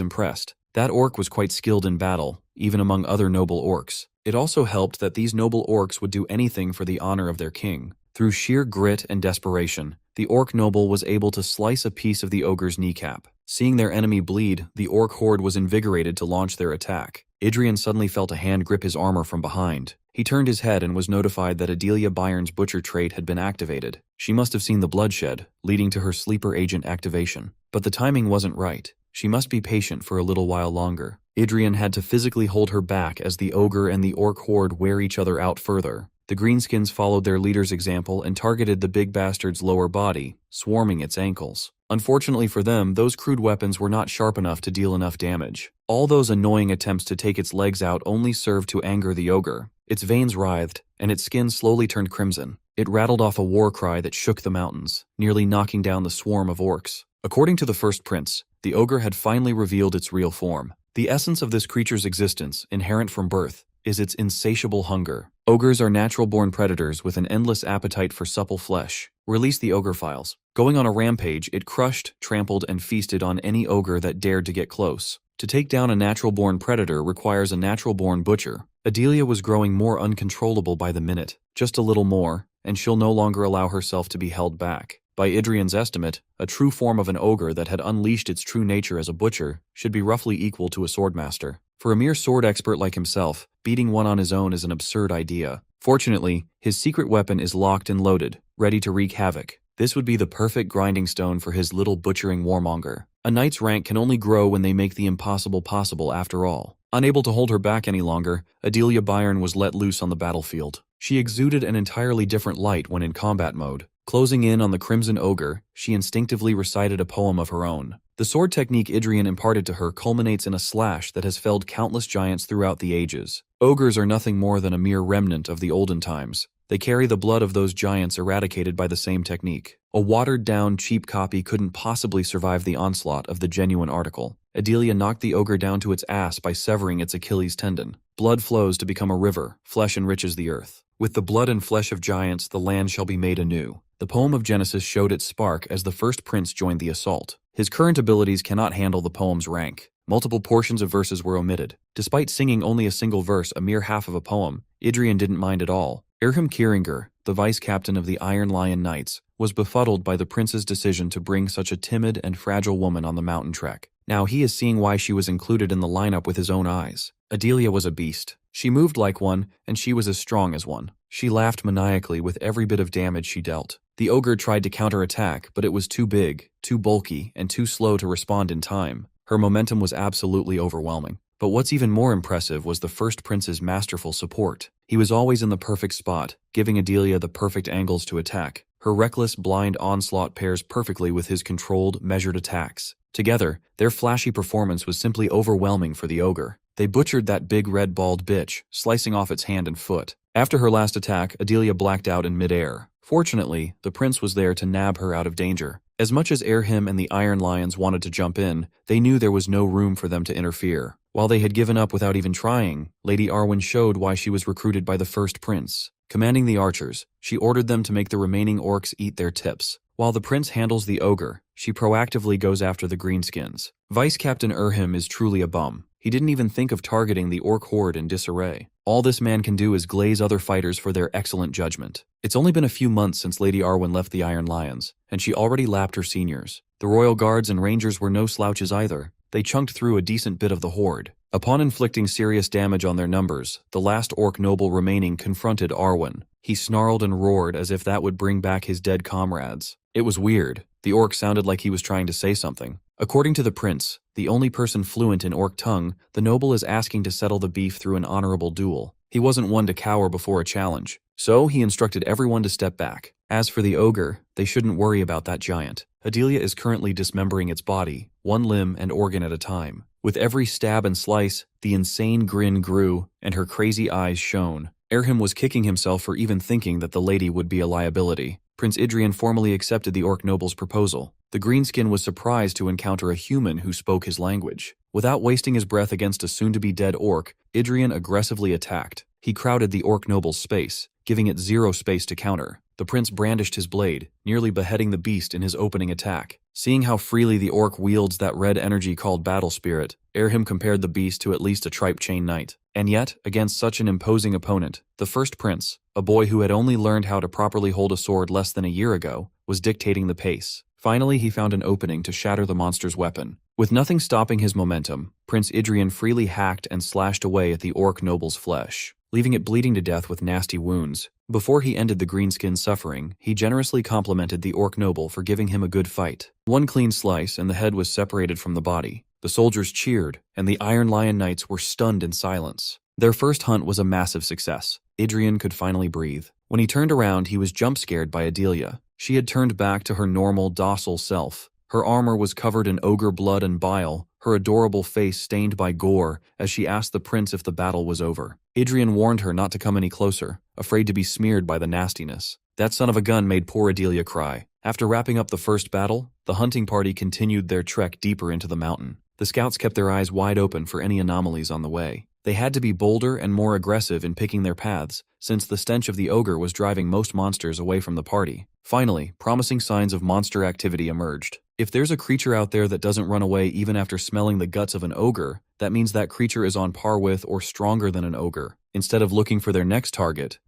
impressed. That orc was quite skilled in battle, even among other noble orcs. It also helped that these noble orcs would do anything for the honor of their king. Through sheer grit and desperation, the orc noble was able to slice a piece of the ogre's kneecap. Seeing their enemy bleed, the orc horde was invigorated to launch their attack. Adrien suddenly felt a hand grip his armor from behind. He turned his head and was notified that Adelia Byrne's butcher trait had been activated. She must have seen the bloodshed, leading to her sleeper agent activation. But the timing wasn't right. She must be patient for a little while longer. Adrien had to physically hold her back as the ogre and the orc horde wear each other out further. The greenskins followed their leader's example and targeted the big bastard's lower body, swarming its ankles. Unfortunately for them, those crude weapons were not sharp enough to deal enough damage. All those annoying attempts to take its legs out only served to anger the ogre. Its veins writhed, and its skin slowly turned crimson. It rattled off a war cry that shook the mountains, nearly knocking down the swarm of orcs. According to the first prince, the ogre had finally revealed its real form. The essence of this creature's existence, inherent from birth, is its insatiable hunger. Ogres are natural-born predators with an endless appetite for supple flesh. Release the ogre files. Going on a rampage, it crushed, trampled, and feasted on any ogre that dared to get close. To take down a natural-born predator requires a natural-born butcher. Adelia was growing more uncontrollable by the minute. Just a little more, and she'll no longer allow herself to be held back. By Adrien's estimate, a true form of an ogre that had unleashed its true nature as a butcher should be roughly equal to a swordmaster. For a mere sword expert like himself, beating one on his own is an absurd idea. Fortunately, his secret weapon is locked and loaded, ready to wreak havoc. This would be the perfect grinding stone for his little butchering warmonger. A knight's rank can only grow when they make the impossible possible after all. Unable to hold her back any longer, Adelia Byrne was let loose on the battlefield. She exuded an entirely different light when in combat mode. Closing in on the Crimson Ogre, she instinctively recited a poem of her own. The sword technique Adrien imparted to her culminates in a slash that has felled countless giants throughout the ages. Ogres are nothing more than a mere remnant of the olden times. They carry the blood of those giants eradicated by the same technique. A watered-down, cheap copy couldn't possibly survive the onslaught of the genuine article. Adelia knocked the ogre down to its ass by severing its Achilles tendon. Blood flows to become a river, flesh enriches the earth. With the blood and flesh of giants, the land shall be made anew. The poem of Genesis showed its spark as the first prince joined the assault. His current abilities cannot handle the poem's rank. Multiple portions of verses were omitted. Despite singing only a single verse, a mere half of a poem, Adrien didn't mind at all. Erhem Kieringer, the vice-captain of the Iron Lion Knights, was befuddled by the prince's decision to bring such a timid and fragile woman on the mountain trek. Now he is seeing why she was included in the lineup with his own eyes. Adelia was a beast. She moved like one, and she was as strong as one. She laughed maniacally with every bit of damage she dealt. The ogre tried to counterattack, but it was too big, too bulky, and too slow to respond in time. Her momentum was absolutely overwhelming. But what's even more impressive was the first prince's masterful support. He was always in the perfect spot, giving Adelia the perfect angles to attack. Her reckless, blind onslaught pairs perfectly with his controlled, measured attacks. Together, their flashy performance was simply overwhelming for the ogre. They butchered that big red bald bitch, slicing off its hand and foot. After her last attack, Adelia blacked out in midair. Fortunately, the prince was there to nab her out of danger. As much as Erhem and the Iron Lions wanted to jump in, they knew there was no room for them to interfere. While they had given up without even trying, Lady Arwen showed why she was recruited by the first prince. Commanding the archers, she ordered them to make the remaining orcs eat their tips. While the prince handles the ogre, she proactively goes after the greenskins. Vice-Captain Erhem is truly a bum. He didn't even think of targeting the orc horde in disarray. All this man can do is glaze other fighters for their excellent judgment. It's only been a few months since Lady Arwen left the Iron Lions, and she already lapped her seniors. The royal guards and rangers were no slouches either. They chunked through a decent bit of the horde. Upon inflicting serious damage on their numbers, the last orc noble remaining confronted Arwen. He snarled and roared as if that would bring back his dead comrades. It was weird. The orc sounded like he was trying to say something. According to the prince, the only person fluent in orc tongue, the noble is asking to settle the beef through an honorable duel. He wasn't one to cower before a challenge, so he instructed everyone to step back. As for the ogre, they shouldn't worry about that giant. Adelia is currently dismembering its body, one limb and organ at a time. With every stab and slice, the insane grin grew, and her crazy eyes shone. Erhem was kicking himself for even thinking that the lady would be a liability. Prince Adrien formally accepted the orc noble's proposal. The greenskin was surprised to encounter a human who spoke his language. Without wasting his breath against a soon-to-be-dead orc, Adrien aggressively attacked. He crowded the orc noble's space, giving it zero space to counter. The prince brandished his blade, nearly beheading the beast in his opening attack. Seeing how freely the orc wields that red energy called battle spirit, Erhem compared the beast to at least a tripe chain knight. And yet, against such an imposing opponent, the first prince, a boy who had only learned how to properly hold a sword less than a year ago, was dictating the pace. Finally, he found an opening to shatter the monster's weapon. With nothing stopping his momentum, Prince Adrien freely hacked and slashed away at the orc noble's flesh, leaving it bleeding to death with nasty wounds. Before he ended the greenskin's suffering, he generously complimented the orc noble for giving him a good fight. One clean slice and the head was separated from the body. The soldiers cheered, and the Iron Lion Knights were stunned in silence. Their first hunt was a massive success. Adrien could finally breathe. When he turned around, he was jump-scared by Adelia. She had turned back to her normal, docile self. Her armor was covered in ogre blood and bile, her adorable face stained by gore, as she asked the prince if the battle was over. Adrien warned her not to come any closer, afraid to be smeared by the nastiness. That son of a gun made poor Adelia cry. After wrapping up the first battle, the hunting party continued their trek deeper into the mountain. The scouts kept their eyes wide open for any anomalies on the way. They had to be bolder and more aggressive in picking their paths, since the stench of the ogre was driving most monsters away from the party. Finally, promising signs of monster activity emerged. If there's a creature out there that doesn't run away even after smelling the guts of an ogre, that means that creature is on par with or stronger than an ogre. Instead of looking for their next target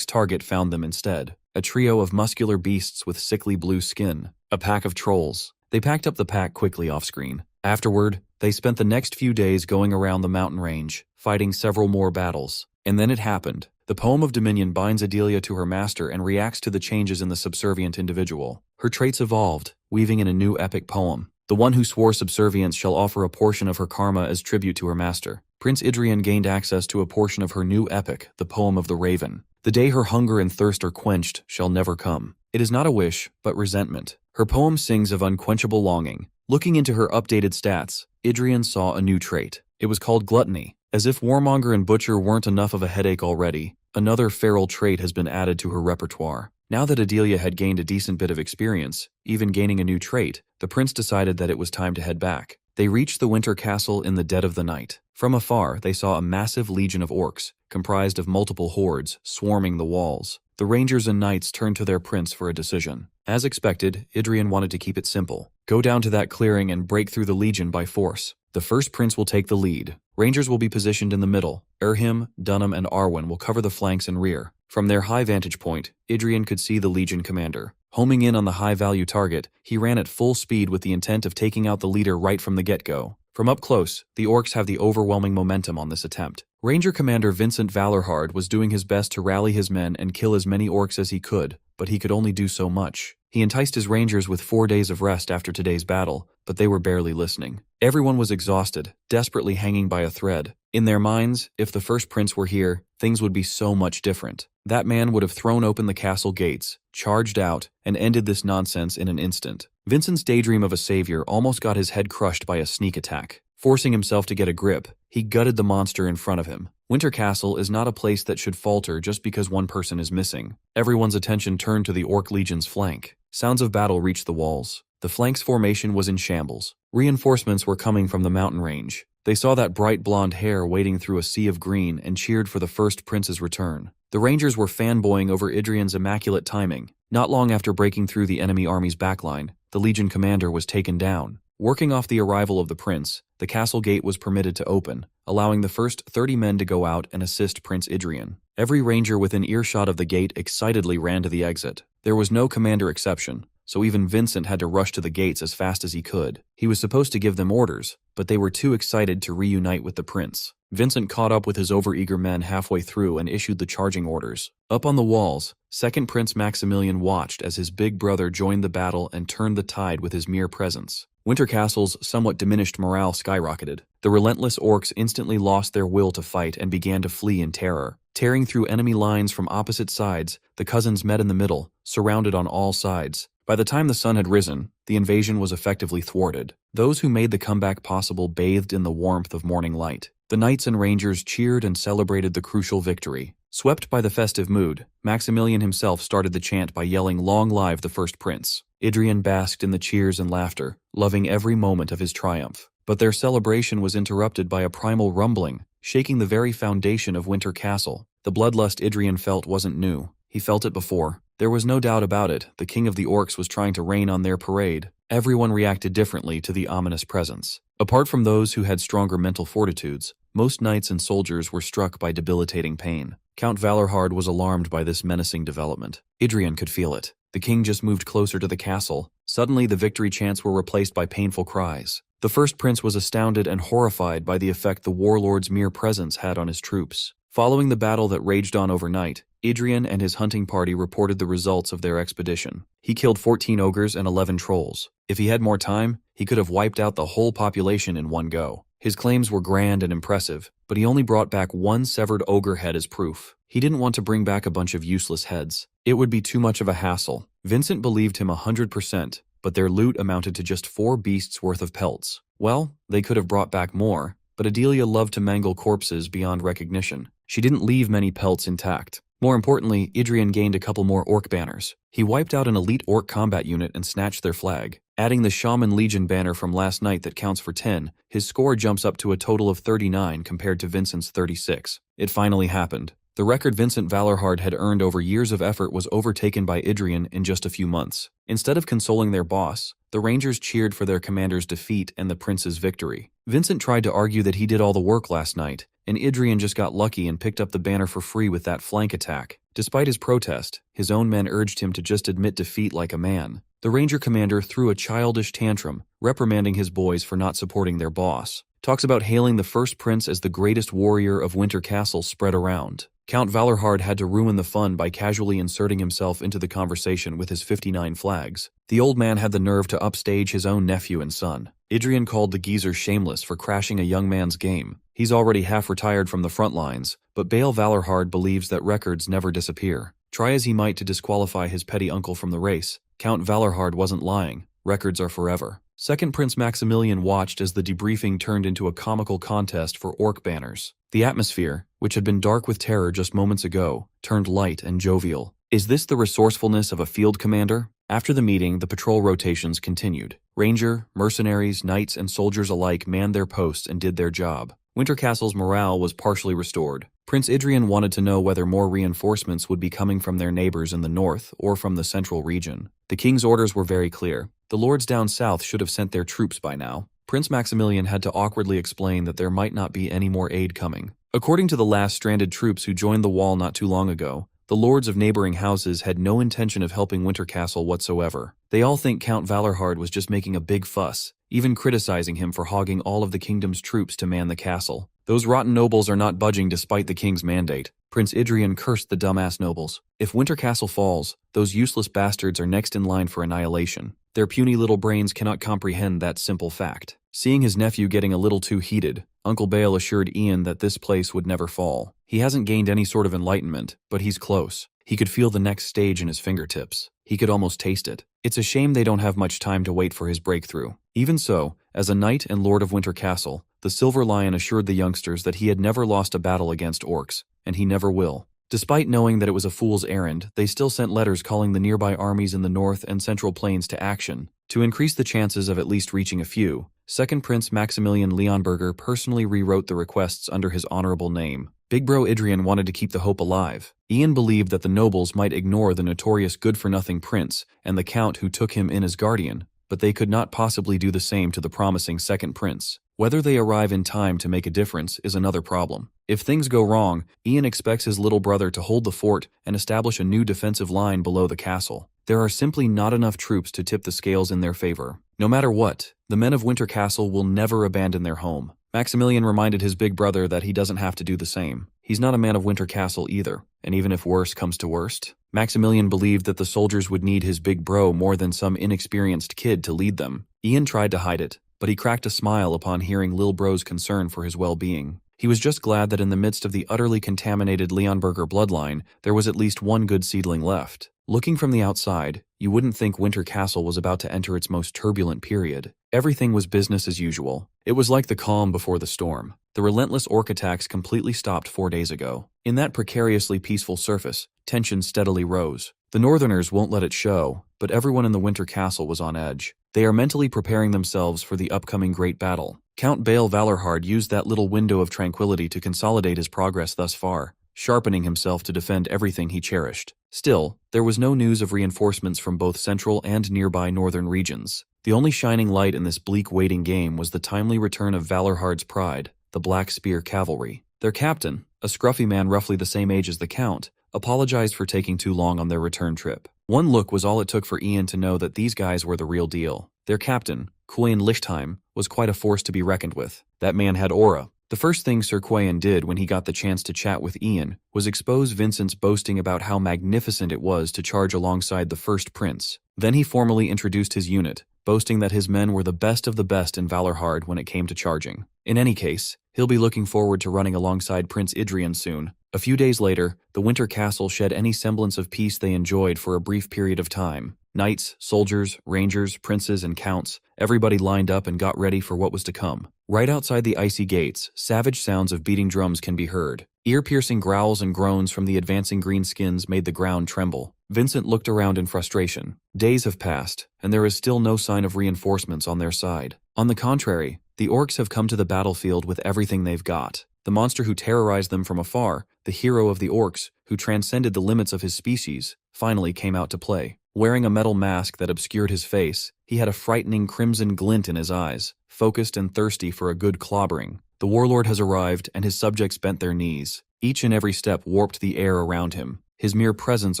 found them instead. A trio of muscular beasts with sickly blue skin. A pack of trolls. They packed up the pack quickly off-screen. Afterward, they spent the next few days going around the mountain range, fighting several more battles. And then it happened. The poem of Dominion binds Adelia to her master and reacts to the changes in the subservient individual. Her traits evolved, weaving in a new epic poem. The one who swore subservience shall offer a portion of her karma as tribute to her master. Prince Adrien gained access to a portion of her new epic, the poem of the Raven. The day her hunger and thirst are quenched shall never come. It is not a wish, but resentment. Her poem sings of unquenchable longing. Looking into her updated stats, Adrien saw a new trait. It was called gluttony. As if warmonger and butcher weren't enough of a headache already, Another feral trait has been added to her repertoire. Now that Adelia had gained a decent bit of experience, even gaining a new trait, the prince decided that it was time to head back. They reached the winter castle in the dead of the night. From afar, they saw a massive legion of orcs, comprised of multiple hordes, swarming the walls. The rangers and knights turned to their prince for a decision. As expected, Adrien wanted to keep it simple. Go down to that clearing and break through the legion by force. The first prince will take the lead. Rangers will be positioned in the middle. Erhim, Dunham, and Arwen will cover the flanks and rear. From their high vantage point, Adrien could see the legion commander. Homing in on the high-value target, he ran at full speed with the intent of taking out the leader right from the get-go. From up close, the orcs have the overwhelming momentum on this attempt. Ranger Commander Vincent Valorhard was doing his best to rally his men and kill as many orcs as he could, but he could only do so much. He enticed his rangers with 4 days of rest after today's battle, but they were barely listening. Everyone was exhausted, desperately hanging by a thread. In their minds, if the first prince were here, things would be so much different. That man would have thrown open the castle gates, charged out, and ended this nonsense in an instant. Vincent's daydream of a savior almost got his head crushed by a sneak attack. Forcing himself to get a grip, he gutted the monster in front of him. Winter Castle is not a place that should falter just because one person is missing. Everyone's attention turned to the Orc Legion's flank. Sounds of battle reached the walls. The flank's formation was in shambles. Reinforcements were coming from the mountain range. They saw that bright blonde hair wading through a sea of green and cheered for the first prince's return. The rangers were fanboying over Adrien's immaculate timing. Not long after breaking through the enemy army's backline, the Legion commander was taken down. Working off the arrival of the prince, the castle gate was permitted to open, allowing the first 30 men to go out and assist Prince Adrien. Every ranger within earshot of the gate excitedly ran to the exit. There was no commander exception, so even Vincent had to rush to the gates as fast as he could. He was supposed to give them orders, but they were too excited to reunite with the prince. Vincent caught up with his overeager men halfway through and issued the charging orders. Up on the walls, Second Prince Maximilian watched as his big brother joined the battle and turned the tide with his mere presence. Winter Castle's somewhat diminished morale skyrocketed. The relentless orcs instantly lost their will to fight and began to flee in terror. Tearing through enemy lines from opposite sides, the cousins met in the middle, surrounded on all sides. By the time the sun had risen, the invasion was effectively thwarted. Those who made the comeback possible bathed in the warmth of morning light. The knights and rangers cheered and celebrated the crucial victory. Swept by the festive mood, Maximilian himself started the chant by yelling, "Long live the first prince." Adrien basked in the cheers and laughter, loving every moment of his triumph. But their celebration was interrupted by a primal rumbling, shaking the very foundation of Winter Castle. The bloodlust Adrien felt wasn't new. He felt it before. There was no doubt about it, the king of the orcs was trying to rain on their parade. Everyone reacted differently to the ominous presence. Apart from those who had stronger mental fortitudes, most knights and soldiers were struck by debilitating pain. Count Valorhard was alarmed by this menacing development. Adrien could feel it. The king just moved closer to the castle. Suddenly, the victory chants were replaced by painful cries. The first prince was astounded and horrified by the effect the warlord's mere presence had on his troops. Following the battle that raged on overnight, Adrien and his hunting party reported the results of their expedition. He killed 14 ogres and 11 trolls. If he had more time, he could have wiped out the whole population in one go. His claims were grand and impressive, but he only brought back one severed ogre head as proof. He didn't want to bring back a bunch of useless heads. It would be too much of a hassle. Vincent believed him 100%, but their loot amounted to just 4 beasts worth of pelts. Well, they could have brought back more, but Adelia loved to mangle corpses beyond recognition. She didn't leave many pelts intact. More importantly, Adrien gained a couple more orc banners. He wiped out an elite orc combat unit and snatched their flag. Adding the Shaman Legion banner from last night that counts for 10, his score jumps up to a total of 39 compared to Vincent's 36. It finally happened. The record Vincent Valorhard had earned over years of effort was overtaken by Adrien in just a few months. Instead of consoling their boss, the Rangers cheered for their commander's defeat and the prince's victory. Vincent tried to argue that he did all the work last night, and Adrien just got lucky and picked up the banner for free with that flank attack. Despite his protest, his own men urged him to just admit defeat like a man. The Ranger commander threw a childish tantrum, reprimanding his boys for not supporting their boss. Talks about hailing the first prince as the greatest warrior of Winter Castle spread around. Count Valorhard had to ruin the fun by casually inserting himself into the conversation with his 59 flags. The old man had the nerve to upstage his own nephew and son. Adrien called the geezer shameless for crashing a young man's game. He's already half retired from the front lines, but Bale Valorhard believes that records never disappear. Try as he might to disqualify his petty uncle from the race, Count Valorhard wasn't lying. Records are forever. Second Prince Maximilian watched as the debriefing turned into a comical contest for orc banners. The atmosphere, which had been dark with terror just moments ago, turned light and jovial. Is this the resourcefulness of a field commander? After the meeting, the patrol rotations continued. Ranger, mercenaries, knights, and soldiers alike manned their posts and did their job. Winter Castle's morale was partially restored. Prince Adrien wanted to know whether more reinforcements would be coming from their neighbors in the north or from the central region. The king's orders were very clear. The lords down south should have sent their troops by now. Prince Maximilian had to awkwardly explain that there might not be any more aid coming. According to the last stranded troops who joined the wall not too long ago, the lords of neighboring houses had no intention of helping Winter Castle whatsoever. They all think Count Valorhard was just making a big fuss, even criticizing him for hogging all of the kingdom's troops to man the castle. Those rotten nobles are not budging despite the king's mandate. Prince Adrien cursed the dumbass nobles. If Winter Castle falls, those useless bastards are next in line for annihilation. Their puny little brains cannot comprehend that simple fact. Seeing his nephew getting a little too heated, Uncle Bale assured Ian that this place would never fall. He hasn't gained any sort of enlightenment, but he's close. He could feel the next stage in his fingertips. He could almost taste it. It's a shame they don't have much time to wait for his breakthrough. Even so, as a knight and lord of Winter Castle, the Silver Lion assured the youngsters that he had never lost a battle against orcs, and he never will. Despite knowing that it was a fool's errand, they still sent letters calling the nearby armies in the north and central plains to action. To increase the chances of at least reaching a few, Second Prince Maximilian Leonberger personally rewrote the requests under his honorable name. Big Bro Adrien wanted to keep the hope alive. Ian believed that the nobles might ignore the notorious good-for-nothing prince and the count who took him in as guardian, but they could not possibly do the same to the promising second prince. Whether they arrive in time to make a difference is another problem. If things go wrong, Ian expects his little brother to hold the fort and establish a new defensive line below the castle. There are simply not enough troops to tip the scales in their favor. No matter what, the men of Winter Castle will never abandon their home. Maximilian reminded his big brother that he doesn't have to do the same. He's not a man of Winter Castle either, and even if worst comes to worst, Maximilian believed that the soldiers would need his big bro more than some inexperienced kid to lead them. Ian tried to hide it, but he cracked a smile upon hearing Lil Bro's concern for his well-being. He was just glad that in the midst of the utterly contaminated Leonberger bloodline, there was at least one good seedling left. Looking from the outside, you wouldn't think Winter Castle was about to enter its most turbulent period. Everything was business as usual. It was like the calm before the storm. The relentless orc attacks completely stopped 4 days ago. In that precariously peaceful surface, tension steadily rose. The Northerners won't let it show, but everyone in the Winter Castle was on edge. They are mentally preparing themselves for the upcoming great battle. Count Bale Valorhard used that little window of tranquility to consolidate his progress thus far, sharpening himself to defend everything he cherished. Still, there was no news of reinforcements from both central and nearby northern regions. The only shining light in this bleak waiting game was the timely return of Valorhard's pride, the Black Spear Cavalry. Their captain, a scruffy man roughly the same age as the Count, apologized for taking too long on their return trip. One look was all it took for Ian to know that these guys were the real deal. Their captain, Quain Lichtheim, was quite a force to be reckoned with. That man had aura. The first thing Sir Quain did when he got the chance to chat with Ian was expose Vincent's boasting about how magnificent it was to charge alongside the first prince. Then he formally introduced his unit, boasting that his men were the best of the best in Valorhard when it came to charging. In any case, he'll be looking forward to running alongside Prince Adrien soon. A few days later, the Winter Castle shed any semblance of peace they enjoyed for a brief period of time. Knights, soldiers, rangers, princes, and counts, everybody lined up and got ready for what was to come. Right outside the icy gates, savage sounds of beating drums can be heard. Ear-piercing growls and groans from the advancing greenskins made the ground tremble. Vincent looked around in frustration. Days have passed, and there is still no sign of reinforcements on their side. On the contrary, the orcs have come to the battlefield with everything they've got. The monster who terrorized them from afar, the hero of the orcs, who transcended the limits of his species, finally came out to play. Wearing a metal mask that obscured his face, he had a frightening crimson glint in his eyes, focused and thirsty for a good clobbering. The warlord has arrived, and his subjects bent their knees. Each and every step warped the air around him. His mere presence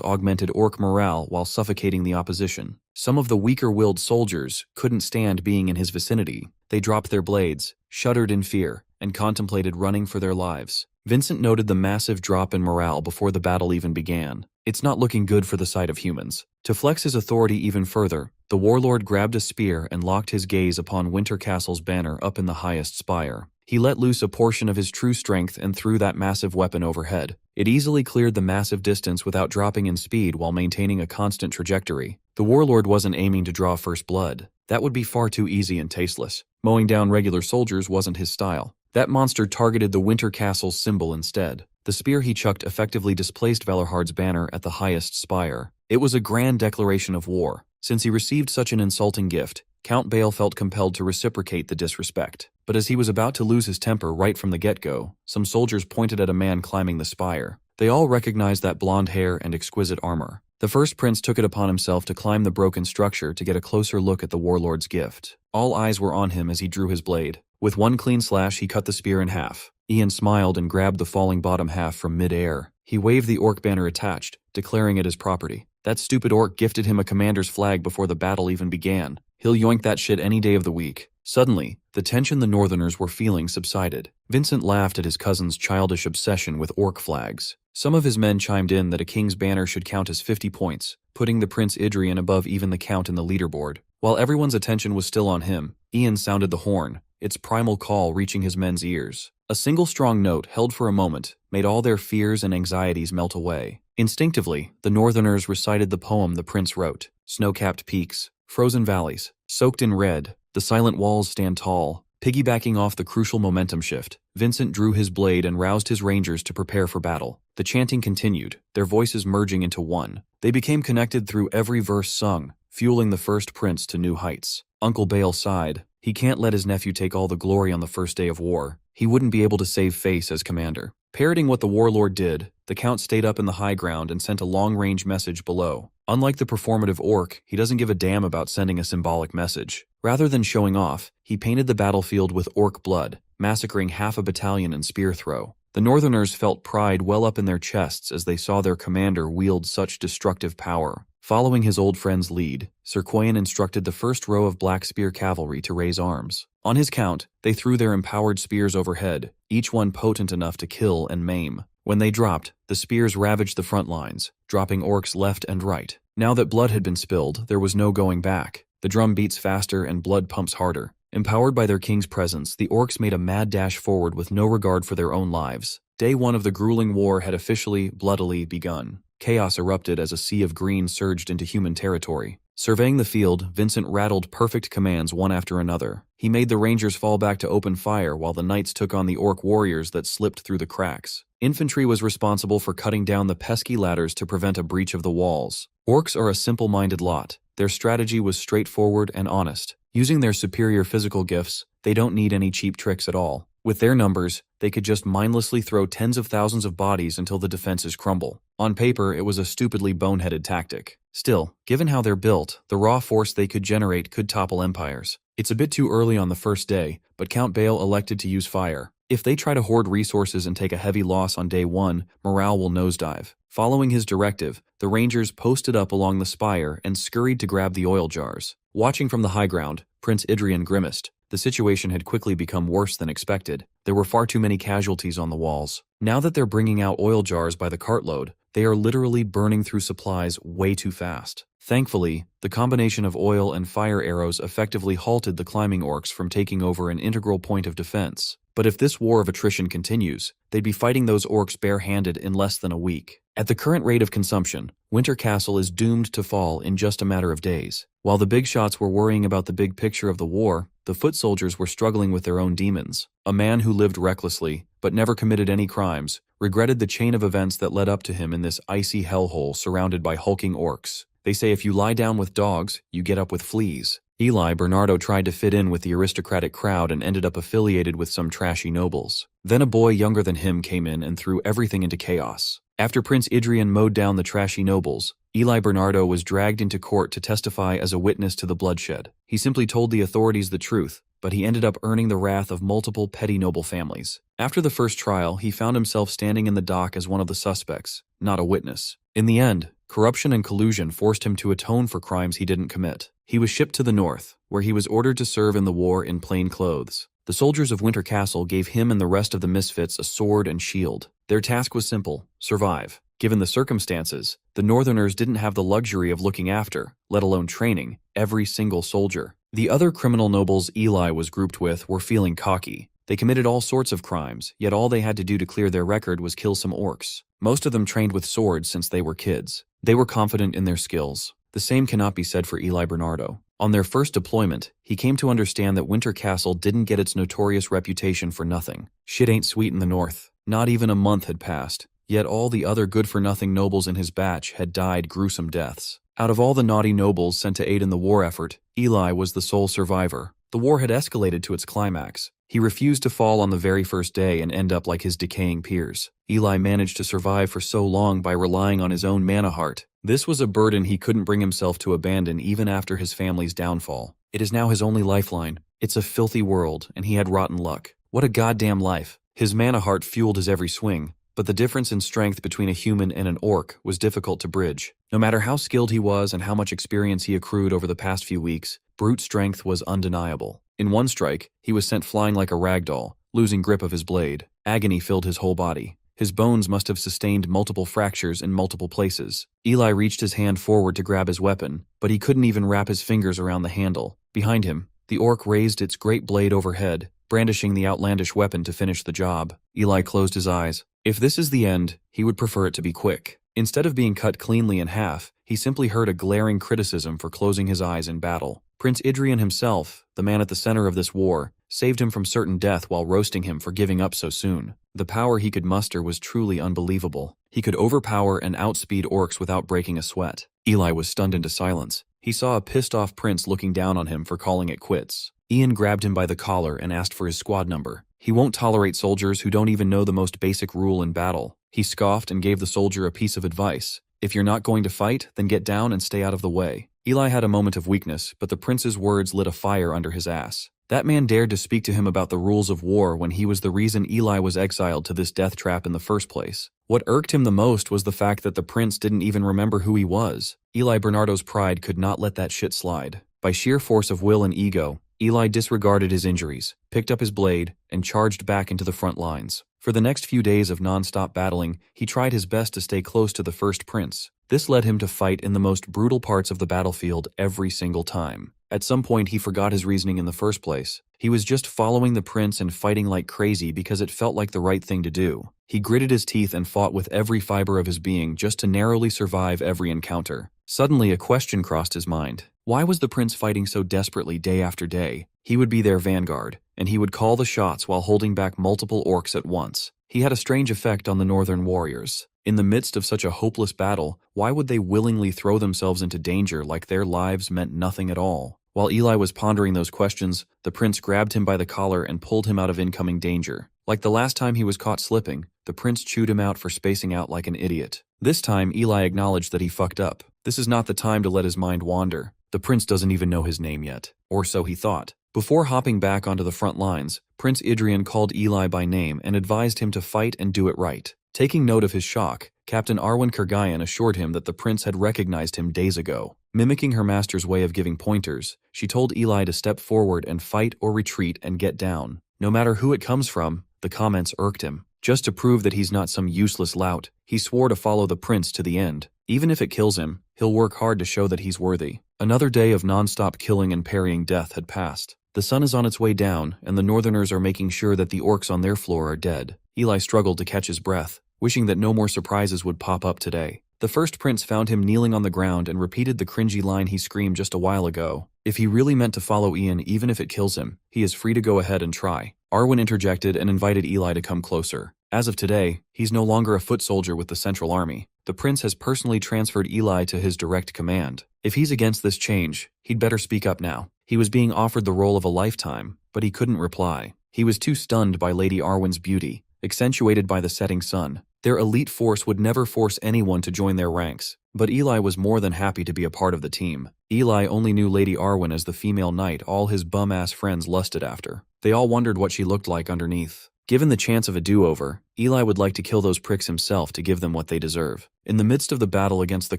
augmented orc morale while suffocating the opposition. Some of the weaker-willed soldiers couldn't stand being in his vicinity. They dropped their blades, shuddered in fear, and contemplated running for their lives. Vincent noted the massive drop in morale before the battle even began. It's not looking good for the sight of humans. To flex his authority even further, the warlord grabbed a spear and locked his gaze upon Winter Castle's banner up in the highest spire. He let loose a portion of his true strength and threw that massive weapon overhead. It easily cleared the massive distance without dropping in speed while maintaining a constant trajectory. The warlord wasn't aiming to draw first blood. That would be far too easy and tasteless. Mowing down regular soldiers wasn't his style. That monster targeted the Winter Castle's symbol instead. The spear he chucked effectively displaced Valorhard's banner at the highest spire. It was a grand declaration of war. Since he received such an insulting gift, Count Bale felt compelled to reciprocate the disrespect. But as he was about to lose his temper right from the get-go, some soldiers pointed at a man climbing the spire. They all recognized that blonde hair and exquisite armor. The first prince took it upon himself to climb the broken structure to get a closer look at the warlord's gift. All eyes were on him as he drew his blade. With one clean slash, he cut the spear in half. Ian smiled and grabbed the falling bottom half from mid-air. He waved the orc banner attached, declaring it his property. That stupid orc gifted him a commander's flag before the battle even began. He'll yoink that shit any day of the week. Suddenly, the tension the Northerners were feeling subsided. Vincent laughed at his cousin's childish obsession with orc flags. Some of his men chimed in that a king's banner should count as 50 points, putting the Prince Adrien above even the count in the leaderboard. While everyone's attention was still on him, Ian sounded the horn, its primal call reaching his men's ears. A single strong note, held for a moment, made all their fears and anxieties melt away. Instinctively, the Northerners recited the poem the prince wrote. Snow-capped peaks, frozen valleys, soaked in red, the silent walls stand tall. Piggybacking off the crucial momentum shift, Vincent drew his blade and roused his rangers to prepare for battle. The chanting continued, their voices merging into one. They became connected through every verse sung, fueling the first prince to new heights. Uncle Bale sighed. He can't let his nephew take all the glory on the first day of war. He wouldn't be able to save face as commander. Parroting what the warlord did, the count stayed up in the high ground and sent a long-range message below. Unlike the performative orc, he doesn't give a damn about sending a symbolic message. Rather than showing off, he painted the battlefield with orc blood, massacring half a battalion in spear throw. The Northerners felt pride well up in their chests as they saw their commander wield such destructive power. Following his old friend's lead, Sir Quayan instructed the first row of Black Spear cavalry to raise arms. On his count, they threw their empowered spears overhead, each one potent enough to kill and maim. When they dropped, the spears ravaged the front lines, dropping orcs left and right. Now that blood had been spilled, there was no going back. The drum beats faster and blood pumps harder. Empowered by their king's presence, the orcs made a mad dash forward with no regard for their own lives. Day one of the grueling war had officially, bloodily begun. Chaos erupted as a sea of green surged into human territory. Surveying the field, Vincent rattled perfect commands one after another. He made the rangers fall back to open fire while the knights took on the orc warriors that slipped through the cracks. Infantry was responsible for cutting down the pesky ladders to prevent a breach of the walls. Orcs are a simple-minded lot. Their strategy was straightforward and honest. Using their superior physical gifts, they don't need any cheap tricks at all. With their numbers, they could just mindlessly throw tens of thousands of bodies until the defenses crumble. On paper, it was a stupidly boneheaded tactic. Still, given how they're built, the raw force they could generate could topple empires. It's a bit too early on the first day, but Count Bale elected to use fire. If they try to hoard resources and take a heavy loss on day one, morale will nosedive. Following his directive, the rangers posted up along the spire and scurried to grab the oil jars. Watching from the high ground, Prince Adrien grimaced. The situation had quickly become worse than expected. There were far too many casualties on the walls. Now that they're bringing out oil jars by the cartload, they are literally burning through supplies way too fast. Thankfully, the combination of oil and fire arrows effectively halted the climbing orcs from taking over an integral point of defense. But if this war of attrition continues, they'd be fighting those orcs barehanded in less than a week. At the current rate of consumption, Winter Castle is doomed to fall in just a matter of days. While the big shots were worrying about the big picture of the war, the foot soldiers were struggling with their own demons. A man who lived recklessly, but never committed any crimes, regretted the chain of events that led up to him in this icy hellhole surrounded by hulking orcs. They say if you lie down with dogs, you get up with fleas. Eli Bernardo tried to fit in with the aristocratic crowd and ended up affiliated with some trashy nobles. Then a boy younger than him came in and threw everything into chaos. After Prince Adrien mowed down the trashy nobles, Eli Bernardo was dragged into court to testify as a witness to the bloodshed. He simply told the authorities the truth, but he ended up earning the wrath of multiple petty noble families. After the first trial, he found himself standing in the dock as one of the suspects, not a witness. In the end, corruption and collusion forced him to atone for crimes he didn't commit. He was shipped to the north, where he was ordered to serve in the war in plain clothes. The soldiers of Winter Castle gave him and the rest of the misfits a sword and shield. Their task was simple: survive. Given the circumstances, the Northerners didn't have the luxury of looking after, let alone training, every single soldier. The other criminal nobles Eli was grouped with were feeling cocky. They committed all sorts of crimes, yet all they had to do to clear their record was kill some orcs. Most of them trained with swords since they were kids. They were confident in their skills. The same cannot be said for Eli Bernardo. On their first deployment, he came to understand that Winter Castle didn't get its notorious reputation for nothing. Shit ain't sweet in the north. Not even a month had passed, yet all the other good-for-nothing nobles in his batch had died gruesome deaths. Out of all the naughty nobles sent to aid in the war effort, Eli was the sole survivor. The war had escalated to its climax. He refused to fall on the very first day and end up like his decaying peers. Eli managed to survive for so long by relying on his own mana heart. This was a burden he couldn't bring himself to abandon even after his family's downfall. It is now his only lifeline. It's a filthy world, and he had rotten luck. What a goddamn life. His mana heart fueled his every swing, but the difference in strength between a human and an orc was difficult to bridge. No matter how skilled he was and how much experience he accrued over the past few weeks, brute strength was undeniable. In one strike, he was sent flying like a ragdoll, losing grip of his blade. Agony filled his whole body. His bones must have sustained multiple fractures in multiple places. Eli reached his hand forward to grab his weapon, but he couldn't even wrap his fingers around the handle. Behind him, the orc raised its great blade overhead, brandishing the outlandish weapon to finish the job. Eli closed his eyes. If this is the end, he would prefer it to be quick. Instead of being cut cleanly in half, he simply heard a glaring criticism for closing his eyes in battle. Prince Adrien himself, the man at the center of this war, saved him from certain death while roasting him for giving up so soon. The power he could muster was truly unbelievable. He could overpower and outspeed orcs without breaking a sweat. Eli was stunned into silence. He saw a pissed-off prince looking down on him for calling it quits. Ian grabbed him by the collar and asked for his squad number. He won't tolerate soldiers who don't even know the most basic rule in battle. He scoffed and gave the soldier a piece of advice. If you're not going to fight, then get down and stay out of the way. Eli had a moment of weakness, but the prince's words lit a fire under his ass. That man dared to speak to him about the rules of war when he was the reason Eli was exiled to this death trap in the first place. What irked him the most was the fact that the prince didn't even remember who he was. Eli Bernardo's pride could not let that shit slide. By sheer force of will and ego, Eli disregarded his injuries, picked up his blade, and charged back into the front lines. For the next few days of non-stop battling, he tried his best to stay close to the first prince. This led him to fight in the most brutal parts of the battlefield every single time. At some point, he forgot his reasoning in the first place. He was just following the prince and fighting like crazy because it felt like the right thing to do. He gritted his teeth and fought with every fiber of his being just to narrowly survive every encounter. Suddenly, a question crossed his mind. Why was the prince fighting so desperately day after day? He would be their vanguard, and he would call the shots while holding back multiple orcs at once. He had a strange effect on the northern warriors. In the midst of such a hopeless battle, why would they willingly throw themselves into danger like their lives meant nothing at all? While Eli was pondering those questions, the prince grabbed him by the collar and pulled him out of incoming danger. Like the last time he was caught slipping, the prince chewed him out for spacing out like an idiot. This time, Eli acknowledged that he fucked up. This is not the time to let his mind wander. The prince doesn't even know his name yet. Or so he thought. Before hopping back onto the front lines, Prince Adrien called Eli by name and advised him to fight and do it right. Taking note of his shock, Captain Arwen Kurgayan assured him that the prince had recognized him days ago. Mimicking her master's way of giving pointers, she told Eli to step forward and fight or retreat and get down. No matter who it comes from, the comments irked him. Just to prove that he's not some useless lout, he swore to follow the prince to the end. Even if it kills him, he'll work hard to show that he's worthy. Another day of non-stop killing and parrying death had passed. The sun is on its way down, and the northerners are making sure that the orcs on their floor are dead. Eli struggled to catch his breath, wishing that no more surprises would pop up today. The first prince found him kneeling on the ground and repeated the cringy line he screamed just a while ago. If he really meant to follow Ian even if it kills him, he is free to go ahead and try. Arwen interjected and invited Eli to come closer. As of today, he's no longer a foot soldier with the Central Army. The prince has personally transferred Eli to his direct command. If he's against this change, he'd better speak up now. He was being offered the role of a lifetime, but he couldn't reply. He was too stunned by Lady Arwen's beauty, accentuated by the setting sun. Their elite force would never force anyone to join their ranks, but Eli was more than happy to be a part of the team. Eli only knew Lady Arwen as the female knight all his bum-ass friends lusted after. They all wondered what she looked like underneath. Given the chance of a do-over, Eli would like to kill those pricks himself to give them what they deserve. In the midst of the battle against the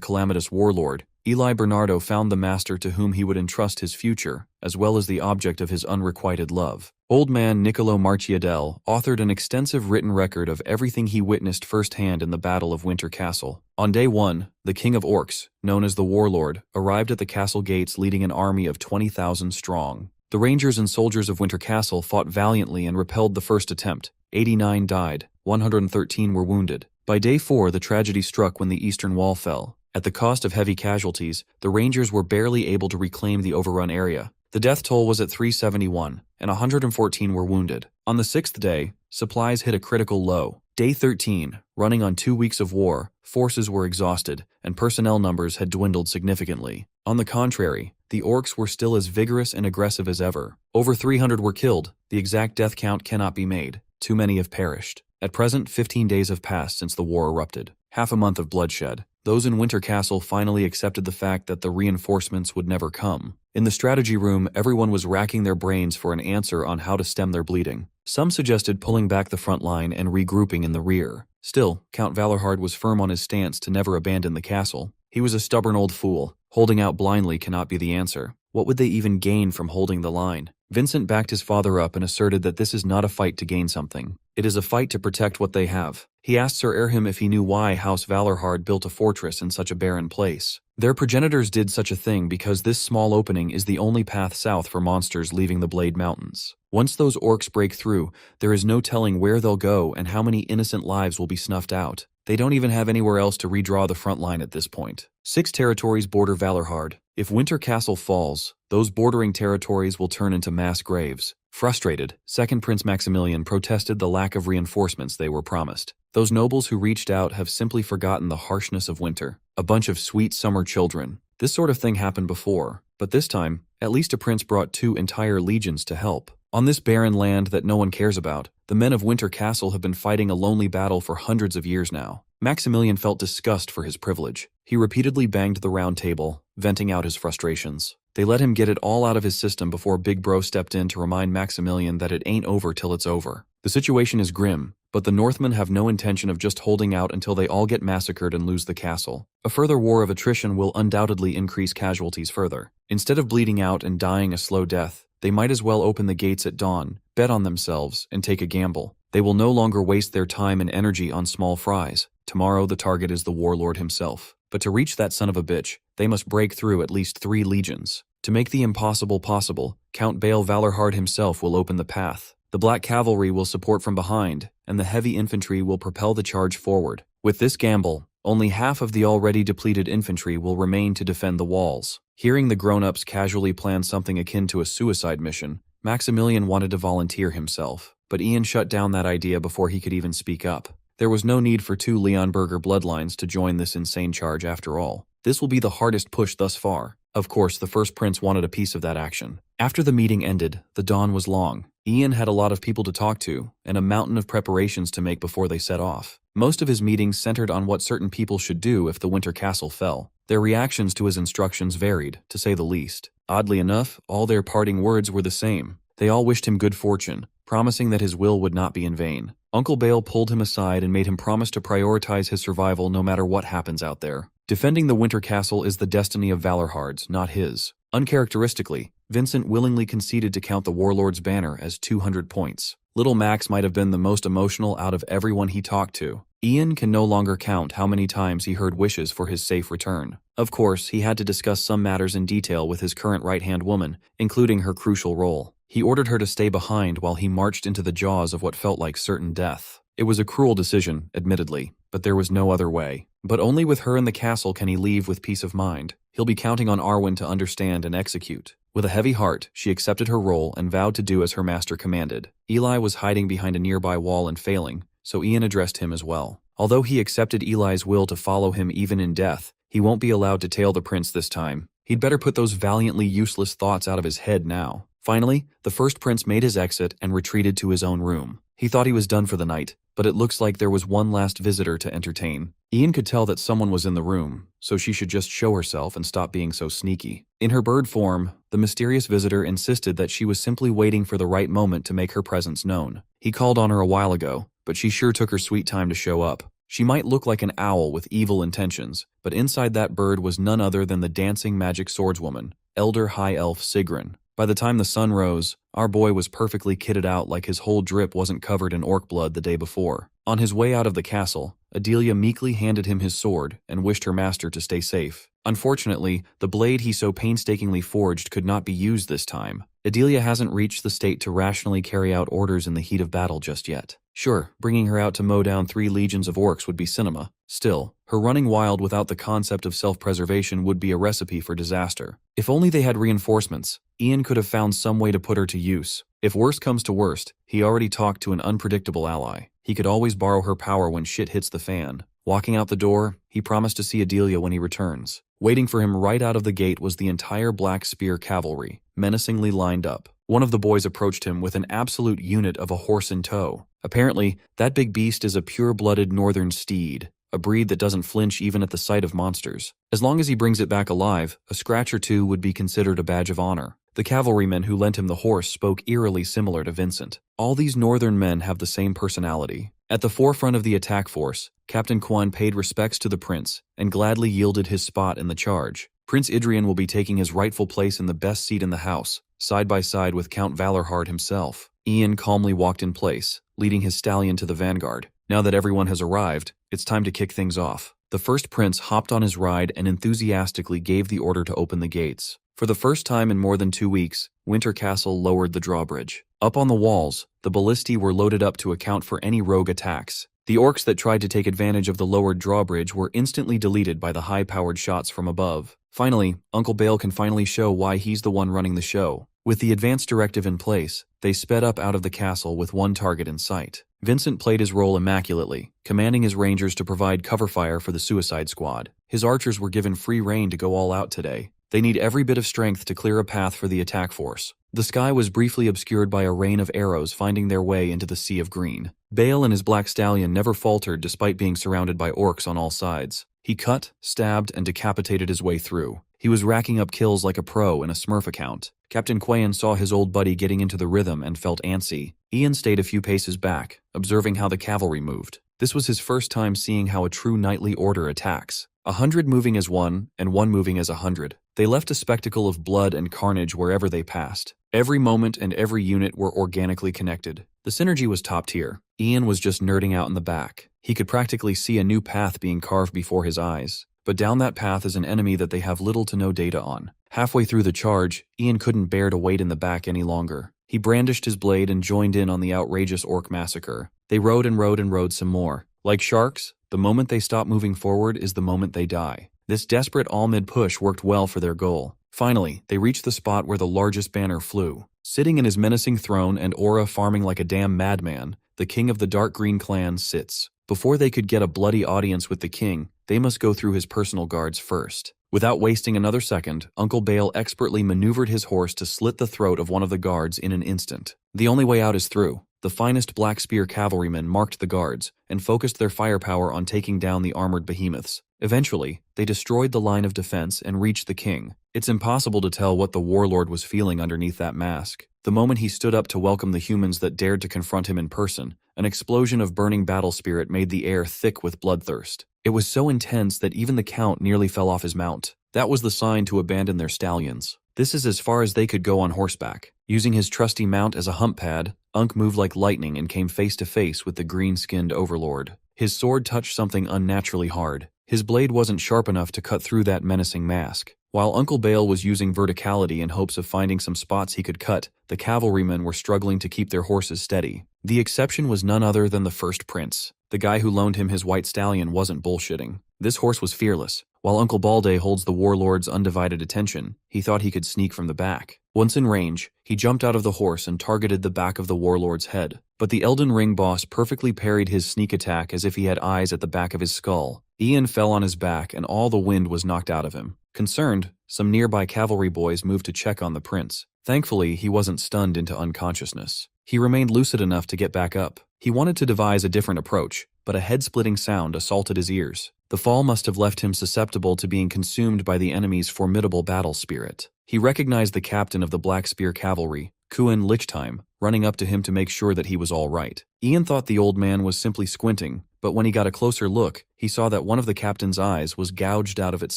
calamitous warlord, Eli Bernardo found the master to whom he would entrust his future, as well as the object of his unrequited love. Old man Niccolo Marchiadel authored an extensive written record of everything he witnessed firsthand in the Battle of Winter Castle. On day 1, the king of orcs, known as the warlord, arrived at the castle gates leading an army of 20,000 strong. The rangers and soldiers of Winter Castle fought valiantly and repelled the first attempt. 89 died, 113 were wounded. By day 4, the tragedy struck when the eastern wall fell. At the cost of heavy casualties, the rangers were barely able to reclaim the overrun area. The death toll was at 371, and 114 were wounded. On the 6th day, supplies hit a critical low. Day 13, running on 2 weeks of war, forces were exhausted, and personnel numbers had dwindled significantly. On the contrary, the orcs were still as vigorous and aggressive as ever. Over 300 were killed. The exact death count cannot be made. Too many have perished. At present, 15 days have passed since the war erupted. Half a month of bloodshed. Those in Winter Castle finally accepted the fact that the reinforcements would never come. In the strategy room, everyone was racking their brains for an answer on how to stem their bleeding. Some suggested pulling back the front line and regrouping in the rear. Still, Count Valorhard was firm on his stance to never abandon the castle. He was a stubborn old fool. Holding out blindly cannot be the answer. What would they even gain from holding the line? Vincent backed his father up and asserted that this is not a fight to gain something. It is a fight to protect what they have. He asked Sir Erhim if he knew why House Valorhard built a fortress in such a barren place. Their progenitors did such a thing because this small opening is the only path south for monsters leaving the Blade Mountains. Once those orcs break through, there is no telling where they'll go and how many innocent lives will be snuffed out. They don't even have anywhere else to redraw the front line at this point. 6 territories border Valorhard. If Winter Castle falls, those bordering territories will turn into mass graves. Frustrated, Second Prince Maximilian protested the lack of reinforcements they were promised. Those nobles who reached out have simply forgotten the harshness of winter. A bunch of sweet summer children. This sort of thing happened before, but this time, at least a prince brought 2 entire legions to help. On this barren land that no one cares about, the men of Winter Castle have been fighting a lonely battle for hundreds of years now. Maximilian felt disgust for his privilege. He repeatedly banged the round table, venting out his frustrations. They let him get it all out of his system before Big Bro stepped in to remind Maximilian that it ain't over till it's over. The situation is grim, but the Northmen have no intention of just holding out until they all get massacred and lose the castle. A further war of attrition will undoubtedly increase casualties further. Instead of bleeding out and dying a slow death, they might as well open the gates at dawn, bet on themselves, and take a gamble. They will no longer waste their time and energy on small fries. Tomorrow the target is the warlord himself. But to reach that son of a bitch, they must break through at least 3 legions. To make the impossible possible, Count Bale Valorhard himself will open the path. The Black Cavalry will support from behind, and the heavy infantry will propel the charge forward. With this gamble, only half of the already depleted infantry will remain to defend the walls. Hearing the grown-ups casually plan something akin to a suicide mission, Maximilian wanted to volunteer himself, but Ian shut down that idea before he could even speak up. There was no need for 2 Leonberger bloodlines to join this insane charge after all. This will be the hardest push thus far. Of course, the first prince wanted a piece of that action. After the meeting ended, the dawn was long. Ian had a lot of people to talk to, and a mountain of preparations to make before they set off. Most of his meetings centered on what certain people should do if the Winter Castle fell. Their reactions to his instructions varied, to say the least. Oddly enough, all their parting words were the same. They all wished him good fortune, promising that his will would not be in vain. Uncle Bale pulled him aside and made him promise to prioritize his survival no matter what happens out there. Defending the Winter Castle is the destiny of Valorhard's, not his. Uncharacteristically, Vincent willingly conceded to count the warlord's banner as 200 points. Little Max might have been the most emotional out of everyone he talked to. Ian can no longer count how many times he heard wishes for his safe return. Of course, he had to discuss some matters in detail with his current right-hand woman, including her crucial role. He ordered her to stay behind while he marched into the jaws of what felt like certain death. It was a cruel decision, admittedly, but there was no other way. But only with her in the castle can he leave with peace of mind. He'll be counting on Arwen to understand and execute. With a heavy heart, she accepted her role and vowed to do as her master commanded. Eli was hiding behind a nearby wall and failing, so Ian addressed him as well. Although he accepted Eli's will to follow him even in death, he won't be allowed to tail the prince this time. He'd better put those valiantly useless thoughts out of his head now. Finally, the first prince made his exit and retreated to his own room. He thought he was done for the night, but it looks like there was one last visitor to entertain. Ian could tell that someone was in the room, so she should just show herself and stop being so sneaky. In her bird form, the mysterious visitor insisted that she was simply waiting for the right moment to make her presence known. He called on her a while ago, but she sure took her sweet time to show up. She might look like an owl with evil intentions, but inside that bird was none other than the dancing magic swordswoman, Elder High Elf Sigrun. By the time the sun rose, our boy was perfectly kitted out like his whole drip wasn't covered in orc blood the day before. On his way out of the castle, Adelia meekly handed him his sword and wished her master to stay safe. Unfortunately, the blade he so painstakingly forged could not be used this time. Adelia hasn't reached the state to rationally carry out orders in the heat of battle just yet. Sure, bringing her out to mow down 3 legions of orcs would be cinema. Still, her running wild without the concept of self-preservation would be a recipe for disaster. If only they had reinforcements, Ian could have found some way to put her to use. If worst comes to worst, he already talked to an unpredictable ally. He could always borrow her power when shit hits the fan. Walking out the door, he promised to see Adelia when he returns. Waiting for him right out of the gate was the entire Black Spear cavalry, menacingly lined up. One of the boys approached him with an absolute unit of a horse in tow. Apparently, that big beast is a pure-blooded northern steed, a breed that doesn't flinch even at the sight of monsters. As long as he brings it back alive, a scratch or two would be considered a badge of honor. The cavalryman who lent him the horse spoke eerily similar to Vincent. All these northern men have the same personality. At the forefront of the attack force, Captain Kwan paid respects to the prince and gladly yielded his spot in the charge. Prince Adrien will be taking his rightful place in the best seat in the house, side by side with Count Valorhard himself. Ian calmly walked in place, leading his stallion to the vanguard. Now that everyone has arrived, it's time to kick things off. The first prince hopped on his ride and enthusiastically gave the order to open the gates. For the first time in more than 2 weeks, Winter Castle lowered the drawbridge. Up on the walls, the ballistae were loaded up to account for any rogue attacks. The orcs that tried to take advantage of the lowered drawbridge were instantly deleted by the high-powered shots from above. Finally, Uncle Bale can finally show why he's the one running the show. With the advance directive in place, they sped up out of the castle with one target in sight. Vincent played his role immaculately, commanding his rangers to provide cover fire for the suicide squad. His archers were given free rein to go all out today. They need every bit of strength to clear a path for the attack force. The sky was briefly obscured by a rain of arrows finding their way into the sea of green. Bale and his black stallion never faltered despite being surrounded by orcs on all sides. He cut, stabbed, and decapitated his way through. He was racking up kills like a pro in a Smurf account. Captain Quayan saw his old buddy getting into the rhythm and felt antsy. Ian stayed a few paces back, observing how the cavalry moved. This was his first time seeing how a true knightly order attacks. 100 moving as one, and one moving as 100. They left a spectacle of blood and carnage wherever they passed. Every moment and every unit were organically connected. The synergy was top tier. Ian was just nerding out in the back. He could practically see a new path being carved before his eyes. But down that path is an enemy that they have little to no data on. Halfway through the charge, Ian couldn't bear to wait in the back any longer. He brandished his blade and joined in on the outrageous orc massacre. They rode and rode and rode some more. Like sharks, the moment they stop moving forward is the moment they die. This desperate all-mid push worked well for their goal. Finally, they reached the spot where the largest banner flew. Sitting in his menacing throne and aura farming like a damn madman, the king of the dark green clan sits. Before they could get a bloody audience with the king, they must go through his personal guards first. Without wasting another second, Uncle Bale expertly maneuvered his horse to slit the throat of one of the guards in an instant. The only way out is through. The finest Black Spear cavalrymen marked the guards and focused their firepower on taking down the armored behemoths. Eventually, they destroyed the line of defense and reached the king. It's impossible to tell what the warlord was feeling underneath that mask. The moment he stood up to welcome the humans that dared to confront him in person, an explosion of burning battle spirit made the air thick with bloodthirst. It was so intense that even the count nearly fell off his mount. That was the sign to abandon their stallions. This is as far as they could go on horseback. Using his trusty mount as a hump pad, Unk moved like lightning and came face to face with the green-skinned overlord. His sword touched something unnaturally hard. His blade wasn't sharp enough to cut through that menacing mask. While Uncle Bale was using verticality in hopes of finding some spots he could cut, the cavalrymen were struggling to keep their horses steady. The exception was none other than the first prince. The guy who loaned him his white stallion wasn't bullshitting. This horse was fearless. While Uncle Balde holds the warlord's undivided attention, he thought he could sneak from the back. Once in range, he jumped out of the horse and targeted the back of the warlord's head. But the Elden Ring boss perfectly parried his sneak attack as if he had eyes at the back of his skull. Ian fell on his back and all the wind was knocked out of him. Concerned, some nearby cavalry boys moved to check on the prince. Thankfully, he wasn't stunned into unconsciousness. He remained lucid enough to get back up. He wanted to devise a different approach, but a head-splitting sound assaulted his ears. The fall must have left him susceptible to being consumed by the enemy's formidable battle spirit. He recognized the captain of the Black Spear Cavalry, Kuan Lichtheim, running up to him to make sure that he was all right. Ian thought the old man was simply squinting, but when he got a closer look, he saw that one of the captain's eyes was gouged out of its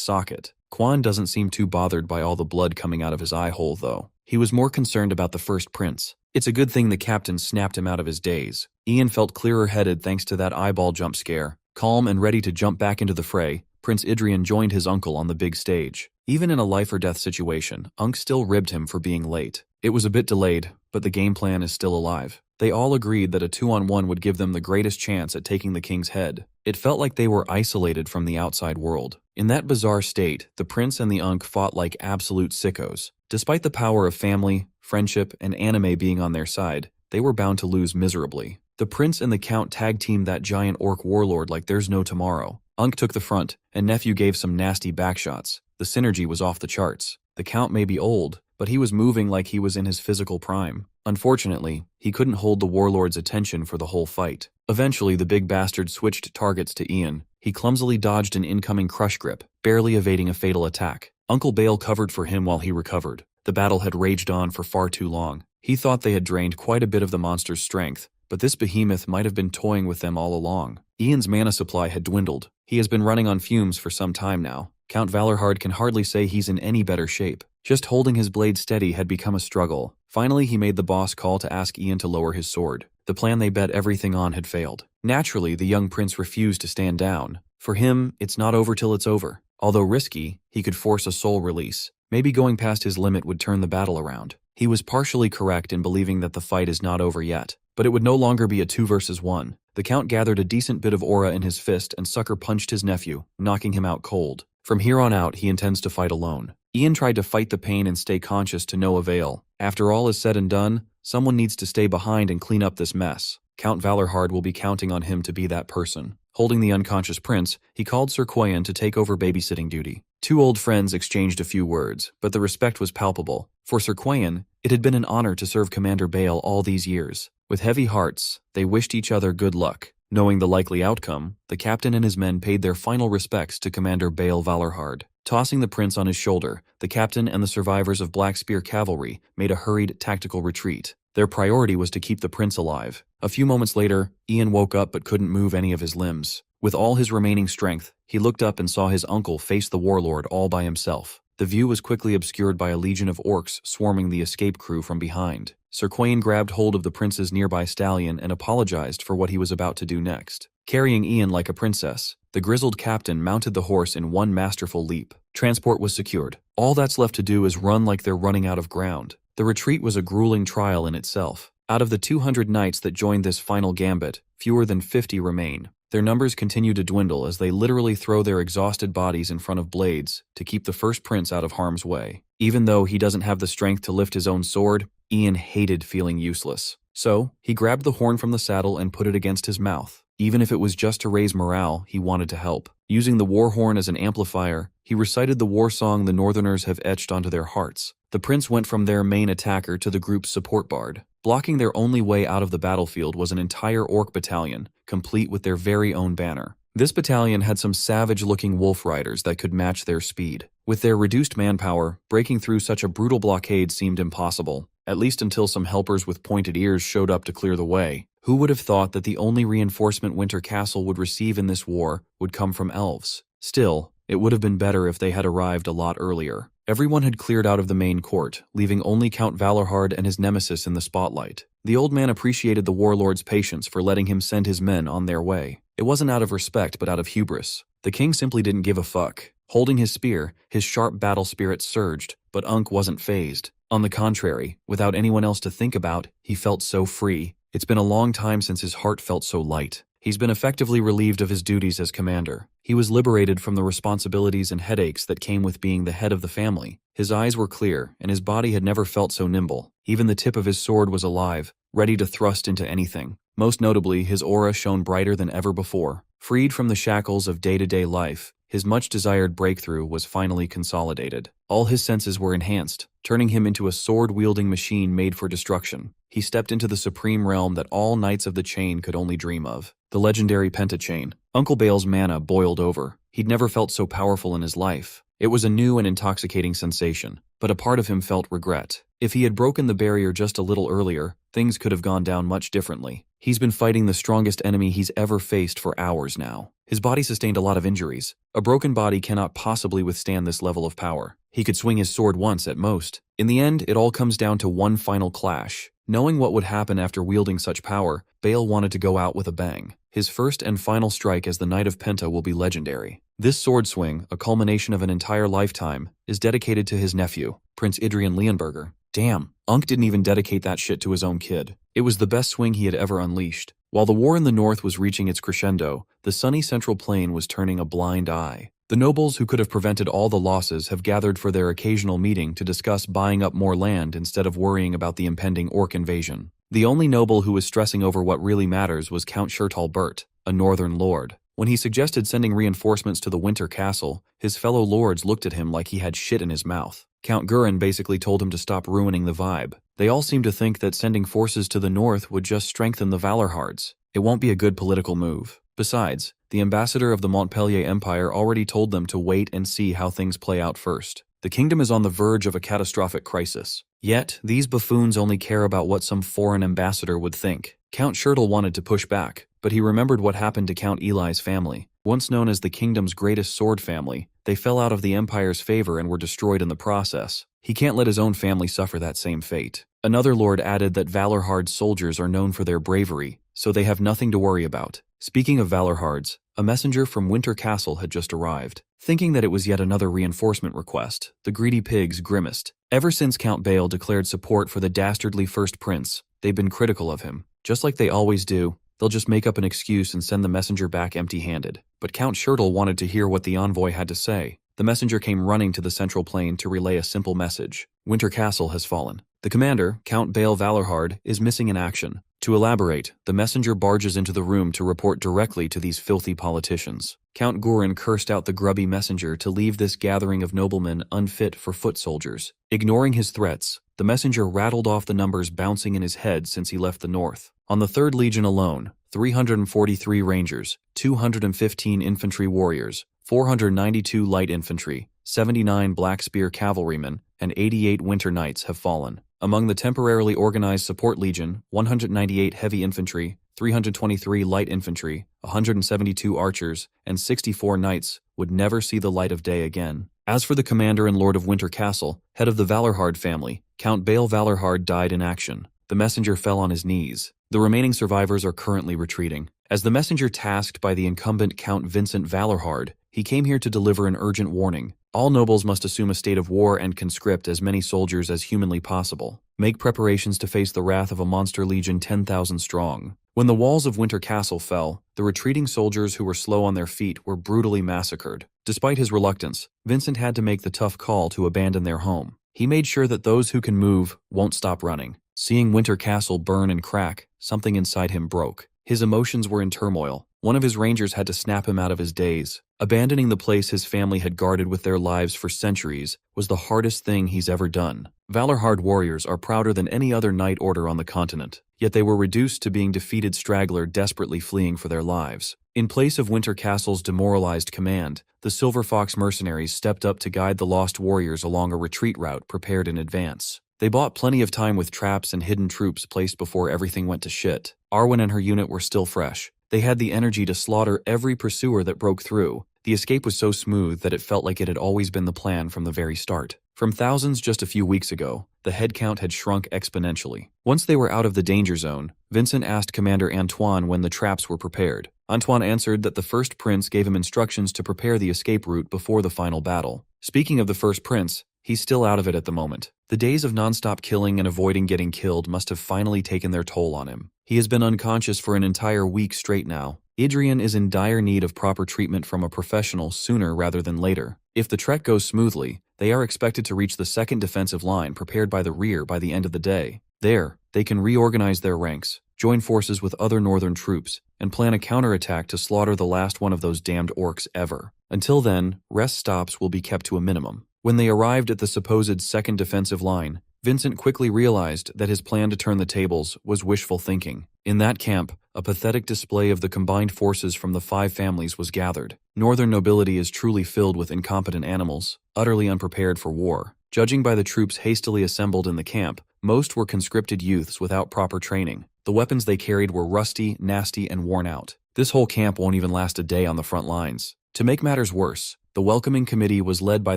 socket. Quan doesn't seem too bothered by all the blood coming out of his eye hole, though. He was more concerned about the first prince. It's a good thing the captain snapped him out of his daze. Ian felt clearer-headed thanks to that eyeball jump scare. Calm and ready to jump back into the fray, Prince Adrien joined his uncle on the big stage. Even in a life-or-death situation, Unc still ribbed him for being late. It was a bit delayed, but the game plan is still alive. They all agreed that a 2-on-1 would give them the greatest chance at taking the king's head. It felt like they were isolated from the outside world. In that bizarre state, the prince and the Unc fought like absolute sickos. Despite the power of family, friendship, and anime being on their side, they were bound to lose miserably. The prince and the count tag-teamed that giant orc warlord like there's no tomorrow. Unc took the front, and nephew gave some nasty backshots. The synergy was off the charts. The count may be old, but he was moving like he was in his physical prime. Unfortunately, he couldn't hold the warlord's attention for the whole fight. Eventually, the big bastard switched targets to Ian. He clumsily dodged an incoming crush grip, barely evading a fatal attack. Uncle Bale covered for him while he recovered. The battle had raged on for far too long. He thought they had drained quite a bit of the monster's strength, but this behemoth might have been toying with them all along. Ian's mana supply had dwindled. He has been running on fumes for some time now. Count Valorhard can hardly say he's in any better shape. Just holding his blade steady had become a struggle. Finally, he made the boss call to ask Ian to lower his sword. The plan they bet everything on had failed. Naturally, the young prince refused to stand down. For him, it's not over till it's over. Although risky, he could force a soul release. Maybe going past his limit would turn the battle around. He was partially correct in believing that the fight is not over yet, but it would no longer be a 2 versus 1. The count gathered a decent bit of aura in his fist and sucker punched his nephew, knocking him out cold. From here on out, he intends to fight alone. Ian tried to fight the pain and stay conscious to no avail. After all is said and done, someone needs to stay behind and clean up this mess. Count Valorhard will be counting on him to be that person. Holding the unconscious prince, he called Sir Quayan to take over babysitting duty. Two old friends exchanged a few words, but the respect was palpable. For Sir Quayan, it had been an honor to serve Commander Bale all these years. With heavy hearts, they wished each other good luck. Knowing the likely outcome, the captain and his men paid their final respects to Commander Bale Valorhard. Tossing the prince on his shoulder, the captain and the survivors of Black Spear Cavalry made a hurried tactical retreat. Their priority was to keep the prince alive. A few moments later, Ian woke up but couldn't move any of his limbs. With all his remaining strength, he looked up and saw his uncle face the warlord all by himself. The view was quickly obscured by a legion of orcs swarming the escape crew from behind. Sir Quayan grabbed hold of the prince's nearby stallion and apologized for what he was about to do next. Carrying Ian like a princess, the grizzled captain mounted the horse in one masterful leap. Transport was secured. All that's left to do is run like they're running out of ground. The retreat was a grueling trial in itself. Out of the 200 knights that joined this final gambit, fewer than 50 remain. Their numbers continue to dwindle as they literally throw their exhausted bodies in front of blades to keep the first prince out of harm's way. Even though he doesn't have the strength to lift his own sword, Ian hated feeling useless. So, he grabbed the horn from the saddle and put it against his mouth. Even if it was just to raise morale, he wanted to help. Using the war horn as an amplifier, he recited the war song the Northerners have etched onto their hearts. The prince went from their main attacker to the group's support bard. Blocking their only way out of the battlefield was an entire orc battalion, complete with their very own banner. This battalion had some savage-looking wolf riders that could match their speed. With their reduced manpower, breaking through such a brutal blockade seemed impossible, at least until some helpers with pointed ears showed up to clear the way. Who would have thought that the only reinforcement Winter Castle would receive in this war would come from elves? Still, it would have been better if they had arrived a lot earlier. Everyone had cleared out of the main court, leaving only Count Valorhard and his nemesis in the spotlight. The old man appreciated the warlord's patience for letting him send his men on their way. It wasn't out of respect but out of hubris. The king simply didn't give a fuck. Holding his spear, his sharp battle spirit surged, but Unc wasn't fazed. On the contrary, without anyone else to think about, he felt so free. It's been a long time since his heart felt so light. He's been effectively relieved of his duties as commander. He was liberated from the responsibilities and headaches that came with being the head of the family. His eyes were clear, and his body had never felt so nimble. Even the tip of his sword was alive, ready to thrust into anything. Most notably, his aura shone brighter than ever before. Freed from the shackles of day-to-day life, His much-desired breakthrough was finally consolidated. All his senses were enhanced, turning him into a sword-wielding machine made for destruction. He stepped into the supreme realm that all knights of the chain could only dream of. The legendary pentachain. Uncle Bale's mana boiled over. He'd never felt so powerful in his life. It was a new and intoxicating sensation, but a part of him felt regret. If he had broken the barrier just a little earlier, things could have gone down much differently. He's been fighting the strongest enemy he's ever faced for hours now. His body sustained a lot of injuries. A broken body cannot possibly withstand this level of power. He could swing his sword once at most. In the end, it all comes down to one final clash. Knowing what would happen after wielding such power, Bale wanted to go out with a bang. His first and final strike as the Knight of Penta will be legendary. This sword swing, a culmination of an entire lifetime, is dedicated to his nephew, Prince Adrien Leonberger. Damn, Unc didn't even dedicate that shit to his own kid. It was the best swing he had ever unleashed. While the war in the north was reaching its crescendo, the sunny central plain was turning a blind eye. The nobles who could have prevented all the losses have gathered for their occasional meeting to discuss buying up more land instead of worrying about the impending orc invasion. The only noble who was stressing over what really matters was Count Shirtal Bert, a northern lord. When he suggested sending reinforcements to the Winter Castle, his fellow lords looked at him like he had shit in his mouth. Count Gurin basically told him to stop ruining the vibe. They all seemed to think that sending forces to the north would just strengthen the Valorhards. It won't be a good political move. Besides, the ambassador of the Montpellier Empire already told them to wait and see how things play out first. The kingdom is on the verge of a catastrophic crisis. Yet, these buffoons only care about what some foreign ambassador would think. Count Shirtle wanted to push back, but he remembered what happened to Count Eli's family. Once known as the kingdom's greatest sword family, they fell out of the empire's favor and were destroyed in the process. He can't let his own family suffer that same fate. Another lord added that Valorhard soldiers are known for their bravery, so they have nothing to worry about. Speaking of Valorhards, a messenger from Winter Castle had just arrived. Thinking that it was yet another reinforcement request, the greedy pigs grimaced. Ever since Count Bale declared support for the dastardly first prince, they've been critical of him. Just like they always do, they'll just make up an excuse and send the messenger back empty-handed. But Count Shirtle wanted to hear what the envoy had to say. The messenger came running to the central plain to relay a simple message. Winter Castle has fallen. The commander, Count Bale Valorhard, is missing in action. To elaborate, the messenger barges into the room to report directly to these filthy politicians. Count Gurin cursed out the grubby messenger to leave this gathering of noblemen unfit for foot soldiers. Ignoring his threats, the messenger rattled off the numbers bouncing in his head since he left the north. On the 3rd Legion alone, 343 rangers, 215 infantry warriors, 492 light infantry, 79 Black Spear cavalrymen, and 88 Winter Knights have fallen. Among the temporarily organized support legion, 198 heavy infantry, 323 light infantry, 172 archers, and 64 knights would never see the light of day again. As for the commander and lord of Winter Castle, head of the Valorhard family, Count Bale Valorhard died in action. The messenger fell on his knees. The remaining survivors are currently retreating. As the messenger tasked by the incumbent Count Vincent Valorhard, he came here to deliver an urgent warning. All nobles must assume a state of war and conscript as many soldiers as humanly possible. Make preparations to face the wrath of a monster legion 10,000 strong. When the walls of Winter Castle fell, the retreating soldiers who were slow on their feet were brutally massacred. Despite his reluctance, Vincent had to make the tough call to abandon their home. He made sure that those who can move won't stop running. Seeing Winter Castle burn and crack, something inside him broke. His emotions were in turmoil. One of his rangers had to snap him out of his daze. Abandoning the place his family had guarded with their lives for centuries was the hardest thing he's ever done. Valorhard warriors are prouder than any other knight order on the continent, yet they were reduced to being defeated straggler desperately fleeing for their lives. In place of Winter Castle's demoralized command, the Silver Fox mercenaries stepped up to guide the lost warriors along a retreat route prepared in advance. They bought plenty of time with traps and hidden troops placed before everything went to shit. Arwen and her unit were still fresh. They had the energy to slaughter every pursuer that broke through. The escape was so smooth that it felt like it had always been the plan from the very start. From thousands just a few weeks ago, the head count had shrunk exponentially. Once they were out of the danger zone, Vincent asked Commander Antoine when the traps were prepared. Antoine answered that the first prince gave him instructions to prepare the escape route before the final battle. Speaking of the first prince, he's still out of it at the moment. The days of nonstop killing and avoiding getting killed must have finally taken their toll on him. He has been unconscious for an entire week straight now. Adrien is in dire need of proper treatment from a professional sooner rather than later. If the trek goes smoothly, they are expected to reach the second defensive line prepared by the rear by the end of the day. There, they can reorganize their ranks, join forces with other northern troops, and plan a counterattack to slaughter the last one of those damned orcs ever. Until then, rest stops will be kept to a minimum. When they arrived at the supposed second defensive line, Vincent quickly realized that his plan to turn the tables was wishful thinking. In that camp, a pathetic display of the combined forces from the 5 families was gathered. Northern nobility is truly filled with incompetent animals, utterly unprepared for war. Judging by the troops hastily assembled in the camp, most were conscripted youths without proper training. The weapons they carried were rusty, nasty, and worn out. This whole camp won't even last a day on the front lines. To make matters worse, the welcoming committee was led by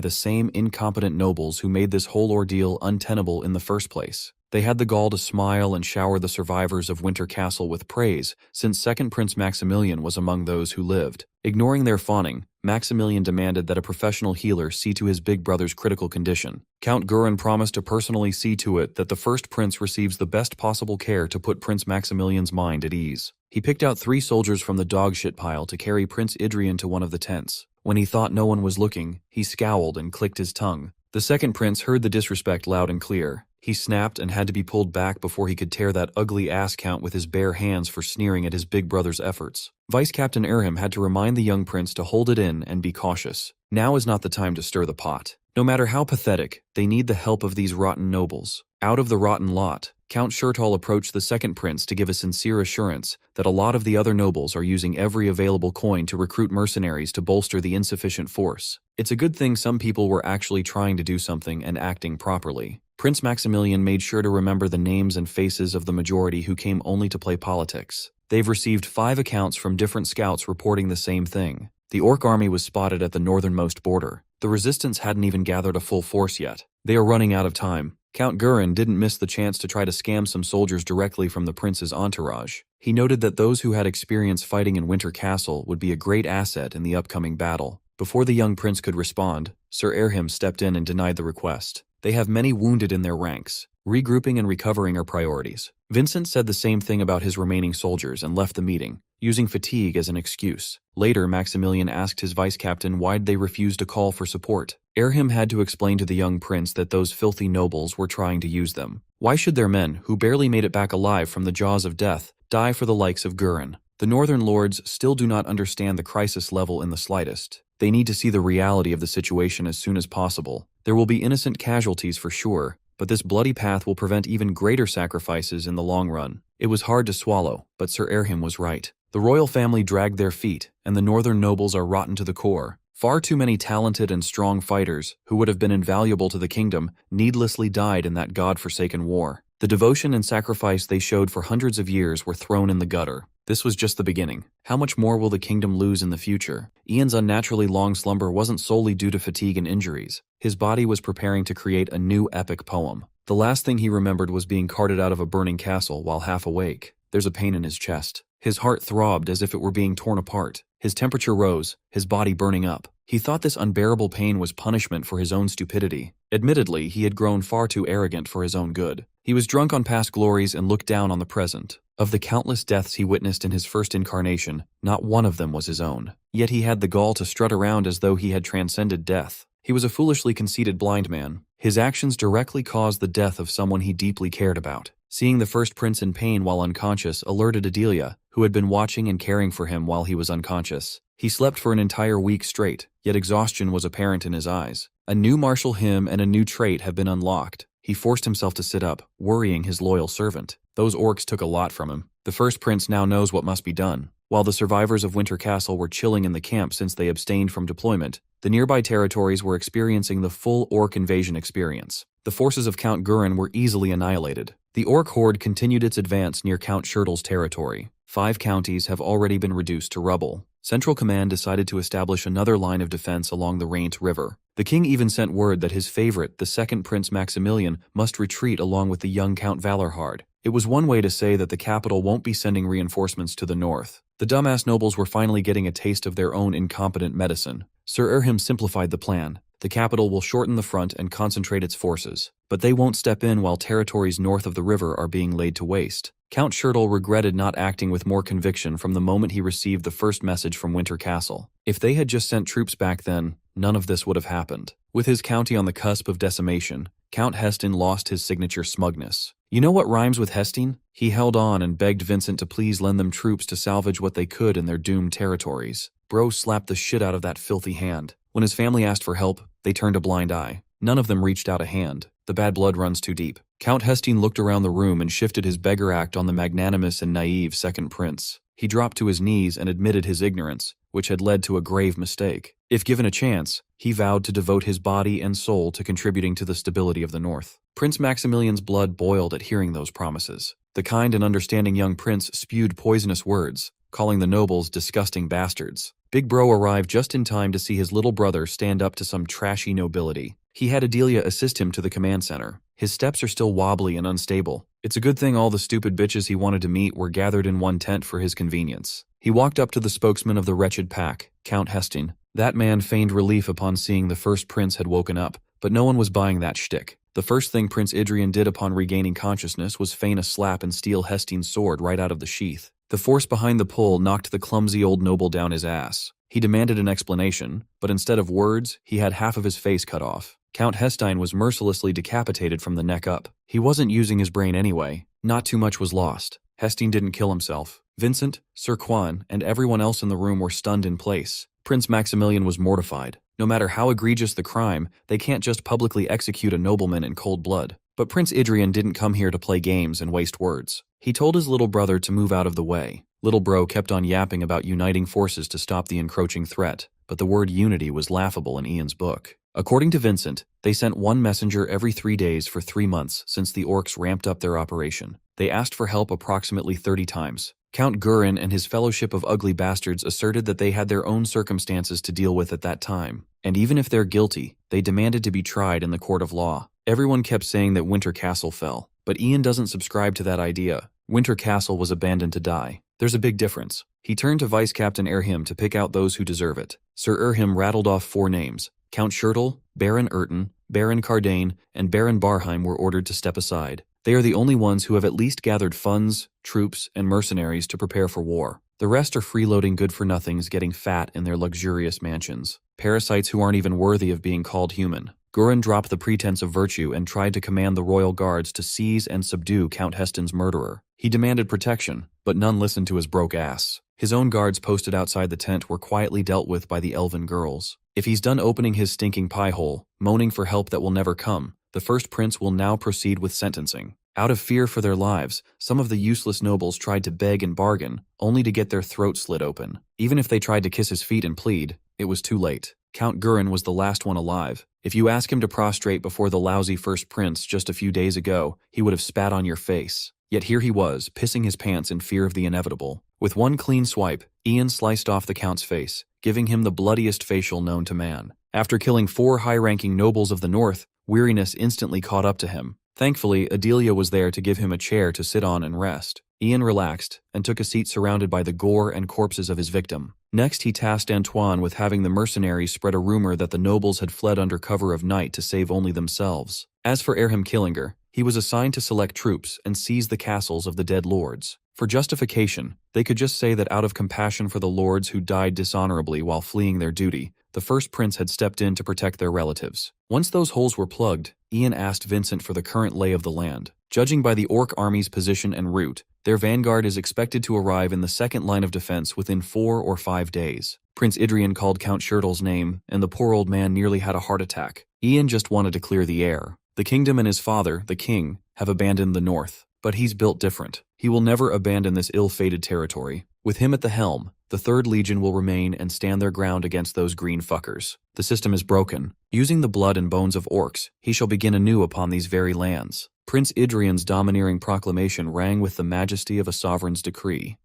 the same incompetent nobles who made this whole ordeal untenable in the first place. They had the gall to smile and shower the survivors of Winter Castle with praise, since second Prince Maximilian was among those who lived. Ignoring their fawning, Maximilian demanded that a professional healer see to his big brother's critical condition. Count Gurin promised to personally see to it that the first prince receives the best possible care to put Prince Maximilian's mind at ease. He picked out 3 soldiers from the dogshit pile to carry Prince Adrien to one of the tents. When he thought no one was looking, he scowled and clicked his tongue. The second prince heard the disrespect loud and clear. He snapped and had to be pulled back before he could tear that ugly ass Count with his bare hands for sneering at his big brother's efforts. Vice Captain Erhim had to remind the young prince to hold it in and be cautious. Now is not the time to stir the pot. No matter how pathetic, they need the help of these rotten nobles. Out of the rotten lot, Count Shurtal approached the second prince to give a sincere assurance that a lot of the other nobles are using every available coin to recruit mercenaries to bolster the insufficient force. It's a good thing some people were actually trying to do something and acting properly. Prince Maximilian made sure to remember the names and faces of the majority who came only to play politics. They've received 5 accounts from different scouts reporting the same thing. The orc army was spotted at the northernmost border. The resistance hadn't even gathered a full force yet. They are running out of time. Count Gurin didn't miss the chance to try to scam some soldiers directly from the prince's entourage. He noted that those who had experience fighting in Winter Castle would be a great asset in the upcoming battle. Before the young prince could respond, Sir Erhim stepped in and denied the request. They have many wounded in their ranks. Regrouping and recovering are priorities. Vincent said the same thing about his remaining soldiers and left the meeting, using fatigue as an excuse. Later, Maximilian asked his vice-captain why'd they refuse to call for support. Erhim had to explain to the young prince that those filthy nobles were trying to use them. Why should their men, who barely made it back alive from the jaws of death, die for the likes of Gurin? The northern lords still do not understand the crisis level in the slightest. They need to see the reality of the situation as soon as possible. There will be innocent casualties for sure, but this bloody path will prevent even greater sacrifices in the long run. It was hard to swallow, but Sir Erhim was right. The royal family dragged their feet, and the northern nobles are rotten to the core. Far too many talented and strong fighters, who would have been invaluable to the kingdom, needlessly died in that god-forsaken war. The devotion and sacrifice they showed for hundreds of years were thrown in the gutter. This was just the beginning. How much more will the kingdom lose in the future? Ian's unnaturally long slumber wasn't solely due to fatigue and injuries. His body was preparing to create a new epic poem. The last thing he remembered was being carted out of a burning castle while half awake. There's a pain in his chest. His heart throbbed as if it were being torn apart. His temperature rose, his body burning up. He thought this unbearable pain was punishment for his own stupidity. Admittedly, he had grown far too arrogant for his own good. He was drunk on past glories and looked down on the present. Of the countless deaths he witnessed in his first incarnation, not one of them was his own. Yet he had the gall to strut around as though he had transcended death. He was a foolishly conceited blind man. His actions directly caused the death of someone he deeply cared about. Seeing the first prince in pain while unconscious alerted Adelia, who had been watching and caring for him while he was unconscious. He slept for an entire week straight, yet exhaustion was apparent in his eyes. A new martial hymn and a new trait have been unlocked. He forced himself to sit up, worrying his loyal servant. Those orcs took a lot from him. The first prince now knows what must be done. While the survivors of Winter Castle were chilling in the camp since they abstained from deployment, the nearby territories were experiencing the full orc invasion experience. The forces of Count Gurin were easily annihilated. The orc horde continued its advance near Count Shurtal's territory. 5 counties have already been reduced to rubble. Central Command decided to establish another line of defense along the Raint River. The king even sent word that his favorite, the second Prince Maximilian, must retreat along with the young Count Valorhard. It was one way to say that the capital won't be sending reinforcements to the north. The dumbass nobles were finally getting a taste of their own incompetent medicine. Sir Erhim simplified the plan. The capital will shorten the front and concentrate its forces, but they won't step in while territories north of the river are being laid to waste. Count Shurtal regretted not acting with more conviction from the moment he received the first message from Winter Castle. If they had just sent troops back then, none of this would have happened. With his county on the cusp of decimation, Count Hestin lost his signature smugness. You know what rhymes with Hestin? He held on and begged Vincent to please lend them troops to salvage what they could in their doomed territories. Bro slapped the shit out of that filthy hand. When his family asked for help, they turned a blind eye. None of them reached out a hand. The bad blood runs too deep. Count Hestine looked around the room and shifted his beggar act on the magnanimous and naive second prince. He dropped to his knees and admitted his ignorance, which had led to a grave mistake. If given a chance, he vowed to devote his body and soul to contributing to the stability of the North. Prince Maximilian's blood boiled at hearing those promises. The kind and understanding young prince spewed poisonous words, calling the nobles disgusting bastards. Big Bro arrived just in time to see his little brother stand up to some trashy nobility. He had Adelia assist him to the command center. His steps are still wobbly and unstable. It's a good thing all the stupid bitches he wanted to meet were gathered in one tent for his convenience. He walked up to the spokesman of the wretched pack, Count Hestine. That man feigned relief upon seeing the first prince had woken up, but no one was buying that shtick. The first thing Prince Adrien did upon regaining consciousness was feign a slap and steal Hestine's sword right out of the sheath. The force behind the pull knocked the clumsy old noble down his ass. He demanded an explanation, but instead of words, he had half of his face cut off. Count Hestine was mercilessly decapitated from the neck up. He wasn't using his brain anyway. Not too much was lost. Hestine didn't kill himself. Vincent, Sir Quan, and everyone else in the room were stunned in place. Prince Maximilian was mortified. No matter how egregious the crime, they can't just publicly execute a nobleman in cold blood. But Prince Adrien didn't come here to play games and waste words. He told his little brother to move out of the way. Little bro kept on yapping about uniting forces to stop the encroaching threat, but the word unity was laughable in Ian's book. According to Vincent, they sent one messenger every 3 days for 3 months since the orcs ramped up their operation. They asked for help approximately 30 times. Count Gurin and his fellowship of ugly bastards asserted that they had their own circumstances to deal with at that time, and even if they're guilty, they demanded to be tried in the court of law. Everyone kept saying that Winter Castle fell, but Ian doesn't subscribe to that idea. Winter Castle was abandoned to die. There's a big difference. He turned to Vice Captain Erhim to pick out those who deserve it. Sir Erhim rattled off 4 names. Count Schertel, Baron Erten, Baron Cardane, and Baron Barheim were ordered to step aside. They are the only ones who have at least gathered funds, troops, and mercenaries to prepare for war. The rest are freeloading good-for-nothings getting fat in their luxurious mansions. Parasites who aren't even worthy of being called human. Gurin dropped the pretense of virtue and tried to command the royal guards to seize and subdue Count Hestine's murderer. He demanded protection, but none listened to his broke ass. His own guards posted outside the tent were quietly dealt with by the elven girls. If he's done opening his stinking pie hole, moaning for help that will never come, the first prince will now proceed with sentencing. Out of fear for their lives, some of the useless nobles tried to beg and bargain, only to get their throats slit open. Even if they tried to kiss his feet and plead, it was too late. Count Gurin was the last one alive. If you ask him to prostrate before the lousy first prince just a few days ago, he would have spat on your face. Yet here he was, pissing his pants in fear of the inevitable. With one clean swipe, Ian sliced off the count's face, giving him the bloodiest facial known to man. After killing 4 high-ranking nobles of the north, weariness instantly caught up to him. Thankfully, Adelia was there to give him a chair to sit on and rest. Ian relaxed and took a seat surrounded by the gore and corpses of his victim. Next, he tasked Antoine with having the mercenaries spread a rumor that the nobles had fled under cover of night to save only themselves. As for Erhim Killinger, he was assigned to select troops and seize the castles of the dead lords. For justification, they could just say that out of compassion for the lords who died dishonorably while fleeing their duty, the first prince had stepped in to protect their relatives. Once those holes were plugged, Ian asked Vincent for the current lay of the land. Judging by the orc army's position and route, their vanguard is expected to arrive in the second line of defense within 4 or 5 days. Prince Adrien called Count Schertel's name, and the poor old man nearly had a heart attack. Ian just wanted to clear the air. The kingdom and his father, the king, have abandoned the north. But he's built different. He will never abandon this ill-fated territory. With him at the helm, the 3rd Legion will remain and stand their ground against those green fuckers. The system is broken. Using the blood and bones of orcs, he shall begin anew upon these very lands. Prince Adrien's domineering proclamation rang with the majesty of a sovereign's decree.